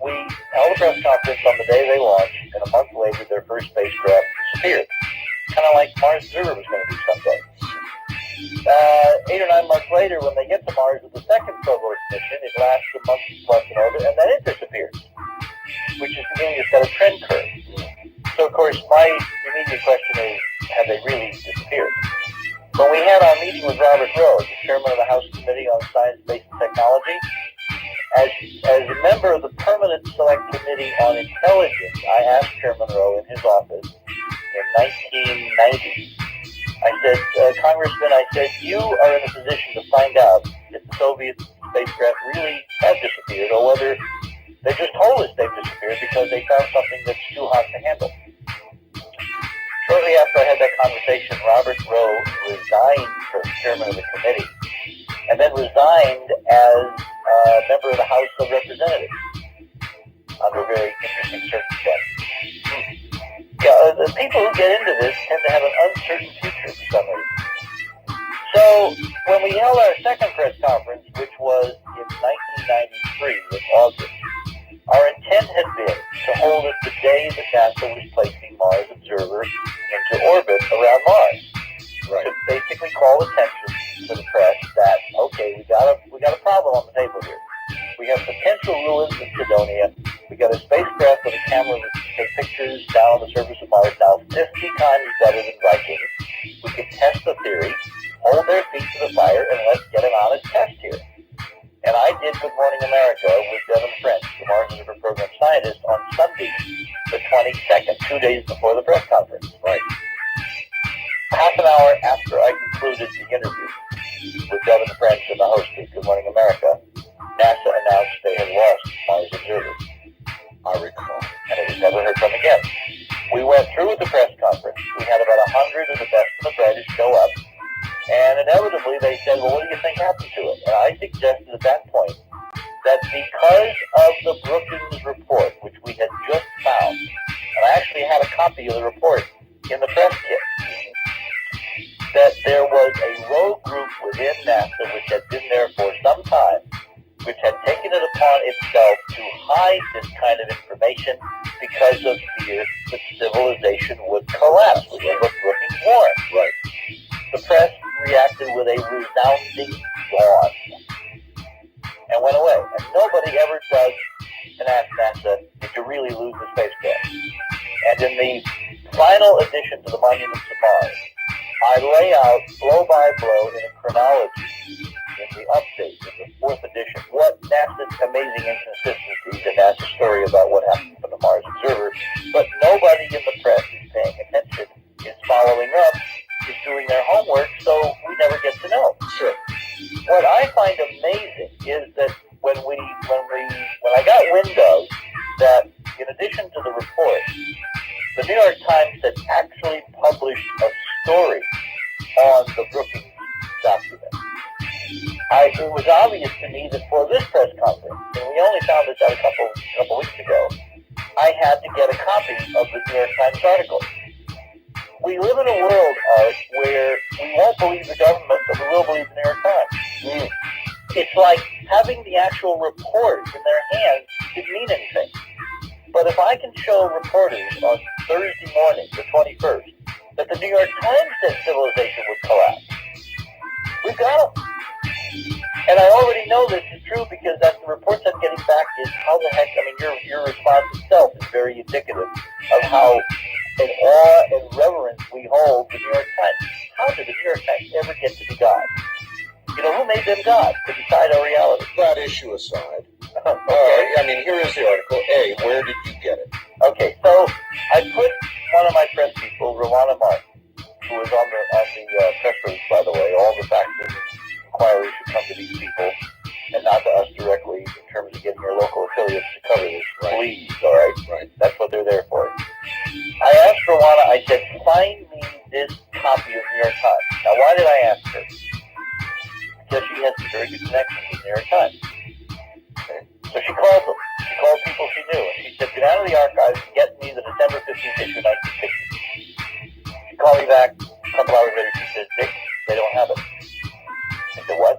We held a press conference on the day they launched, and a month later their first spacecraft disappeared. Kind of like Mars Observer was going to do someday. 8 or 9 months later, when they get to Mars with the second Phobos mission, it lasts a month plus in orbit, and then it disappears, which is beginning to set a trend curve. So, of course, my immediate question is, have they really disappeared? When we had our meeting with Robert Rowe, the chairman of the House Committee on Science, Space, and Technology, as a member of the Permanent Select Committee on Intelligence, I asked Chairman Rowe in his office in 1990, I said, Congressman, I said, you are in a position to find out if the Soviet spacecraft really have disappeared or whether they just told us they've disappeared because they found something that's too hot to handle. Shortly after I had that conversation, Robert Rowe resigned from chairman of the committee and then resigned as a member of the House of Representatives under very interesting circumstances. Yeah, the people who get into this tend to have an uncertain future for some reason. So when we held our second press conference, which was in 1993 in August, our intent had been to hold it the day that NASA was placing Mars Observer into orbit around Mars. Right. To basically call attention to the press that, okay, we got a problem on the table here. We have potential ruins in Cydonia. We got a spacecraft with a camera that can take pictures down on the surface of Mars now 50 times better than Viking. We can test the theory, hold their feet to the fire, and let's get an honest test here. And I did Good Morning America with Devin French, the Mars Observer Program scientist, on Sunday, the 22nd, 2 days before the press conference. Right. Half an hour after I concluded the interview with Devin French and the host of Good Morning America, NASA announced they had lost Mars Observer. I recall. And it was never heard from again. We went through with the press conference. We had about 100 of the best and the brightest show up. And inevitably they said, well, what do you think happened to it? And I suggested at that point that because of the Brookings report, which we had just found, and I actually had a copy of the report in the press kit, that there was a rogue group within NASA which had been there for some time, which had taken it upon itself to hide this kind of information because of fear that civilization would collapse, which is what Brookings warned. Right. The press reacted with a resounding yawn and went away. And nobody ever does and ask NASA, did you really lose the spacecraft? And in the final addition to the Monuments of Mars, I lay out blow by blow in a chronology in the update, in the 4th edition, what NASA's amazing inconsistencies in NASA's story about what happened from the Mars Observer, but nobody in the press is paying attention, is following up, is doing their homework, so we never get to know. Sure. What I find amazing is that when I got wind of that, in addition to the report, the New York Times had actually published a story on the Brookings document. It was obvious to me that for this press conference, and we only found this out a couple weeks ago, I had to get a copy of the New York Times article. We live in a world, Art, where we won't believe the government, but we will believe the New York Times. It's like having the actual report in their hands didn't mean anything. But if I can show reporters on Thursday morning, the 21st, that the New York Times said civilization would collapse, we've got them. And I already know this is true because that's the reports I'm getting back is how the heck, I mean, your response itself is very indicative of how in awe and reverence we hold the New York Times. How did the New York Times ever get to be God? You know, who made them God to decide our reality? That issue aside. Okay. I mean, here is the article. A, where did you get it? Okay, so I put one of my press people, Rowena Martin, who was on the press release, by the way, all the facts and inquiries should come to these people and not I said, find me this copy of New York Times. Now, why did I ask her? Because she has some very good connections with New York Times. Okay. So she called them. She called people she knew, and she said, go down to the archives and get me the December 15th issue, 1960. She called me back a couple hours later. She says, Dick, they don't have it. I said, what?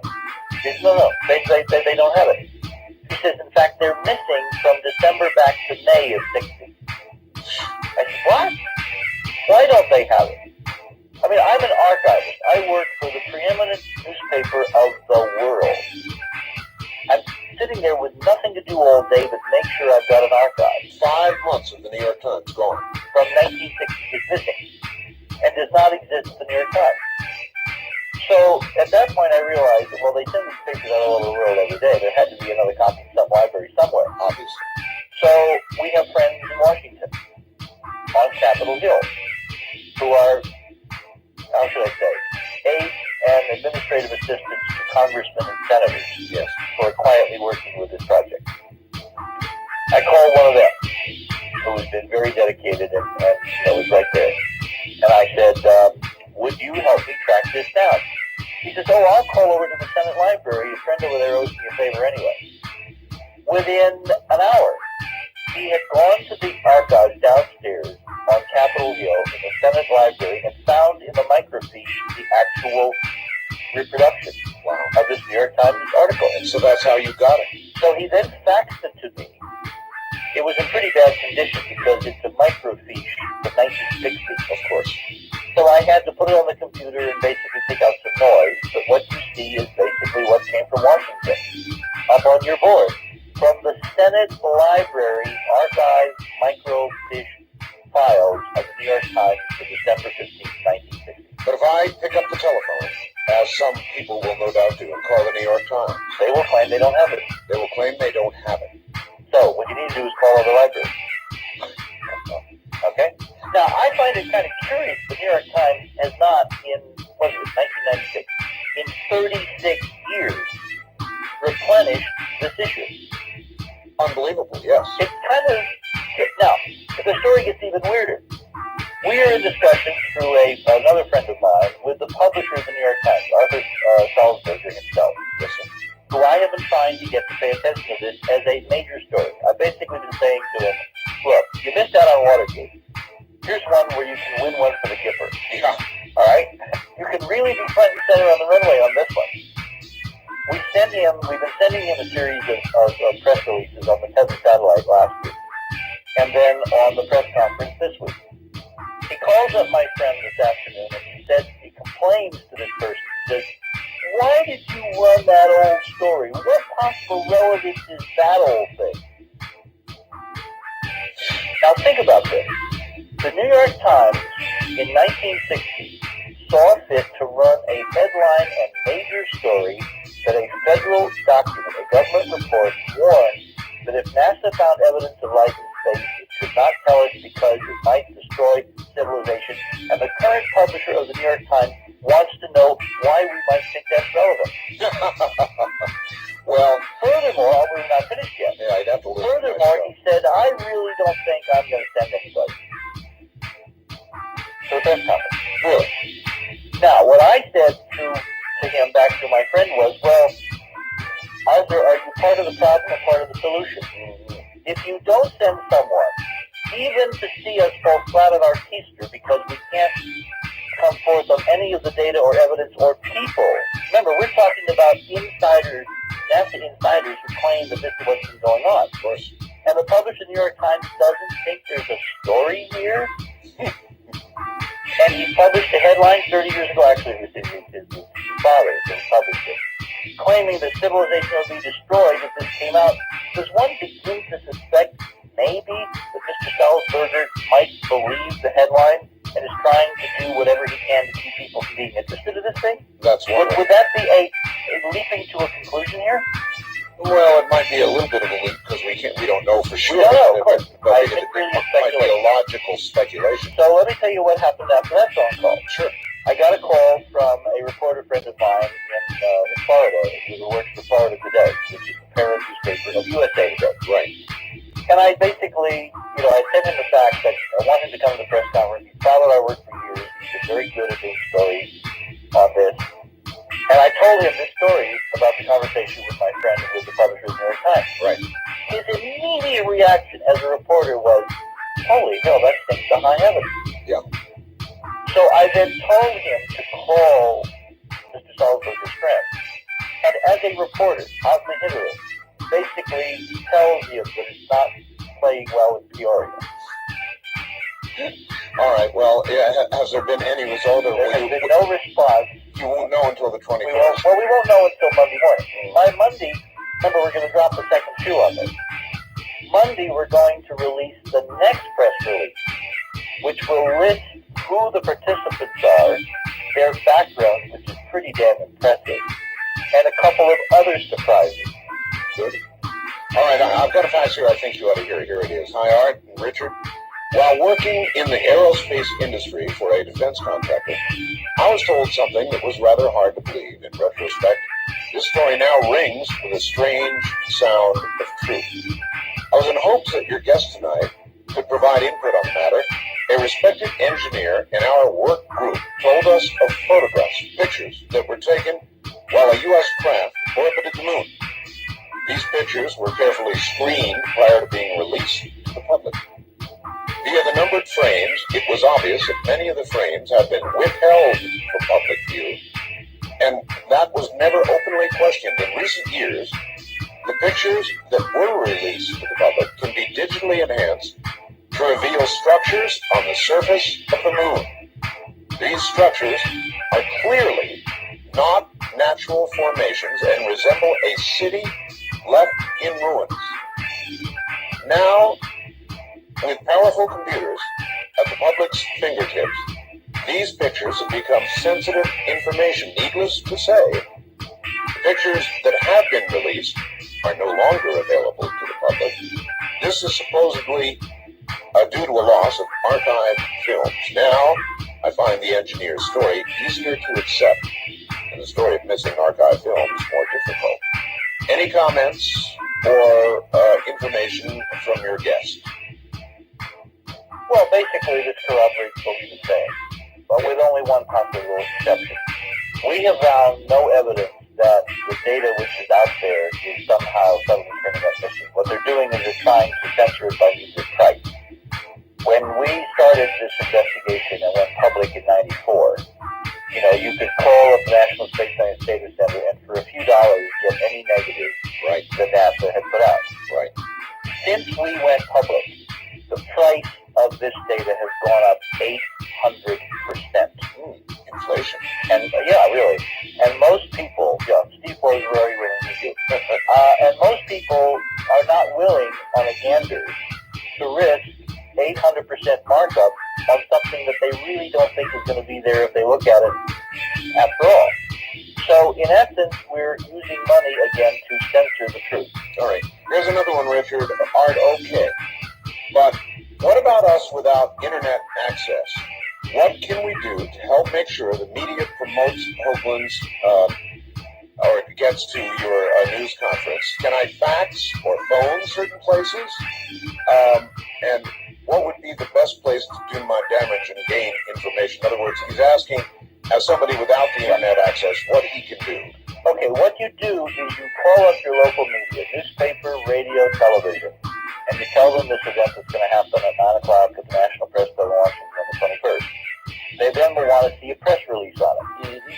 She said, no, they don't have it. She says, in fact, they're missing from December back to May of 60. I said, what? Why don't they have it? I mean, I'm an archivist. I work for the preeminent newspaper of the world. I'm sitting there with nothing to do all day but make sure I've got an archive. 5 months of the New York Times gone. From 1960 is missing and does not exist in the New York Times. So at that point I realized that, well, they send these papers out all over the world every day. There had to be another copy in some library somewhere, Obviously. So we have friends in Washington on Capitol Hill who are, how should I say, aides and administrative assistants to congressmen and senators, Yes. who are quietly working with this project. I called one of them, who has been very dedicated and was right there. And I said, would you help me track this down? He says, oh, I'll call over to the Senate Library. A friend over there owes me a favor anyway. Within an hour, he had gone to the archives downstairs on Capitol Hill in the Senate Library and found in the microfiche the actual reproduction of this New York Times article. And so that's how you got it. So he then faxed it to me. It was in pretty bad condition because it's a microfiche from 1960, of course. So I had to put it on the computer and basically take out some noise. But what you see is basically what came from Washington up on your board. From the Senate Library archived microfiche files of the New York Times for December 15, 1960. But if I pick up the telephone, as some people will no doubt do, and call the New York Times, They will claim they don't have it. they will claim they don't have it. So what you need to do is call the library. Okay? Now, I find it kind of curious the New York Times has not, in, what is it, 1996, in 36 years, replenished this issue. Unbelievable, yes. It's kind of, now, the story gets even weirder. We are in discussions through another friend of mine with the publisher of the New York Times, Arthur Salzberger himself, who I have been trying to get to pay attention to this as a major story. I've basically been saying to him, look, you missed out on Watergate. Here's one where you can win one for the Gipper. Yeah. All right? You can really be front and center on the runway on this one. We've been sending him a series of press releases on the Tethered Satellite last week, and then on the press conference this week. He calls up my friend this afternoon, and he complains to this person. He says, why did you run that old story? What possible relevance is that old thing? Now think about this. The New York Times in 1960 saw fit to run a headline and major story that a federal document, a government report, warned that if NASA found evidence of life in space, it should not tell us because it might destroy civilization. And the current publisher of the New York Times wants to know why we might think that's relevant. Well, furthermore, we're not finished yet. yeah, I'd have to listen. Furthermore, he said, I really don't think I'm going to send anybody. So that's coming. Really? Now, what I said to him back to my friend was, well, Arthur, are you part of the problem or part of the solution? If you don't send someone, even to see us fall flat on our keister because we can't come forth on any of the data or evidence or people. Remember, we're talking about insiders, NASA insiders who claim that this is what's been going on. Of course. And the publisher of the New York Times doesn't think there's a story here. And he published a headline 30 years ago, actually it was his father who published it, claiming that civilization would be destroyed if this came out. Does one begin to suspect maybe that Mr. Salzberger might believe the headline and is trying to do whatever he can to keep people from being interested in this thing? That's one. Would that be a leaping to a conclusion here? Well, it might be a little bit of a leap because we don't know for sure. No, of course. But It's it really might be a logical speculation. So let me tell you what happened after that phone call. Sure. I got a call from a reporter friend of mine in Florida who works for Florida Today, which is the parent newspaper of USA Today. Right. And I basically, I sent him the fact that I wanted to come to the press conference. He saw that I worked for years. He's been very good at doing stories on this. And I told him this story about the conversation with my friend who was the publisher of the New York Times. Right. His immediate reaction as a reporter was, holy hell, that stinks to high heaven. Yeah. So I then told him to call Mr. Salzberger's friend. And as a reporter, out in the hinterland, basically tells him that it's not playing well in Peoria. All right. Well, has there been any result? Or There has been no response. You won't know until the 21st. We won't know until Monday morning. By Monday, remember, we're going to drop the second shoe on this. Monday, we're going to release the next press release, which will list who the participants are, their backgrounds, which is pretty damn impressive, and a couple of other surprises. Good. All right, I've got a fax here I think you ought to hear. Here it is. Hi, Art and Richard. While working in the aerospace industry for a defense contractor, I was told something that was rather hard to believe. In retrospect, this story now rings with a strange sound of truth. I was in hopes that your guest tonight could provide input on the matter. A respected engineer in our work group told us of photographs, pictures that were taken while a U.S. craft orbited the moon. These pictures were carefully screened prior to being released to the public. Via the numbered frames, it was obvious that many of the frames had been withheld from public view, and that was never openly questioned. In recent years, the pictures that were released to the public can be digitally enhanced to reveal structures on the surface of the moon. These structures are clearly not natural formations and resemble a city left in ruins. Now, with powerful computers at the public's fingertips, these pictures have become sensitive information. Needless to say, the pictures that have been released are no longer available to the public. This is supposedly due to a loss of archived films. Now, I find the engineer's story easier to accept, and the story of missing archived films more difficult. Any comments or information from your guest? Well, basically, this corroborates what we've been saying, but with only one possible exception. We have found no evidence that the data which is out there is somehow suddenly turning up missing. What they're doing is they're trying to censor it by means of price. When we started this investigation and went public in '94, you could call up the National Space Science Data Center and for a few dollars get any negative that NASA had put out. Right. Since we went public, the price of this data has gone up 800%. Inflation. And really. And most people, Steve was very willing to do. And most people are not willing on a gander to risk 800% markup on something that they really don't think is going to be there if they look at it after all. So, in essence, we're using money again to censor the truth. All right. Here's another one, Richard. Art, okay. But what about us without internet access? What can we do to help make sure the media promotes Hoagland's or gets to your news conference? Can I fax or phone certain places? And what would be the best place to do my damage and gain information? In other words, he's asking, as somebody without the internet access, what he can do. Okay, what you do is you call up your local media, newspaper, radio, television, and you tell them this event is going to happen at 9 o'clock at the National Press Club in Washington on the 21st. They then will want to see a press release on it.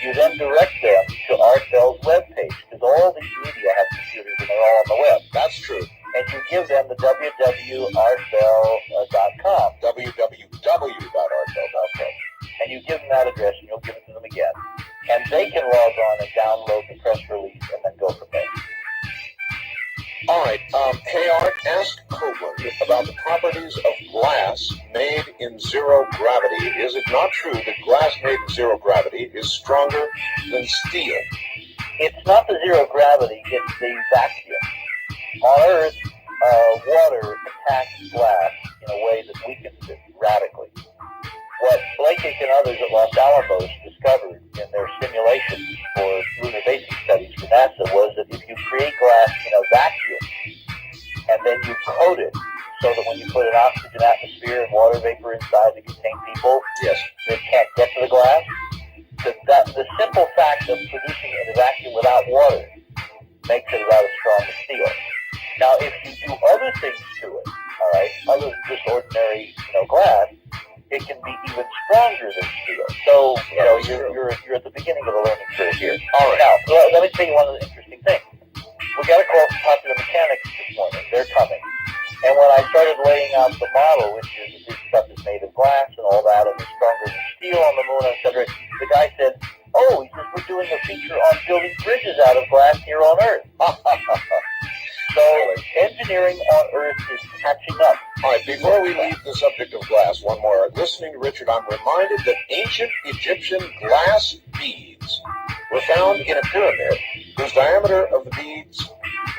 You then direct them to Art Bell's webpage, because all these media have computers and they're all on the web. That's true. And you give them the www.artbell.com. www.artbell.com. And you give them that address, and you'll give it to them again. And they can log on and download the press release and then go from there. All right. Hey, Art, ask Hoagland about the properties of glass made in zero gravity. Is it not true that glass made in zero gravity is stronger than steel? It's not the zero gravity, it's the vacuum. On Earth, water attacks glass in a way that weakens it radically. What Blakey and others at Los Alamos discovered in their simulations for lunar basic studies for NASA was that if you create glass in a vacuum and then you coat it an oxygen atmosphere and water vapor inside to contain people Yes. that can't get to the glass. The simple fact of producing a vacuum without water makes it about as strong as steel. Now, if you do other things to it, all right, other than just ordinary, glass, it can be even stronger than steel. So, you're at the beginning of the learning curve here. All right. Now, let me tell you one of the interesting things. We got a call from Popular Mechanics this morning. They're coming. And when I started laying out the model, which is this stuff is made of glass and all that, and it's stronger than steel on the moon, etc., the guy said, he says, we're doing a feature on building bridges out of glass here on Earth. So engineering on Earth is catching up. All right, before we leave the subject of glass, one more. Listening to Richard, I'm reminded that ancient Egyptian glass beads were found in a pyramid whose diameter of the beads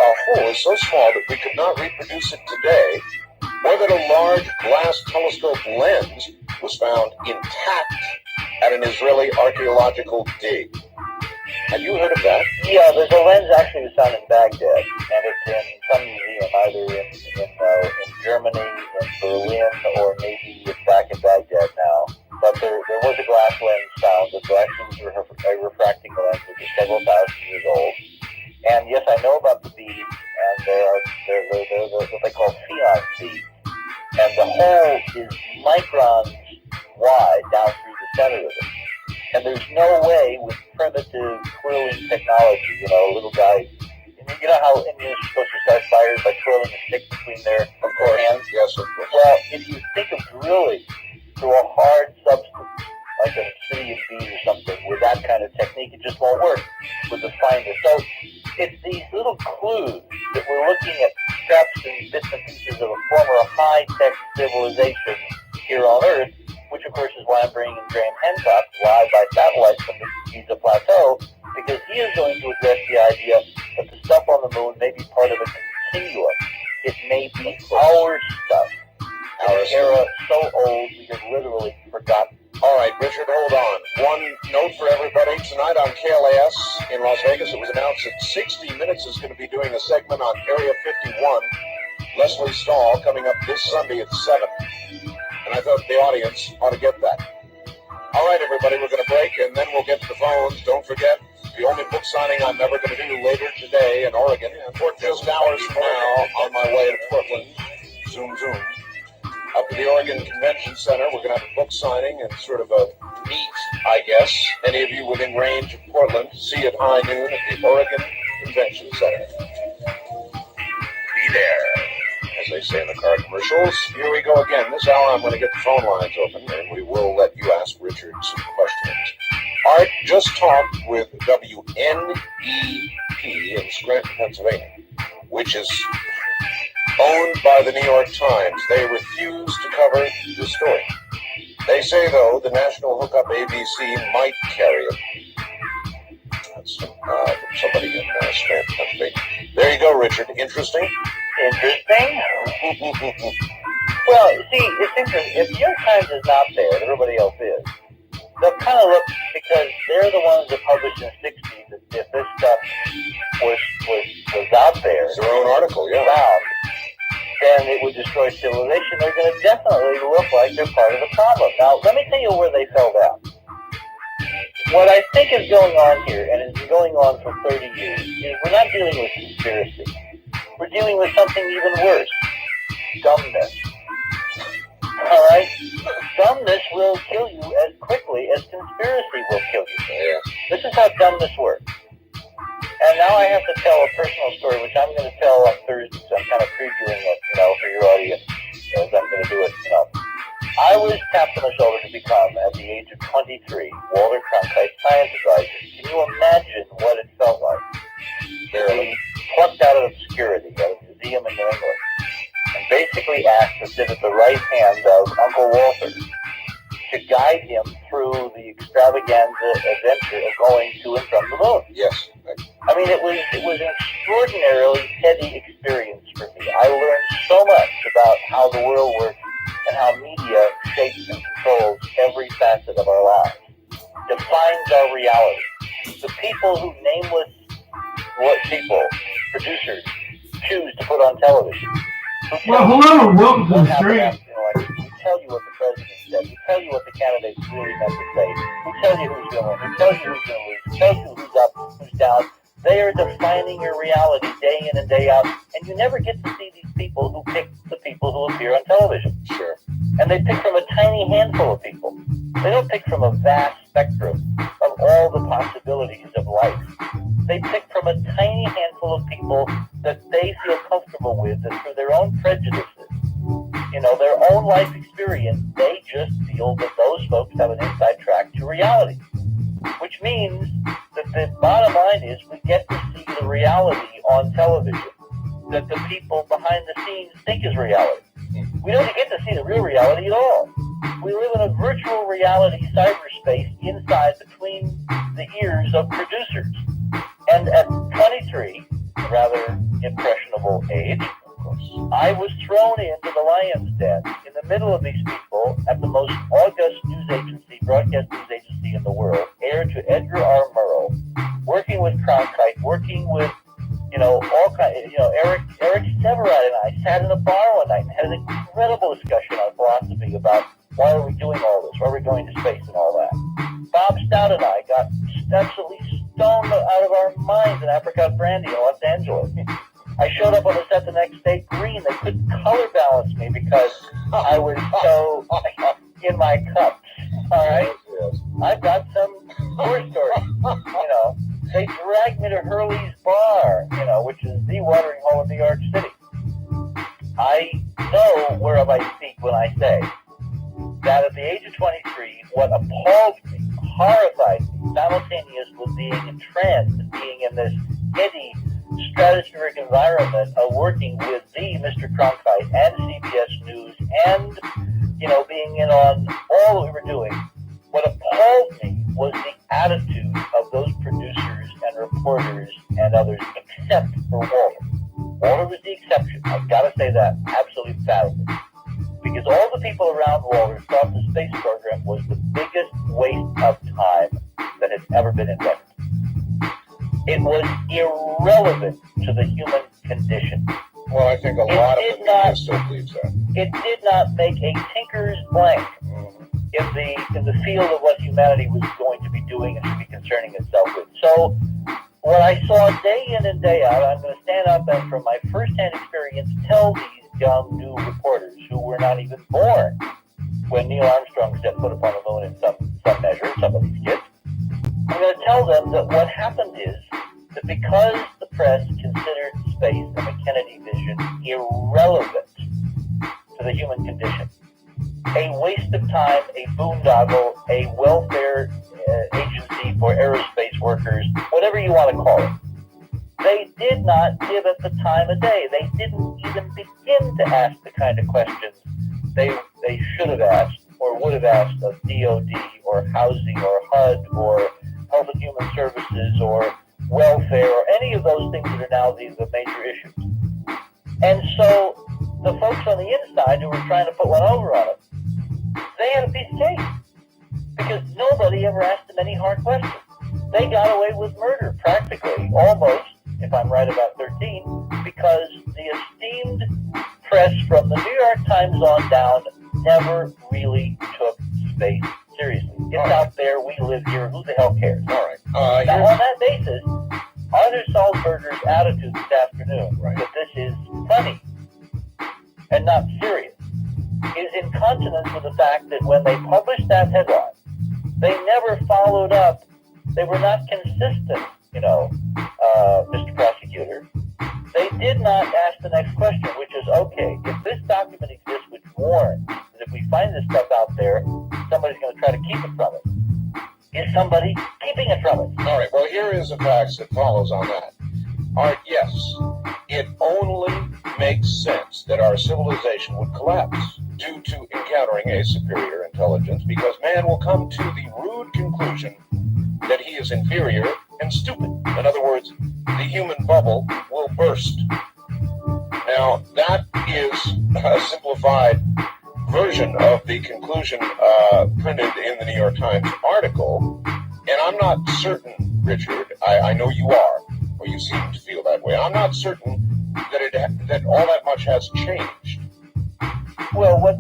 hole is so small that we could not reproduce it today, or that a large glass telescope lens was found intact at an Israeli archaeological dig. Have you heard of that? Yeah, there's a lens actually was found in Baghdad, and it's in some museum, either in Germany, in Berlin, or maybe it's back in Baghdad now. But there was a glass lens found that actually was a refracting lens that was several thousand years old. And yes, I know about the beads, and they're what they call phenon beads. And the hole is microns wide down through the center of it. And there's no way with primitive twirling technology, a little guy, you know how Indians are supposed to start fires by twirling a stick between their hands? Yes, of course. Well, if you think of drilling through a hard substance, like an obsidian bead or something, with that kind of technique, it just won't work with the fineness. So it's these little clues that we're looking at scraps and bits and pieces of a former high-tech civilization here on Earth, which of course is why I'm bringing in Graham Hancock live by satellite from the Giza Plateau, because he is going to address the idea that the stuff on the moon may be part of a continuum. It may be our stuff. Our era so old we have literally forgotten. All right, Richard, hold on. One note for everybody. Tonight on KLAS in Las Vegas, it was announced that 60 Minutes is going to be doing a segment on Area 51. Leslie Stahl coming up this Sunday at 7. And I thought the audience ought to get that. All right, everybody, we're going to break, and then we'll get to the phones. Don't forget, the only book signing I'm never going to do later today in Oregon. Just hours from now, on my way to Portland. Zoom, zoom. Up to the Oregon Convention Center, we're going to have a book signing and sort of a meet, I guess. Any of you within range of Portland, see at high noon at the Oregon Convention Center. Be there, as they say in the car commercials. Here we go again. This hour I'm going to get the phone lines open, and we will let you ask Richard some questions. Art just talked with WNEP in Scranton, Pennsylvania, which is owned by the New York Times. They refuse to cover the story. They say, though, the National Hookup ABC might carry it. That's from somebody in Scranton, Pennsylvania. There you go, Richard. Interesting? Interesting? Well, see, it's interesting. If the New York Times is not there, and everybody else is, they'll kind of look, because they're the ones that published in the 60s, that if this stuff was out there, It's their own article, yeah. found, then it would destroy civilization. They're going to definitely look like they're part of the problem. Now, let me tell you where they fell down. What I think is going on here, and has been going on for 30 years, is we're not dealing with conspiracy. We're dealing with something even worse. Dumbness. All right? Dumbness will kill you as quickly as conspiracy will kill you. Yeah. This is how dumbness works. And now I have to tell a personal story, which I'm going to tell on Thursday, so I'm kind of previewing it, for your audience, as I'm going to do it, I was tapped on the shoulder to become, at the age of 23, Walter Cronkite's science advisor. Can you imagine what it felt like? Barely plucked out of obscurity at a museum in New England, and basically asked to sit at the right hand of Uncle Walter to guide him through the extravaganza adventure of going to and from the moon. Yes. I mean, it was an extraordinarily heady experience for me. I learned so much about how the world works and how media shapes and controls every facet of our lives, defines our reality. The people who nameless producers choose to put on television Well, hello and welcome to What the happened stream. after the election? We tell you what the president said. We tell you what the candidates really meant to say. We tell you who's going to win. We tell you who's going to lose. We tell you who's up, who's down. They are defining your reality day in and day out, and you never get to see these people who pick the people who appear on television. Sure. And they pick from a tiny handful of people. They don't pick from a vast spectrum of all the possibilities of life. They pick from a tiny handful of people that they feel comfortable with, that through their own prejudices, their own life experience, they just feel that those folks have an inside track to reality. Which means that the bottom line is we get to see the reality on television that the people behind the scenes think is reality. We don't get to see the real reality at all. We live in a virtual reality cyberspace inside between the ears of producers. And at 23, a rather impressionable age, I was thrown into the lion's den in the middle of these people at the most august broadcast news agency in the world, aired to Edgar R. Murrow, working with Cronkite, working with, all kinds, Eric Severide and I sat in a bar one night and had an incredible discussion on philosophy about why are we doing all this, why are we going to space and all that. Bob Stout and I got absolutely stoned out of our minds in Apricot Brandy in Los Angeles. I showed up on the set the next day green. They couldn't color balance me because I was so in my cups. All right? I've got some horror stories. They dragged me to Hurley's Bar, which is the watering hole in New York City. I know whereof I speak when I say that at the age of 23, what appalled me, horrified me, simultaneous with being entranced and being in this heady, stratospheric environment of working with the Mr. Cronkite and CBS News and, being in on all we were doing, what appalled me was the attitude of those producers and reporters and others, except for Walter. Walter was the exception. I've got to say that absolutely emphatically. Because all the people around Walter thought the space program was the biggest waste of time that has ever been invented. It was irrelevant to the human condition. Well, I think a lot of the media still believes that. It did not make a tinker's blank in the field of what humanity was going to be doing and should be concerning itself with. So what I saw day in and day out, I'm going to stand up and from my firsthand experience tell these young new reporters who were not even born when Neil Armstrong set foot upon the moon in some measure, some of these kids. I'm going to tell them that what happened is that because the press considered space and the Kennedy vision irrelevant to the human condition, a waste of time, a boondoggle, a welfare agency for aerospace workers, whatever you want to call it, they did not give it the time of day. They didn't even begin to ask the kind of questions they should have asked or would have asked of DOD or housing or HUD or Health and Human Services or welfare or any of those things that are now the major issues. And so the folks on the inside who were trying to put one over on it, they had a piece of cake because nobody ever asked them any hard questions. They got away with murder practically, almost, if I'm right about 13, because the esteemed press from the New York Times on down never really took space seriously. It's out there, we live here, who the hell cares? All right. Now, on that basis, Arthur Salzberger's attitude this afternoon, that this is funny and not serious, is in consonance with the fact that when they published that headline, they never followed up. They were not consistent, Mr. Prosecutor. They did not ask the next question, which is, okay, if this document exists which warns that if we find this stuff out there, somebody's going to try to keep it from us. Is somebody keeping it from us? All right, well, here is a fact that follows on that. All right, yes, it only makes sense that our civilization would collapse due to encountering a superior intelligence because man will come to the rude conclusion that he is inferior and stupid. In other words, the human bubble will burst. Now, that is a simplified version of the conclusion printed in the New York Times article, and I'm not certain, Richard, I know you are, or you seem to feel that way, I'm not certain that all that much has changed. Well, what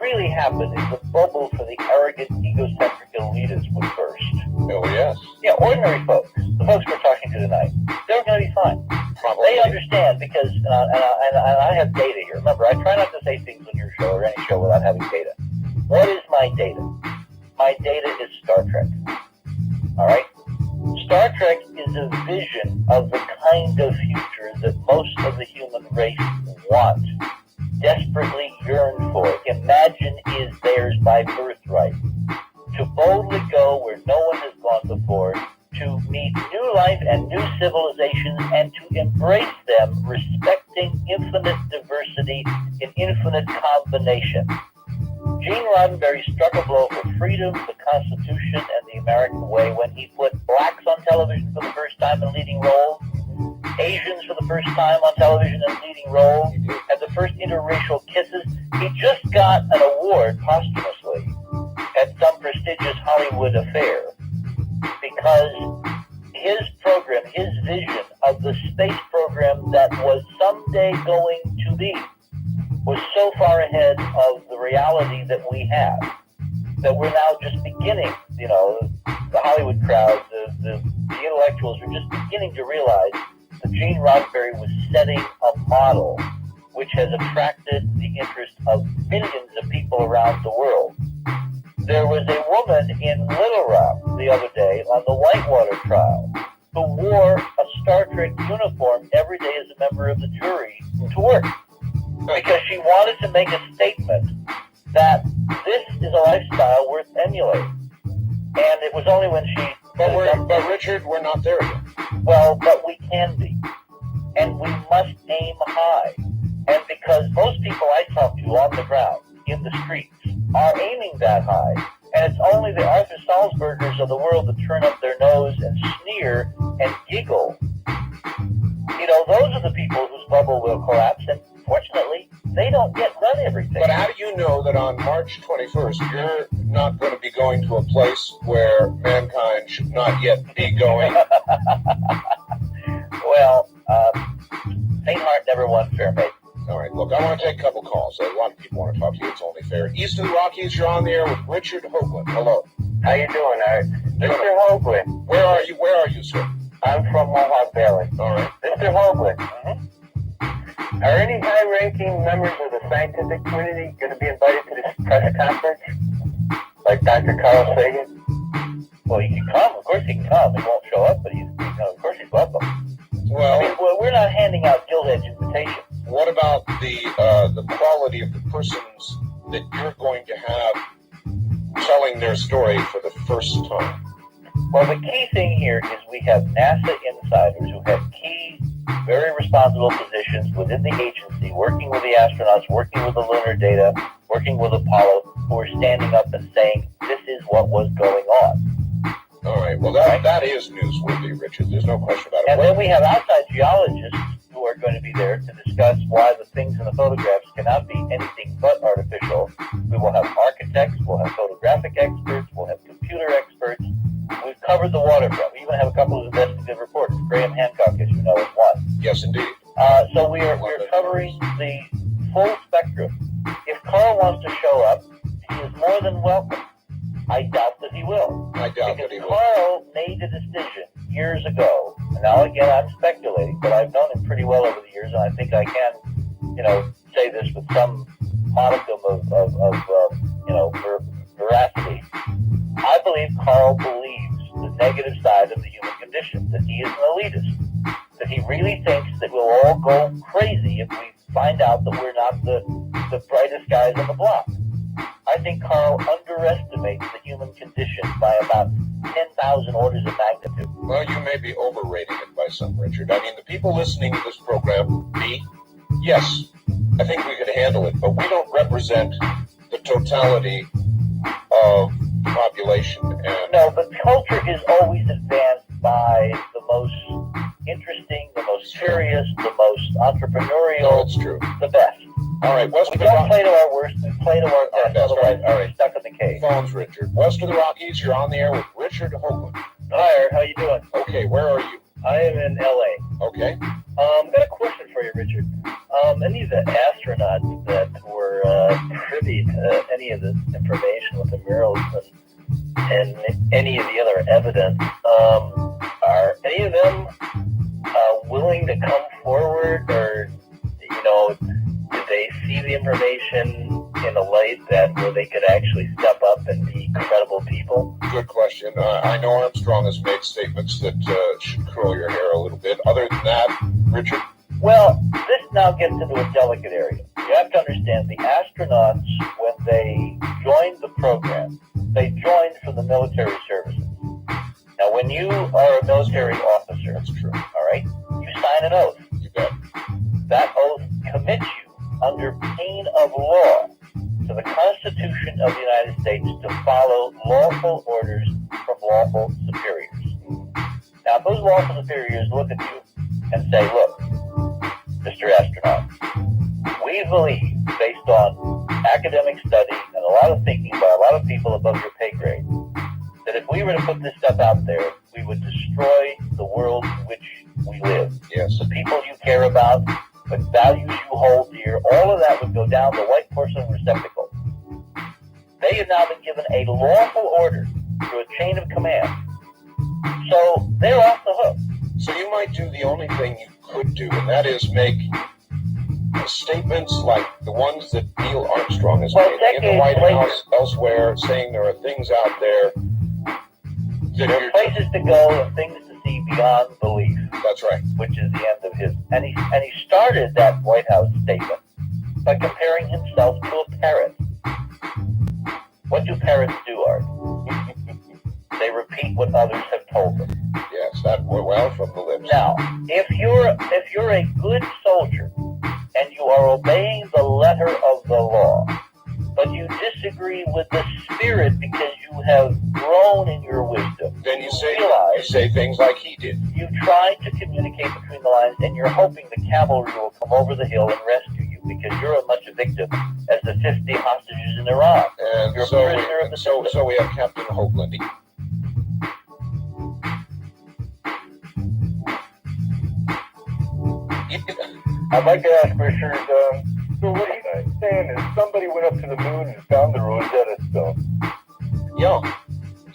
really happened is the bubble for the arrogant, egocentric elitists would burst. Oh, yes. Yeah, ordinary folks, the folks we're talking to tonight, they're going to be fine. Probably. They understand because, and I have data here. Remember, I try not to say things on your show or any show without having data. What is my data? My data is Star Trek. All right? Star Trek is a vision of the kind of future that most of the human race want, desperately yearn for, imagine is theirs by birthright. To boldly go where no one has gone before, to meet new life and new civilizations, and to embrace them, respecting infinite diversity in infinite combination. Gene Roddenberry struck a blow for freedom, the Constitution, and the American way when he put blacks on television for the first time in leading roles, Asians for the first time on television in leading roles, had the first interracial kisses. He just got an award posthumously at some prestigious Hollywood affair because his program, his vision of the space program that was someday going to be, was so far ahead of the reality that we have that we're now just beginning, the Hollywood crowd, the intellectuals are just beginning to realize that Gene Roddenberry was setting a model which has attracted the interest of millions of people around the world. There was a woman in Little Rock the other day on the Whitewater trial who wore a Star Trek uniform every day as a member of the jury to work because she wanted to make a statement that this is a lifestyle worth emulating. And it was only when she... But Richard, we're not there yet. Well, but we can be. And we must aim high. And because most people I talk to on the ground, in the streets, are aiming that high, and it's only the Arthur Salzburgers of the world that turn up their nose and sneer and giggle. Those are the people whose bubble will collapse, and fortunately, they don't yet run everything. But how do you know that on March 21st, you're not going to be going to a place where mankind should not yet be going? Well, St. Heart never won fair mate. All right, look, I want to take a couple calls. A lot of people want to talk to you. It's only fair. East of the Rockies, you're on the air with Richard Hoagland. Hello. How you doing, Art? Mr. Hoagland. Where are you, sir? I'm from Mohawk Valley. All right. Mr. Hoagland. Are any high-ranking members of the scientific community going to be invited to this press conference? Like Dr. Carl Sagan? Well, he can come. Of course he can come. He won't show up, but of course he's welcome. Well, we're not handing out gilt-edged invitations. What about the quality of the persons that you're going to have telling their story for the first time? Well, the key thing here is we have NASA insiders who have key, very responsible positions within the agency, working with the astronauts, working with the lunar data, working with Apollo, who are standing up and saying, this is what was going on. All right. Well, that is newsworthy, Richard. There's no question about it. And then we have outside geologists who are going to be there to discuss why the things in the photographs cannot be anything but artificial. We will have architects, we'll have photographic experts, we'll have computer experts. We've covered the waterfront. We even have a couple of investigative reporters. Graham Hancock, as you know, is one. Yes, indeed. So we're covering the full spectrum. If Carl wants to show up, he is more than welcome. I doubt that he will. I doubt that he will. Carl made a decision years ago. And now, again, I'm speculating, but I've known him pretty well over the years, and I think I can, say this with some modicum of veracity. I believe Carl believes the negative side of the human condition, that he is an elitist, that he really thinks that we'll all go crazy if we find out that we're not the brightest guys on the block. I think Carl underestimates the human condition by about 10,000 orders of magnitude. Well, you may be overrating it by some, Richard. I mean, the people listening to this program, me, yes, I think we could handle it, but we don't represent the totality of the population. And no, but culture is always advanced by the most interesting, the most curious, the most entrepreneurial, no, it's true. The best. All right, west We of the don't play Rockies. to our worst, we play to our best, otherwise we're stuck in the cave. Phones, Richard. West of the Rockies, you're on the air with Richard Hoagland. Hi, Art, how you doing? Okay, where are you? I am in LA. Okay. Got a question for you, Richard. Any of the astronauts that were privy to any of this information with the murals and any of the other evidence, are any of them willing to come forward, or did they see the information in a light that where they could actually step up and be credible people? Good question. I know Armstrong has made statements that should curl your hair a little bit. Other than that, Richard? Well, this now gets into a delicate area. You have to understand the astronauts, when they joined the program, they joined from the military services. Now, when you are a military officer, That's true. all right, you sign an oath. You bet. That oath commits you under pain of law to the Constitution of the United States to follow lawful orders from lawful superiors. Now, if those lawful superiors look at you and say, look, Mr. Astronaut, we believe, based on academic study and a lot of thinking by a lot of people above your pay grade, that if we were to put this stuff out there, we would destroy the world in which we live. Yes. The people you care about, the values you hold dear, all of that would go down the white porcelain receptacle. They have now been given a lawful order through a chain of command. So they're off the hook. So you might do the only thing you could do, and that is make statements like the ones that Neil Armstrong has made in the White House, elsewhere, saying there are things out there that There are places to go and things to see beyond belief. That's right. Which is the end of his. And he started that White House statement by comparing himself to a parrot. What do parrots do, Art? They repeat what others have told them. Yes, that well from the lips. Now, if you're a good soldier and you are obeying the letter of the law, but you disagree with the spirit because you have grown in your wisdom, then you say things like he did. You try to communicate between the lines, and you're hoping the cavalry will come over the hill and rescue you because you're as much a victim as the 50 hostages in Iran. And you're so a prisoner of the system. So we have Captain Hoagland. I'd like to ask Richard, so what he's saying is somebody went up to the moon and found the Rosetta Stone. Yeah,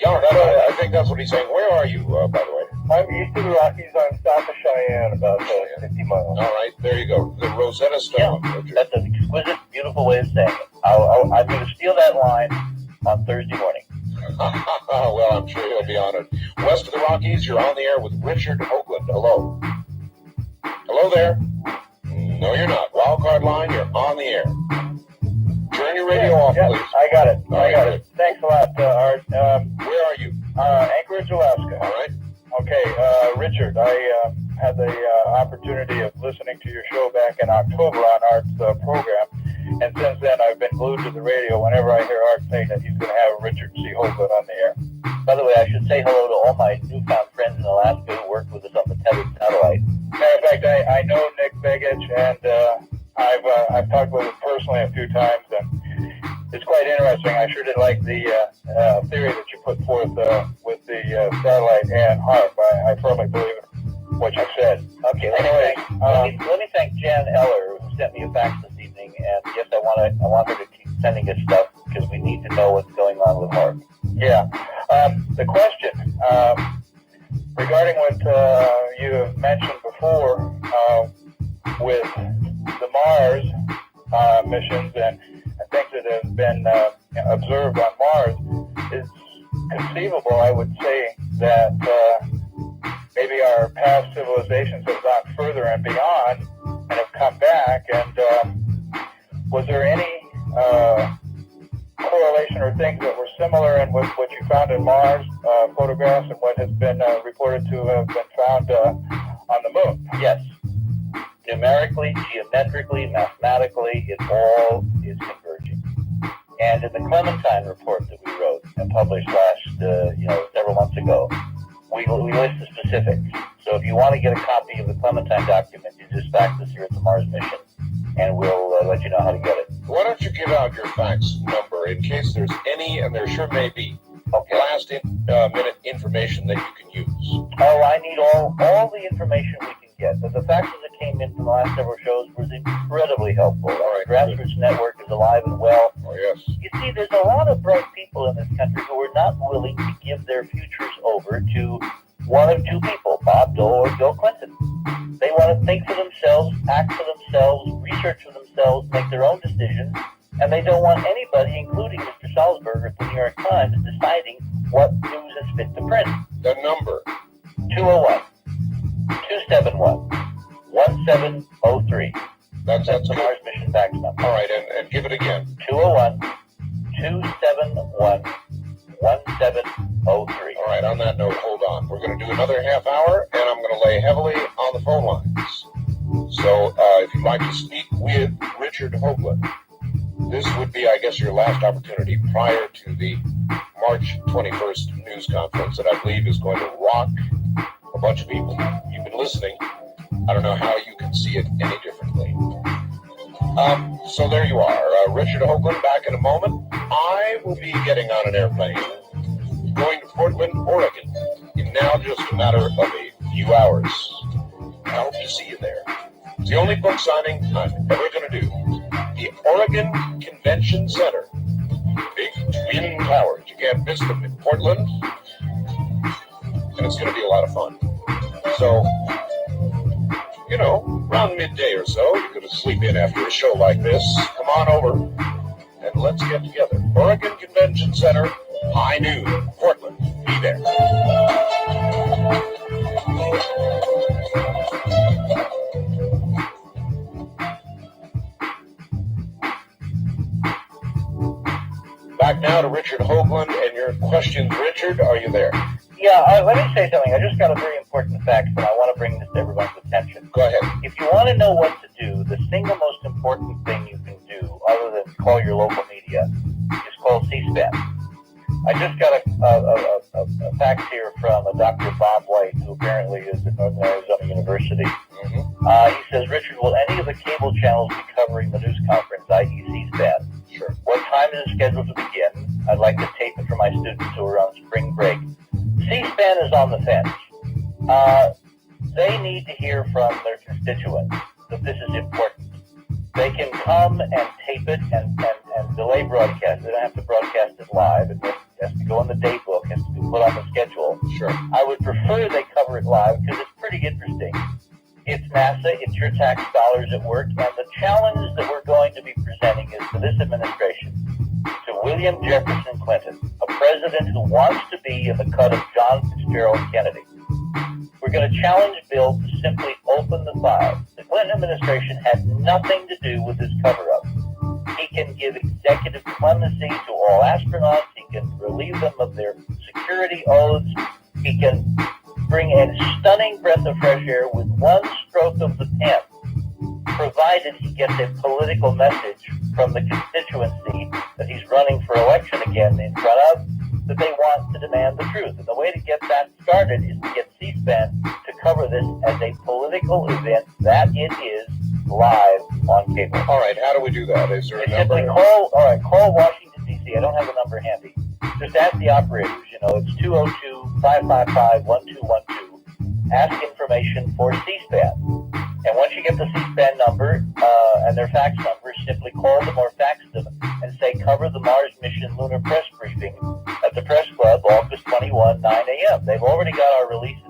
I think that's what he's saying. Where are you, by the way? I'm east of the Rockies. I'm south of Cheyenne, about 50 miles. All right, there you go. The Rosetta Stone. Yeah, that's an exquisite, beautiful way of saying it. I'm going to steal that line on Thursday morning. Well, I'm sure he'll be honored. West of the Rockies, you're on the air with Richard Hoagland. Hello. Hello there. No, you're not. Wildcard line, you're on the air. Turn your radio off, please. I got it. All right, I got it. Thanks a lot, Art. Where are you? Anchorage, Alaska. All right. Okay, Richard, I had the opportunity of listening to your show back in October on Art's program, and since then I've been glued to the radio whenever I hear Art saying that he's going to have Richard C. Hoagland on the air. By the way, I should say hello to all my newfound friends in Alaska who work with us on the tethered satellite. Matter of fact, I know Nick Begich, and I've talked with him personally a few times, and it's quite interesting. I sure did like the theory that you put forth with the satellite and HARP. I firmly believe in what you said. Okay, let me thank Jan Eller, who sent me a fax this evening, and yes, I want her to keep sending us stuff because we need to know what's going on with HARP. Yeah. The question regarding what you have mentioned before with the Mars missions and things that have been observed on Mars, it's conceivable, I would say, that maybe our past civilizations have gone further and beyond and have come back. And was there any correlation or things that were similar in what you found in Mars photographs and what has been reported to have been found on the moon? Yes. Numerically, geometrically, mathematically, it all is converging. And in the Clementine report that we wrote and published several months ago, we list the specifics. So if you want to get a copy of the Clementine document, you just fax us here at the Mars mission, and we'll let you know how to get it. Why don't you give out your fax number in case there's any, and there sure may be, Okay. last minute information that you can use. Oh, I need all the information we can get. But the faxes that came in from the last several shows was incredibly helpful. Our grassroots network is alive and well. Oh, yes. You see, there's a lot of bright people in this country who are not willing to give their futures over to one of two people, Bob Dole or Bill Clinton. They want to think for themselves, act for themselves, research for themselves, make their own decisions, and they don't want anybody, including Mr. Salzberger at the New York Times, deciding what news is fit to print. The number. 201-271-1703. That's the Mars mission fax number. All right, and give it again. 201-271-1703. All right, on that note, hold on. We're going to do another half hour, and I'm going to lay heavily on the phone lines. So if you'd like to speak with Richard Hoagland, this would be, I guess, your last opportunity prior to the March 21st news conference that I believe is going to rock a bunch of people. You've been listening. I don't know how you can see it any differently. So there you are. Richard Hoagland back in a moment. I will be getting on an airplane, going to Portland, Oregon, in now just a matter of a few hours. I hope to see you there. It's the only book signing I'm ever going to do. The Oregon Convention Center. Big twin towers. You can't miss them in Portland. And it's going to be a lot of fun. So, you know, around midday or so, you're going to sleep in after a show like this. Come on over and let's get together. Oregon Convention Center, high noon, Portland. Be there. Back now to Richard Hoagland and your questions. Richard, are you there? Yeah, let me say something. I just got a very important fact, but I want to bring this to everyone's attention. Go ahead. If you want to know what to do, the single most important thing you can do, other than call your local media, is call C-SPAN. I just got a fax here from a Dr. Bob White, who apparently is at Northern Arizona University. He says, Richard, will any of the cable channels be covering the news conference, i.e. C-SPAN? Sure. What time is it scheduled to begin? I'd like to tape it for my students who are on spring break. C-SPAN is on the fence. They need to hear from their constituents that this is important. They can come and tape it and delay broadcast. They don't have to broadcast it live. It has to go in the day book. It has to be put on the schedule. Sure. I would prefer they cover it live because it's pretty interesting. It's NASA, it's your tax dollars at work, and the challenge that we're going to be presenting is to this administration, to William Jefferson Clinton, a president who wants to be in the cut of John Fitzgerald Kennedy. We're going to challenge Bill to simply open the file. The Clinton administration had nothing to do with this cover-up. He can give executive clemency to all astronauts. He can relieve them of their security oaths. He can bring a stunning breath of fresh air with one stroke of the pen, provided he gets a political message from the constituency that he's running for election again in front of, that they want to demand the truth. And the way to get that started is to get C-SPAN to cover this as a political event that it is live on cable. All right, how do we do that? Is there a number? Simply call Washington, D.C. I don't have a number handy. Just ask the operators, it's 202-555-1212. Ask information for C-SPAN. And once you get the C-SPAN number and their fax number, simply call them or fax them and say, cover the Mars mission lunar press briefing at the Press Club, August 21, 9 a.m. They've already got our releases.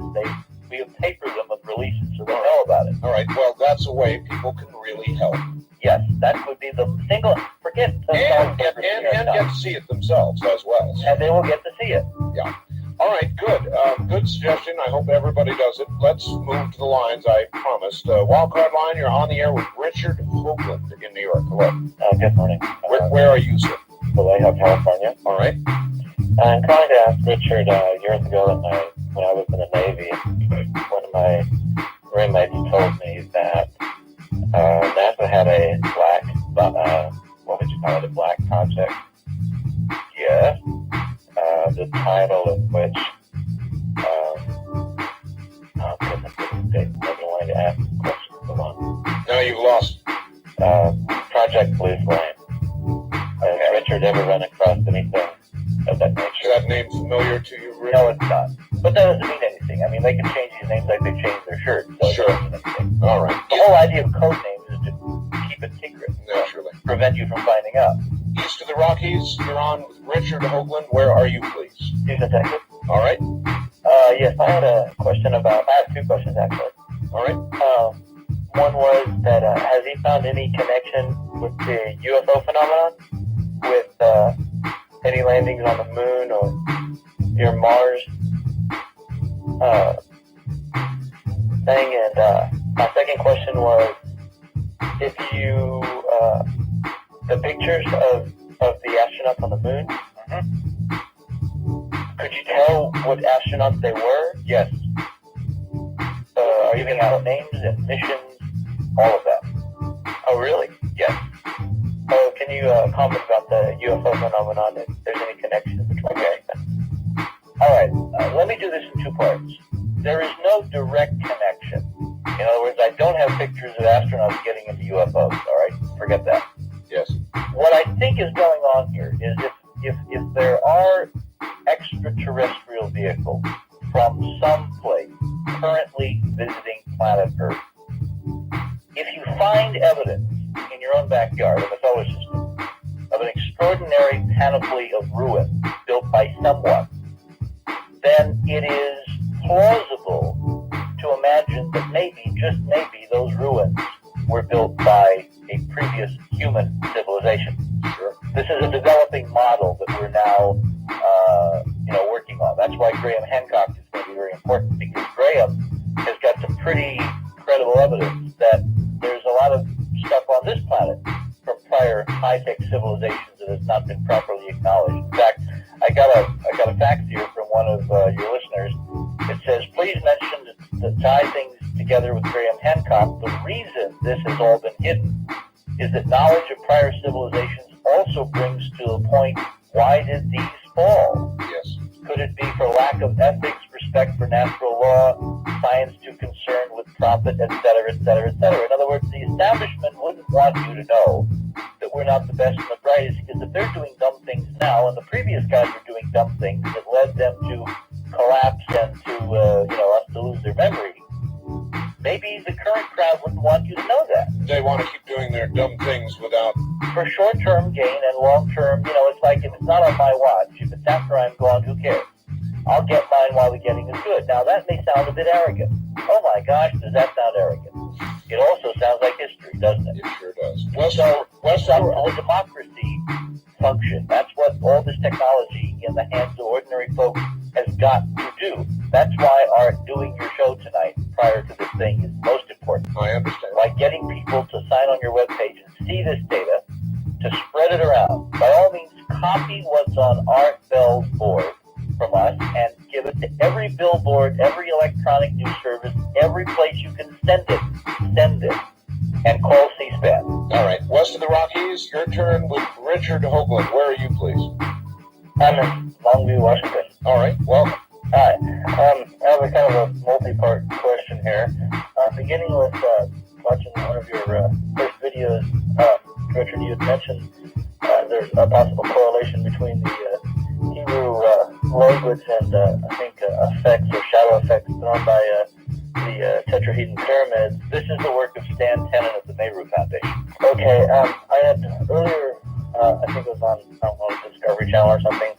We have papered them with releases, so they know about it. All right, well, that's a way people can really help. Yes, that would be the single, forget the and get to see it themselves as well. And they will get to see it. Yeah. All right, good. Good suggestion. I hope everybody does it. Let's move to the lines I promised. Wildcard line, you're on the air with Richard Hoagland in New York. Hello. Good morning. Where are you, sir? Vallejo, California. All right. I'm calling to ask Richard, years ago when I was in the Navy, one of my roommates told me that NASA had a what would you call it, a black project? Yes. The title of which, goodness, I've been wanting to ask the question for long. No, you've lost. Project Blue Flame. Has Richard ever run across anything of that nature? That name familiar to you, Richard? No, it's not. But that doesn't mean anything. I mean, they can change these names like they change their shirts. So Sure. It doesn't mean anything. All right. The whole idea of code names is to keep it secret. Naturally. Prevent you from finding out. East of the Rockies, you're on with Richard Hoagland. Where are you, please? Houston, Texas. All right. Yes, I had a question about, I have two questions actually. All right. One was that, has he found any connection with the UFO phenomenon? With, any landings on the moon or near Mars? Thing, and, my second question was, if you, the pictures of the astronauts on the moon, could you tell what astronauts they were? Yes. Are you giving out names and missions, all of that? Oh, really? Yes. Oh, can you comment about the UFO phenomenon, if there's any connection between them? All right, let me do this in two parts. There is no direct connection. In other words, I don't have pictures of astronauts getting into UFOs, all right? Forget that. Yes. What I think is going on here is if there are extraterrestrial vehicles from some place currently visiting planet Earth, if you find evidence in your own backyard of a solar system of an extraordinary panoply of ruins built by someone, then it is plausible to imagine that maybe, just maybe, those ruins were built by a previous human civilization. Sure. This is a developing model that we're now, working on. That's why Graham Hancock is going to be very important, because Graham has got some pretty credible evidence that there's a lot of stuff on this planet from prior high-tech civilizations that has not been properly acknowledged. In fact, I got a fax here from one of your listeners. It says, please mention to tie things together with Graham Hancock. The reason this has all been hidden is that knowledge of prior civilizations also brings to the point, why did these fall? Yes. Could it be for lack of ethics, respect for natural law, science too concerned with profit, etc., etc., etc.? In other words, the establishment wouldn't want you to know that we're not the best and the brightest, because if they're doing dumb things now, and the previous guys were doing dumb things that led them to collapse and to, us to lose their memory, maybe the current crowd wouldn't want you to know that. They want to keep doing their dumb things without... For short-term gain and long-term, it's like, if it's not on my watch, if it's after I'm gone, who cares? I'll get mine while the getting is good. Now, that may sound a bit arrogant. Oh my gosh, does that sound arrogant? It also sounds like history, doesn't it? It sure does. So, that's how democracy function. That's what all this technology in the hands of ordinary folks has got to do. That's why doing your show tonight prior to this thing is most important. I understand. Like getting people to sign on your webpage and see this data, to spread it around. By all means, copy what's on Art Bell's board from us and give it to every billboard, every electronic news service, every place you can send it. Send it. And call C-SPAN. All right. West of the Rockies, your turn with Richard Hoagland. Where are you, please? I'm in Longview, Washington. All right. Welcome. Hi. I have a kind of a multi-part question here. Beginning with watching one of your first videos, Richard, you had mentioned there's a possible correlation between the Hebrew language and I think effects or shadow effects thrown by the tetrahedron pyramids. This is the work of Stan Tenen of the Mayru Foundation. Okay, I had earlier, I think it was on, I don't know, Discovery Channel or something,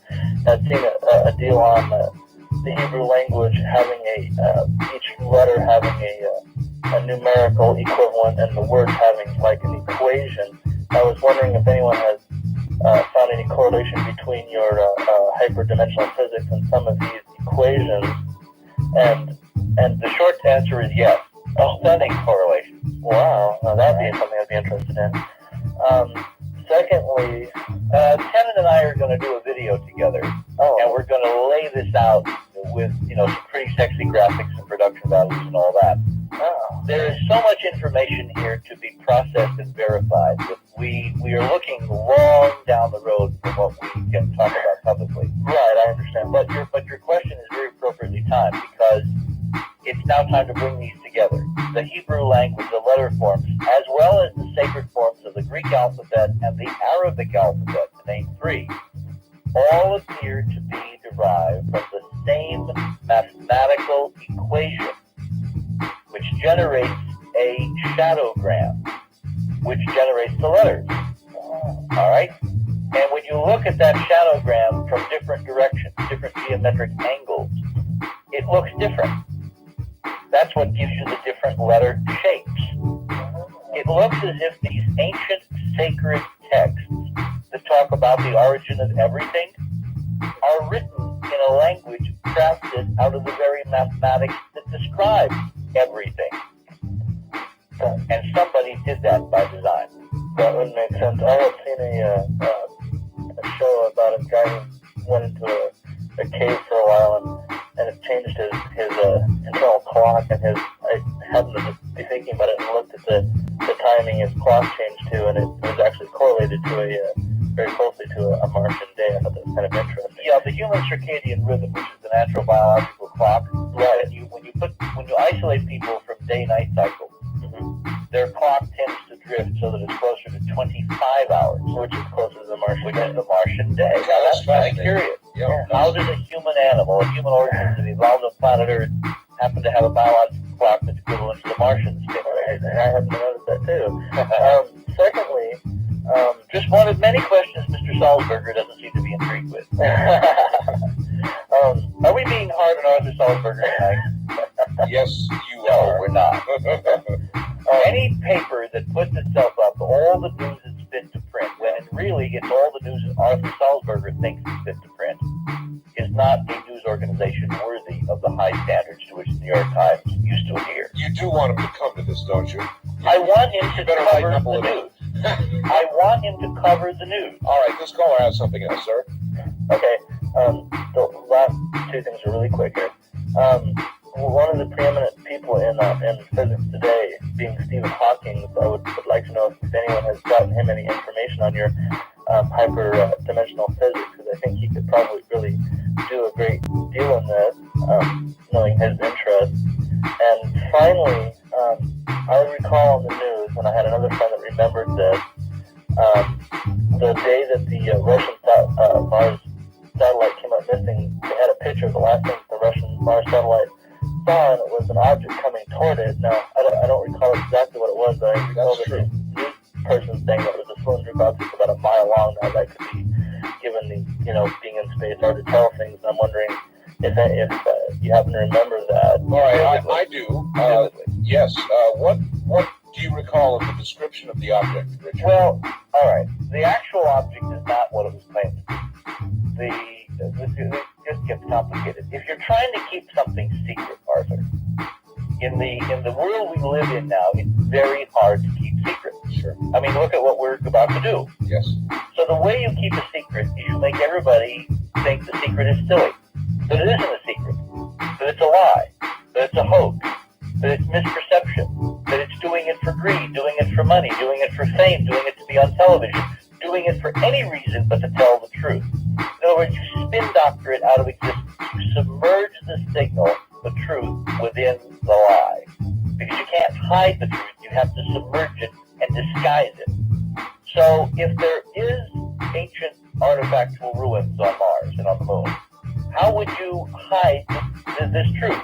I'd seen a deal on the Hebrew language having each letter having a numerical equivalent and the words having like an equation. I was wondering if anyone has found any correlation between your hyperdimensional physics and some of these equations, and the short answer is yes. A stunning correlation. Wow, now that'd be something I'd be interested in. Secondly, Tenen and I are going to do a video together, and we're going to lay this out with some pretty sexy graphics and production values and all that. There is so much information here to be processed and verified that we are looking long down the road from what we can talk about publicly. Right, I understand. But your question is very appropriately timed, because it's now time to bring these together. The Hebrew language, the letter forms, as well as the sacred forms of the Greek alphabet and the Arabic alphabet, to name three, all appear to be derive from the same mathematical equation, which generates a shadowgram, which generates the letters. All right? And when you look at that shadowgram from different directions, different geometric angles, it looks different. That's what gives you the different letter shapes. It looks as if these ancient sacred texts that talk about the origin of everything are written in a language crafted out of the very mathematics that describes everything. And somebody did that by design. That would make sense. I had seen a show about a guy who went into a cave for a while and it changed his internal clock, and I happened to be thinking about it and looked at the timing his clock changed to, and it was actually correlated to very closely to a Martian day. I thought that was kind of interesting. Yeah, the human circadian rhythm, which is the natural biological clock. Right. And when you isolate people from day-night cycles, their clock tends to drift so that it's closer to 25 hours, Which is closer to the Martian which day. is the Martian day. Yeah, Now, that's that's kind of fascinating. curious. Yeah. How does a human animal, a human organism that evolved on planet Earth, happen to have a biological clock that's equivalent to the Martian's? Right. I haven't noticed that too. Secondly, Just one of many questions Mr. Salzberger doesn't seem to be intrigued with. Are we being hard on Arthur Salzberger tonight? Yes, you No, are. we're not. Any paper that puts itself up, all the news it's fit to print, when really it's all the news that Arthur Salzberger thinks is fit to print, is not a news organization worthy of the high standards to which the New York Times used to adhere. You do want him to come to this, don't you? I want him to better cover lighten up a the little. news. I want him to cover the news. All right, this caller has something else, sir. okay, the last two things are really quick here. One of the preeminent people in physics today, being Stephen Hawking, I would like to know if anyone has gotten him any information on your hyper-dimensional physics, because I think he could probably really do a great deal in this, knowing his interest. And finally, I recall on the news, and I had another friend that remembered this, the day that the Russian Mars satellite came up missing, they had a picture of the last thing the Russian Mars satellite saw, and it was an object coming toward it. Now, I don't recall exactly what it was, but I recall That's that the news person saying that it was a cylindrical object about a mile long. Now, that could be, given the, being in space, hard to tell things, and I'm wondering if you happen to remember that. All right, I do. Yes. What do you recall of the description of the object, Richard? Well, all right. The actual object is not what it was claimed to be. This just gets complicated. If you're trying to keep something secret, Arthur, in the world we live in now, it's very hard to keep secret. Sure. I mean, look at what we're about to do. Yes. So the way you keep a secret is you make everybody think the secret is silly, that it isn't a secret, that it's a lie, that it's a hoax, that it's misperception, that it's doing it for greed, doing it for money, doing it for fame, doing it to be on television, doing it for any reason but to tell the truth. In other words, you spin doctor it out of existence. You submerge the signal, the truth, within the lie. Because you can't hide the truth, you have to submerge it and disguise it. So if there is ancient artifactual ruins on Mars and on the Moon, how would you hide this truth,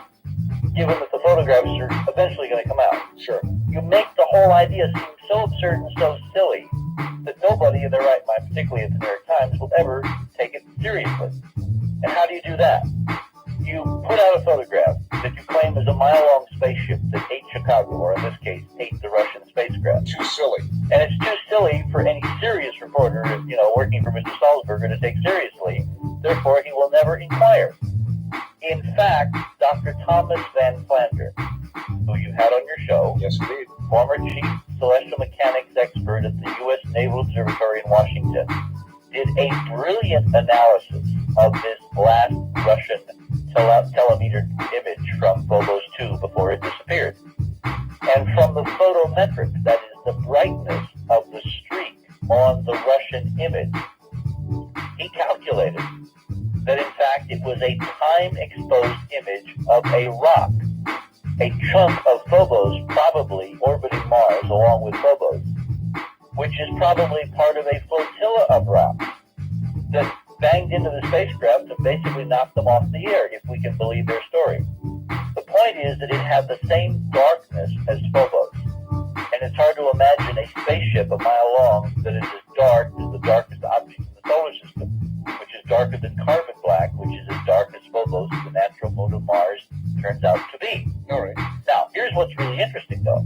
given that the photographs are eventually going to come out? Sure. You make the whole idea seem so absurd and so silly that nobody in their right mind, particularly at the New York Times, will ever take it seriously. And how do you do that? You put out a photograph that you claim is a mile-long spaceship that ate Chicago, or in this case, ate the Russian spacecraft. Too silly. And it's too silly for any serious reporter, working for Mr. Salzberger to take seriously. Therefore, he will never inquire. In fact, Dr. Thomas Van Flandern, who you had on your show, Yes, indeed. former chief celestial mechanics expert at the U.S. Naval Observatory in Washington, did a brilliant analysis of this last Russian telemetered image from Phobos 2 before it disappeared. And from the photometric, that is the brightness of the streak on the Russian image, he calculated that in fact it was a time-exposed image of a rock, a chunk of Phobos probably orbiting Mars along with Phobos, which is probably part of a flotilla of rocks that banged into the spacecraft and basically knocked them off the air, if we can believe their story. The point is that it had the same darkness as Phobos. And it's hard to imagine a spaceship a mile long that is as dark as the darkest object in the solar system, which is darker than carbon black, which is as dark as Phobos, the natural moon of Mars, turns out to be. All right. Now, here's what's really interesting, though.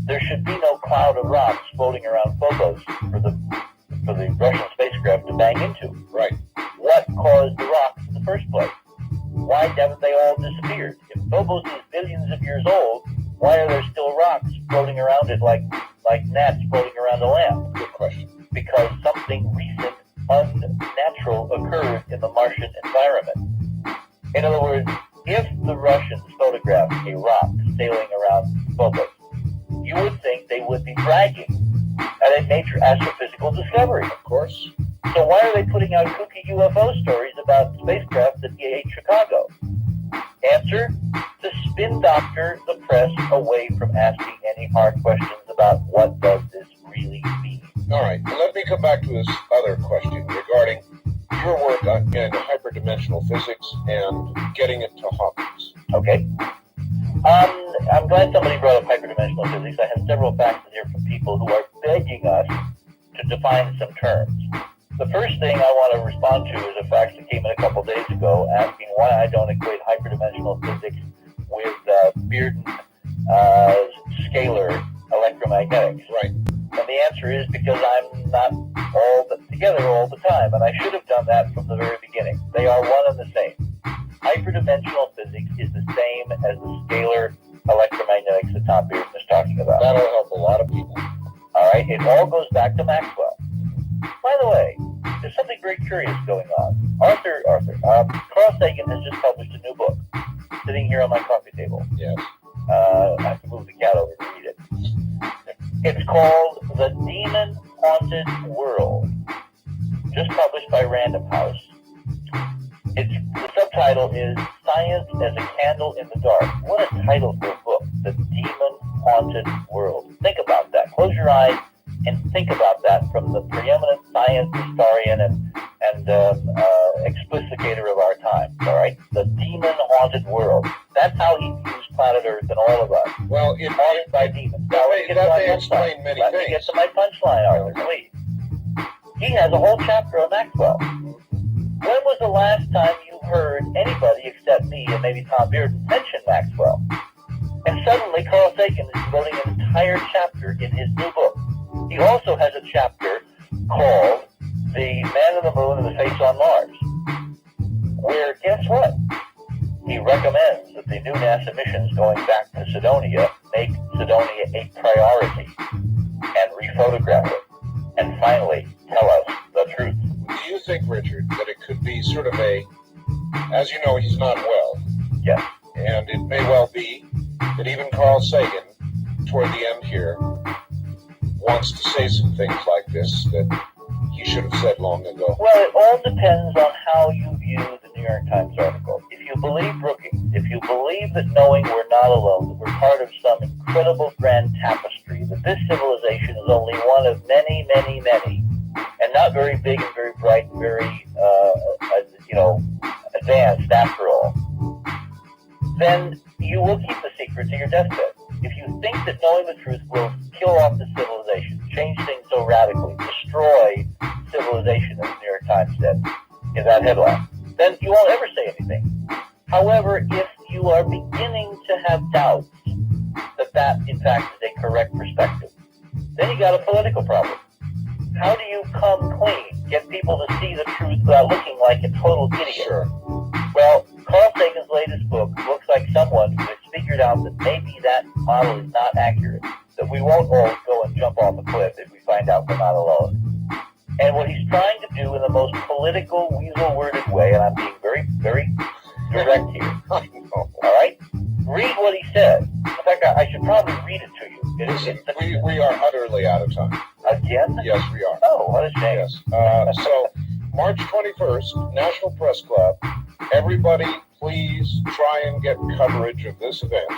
There should be no cloud of rocks floating around Phobos for the Russian spacecraft to bang into. Right. What caused the rocks in the first place? Why haven't they all disappeared? If Phobos is billions of years old, why are there still rocks floating around it like gnats floating around a lamp? Good question. Because something recent, unnatural occurred in the Martian environment. In other words, if the Russians photographed a rock sailing around Phobos, you would think they would be bragging at a major astrophysical discovery. Of course. So why are they putting out kooky UFO stories about spacecraft that hit Chicago? Answer: to spin doctor the press away from asking any hard questions about what does this really mean. All right. Well, let me come back to this other question regarding your work in hyperdimensional physics and getting it to Hawkins. Okay. I'm glad somebody brought up hyperdimensional physics. I have several faxes here from people who are begging us to define some terms. The first thing I want to respond to is a fax that came in a couple days ago asking why I don't equate hyperdimensional physics with Bearden scalar electromagnetics. Right. And the answer is because I'm not together all the time, and I should have done that from the very beginning. They are one and the same. Hyperdimensional physics is the same as the scalar electromagnetics that Tom Bearden is talking about. That'll help a lot of people. All right, it all goes back to Maxwell. By the way, there's something very curious going on. Carl Sagan has just published a new book, sitting here on my coffee table. Yes. I have to move the cat over to read it. It's called The Demon Haunted World, just published by Random House. The subtitle is Science as a Candle in the Dark. What a title for a book, The Demon Haunted World. Think about that. Close your eyes and think about that from the preeminent science historian and explicator of our time. All right? The Demon Haunted World. That's how he views planet Earth and all of us. Well, it Haunted by demons. Now, that may explain many Let things. me get to my punchline, Arthur, please. He has a whole chapter on Maxwell. When was the last time you heard anybody except me and maybe Tom Bearden mention Maxwell? And suddenly Carl Sagan is devoting an entire chapter in his new book. He also has a chapter called The Man in the Moon and the Face on Mars, where, guess what? He recommends that the new NASA missions going back to Cydonia make Cydonia a priority and rephotograph it. And finally, tell us the truth. Do you think, Richard, that it could be sort of as you know, he's not well. Yes. And it may well be that even Carl Sagan, toward the end here, wants to say some things like this that he should have said long ago. Well, it all depends on how you view the New York Times article. If you believe Brookings, if you believe that knowing we're not alone, that we're part of some incredible grand tapestry, that this civilization is only one of many, many, many, and not very big and very bright and very, advanced after all, then you will keep the secret to your deathbed. If you think that knowing the truth will kill off the civilization, change things so radically, destroy civilization, as the New York Times said in that headline, then you won't ever say anything. However, if you are beginning to have doubts that in fact is a correct perspective, then you got a political problem. How do you come clean, get people to see the truth without looking like a total idiot? Sure. Well, Carl Sagan's latest book looks like someone who has figured out that maybe that model is not accurate, that we won't all go and jump off a cliff if we find out we're not alone. And what he's trying to do in the most political, weasel-worded way, and I'm being very, very direct here, all right? Read what he said. In fact, I should probably read it to you. We are utterly out of time. Again? Yes, we are. Oh, what a shame. Yes. So, March 21st, National Press Club. Everybody, please try and get coverage of this event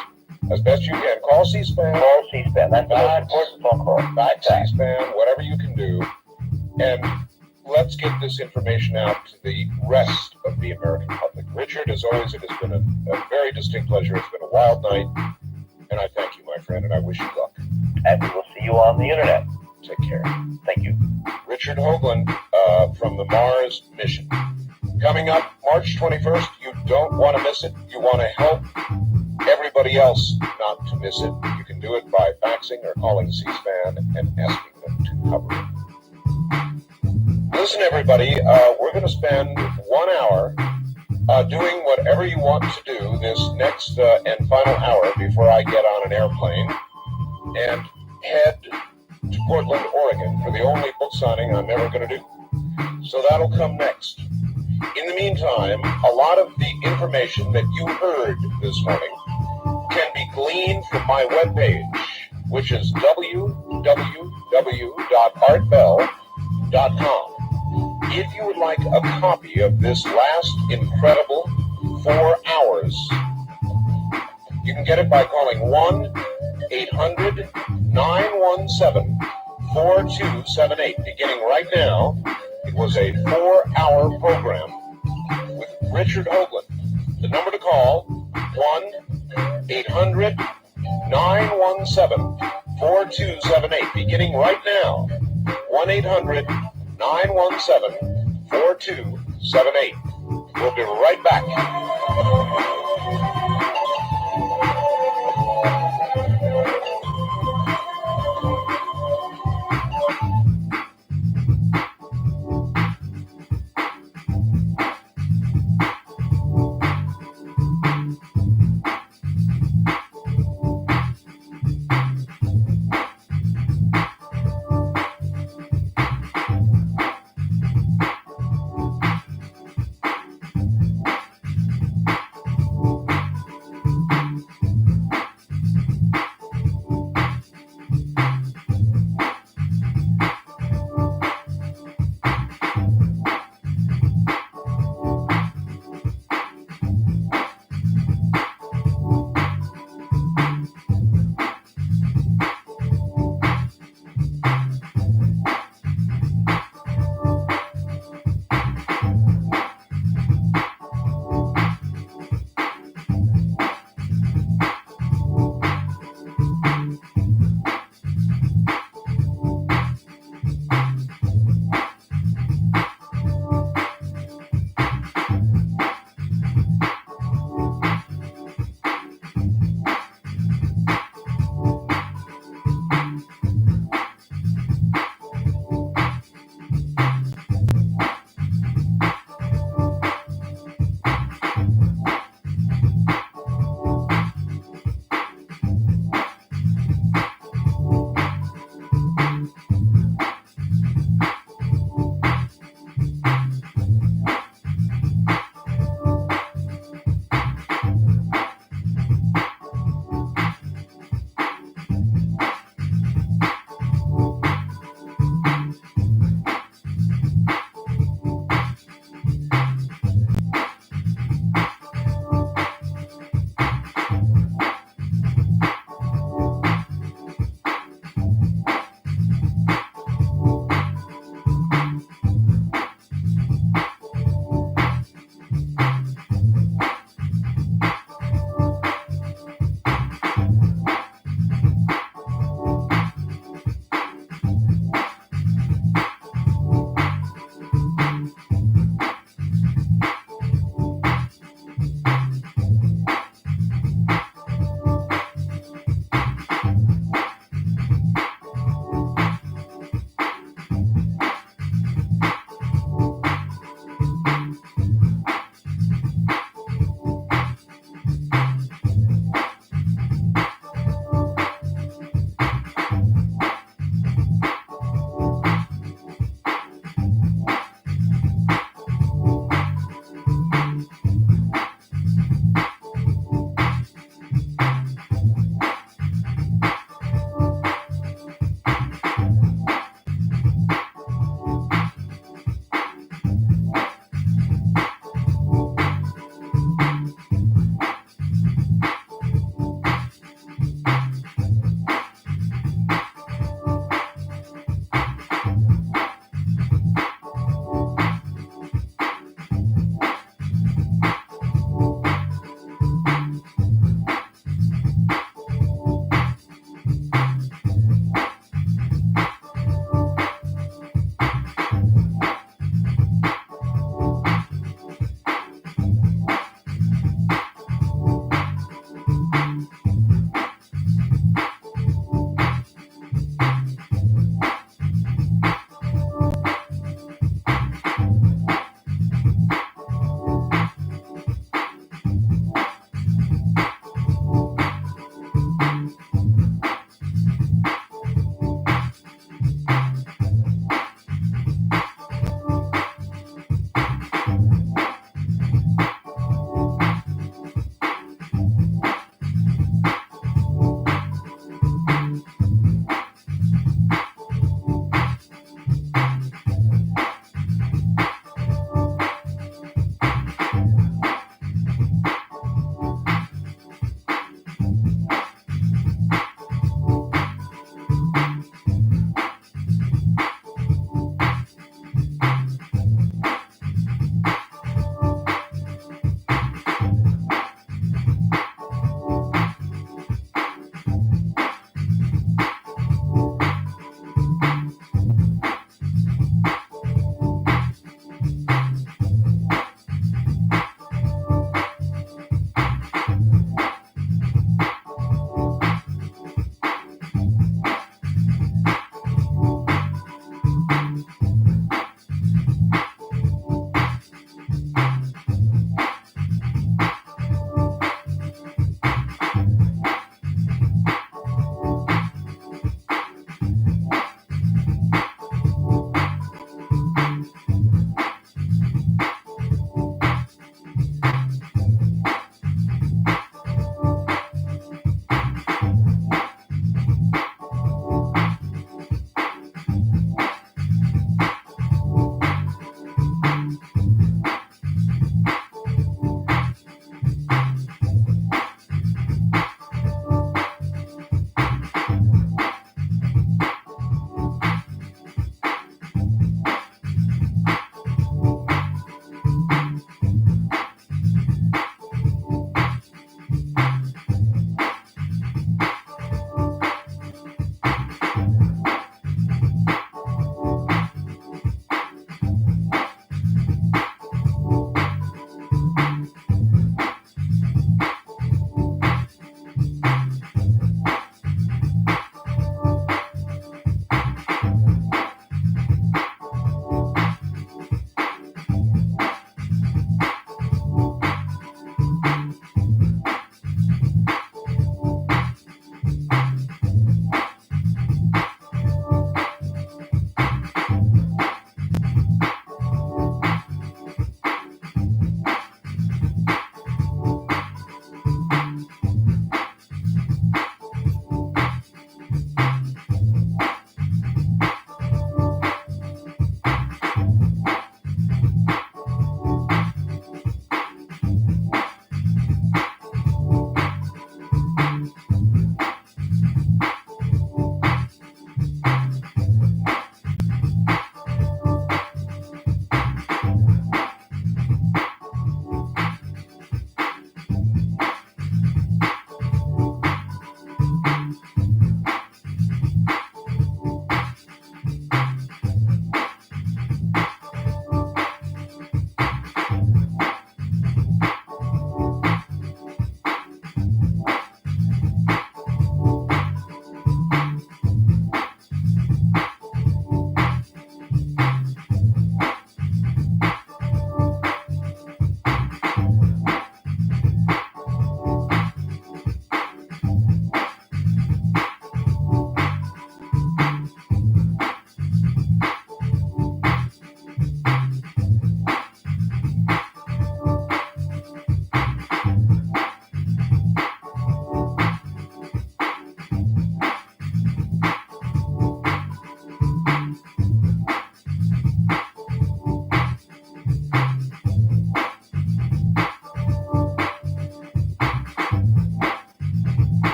as best you can. Call C-SPAN. Call C-SPAN. That's the most important phone call. Not C-SPAN, whatever you can do. And let's get this information out to the rest of the American public. Richard, as always, it has been a very distinct pleasure. It's been a wild night, and I thank you, my friend, and I wish you luck. And we will see you on the internet. Take care. Thank you. Richard Hoagland from the Mars mission. Coming up March 21st, you don't want to miss it. You want to help everybody else not to miss it. You can do it by faxing or calling C-SPAN and asking them to cover it. Listen, everybody, we're going to spend 1 hour doing whatever you want to do this next and final hour before I get on an airplane and head to Portland, Oregon for the only book signing I'm ever going to do. So that'll come next. In the meantime, a lot of the information that you heard this morning can be gleaned from my webpage, which is www.artbell.com. If you would like a copy of this last incredible 4 hours, you can get it by calling 1-800-917-4278. Beginning right now, it was a 4-hour program with Richard Hoagland. The number to call, 1-800-917-4278. Beginning right now, 1-800-917-4278. We'll be right back.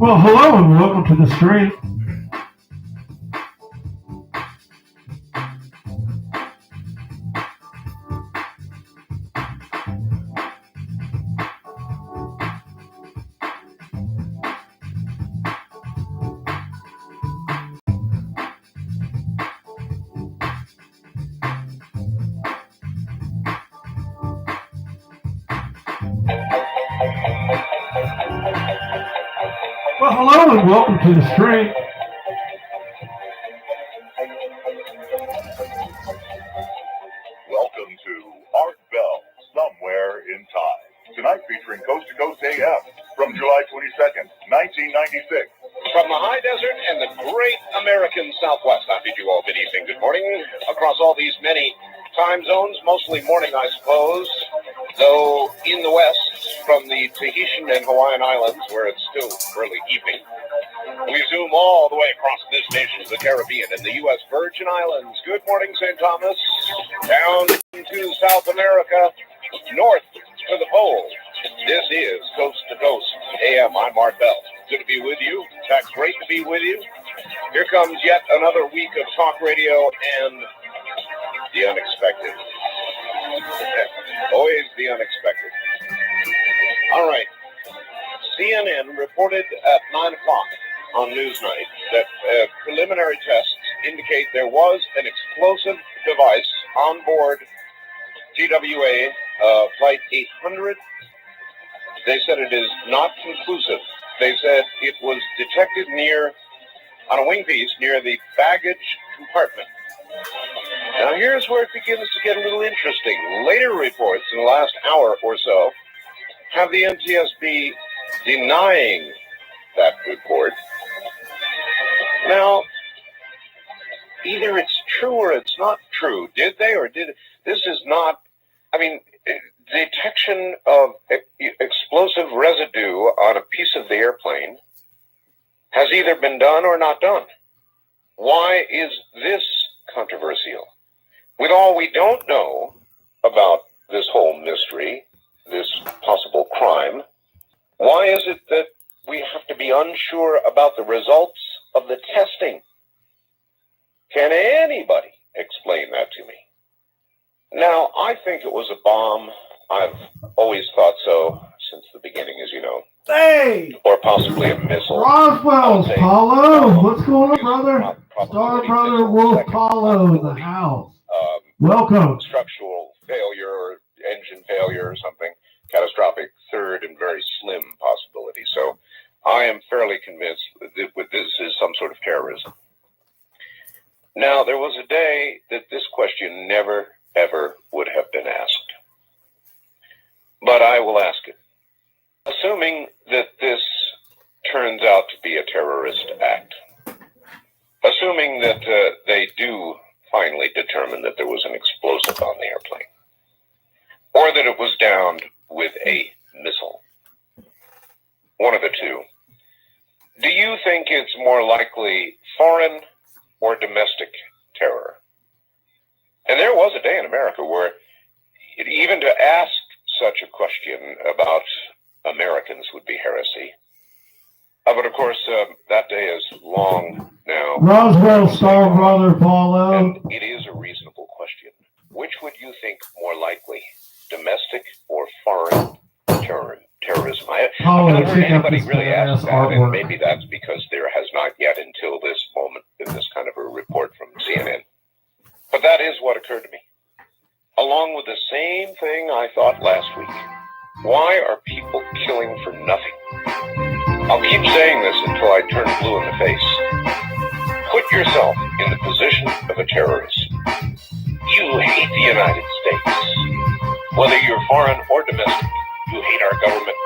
Well, hello and welcome to the stream. Well, hello and welcome to the stream. Welcome to Art Bell, Somewhere in Time. Tonight featuring Coast to Coast AM from July 22nd, 1996. From the high desert and the great American Southwest, I bid you all good evening, good morning, across all these many time zones, mostly morning, I suppose, though in the west, from the Tahitian and Hawaiian Islands, where it's still early evening, we zoom all the way across this nation to the Caribbean and the U.S. Virgin Islands. Good morning, St. Thomas, down to South America, north to the pole. This is Coast to Coast AM. I'm Art Bell. Good to be with you. In fact, great to be with you. Here comes yet another week of talk radio and the unexpected. Always the unexpected. All right. CNN reported at 9 o'clock on Newsnight that preliminary tests indicate there was an explosive device on board TWA Flight 800. They said it is not conclusive. They said it was detected on a wing piece near the baggage compartment. Now here's where it begins to get a little interesting. Later reports in the last hour or so have the NTSB denying that report. Now, either it's true or it's not true. Did they or did this is not, detection of explosive residue on a piece of the airplane has either been done or not done. Why is this controversial? With all we don't know about this whole mystery, this possible crime, why is it that we have to be unsure about the results of the testing? Can anybody explain that to me? Now, I think it was a bomb. I've always thought so since the beginning, as you know. Hey! Or possibly a missile. Roswells, Paulo! What's going on, brother? Star Brother Wolf Paulo in the house. Welcome. Structural failure or engine failure or something. Catastrophic third and very slim possibility. So I am fairly convinced that this is some sort of terrorism. Now, there was a day that this question never, ever would have been asked. But I will ask it. Assuming that this turns out to be a terrorist act, assuming that they do finally determine that there was an explosive on the airplane, or that it was downed with a missile, one of the two, do you think it's more likely foreign or domestic terror? And there was a day in America where even to ask such a question about Americans would be heresy. But of course, that day is long now. Roswell, Star Brother Paulo. And it is a reasonable question. Which would you think more likely, domestic or foreign terrorism? Paulo, I've never heard check out anybody this really ask that, artwork. and maybe that's because there has not yet until this moment been this kind of a report from CNN. But that is what occurred to me. Along with the same thing I thought last week. Why are people killing for nothing? I'll keep saying this until I turn blue in the face. Put yourself in the position of a terrorist. You hate the United States. Whether you're foreign or domestic, you hate our government.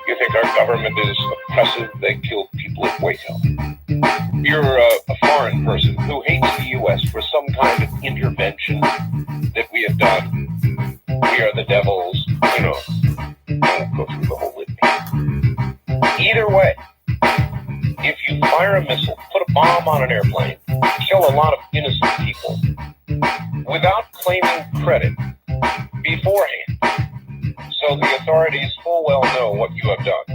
You think our government is oppressive. They kill people at Waco. You're a foreign person who hates the U.S. for some kind of intervention that we have done. We are the devils, you know. Don't go through the whole litany. Either way, if you fire a missile, put a bomb on an airplane, kill a lot of innocent people, without claiming credit beforehand, so the authorities full well know what you have done,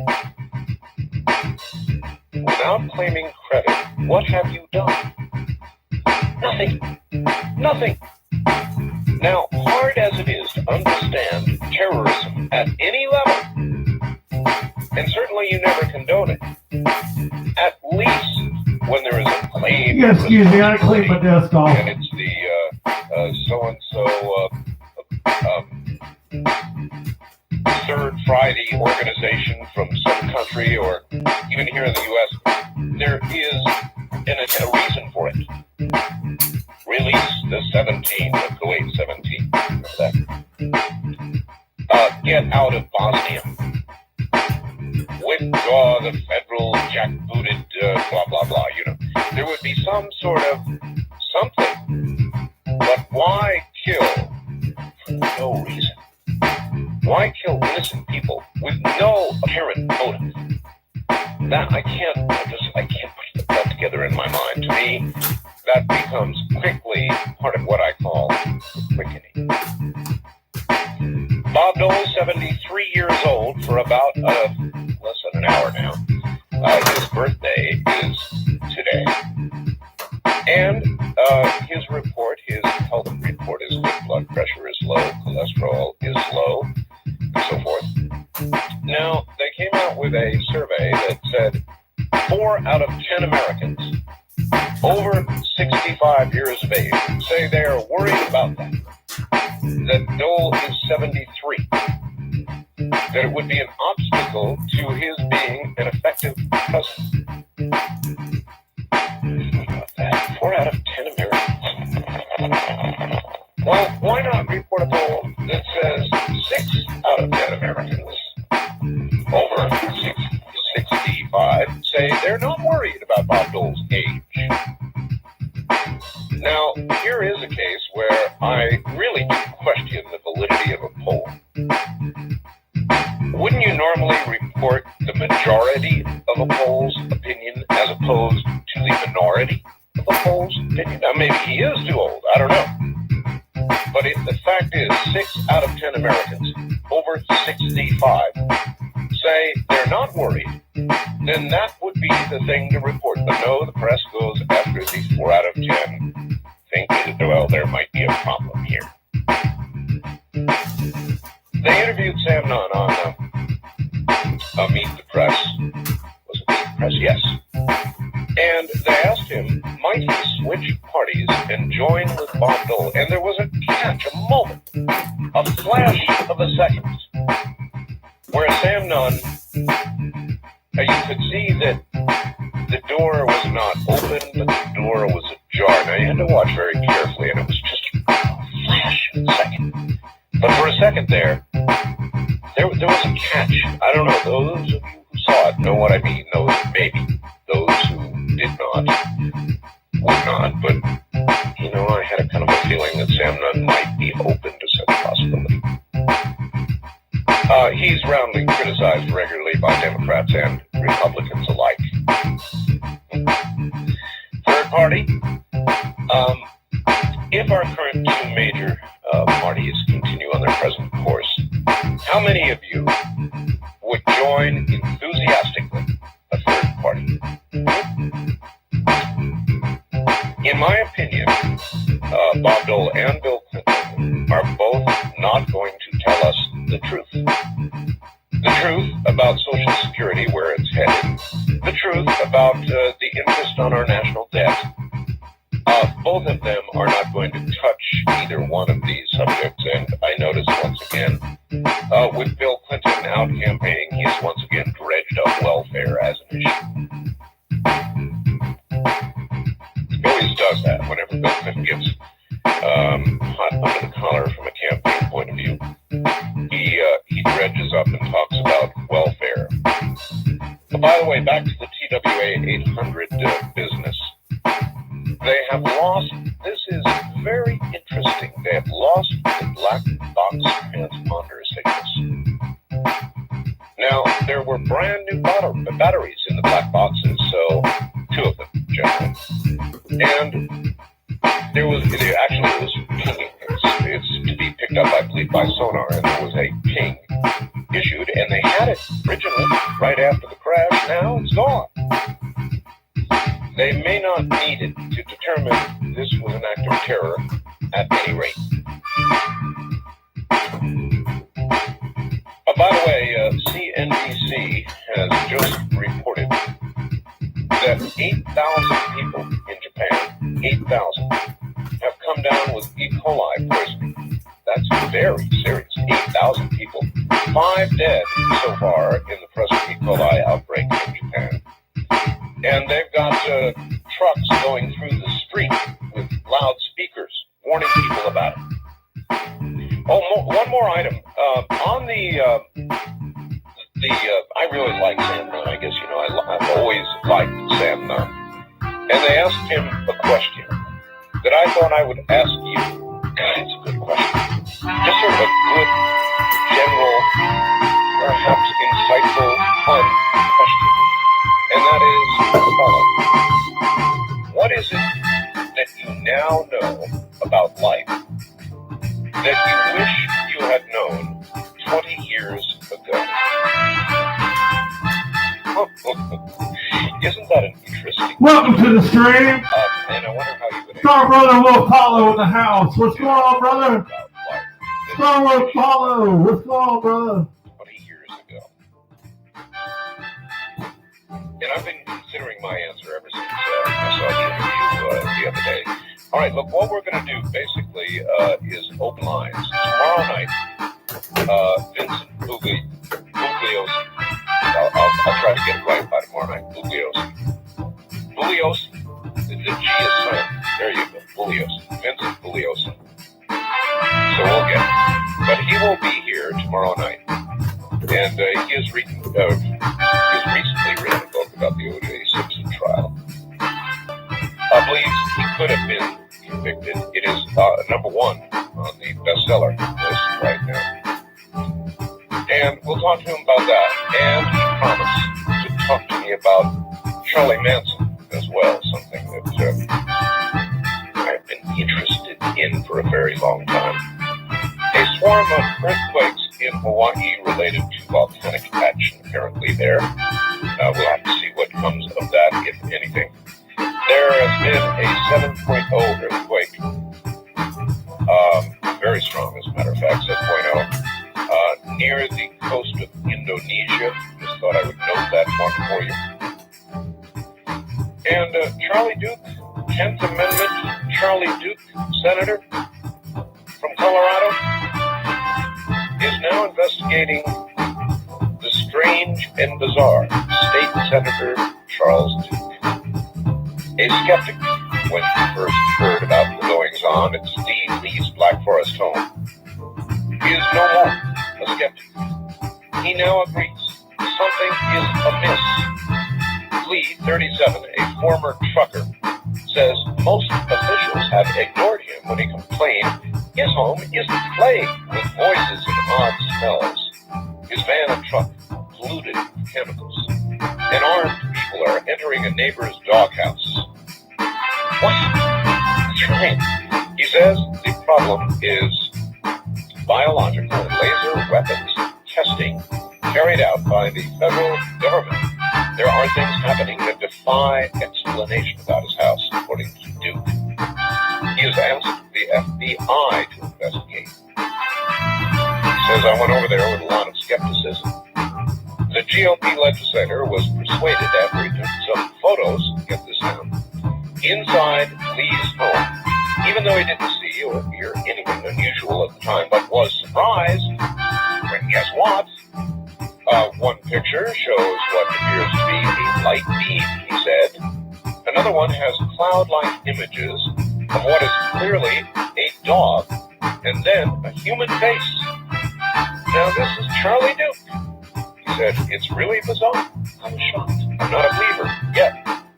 without claiming credit, what have you done? Nothing. Nothing. Now, hard as it is to understand terrorism at any level, and certainly you never condone it, at least when there is a claim. Yeah, excuse me, I cleaned my desk off. And it's the so-and-so Third Friday organization from some country, or even here in the U.S., there is a reason for it. Release the 17, the Kuwait 17. Remember that? Get out of Bosnia. Withdraw the federal jackbooted blah, blah, blah. You know, there would be some sort of something. But why kill for no reason? Why kill innocent people with no apparent motive? That I can't put that together in my mind. To me, that becomes quickly part of what I call quickening. Bob Dole, 73 years old, for about less than an hour now. His birthday is today. And his health report is good, blood pressure is low, cholesterol is low, and so forth. Now, they came out with a survey that said 4 out of 10 Americans over 65 years of age say they are worried about that Dole is 73, that it would be an obstacle to his being an effective president. 4 out of 10 Americans. Well, why not report a poll that says 6 out of 10 Americans over 65 say they're not worried about Bob Dole's age? Now, here is a case where I really do question the validity of a poll. Wouldn't you normally report the majority of a poll's opinion as opposed to the minority of a poll's opinion? Now, maybe he is too old. I don't know. But if the fact is 6 out of 10 Americans over 65 say they're not worried, then that would be the thing to report. But no, the press goes after the 4 out of 10. Think that, well, there might be a problem here. They interviewed Sam Nunn on Meet the Press. Was it Meet the Press? Yes. And they asked him, might he switch parties and join with Bob Dole? And there was a catch, a moment, a flash of a second, where Sam Nunn, you could see that the door was not open, but the door was ajar. Now, you had to watch very carefully, and it was just a flash of a second. But for a second there was a catch. I don't know, those of you who saw it know what I mean. Those, maybe. Those who did not would not. But, you know, I had a kind of a feeling that Sam Nunn might be open to such a possibility. He's roundly criticized regularly by Democrats and Republicans alike. Third party. If our current 2 major parties continue on their present course, how many of you would join enthusiastically a third party? In my opinion, Bob Dole and Bill Clinton are both not going to tell us the truth. The truth about Social Security, where it's headed. The truth about the interest on our national debt. Both of them are not going to touch either one of these subjects, and I notice once again, with Bill Clinton out campaigning, he has once again dredged up welfare as an issue. He always does that whenever Bill Clinton gets hot under the collar from a campaign point of view. He dredges up and talks about welfare. But by the way, back to the TWA 800 business. They have lost, this is very interesting, they have lost the black box transponder signals. Now, there were brand new batteries in the black boxes, so 2 of them, generally. And it was pinging. It's to be picked up, I believe, by sonar, and there was a ping issued, and they had it originally right after the crash. Now it's gone. just reported that 8,000 people in Japan, 8,000, have come down with E. coli poisoning. That's very serious. 8,000 people. 5 dead so far in the present E. coli outbreak in Japan. And they've got trucks going through the street with loudspeakers warning people about it. Oh, one more item. On the I really like Sam Nunn. I guess, you know, I've always liked Sam Nunn. And they asked him a question that I thought I would ask you. God, it's a good question. Just sort of a good, general, perhaps insightful, fun question. And that is as follows. What is it that you now know about life that you wish you had known 20 years ago? Isn't that an interesting... Welcome to the stream. And I wonder how you would... Star Brother Will Follow in the house. What's going on, brother? Star Will Follow. What's going on, brother? 20 years ago. And I've been considering my answer ever since I saw the interview the other day. All right, look, what we're going to do basically is open lines. Tomorrow night, Vincent Bugliosi. I'll try to get it right by tomorrow night. Bugliosi. The G is silent. There you go. Bugliosi. Vincent Bugliosi. So we'll get it. But he will be here tomorrow night. And he has recently written a book about the O.J. Simpson trial. I believe he could have been convicted. It is number one on the bestseller list right now. And we'll talk to him about that. And he promised to talk to me about Charlie Manson as well, something that I've been interested in for a very long time. A swarm of earthquakes in Hawaii related to volcanic action apparently there. We'll have to see what comes of that, if anything. There has been a 7.0 earthquake. Very strong, as a matter of fact, 7.0. Near the coast of Indonesia. Just thought I would note that one for you. And Charlie Duke, 10th Amendment, Charlie Duke, Senator from Colorado, is now investigating the strange and bizarre State Senator Charles Duke. A skeptic when he first heard about the goings-on at Steve Lee's Black Forest home. He is no more a skeptic. He now agrees something is amiss. Lee, 37, a former trucker, says most officials have ignored him when he complained his home isn't plagued with voices and odd smells. His van and truck polluted with chemicals. And armed people are entering a neighbor's doghouse. What? That's right. He says the problem is biological and laser weapons testing carried out by the federal government. There are things happening that defy explanation about his house, according to Duke. He has asked the FBI to investigate. He says, I went over there with a lot of skepticism. The GOP legislator was persuaded after he took some photos, get this now, inside Lee's home, even though he didn't see or hear anything unusual at the time, but was surprised when, guess what? One picture shows what appears to be a light beam, he said. Another one has cloud-like images of what is clearly a dog, and then a human face. Now, this is Charlie Duke. He said, it's really bizarre. I'm shocked. I'm not a believer yet,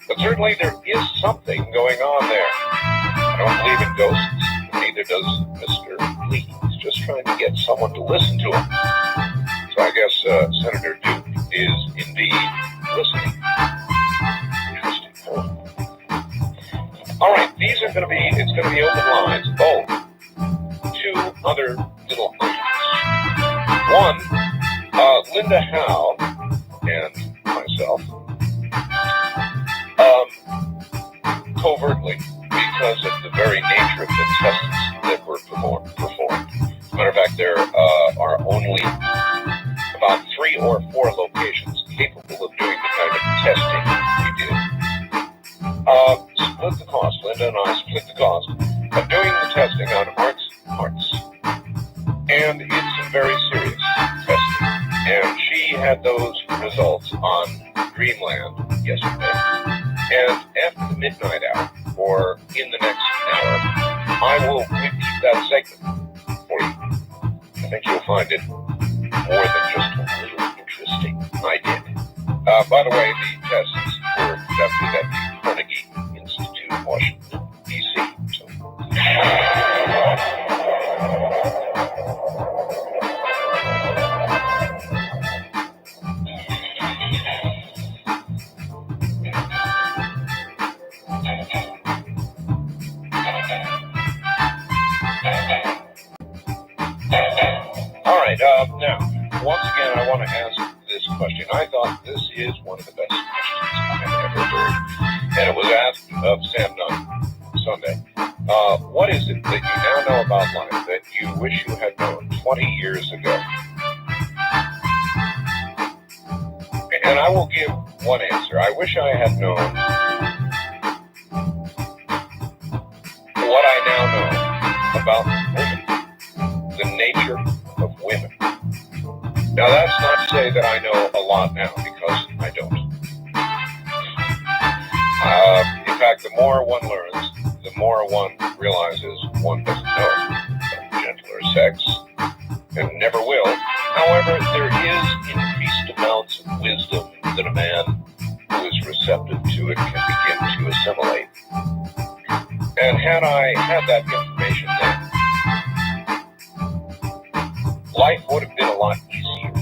but certainly there is something going on there. I don't believe in ghosts, neither does Mr. Lee. He's just trying to get someone to listen to him. So I guess Senator Duke is indeed listening. Interesting. All right, it's going to be open lines. Oh, 2 other little items. One, Linda Howe and myself, covertly, because of the very nature of the tests that were performed. As a matter of fact, there are only about 3 or 4 locations capable of doing had those results on Dreamland yesterday. And after the midnight hour, or in the next hour, I will repeat that segment for you. I think you'll find it more than just a little interesting. I did. By the way, the tests were conducted at the Carnegie Institute in Washington, D.C. All right, now, once again, I want to ask this question. I thought this is one of the best questions I have ever heard. And it was asked of Sam Nunn Sunday. What is it that you now know about life that you wish you had known 20 years ago? And I will give one answer. I wish I had known what I now know about women, the nature of women. Now, that's not to say that I know a lot now, because I don't. In fact, the more one learns, the more one realizes one doesn't know gentler sex, and never will. However, there is increased amounts of wisdom that a man who is receptive to it can begin to assimilate. And had I had that information then, life would have been a lot easier.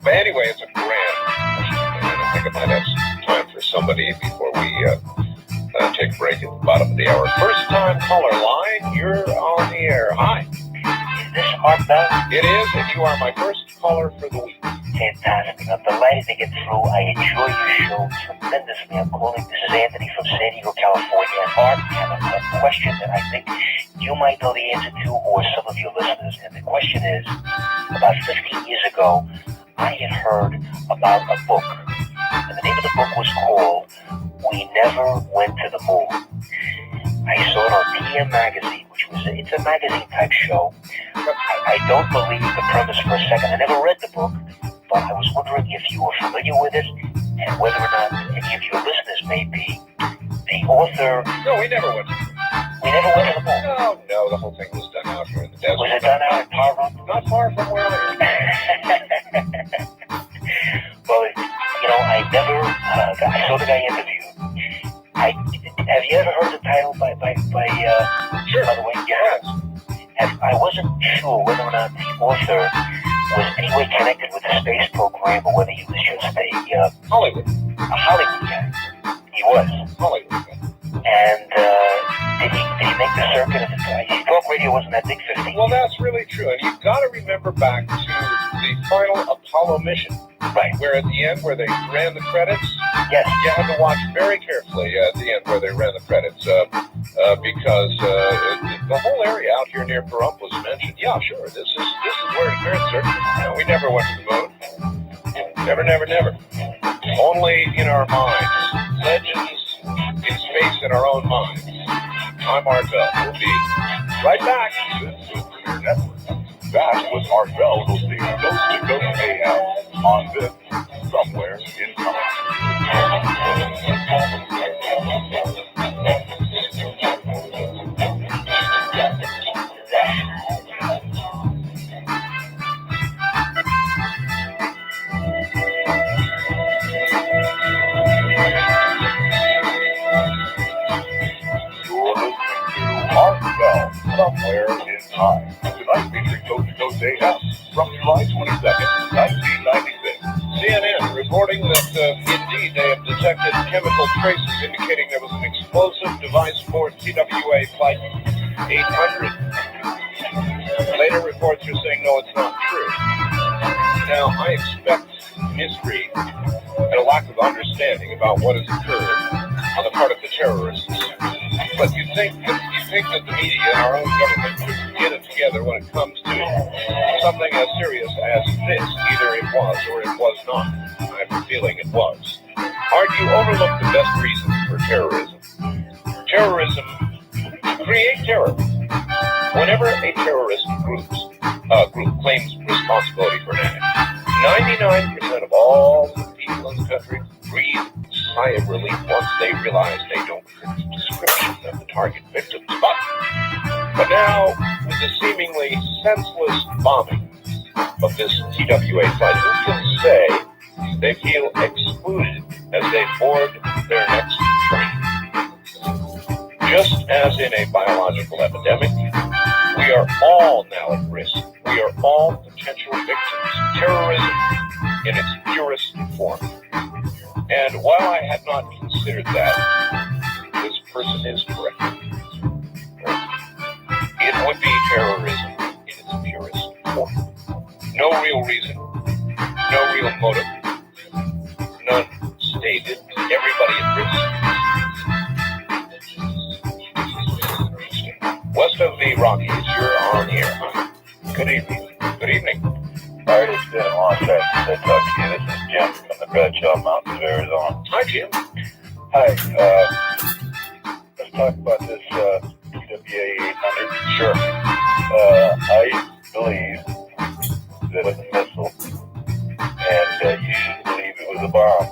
But anyway, it's a grand question, and I think I might have some time for somebody before we take a break at the bottom of the hour. First time caller line, you're on the air. Hi. Is this Art Bell? It is, and you are my first caller for the week. Fantastic. I'm delighted to get through. I enjoy your show tremendously. I'm calling. This is Anthony from San Diego, California. And Art, I have a question that I think you might know the answer to, or some of your listeners. And the question is, about 15 years ago, I had heard about a book. And the name of the book was called We Never Went to the Moon. I saw it on TM Magazine, which was it's a magazine type show. I don't believe the premise for a second. I never read the book, but I was wondering if you were familiar with it and whether or not any of your listeners may be. The author... No, we never went to the moon. We never went to the moon. No, the whole thing was done out here in the desert. Was it done out in Parva? Not far from where I am. Well, I never... I saw the guy interviewed. Have you ever heard the title by Sure. By the way? Yes. I wasn't sure whether or not the author was anyway connected with the space program or whether he was just a Hollywood. Hollywood guy. He was. Hollywood. And did he make the circuit of the talk radio wasn't that big 15 Well, that's really true. And you've got to remember back to the final Apollo mission. Right. Where at the end, where they ran the credits, Yes. you had to watch very carefully at the end where they ran the credits, because the whole area out here near Pahrump was mentioned. Yeah, sure, this is where the current circuit. No, we never went to the moon. Never, never, never. Only in our minds. Legends in space in our own minds. I'm Art Bell. We'll be right back. This is Premier Network. That was Art Bell hosting Coast to Coast AM on this Somewhere in Time. You're listening to Art Bell, Somewhere in Time. Tonight featuring Coast to Coast AM from July 22nd, 1996. CNN reporting that indeed they have detected chemical traces indicating there was an explosive device aboard TWA Flight 800. Later reports are saying no, it's not true. Now, I expect mystery and a lack of understanding about what has occurred on the part of the terrorists. But you think that the media and our own government would get it together when it comes to something as serious as this. Either it was or it was not. I have a feeling it was. Art, you overlook the best reason for terrorism. Terrorism, to create terror. Whenever a terrorist group group claims responsibility for an attack. 99% of all the people in the country breathe a sigh of relief once they realize they don't fit the description of the target victims. But now, with the seemingly senseless bombing of this TWA flight, who can say they feel excluded as they board their next train? Just as in a biological epidemic, we are all now at risk. We are all potential victims. Terrorism in its purest form. And while I had not considered that, this person is correct. It would be terrorism in its purest form. No real reason, no real motive, none stated, everybody at risk. West of the Rockies, you're on here. Good evening. Good evening. All right, it's been a long time since I talked to you. This is Jim from the Bradshaw Mountains of Arizona. Hi, Jim. Hi, let's talk about this TWA 800. Sure. I believe that it's a missile, and you believe it was a bomb.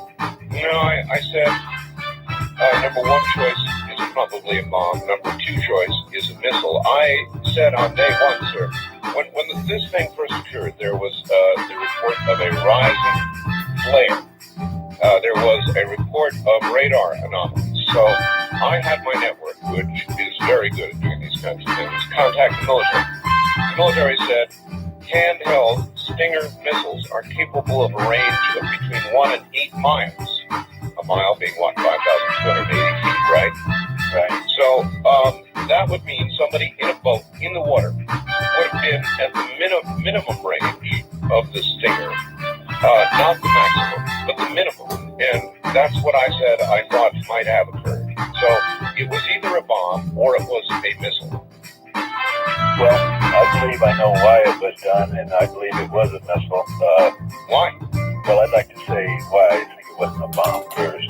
No, I said number one choice is probably a bomb. Number two choice is a missile. I said on day one, sir, when this thing first occurred, there was the report of a rising flare. There was a report of radar anomalies. So I had my network, which is very good at doing these kinds of things, contact the military. The military said handheld Stinger missiles are capable of a range of between 1 and 8 miles. A mile being what, 5,280 feet, right? Right. So that would mean somebody in a boat in the water would have been at the minimum range of the Stinger. Not the maximum, but the minimum. And that's what I said I thought might have occurred. So it was either a bomb or it was a missile. Well, I believe I know why it was done, and I believe it was a missile. Why? Well, I'd like to say why I think it wasn't a bomb first.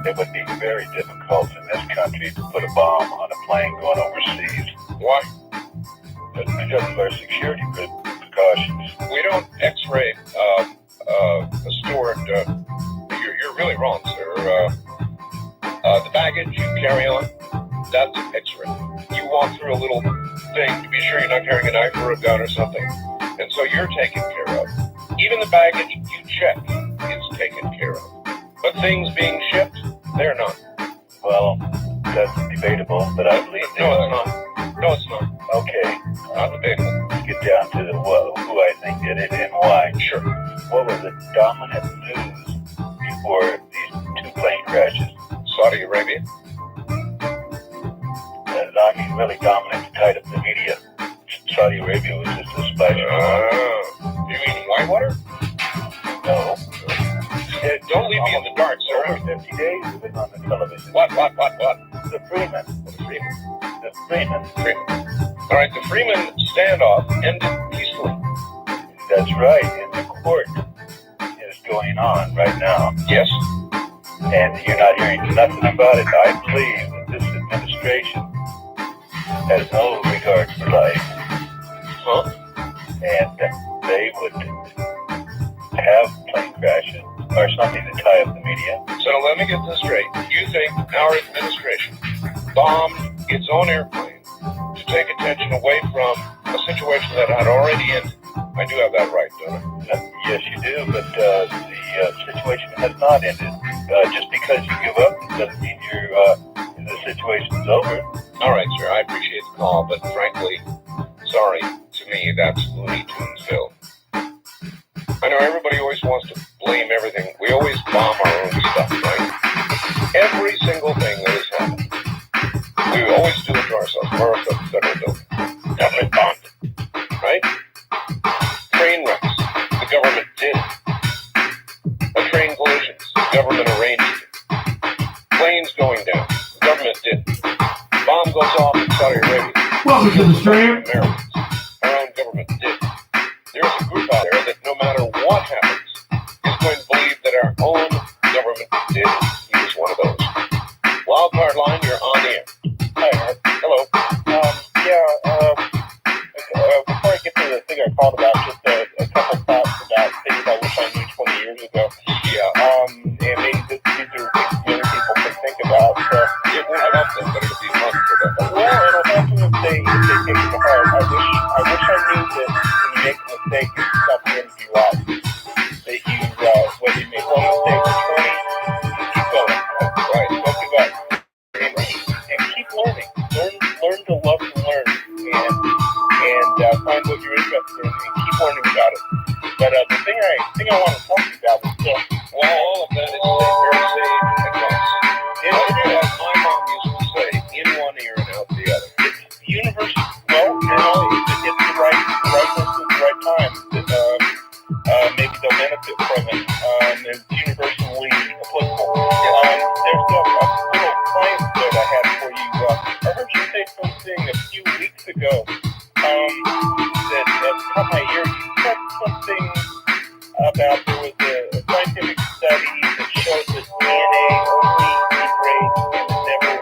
It would be very difficult in this country to put a bomb on a plane going overseas. Why? Because of our security precautions. We don't X-ray a stored. You're really wrong, sir. The baggage you carry on, that's X-ray. You walk through a little thing to be sure you're not carrying a knife or a gun or something, and so you're taken care of. Even the baggage you check is taken care of. But things being shipped, they're not. Well, that's debatable, but I believe No, it's not. No, it's not. Okay. Not debatable. Let's get down to who I think did it and why. Sure. What was the dominant news before these 2 plane crashes? Saudi Arabia. I mean, really dominant, tied up the media. Saudi Arabia was just a splash. You mean Whitewater? No. Don't leave me in the dark, sir. Over 50 days it's been on the television. What? The Freeman. The Freeman. All right, the Freeman standoff ended peacefully. That's right, and the court is going on right now. Yes. And you're not hearing nothing about it. I believe that this administration has no regard for life. Huh? And they would have plane crashes or something to tie up the media. So let me get this straight. You think our administration bombed its own airplane to take attention away from a situation that had already ended? I do have that right, don't I? Yes, you do, but the situation has not ended. Just because you give up doesn't mean the situation's over. All right, sir, I appreciate the call, but frankly, sorry, to me, that's Looney Tunesville. I know everybody always wants to blame everything. We always bomb our own stuff, right? Every single thing that has happened, we always do it to ourselves. We're a federal building. Government bombed it, right? Train wrecks, the government did it. Train collisions, the government arranged it. Planes going down, the government did it. Bomb goes off in Saudi Arabia. Welcome to the stream. Americans, our own government did it. There's a group out there that no matter what happens is going to believe that our own government did it. He was one of those. Wildcard line, you're on the air. Hi, Art. Hello. Before I get to the thing I called interview out. That you, whether you make one mistake or 20, keep going. Right, don't give up. And keep learning. Learn to love to learn. And find what you're interested in and keep learning about it. But the thing I want to talk to you about is all of that is very safe advice. As my mom used to say, in one ear and out the other. It's universal. Well, if it hits the right person at the right time, maybe they'll benefit from it. It's universally applicable. There's a little claim that I had for you. I heard you say something a few weeks ago that caught my ear. You said something about there was a scientific study that showed that DNA only degrades and never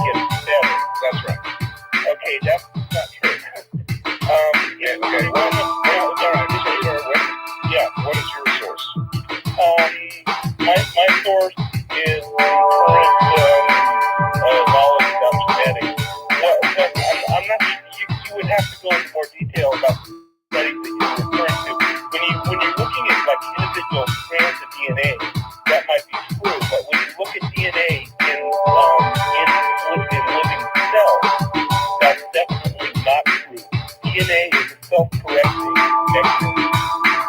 gets better. That's right. Okay, that's not true. What is your source? My source is current knowledge about genetics. I'm not sure you would have to go into more detail about the studies that you're referring to. When you're looking at like individual strands of DNA, that might be true. But when you look at DNA in living cells, that's definitely not true. DNA is a self-correcting mechanism.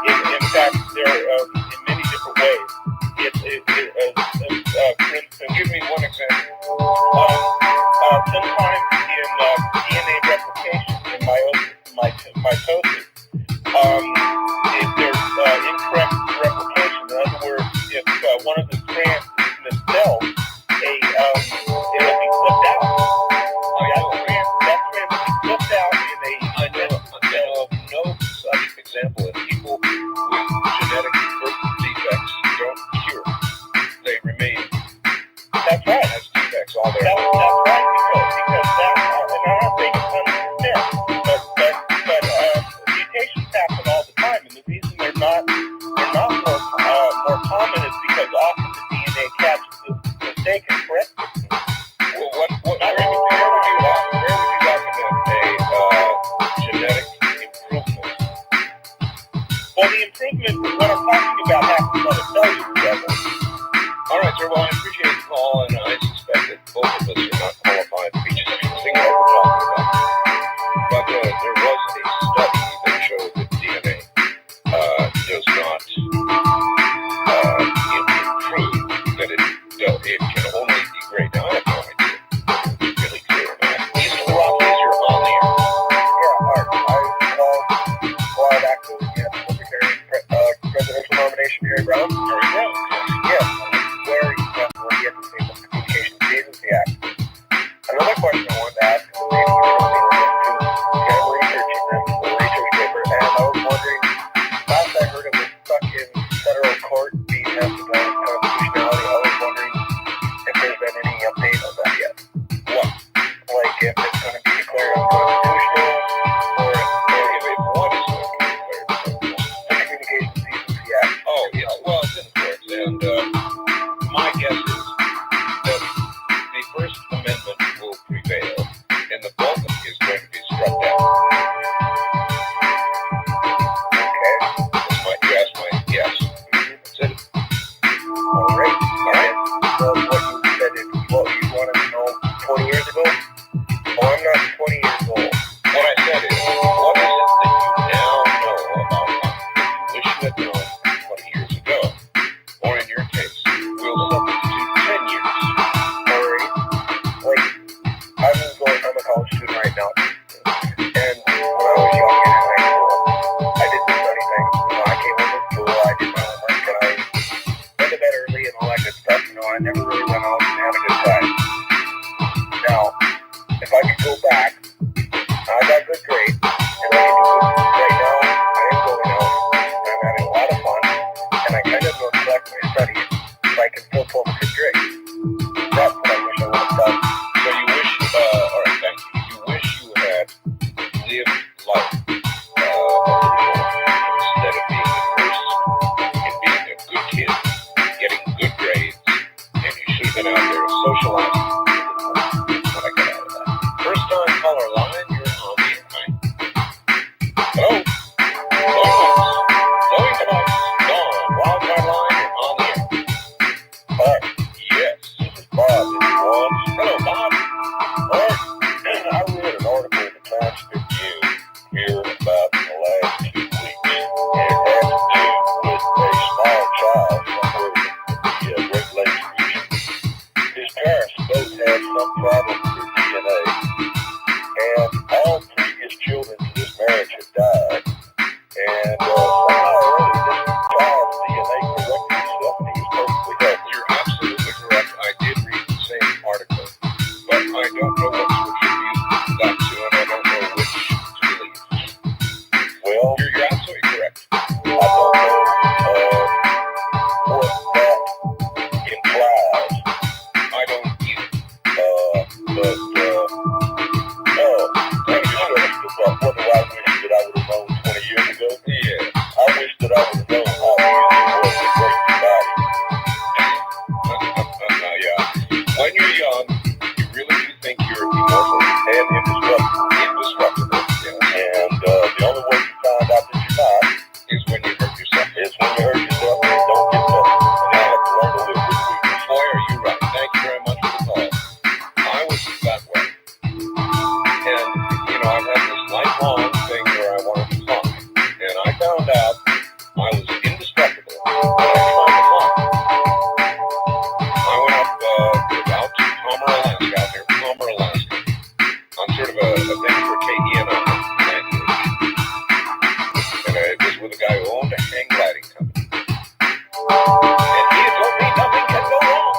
In fact, there are in many different ways. For instance, give me one example. Sometimes in DNA replication, in mitosis, if there's incorrect replication, in other words, if one of the strands is misspelled, it'll be flipped out. That strand will be flipped out in a... I know of no such example of people with genetic birth defects don't cure. They remain. That's right. As defects all their That's right, because that, and I'm not saying it's 100%, but mutations happen all the time, and the reason they're not more common is because often the DNA catches the mistake and corrects it. Well, where would you document a genetic improvement? Well, the improvement, what I'm talking about, happens on a cellular level. All right, sir. Well, I appreciate the call, and I suspect that both of us are not qualified to be discussing what we're talking about. But there was a study that showed that DNA does not improve, that it can only degrade. Now, I have no idea if it's really clear or not. Mr. Roswells, you're on the air. Yeah, Art, I called back to the presidential nomination, Harry Brown. Harry Brown. Yes, where he has the Communications Agency Act. Another question I wanted to ask is maybe you told me to get researching them, the research paper, and I was wondering, last I heard it was stuck in federal court being tested on constitutionality. I was wondering if there's been any update on that yet. What? Like if it's going to be declared unconstitutional, or If one is going to be declared the Communications Agency Act. Oh, yeah. Well, it's in the courts, and my guess is that the First Amendment will prevail, and the bulk is going to be struck down. Okay. You asked my guess. That's it. All right. So what you said is what you wanted to know 20 years ago? Oh, I'm not 20 years old. What I said is, what is it that you now know about life that you wish you had known 20 years ago? Or in your case, we'll substitute 10 years. All right. Like, I'm a college student right now. And when I was young in high school, I did the study thing. I came home from school, I did my homework, and I went to bed early and all that good stuff. I never really went out and had a good time. Now, if I could go back, I got good grades, and I can do good right now. I am going out, and I'm having a lot of never know how easy it was to break your body. Yeah. When you're young, you really do think you're immortal and indestructible. Yeah. And the only way you find out that you're not is when you hurt yourself. It's when you hurt yourself and don't get better. And you have to learn to live with weakness. Boy, are you right. Thank you very much for the call. I was that way. And, you know, I've had this lifelong thing where I wanted to climb. And I found out I was indestructible when I tried to climb. I went up out to Palmer, Alaska, out there, Palmer, Alaska, on sort of a thing for KEN on the language. And it was with a guy who owned a hang gliding company. And he had told me nothing can go wrong.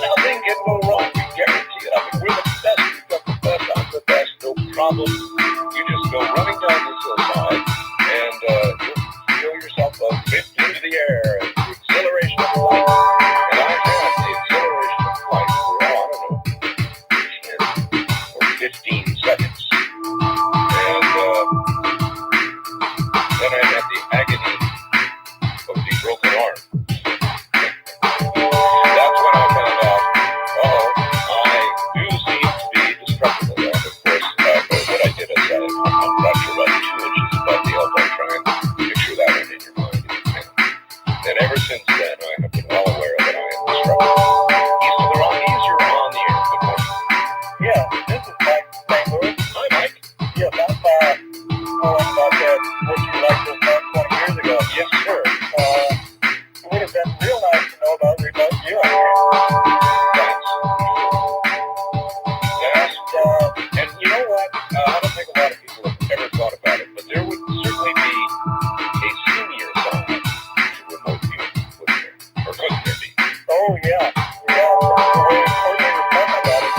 Nothing can go wrong. We guarantee it. I mean, we're the best. We've got the best. I'm the best. No problem. You just go running down this hillside and you'll feel yourself lift into the air and the acceleration of flight. And I had the acceleration of flight for, I don't know, 10 or 15 seconds. And then I had the agony of the broken arm. That's when I found out, I do seem to be destructible. And of course, what I did is I'm not sure about 2 inches above the elbow. Try and picture that one in your mind. And ever since then, I have been well aware that I am destructible. East of the Rockies, you're on the air. Good morning. Yeah, this is Mike St. Louis. Hi, Mike. Yeah, that's calling about that, what you liked this about 20 years ago. Yes, sir. It would have been real nice to know about remote viewing. Thanks. Yes. And you know what? I don't think a lot of people have ever thought about it, but there would certainly be a senior side to remote viewing, wouldn't there? Or couldn't there be? Oh, yeah. Yeah, the way it's totally fun about it,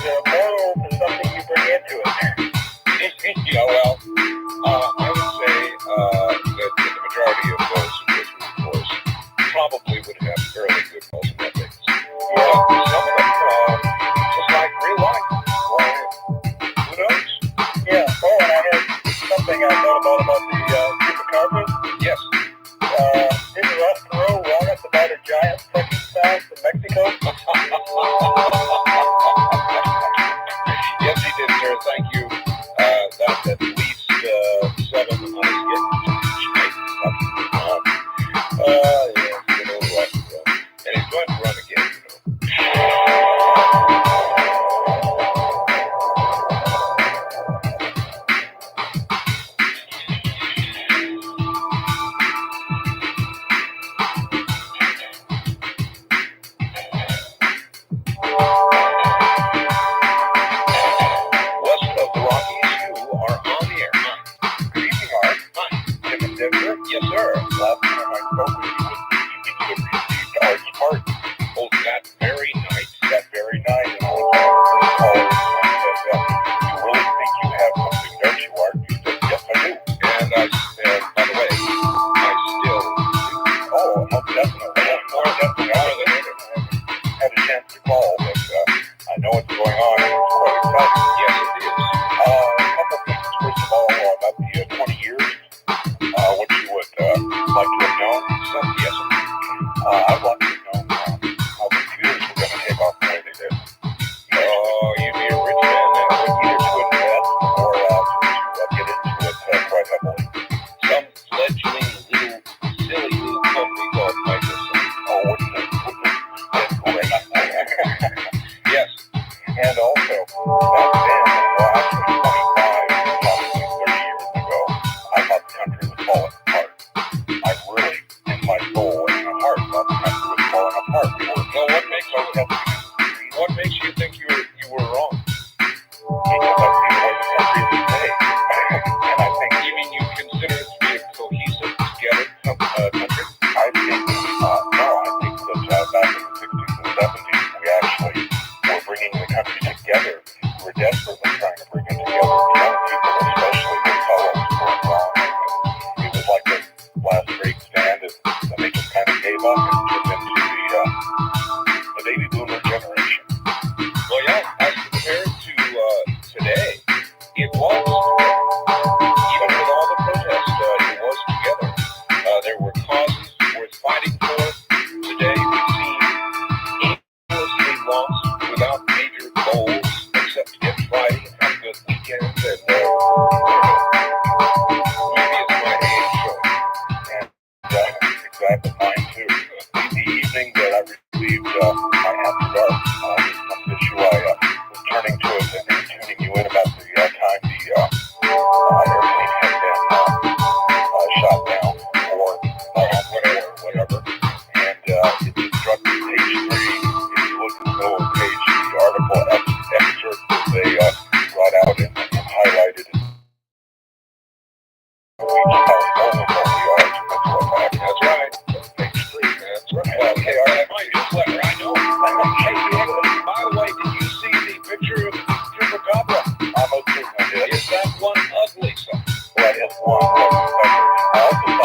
the morals is something you bring into it. Yeah, well, I would say that the majority of those who go through the course probably would have fairly good moral ethics. Yeah. Some of them, just like real life. Well, who knows? Yeah. Oh, and I had something I thought about the chupacabras. Yes. Didn't Russ Perot warn us about a giant sucking sound from Mexico? Yes, he did, sir. Thank you. That's at least 7 on his gift. Yeah, good old Russ. And he's going to run again, you know. West of the Rockies, you are on the air. Good evening, Art. Hi. Tim and Denver? Yes, sir. Last time I spoke with you, you received Art's part. Oh, that very night. That very night. And I was one of the first callers and said, you really think you have something, don't you, Art? You said, yes, I do. And by the way, I still do. Oh, most definitely. More definitely. I haven't had a chance to call, but I know what's going on, and it's quite exciting. Yes, it is. A couple things. First of all, about the 20 years, what you would like to have known. Yes, I'd like to have known how computers were going to take off the way they did. Oh, you'd be a rich man then. Either to invest or to get into it quite heavily. Some fledgling little, silly little company called Microsoft. Oh, wouldn't it? That's great. Yes. And also, back then, well, actually 25, probably 30 years ago, I thought the country was falling apart. I really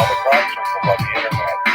the cops are from like the internet.